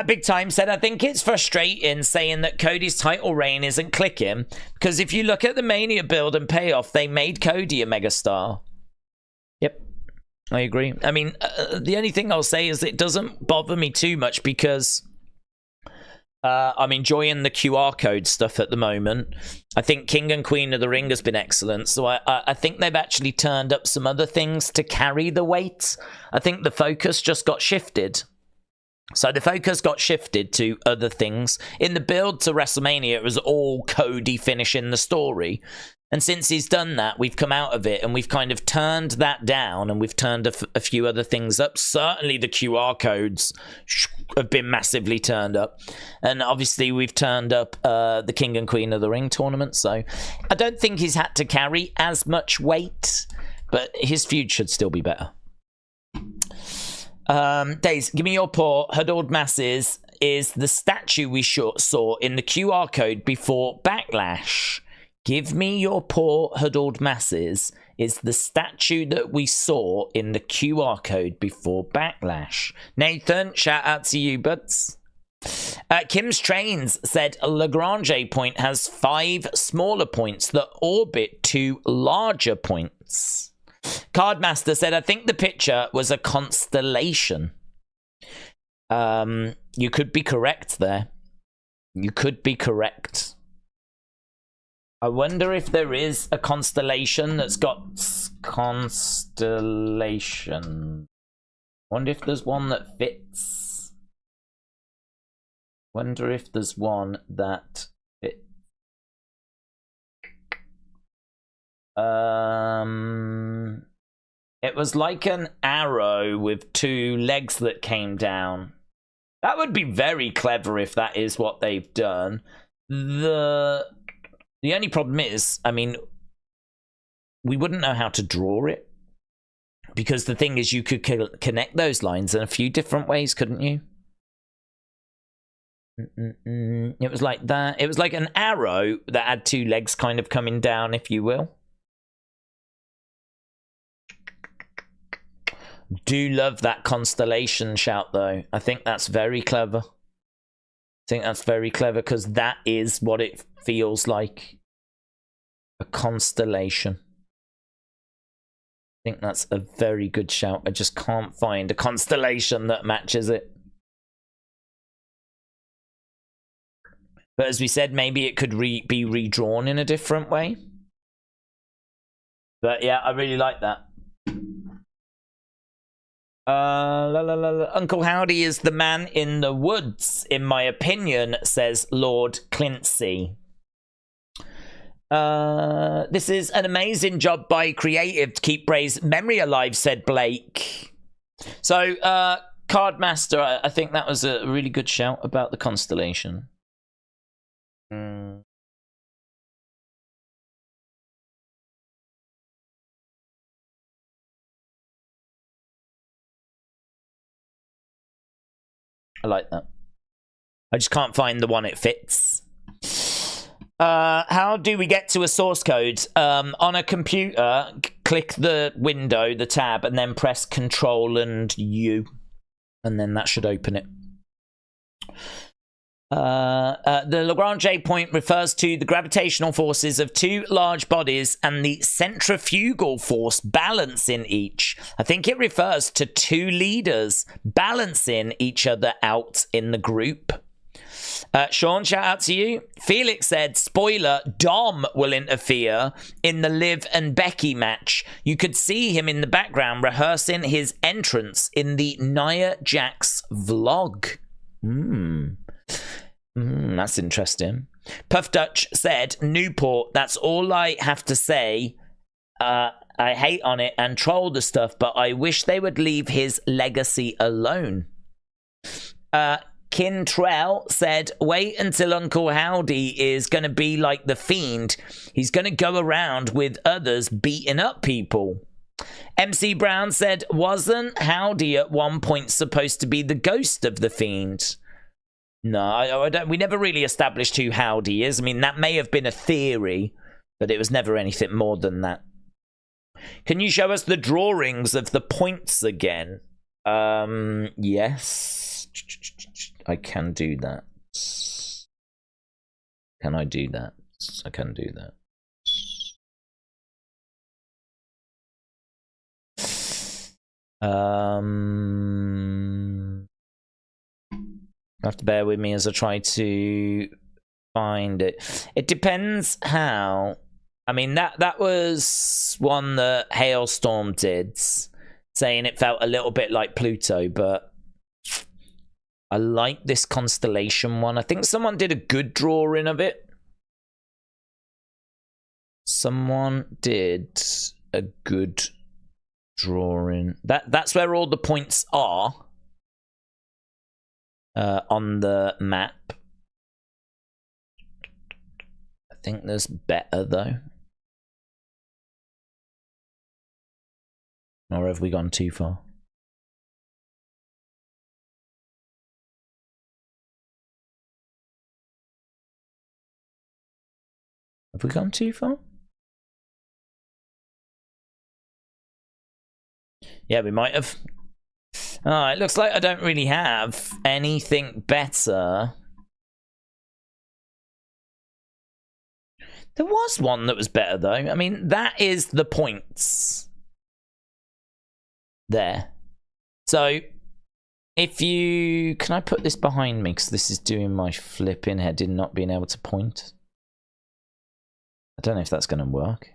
Big Time said, I think it's frustrating saying that Cody's title reign isn't clicking, because if you look at the Mania build and payoff, they made Cody a megastar. Yep, I agree. I mean, the only thing I'll say is it doesn't bother me too much because I'm enjoying the QR code stuff at the moment. I think King and Queen of the Ring has been excellent, so I think they've actually turned up some other things to carry the weight. I think the focus just got shifted. So the focus got shifted to other things. In the build to WrestleMania, it was all Cody finishing the story. And since he's done that, we've come out of it and we've kind of turned that down and we've turned a few other things up. Certainly the QR codes have been massively turned up. And obviously we've turned up the King and Queen of the Ring tournament. So I don't think he's had to carry as much weight, but his feud should still be better. Days, give me your paw. Huddled masses is the statue we saw in the QR code before Backlash. Give me your paw. Huddled masses is the statue that we saw in the QR code before Backlash. Nathan, shout out to you, buds. Kim's Trains said a Lagrange point has 5 smaller points that orbit 2 larger points. Cardmaster said, I think the picture was a constellation. You could be correct there. You could be correct. I wonder if there is a constellation that's got constellation. Wonder if there's one that fits. Wonder if there's one that fits. It was like an arrow with 2 legs that came down. That would be very clever if that is what they've done. The only problem is, I mean, we wouldn't know how to draw it. Because the thing is, you could connect those lines in a few different ways, couldn't you? It was like that. It was like an arrow that had 2 legs kind of coming down, if you will. Do love that constellation shout, though. I think that's very clever. I think that's very clever because that is what it feels like. A constellation. I think that's a very good shout. I just can't find a constellation that matches it. But as we said, maybe it could be redrawn in a different way. But yeah, I really like that. Uncle Howdy is the man in the woods, in my opinion, says Lord Clincy. This is an amazing job by Creative to keep Bray's memory alive, said Blake. So, Cardmaster, I think that was a really good shout about the constellation. I like that. I just can't find the one it fits. How do we get to a source code? On a computer, click the window, the tab, and then press Control and U. And then that should open it. The Lagrange point refers to the gravitational forces of 2 large bodies and the centrifugal force balancing each. I think it refers to 2 leaders balancing each other out in the group. Sean, shout out to you. Felix said, spoiler, Dom will interfere in the Liv and Becky match. You could see him in the background rehearsing his entrance in the Nia Jax vlog. That's interesting. Puff Dutch said, Newport, that's all I have to say. I hate on it and troll the stuff, but I wish they would leave his legacy alone. Kintrell said, wait until Uncle Howdy is going to be like the Fiend. He's going to go around with others beating up people. MC Brown said, wasn't Howdy at one point supposed to be the ghost of the Fiend? No, I don't. We never really established who Howdy is. I mean, that may have been a theory, but it was never anything more than that. Can you show us the drawings of the points again? Yes. I can do that. Can I do that? I can do that. You have to bear with me as I try to find it. It depends how. I mean, that was one that Hailstorm did, saying it felt a little bit like Pluto, but I like this constellation one. I think someone did a good drawing of it. Someone did a good drawing. That's where all the points are on the map. I think there's better though. Or have we gone too far? Have we gone too far? Yeah, we might have. Oh, it looks like I don't really have anything better. There was one that was better, though. I mean, that is the points. There. So, if you... Can I put this behind me? Because this is doing my flipping head in not being able to point. I don't know if that's going to work.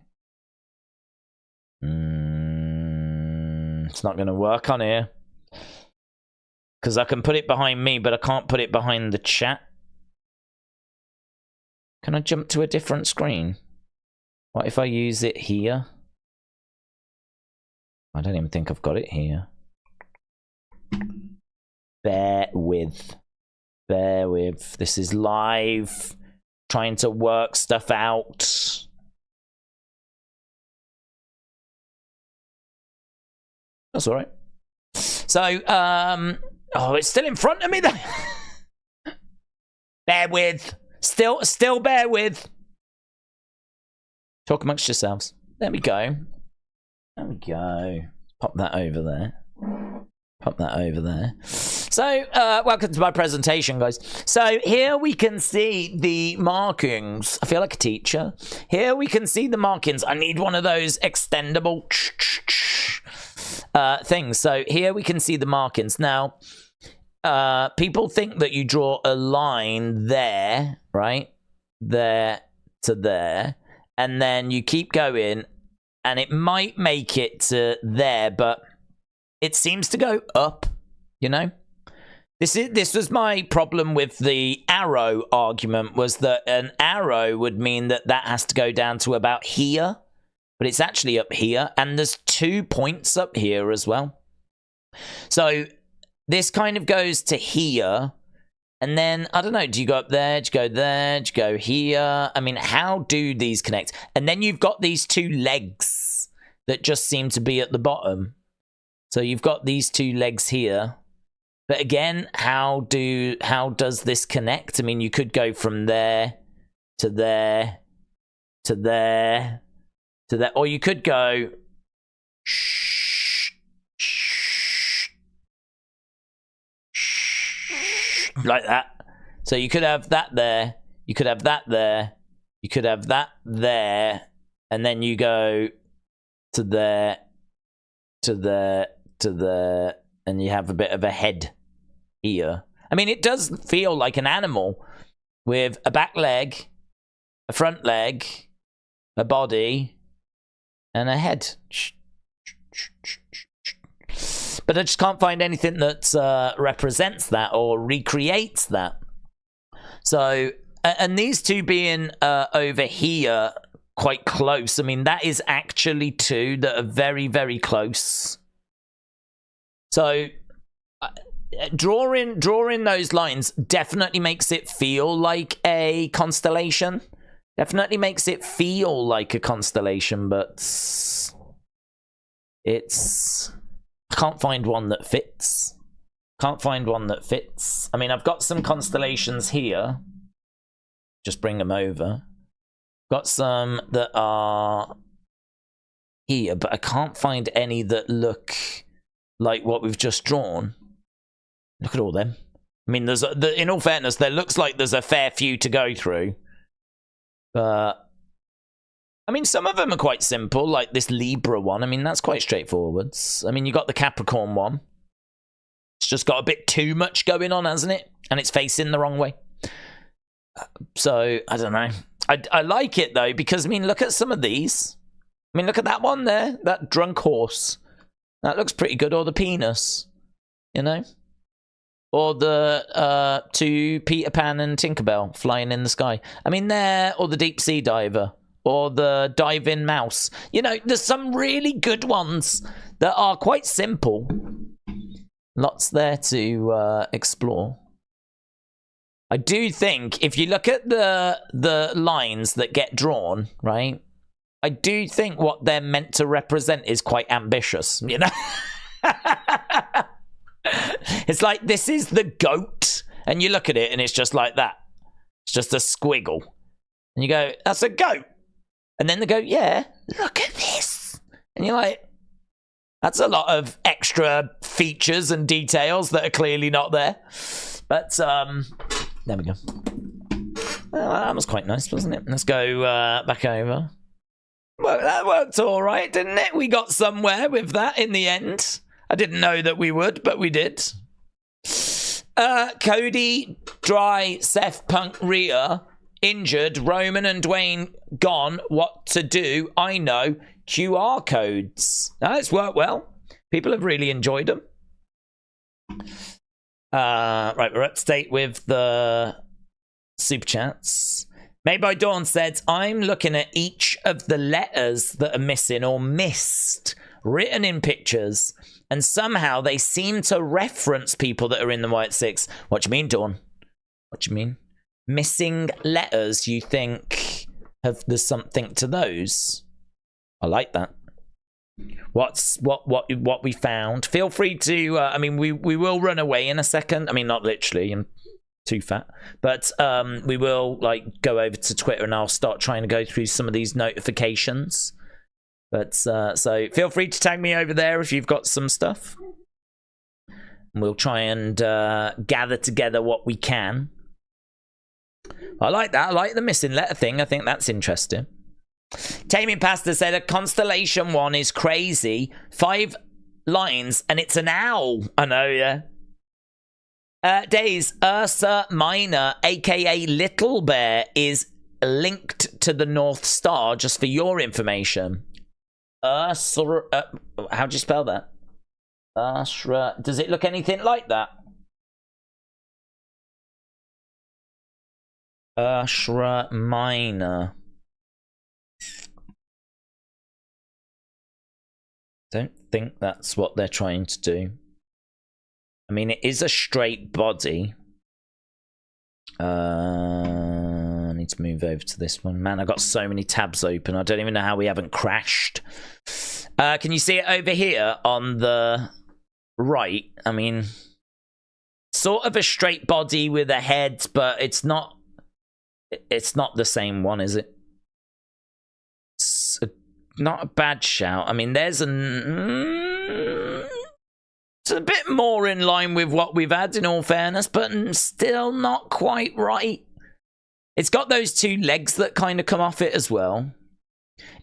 It's not going to work on here. Because I can put it behind me, but I can't put it behind the chat. Can I jump to a different screen? What if I use it here? I don't even think I've got it here. Bear with. Bear with. This is live. Trying to work stuff out. That's all right. So, oh, it's still in front of me though. Bear with. Still bear with. Talk amongst yourselves. There we go. There we go. Pop that over there. Pop that over there. So, welcome to my presentation, guys. So, here we can see the markings. I feel like a teacher. Here we can see the markings. I need one of those extendable things. So, here we can see the markings. Now, people think that you draw a line there, right? There to there. And then you keep going. And it might make it to there, but it seems to go up, you know? This was my problem with the arrow argument, was that an arrow would mean that that has to go down to about here, but it's actually up here, and there's 2 points up here as well. So this kind of goes to here, and then, I don't know, do you go up there, do you go there, do you go here? I mean, how do these connect? And then you've got these 2 legs that just seem to be at the bottom. So you've got these 2 legs here. But again, how does this connect? I mean, you could go from there to there to there to there, or you could go like that. So you could have that there, you could have that there, you could have that there, and then you go to there, to there, to there, and you have a bit of a head here. I mean, it does feel like an animal with a back leg, a front leg, a body, and a head. But I just can't find anything that represents that or recreates that. So, and these 2 being over here, quite close. I mean, that is actually 2 that are very, very close. So, drawing those lines definitely makes it feel like a constellation. Definitely makes it feel like a constellation, but it's... I can't find one that fits. Can't find one that fits. I mean, I've got some constellations here. Just bring them over. Got some that are here, but I can't find any that look like what we've just drawn. Look at all them. I mean, in all fairness, there looks like there's a fair few to go through. But I mean, some of them are quite simple, like this Libra one. I mean, that's quite straightforward. I mean, you got the Capricorn one. It's just got a bit too much going on, hasn't it? And it's facing the wrong way. So, I don't know. I like it, though, because, I mean, look at some of these. I mean, look at that one there. That drunk horse. That looks pretty good. Or the penis. You know? Or the 2 Peter Pan and Tinkerbell flying in the sky. I mean, there. Or the deep sea diver. Or the diving mouse. You know, there's some really good ones that are quite simple. Lots there to explore. I do think if you look at the lines that get drawn, right? I do think what they're meant to represent is quite ambitious, you know? It's like, this is the goat, and you look at it and it's just like that. It's just a squiggle. And you go, that's a goat. And then they go, yeah, look at this. And you're like, that's a lot of extra features and details that are clearly not there. But, there we go. Well, that was quite nice, wasn't it? Let's go back over. Well, that worked all right, didn't it? We got somewhere with that in the end. I didn't know that we would, but we did. Cody, Dry, Seth, Punk, Rhea, injured, Roman and Dwayne gone. What to do? I know. QR codes. Now, it's worked well. People have really enjoyed them. Right, we're up to date with the super chats. Made by Dawn said, I'm looking at each of the letters that are missing or missed, written in pictures, and somehow they seem to reference people that are in the Wyatt Six. What do you mean, Dawn? What do you mean? Missing letters, you think there's something to those? I like that. What we found? Feel free to. I mean, we will run away in a second. I mean, not literally. I'm too fat, but we will like go over to Twitter and I'll start trying to go through some of these notifications. But so feel free to tag me over there if you've got some stuff. And we'll try and gather together what we can. I like that. I like the missing letter thing. I think that's interesting. Taming Pasta said a constellation one is crazy. 5 lines and it's an owl. I know, yeah. Days, Ursa Minor, aka Little Bear, is linked to the North Star, just for your information. Ursa, how do you spell that? Ursa, does it look anything like that? Ursa Minor. Don't think that's what they're trying to do. I mean, it is a straight body. I need to move over to this one. Man, I've got so many tabs open. I don't even know how we haven't crashed. Can you see it over here on the right? I mean, sort of a straight body with a head, but it's not the same one, is it? It's not a bad shout. I mean, there's it's a bit more in line with what we've had, in all fairness, but still not quite right. It's got those 2 legs that kind of come off it as well.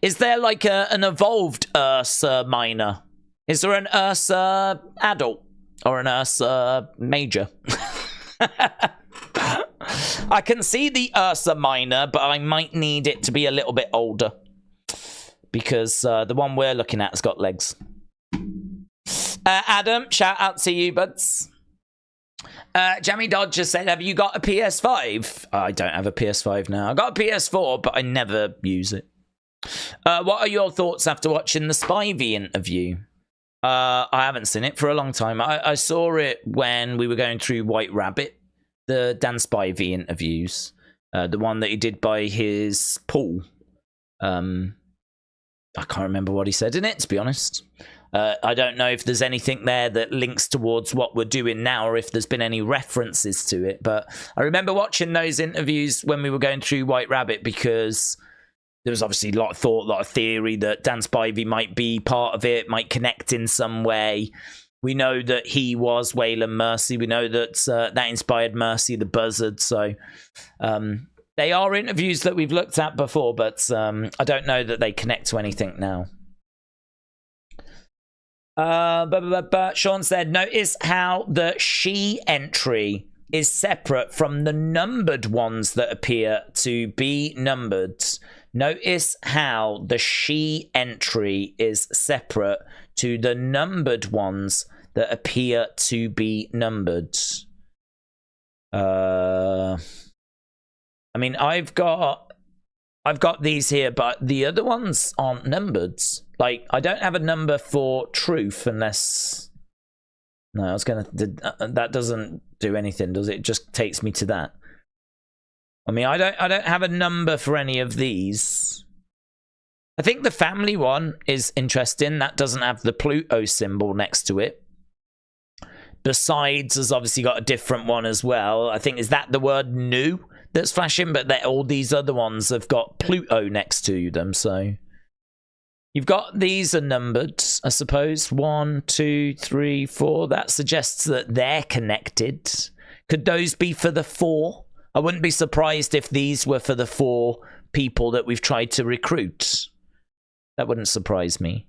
Is there like an evolved Ursa Minor? Is there an Ursa adult? Or an Ursa major? I can see the Ursa Minor, but I might need it to be a little bit older. Because the one we're looking at has got legs. Adam, shout out to you, buds. Jamie Dodger said, have you got a PS5? I don't have a PS5 now. I got a PS4, but I never use it. What are your thoughts after watching the Spivey interview? I haven't seen it for a long time. I saw it when we were going through White Rabbit, the Dan Spivey interviews. The one that he did by his pool. I can't remember what he said in it, to be honest. I don't know if there's anything there that links towards what we're doing now or if there's been any references to it. But I remember watching those interviews when we were going through White Rabbit because there was obviously a lot of thought, a lot of theory that Dan Spivey might be part of it, might connect in some way. We know that he was Waylon Mercy. We know that that inspired Mercy the Buzzard. So they are interviews that we've looked at before, but I don't know that they connect to anything now. Sean said, notice how the she entry is separate from the numbered ones that appear to be numbered. Notice how the she entry is separate to the numbered ones that appear to be numbered. I mean, I've got these here, but the other ones aren't numbered. Like, I don't have a number for truth unless... No, I was going to... That doesn't do anything, does it? It just takes me to that. I mean, I don't have a number for any of these. I think the family one is interesting. That doesn't have the Pluto symbol next to it. Besides, has obviously got a different one as well. I think, is that the word new? that's flashing, but all these other ones have got Pluto next to them. So you've got these are numbered, I suppose. 1, 2, 3, 4. That suggests that they're connected. Could those be for the 4? I wouldn't be surprised if these were for the 4 people that we've tried to recruit. That wouldn't surprise me.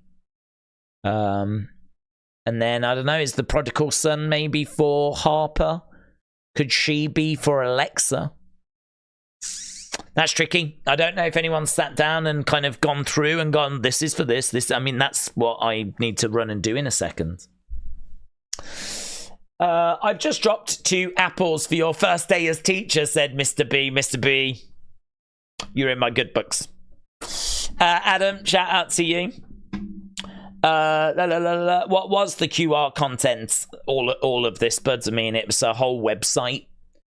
And then, I don't know, is the prodigal son maybe for Harper? Could she be for Alexa? That's tricky. I don't know if anyone's sat down and kind of gone through and gone, this is for this. I mean, that's what I need to run and do in a second. I've just dropped 2 apples for your first day as teacher, said Mr. B. Mr. B, you're in my good books. Adam, shout out to you. What was the QR content? All of this, buds. I mean, it was a whole website.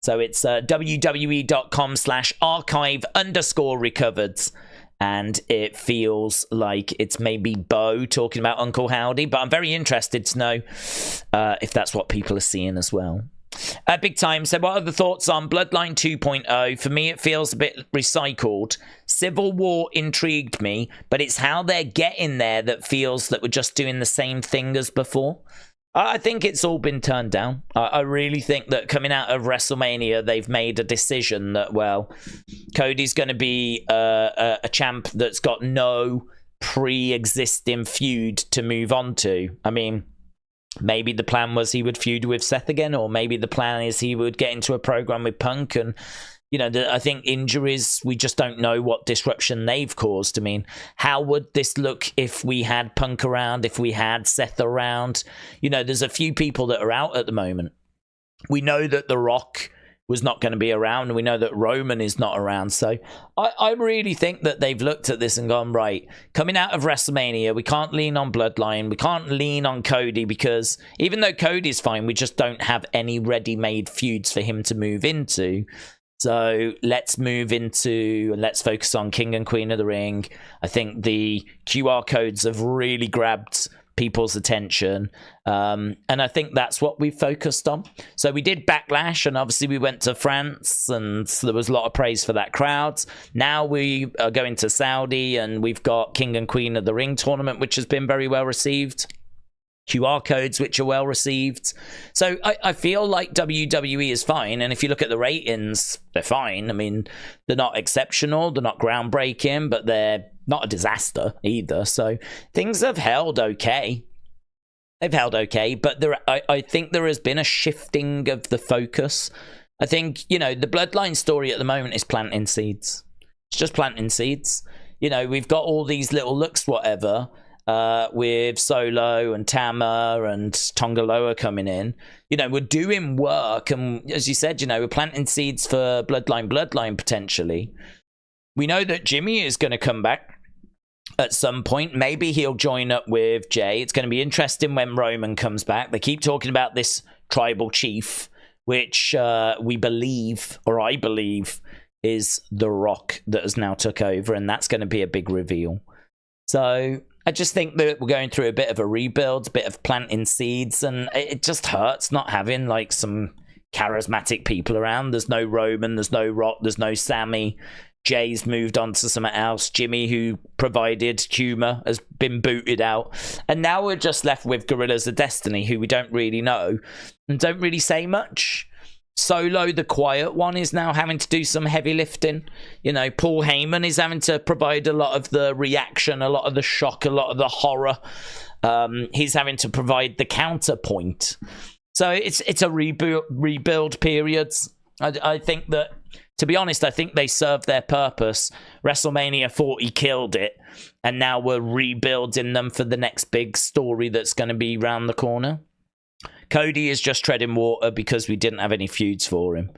So it's www.com/archive_recovered. And it feels like it's maybe Bo talking about Uncle Howdy. But I'm very interested to know if that's what people are seeing as well. Big Time said, what are the thoughts on Bloodline 2.0? For me, it feels a bit recycled. Civil War intrigued me, but it's how they're getting there that feels that we're just doing the same thing as before. I think it's all been turned down. I really think that coming out of WrestleMania, they've made a decision that, well, Cody's going to be a champ that's got no pre-existing feud to move on to. I mean, maybe the plan was he would feud with Seth again, or maybe the plan is he would get into a program with Punk. And, you know, I think injuries, we just don't know what disruption they've caused. I mean, how would this look if we had Punk around, if we had Seth around? You know, there's a few people that are out at the moment. We know that The Rock was not going to be around, and we know that Roman is not around. So I really think that they've looked at this and gone, right, coming out of WrestleMania, we can't lean on Bloodline, we can't lean on Cody, because even though Cody's fine, we just don't have any ready-made feuds for him to move into. So let's move into, and let's focus on King and Queen of the Ring. I think the QR codes have really grabbed people's attention. And I think that's what we focused on. So we did Backlash, and obviously we went to France, and there was a lot of praise for that crowd. Now we are going to Saudi, and we've got King and Queen of the Ring tournament, which has been very well received. QR codes, which are well received. So I feel like WWE is fine. And if you look at the ratings, they're fine. I mean, they're not exceptional. They're not groundbreaking, but they're not a disaster either. So things have held okay. They've held okay. But I think there has been a shifting of the focus. I think, you know, the Bloodline story at the moment is planting seeds. It's just planting seeds. You know, we've got all these little looks, whatever, with Solo and Tama and Tonga Loa coming in. You know, we're doing work, and as you said, you know, we're planting seeds for Bloodline potentially. We know that Jimmy is going to come back at some point. Maybe he'll join up with Jay. It's going to be interesting when Roman comes back. They keep talking about this tribal chief, which we believe, or I believe, is The Rock that has now took over, and that's going to be a big reveal. So I just think that we're going through a bit of a rebuild, a bit of planting seeds, and it just hurts not having like some charismatic people around. There's no Roman, there's no Rock, there's no Sammy. Jay's moved on to something else. Jimmy, who provided humor, has been booted out. And now we're just left with Gorillas of Destiny, who we don't really know and don't really say much. Solo, the quiet one, is now having to do some heavy lifting. You know, Paul Heyman is having to provide a lot of the reaction, a lot of the shock, a lot of the horror. He's having to provide the counterpoint. So it's a rebuild period. I think that, to be honest, I think they served their purpose. WrestleMania 40 killed it, and now we're rebuilding them for the next big story that's going to be round the corner. Cody is just treading water because we didn't have any feuds for him.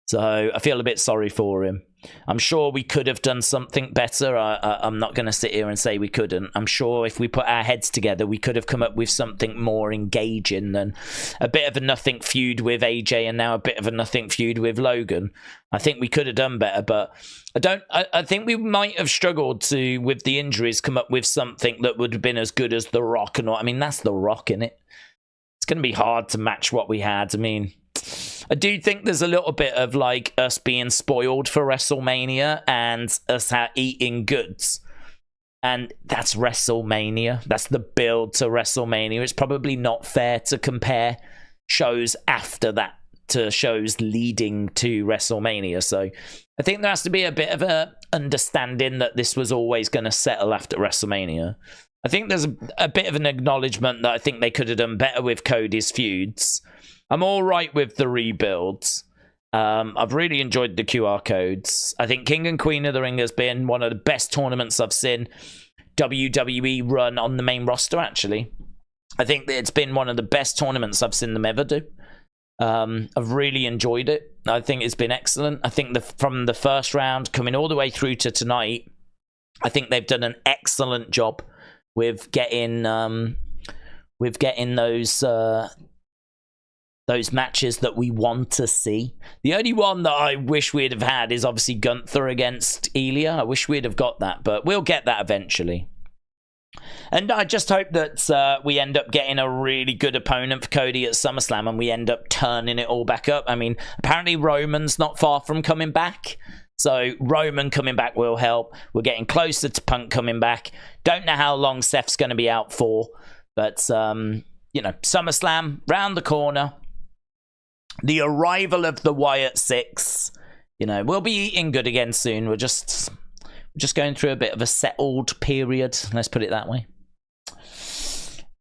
So I feel a bit sorry for him. I'm sure we could have done something better. I'm not going to sit here and say we couldn't. I'm sure if we put our heads together, we could have come up with something more engaging than a bit of a nothing feud with AJ and now a bit of a nothing feud with Logan. I think we could have done better, but I think we might have struggled to, with the injuries, come up with something that would have been as good as The Rock. And I mean, that's The Rock, innit? It's going to be hard to match what we had. I mean, I do think there's a little bit of like us being spoiled for WrestleMania and us eating goods. And that's WrestleMania. That's the build to WrestleMania. It's probably not fair to compare shows after that to shows leading to WrestleMania. So I think there has to be a bit of a understanding that this was always going to settle after WrestleMania. I think there's a bit of an acknowledgement that I think they could have done better with Cody's feuds. I'm all right with the rebuilds. I've really enjoyed the QR codes. I think King and Queen of the Ring has been one of the best tournaments I've seen WWE run on the main roster, actually. I think that it's been one of the best tournaments I've seen them ever do. I've really enjoyed it. I think it's been excellent. I think from the first round coming all the way through to tonight, I think they've done an excellent job with getting those matches that we want to see. The only one that I wish we'd have had is obviously Gunther against Ilya. I wish we'd have got that, but we'll get that eventually. And I just hope that we end up getting a really good opponent for Cody at SummerSlam and we end up turning it all back up. I mean, apparently Roman's not far from coming back. So Roman coming back will help. We're getting closer to Punk coming back. Don't know how long Seth's going to be out for. But, you know, SummerSlam, round the corner. The arrival of the Wyatt Six. You know, we'll be eating good again soon. We're just going through a bit of a settled period. Let's put it that way.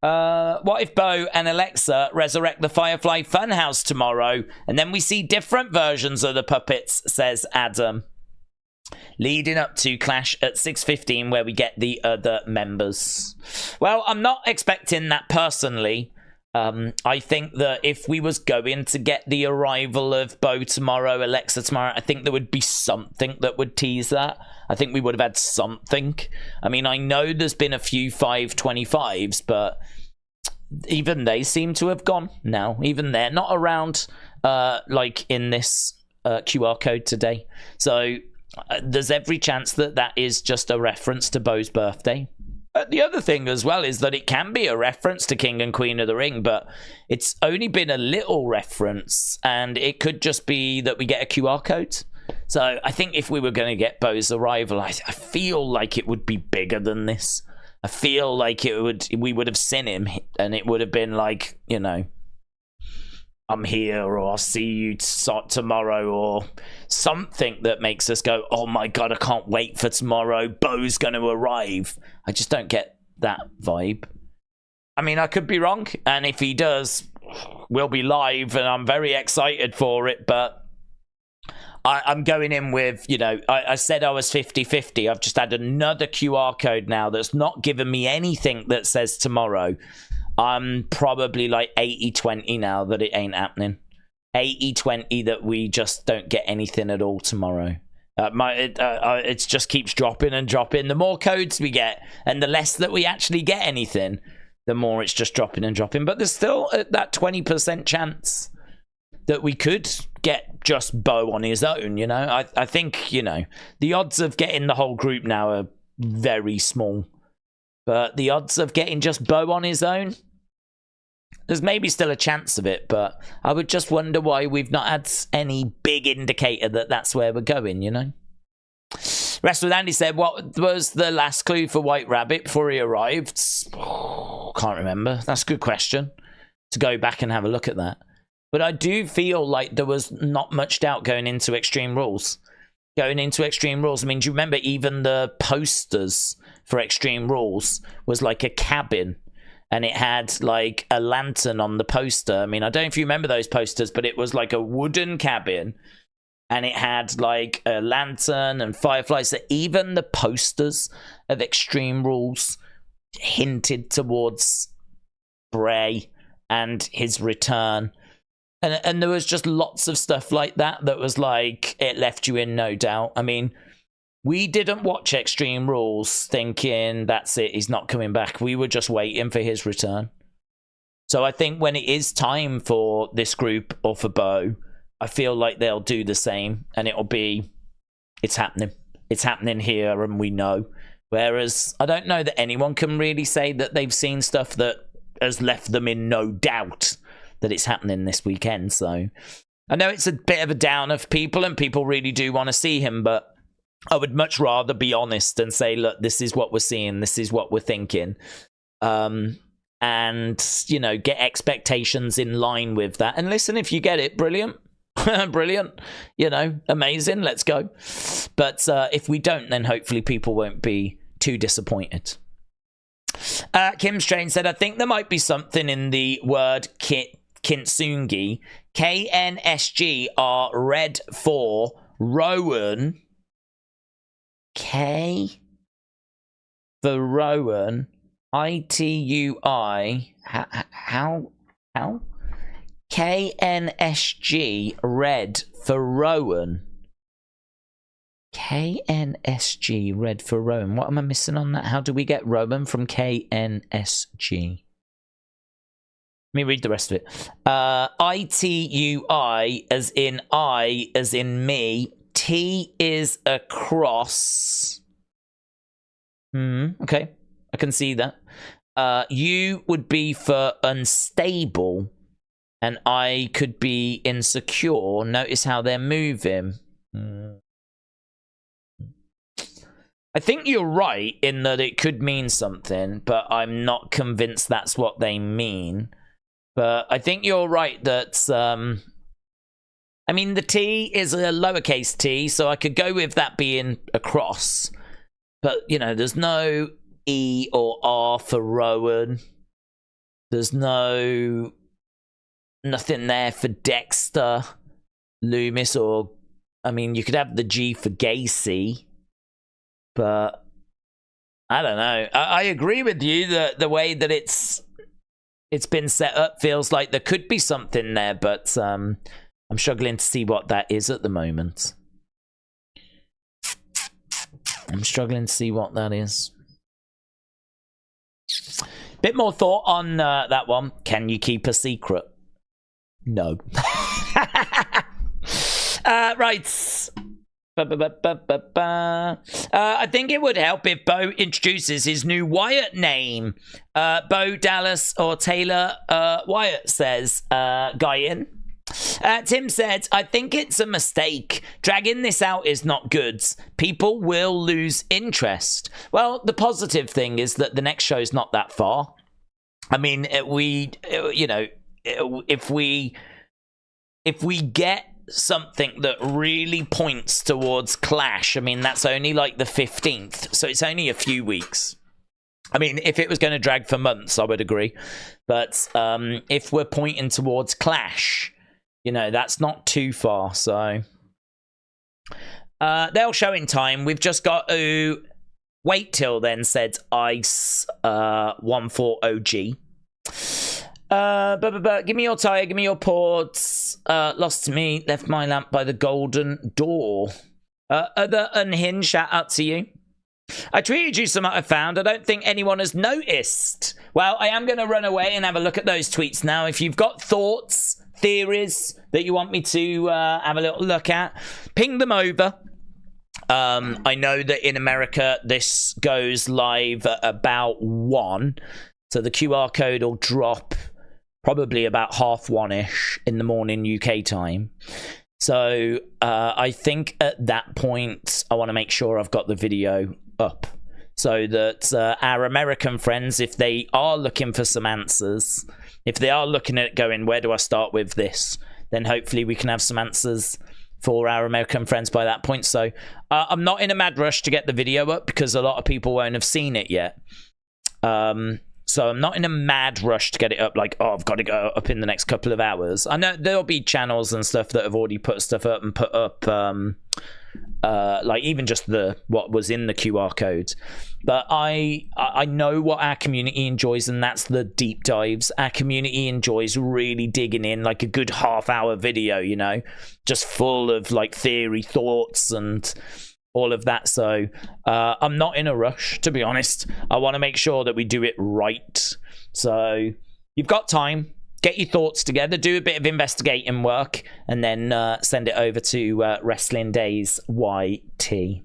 What if Bo and Alexa resurrect the Firefly Funhouse tomorrow and then we see different versions of the puppets, says Adam. Leading up to Clash at 6:15 where we get the other members. Well, I'm not expecting that personally. I think that if we was going to get the arrival of Bo tomorrow, Alexa tomorrow, I think there would be something that would tease that. I think we would have had something. I mean, I know there's been a few 525s, but even they seem to have gone now. Even they're not around, like in this QR code today. So there's every chance that that is just a reference to Bo's birthday. The other thing as well is that it can be a reference to King and Queen of the Ring, but it's only been a little reference, and it could just be that we get a QR code. So I think if we were going to get Bo's arrival, I feel like it would be bigger than this. I feel like we would have seen him, and it would have been like, you know, I'm here, or I'll see you tomorrow, or something that makes us go, oh my god, I can't wait for tomorrow, Bo's going to arrive. I just don't get that vibe. I mean, I could be wrong, and if he does, we'll be live, and I'm very excited for it, but I'm going in with, you know, I said I was 50-50. I've just had another QR code now that's not given me anything that says tomorrow. I'm probably like 80-20 now that it ain't happening. 80-20 that we just don't get anything at all tomorrow. It just keeps dropping and dropping. The more codes we get and the less that we actually get anything, the more it's just dropping and dropping. But there's still that 20% chance that we could get just Bo on his own, you know? I think, you know, the odds of getting the whole group now are very small. But the odds of getting just Bo on his own, there's maybe still a chance of it, but I would just wonder why we've not had any big indicator that that's where we're going, you know? Wrestle with Andy said, what was the last clue for White Rabbit before he arrived? Oh, can't remember. That's a good question to go back and have a look at that. But I do feel like there was not much doubt going into Extreme Rules. I mean, do you remember even the posters for Extreme Rules was like a cabin, and it had like a lantern on the poster. I mean, I don't know if you remember those posters, but it was like a wooden cabin, and it had like a lantern and fireflies. So even the posters of Extreme Rules hinted towards Bray and his return. And there was just lots of stuff like that was like, it left you in no doubt. I mean, we didn't watch Extreme Rules thinking, that's it, he's not coming back. We were just waiting for his return. So I think when it is time for this group or for Bo, I feel like they'll do the same. And it'll be, it's happening. It's happening here and we know. Whereas I don't know that anyone can really say that they've seen stuff that has left them in no doubt that it's happening this weekend. So I know it's a bit of a downer for people, and people really do want to see him, but I would much rather be honest and say, look, this is what we're seeing, this is what we're thinking. And, you know, get expectations in line with that. And listen, if you get it, brilliant. Brilliant. You know, amazing. Let's go. But if we don't, then hopefully people won't be too disappointed. Kim Strain said, I think there might be something in the word Kintsugi. KNSG are red for Rowan. K for Rowan. ITUI. How? KNSG red for Rowan. KNSG red for Rowan. What am I missing on that? How do we get Rowan from KNSG? Let me read the rest of it. ITUI as in I as in me. T is a cross. Okay. I can see that. U would be for unstable. And I could be insecure. Notice how they're moving. I think you're right in that it could mean something, but I'm not convinced that's what they mean. But I think you're right that, I mean, the T is a lowercase t, so I could go with that being a cross. But, you know, there's no E or R for Rowan. There's nothing there for Dexter, Loomis, or, I mean, you could have the G for Gacy. But I don't know. I agree with you that the way that it's been set up feels like there could be something there, but I'm struggling to see what that is at the moment. I'm struggling to see what that is. Bit more thought on that one. Can you keep a secret? No. Right. I think it would help if Bo introduces his new Wyatt name. Bo Dallas or Taylor Wyatt says, guy in. Tim said, I think it's a mistake. Dragging this out is not good. People will lose interest. Well, the positive thing is that the next show's not that far. I mean, if we get something that really points towards Clash, I mean, that's only like the 15th, so it's only a few weeks. I mean, if it was going to drag for months, I would agree. But if we're pointing towards Clash, you know, that's not too far. So they'll show in time. We've just got to wait till then, said Ice 140G. Give me your tire, give me your ports. Lost to me, left my lamp by the golden door. Other unhinged, shout out to you. I tweeted you some I found. I don't think anyone has noticed. Well, I am going to run away and have a look at those tweets now. If you've got thoughts, theories that you want me to have a little look at, ping them over. I know that in America, this goes live at about 1. So the QR code will drop probably about 1:30ish in the morning UK time. So I think at that point, I want to make sure I've got the video up so that our American friends, if they are looking for some answers, if they are looking at it going, where do I start with this? Then hopefully we can have some answers for our American friends by that point. So I'm not in a mad rush to get the video up because a lot of people won't have seen it yet. So I'm not in a mad rush to get it up, like, oh, I've got to go up in the next couple of hours. I know there'll be channels and stuff that have already put stuff up and put up, like even just what was in the QR code. But I know what our community enjoys, and that's the deep dives. Our community enjoys really digging in, like a good half-hour video, you know, just full of like theory, thoughts, and all of that. So I'm not in a rush, to be honest. I want to make sure that we do it right. So you've got time. Get your thoughts together. Do a bit of investigating work. And then send it over to Wrestling Days YT.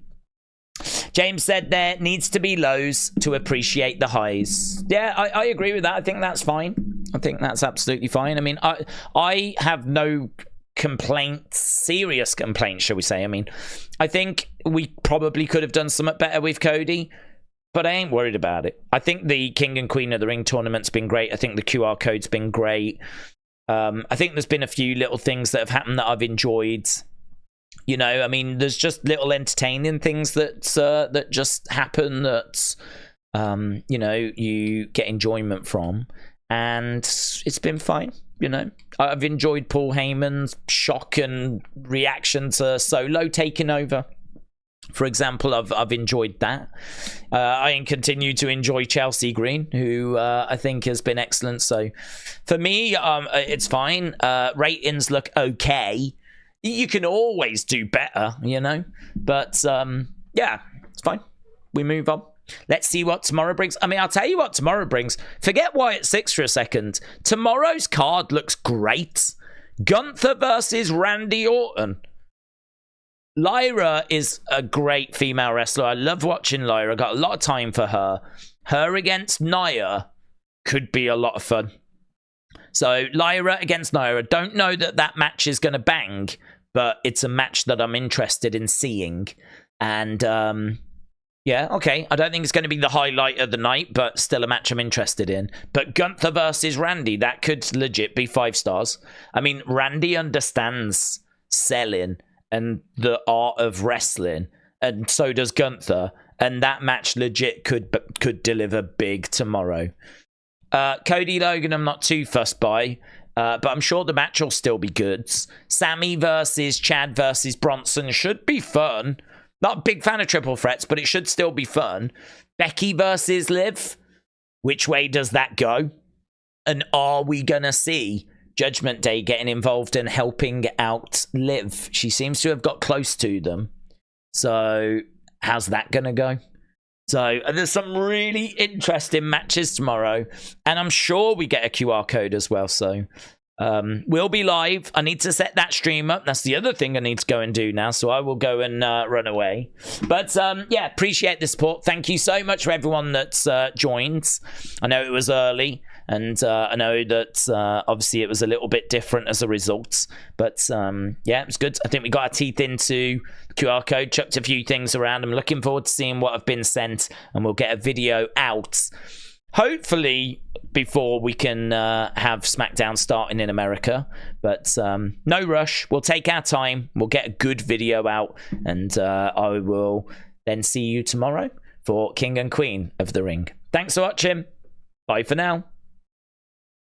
James said there needs to be lows to appreciate the highs. Yeah, I agree with that. I think that's fine. I think that's absolutely fine. I mean, I have no complaints, serious complaints, shall we say. I mean, I think we probably could have done something better with Cody, but I ain't worried about it. I think the King and Queen of the Ring tournament's been great. I think the QR code's been great. I think there's been a few little things that have happened that I've enjoyed. You know, I mean, there's just little entertaining things that just happen that, you know, you get enjoyment from. And it's been fine, you know. I've enjoyed Paul Heyman's shock and reaction to Solo taking over. For example, I've enjoyed that. I continue to enjoy Chelsea Green, who I think has been excellent. So for me, it's fine. Ratings look okay. You can always do better, you know. But yeah, it's fine. We move on. Let's see what tomorrow brings. I mean, I'll tell you what tomorrow brings. Forget Wyatt 6 for a second. Tomorrow's card looks great. Gunther versus Randy Orton. Lyra is a great female wrestler. I love watching Lyra. Got a lot of time for her. Her against Nia could be a lot of fun. So Lyra against Nia. Don't know that match is going to bang, but it's a match that I'm interested in seeing. And yeah, okay. I don't think it's going to be the highlight of the night, but still a match I'm interested in. But Gunther versus Randy, that could legit be 5 stars. I mean, Randy understands selling and the art of wrestling, and so does Gunther. And that match legit could deliver big tomorrow. Cody Logan, I'm not too fussed by, but I'm sure the match will still be good. Sammy versus Chad versus Bronson should be fun. Not a big fan of triple threats, but it should still be fun. Becky versus Liv. Which way does that go? And are we going to see Judgment Day getting involved and helping out Liv? She seems to have got close to them. So how's that going to go? So there's some really interesting matches tomorrow. And I'm sure we get a QR code as well. So we'll be live. I need to set that stream up. That's the other thing I need to go and do now. So I will go and run away. But yeah, appreciate the support. Thank you so much for everyone that's joined. I know it was early. And I know that obviously it was a little bit different as a result. But yeah, it was good. I think we got our teeth into the QR code, chucked a few things around. I'm looking forward to seeing what have been sent. And we'll get a video out, hopefully, before we can have SmackDown starting in America. But no rush. We'll take our time. We'll get a good video out. And I will then see you tomorrow for King and Queen of the Ring. Thanks for watching. Bye for now.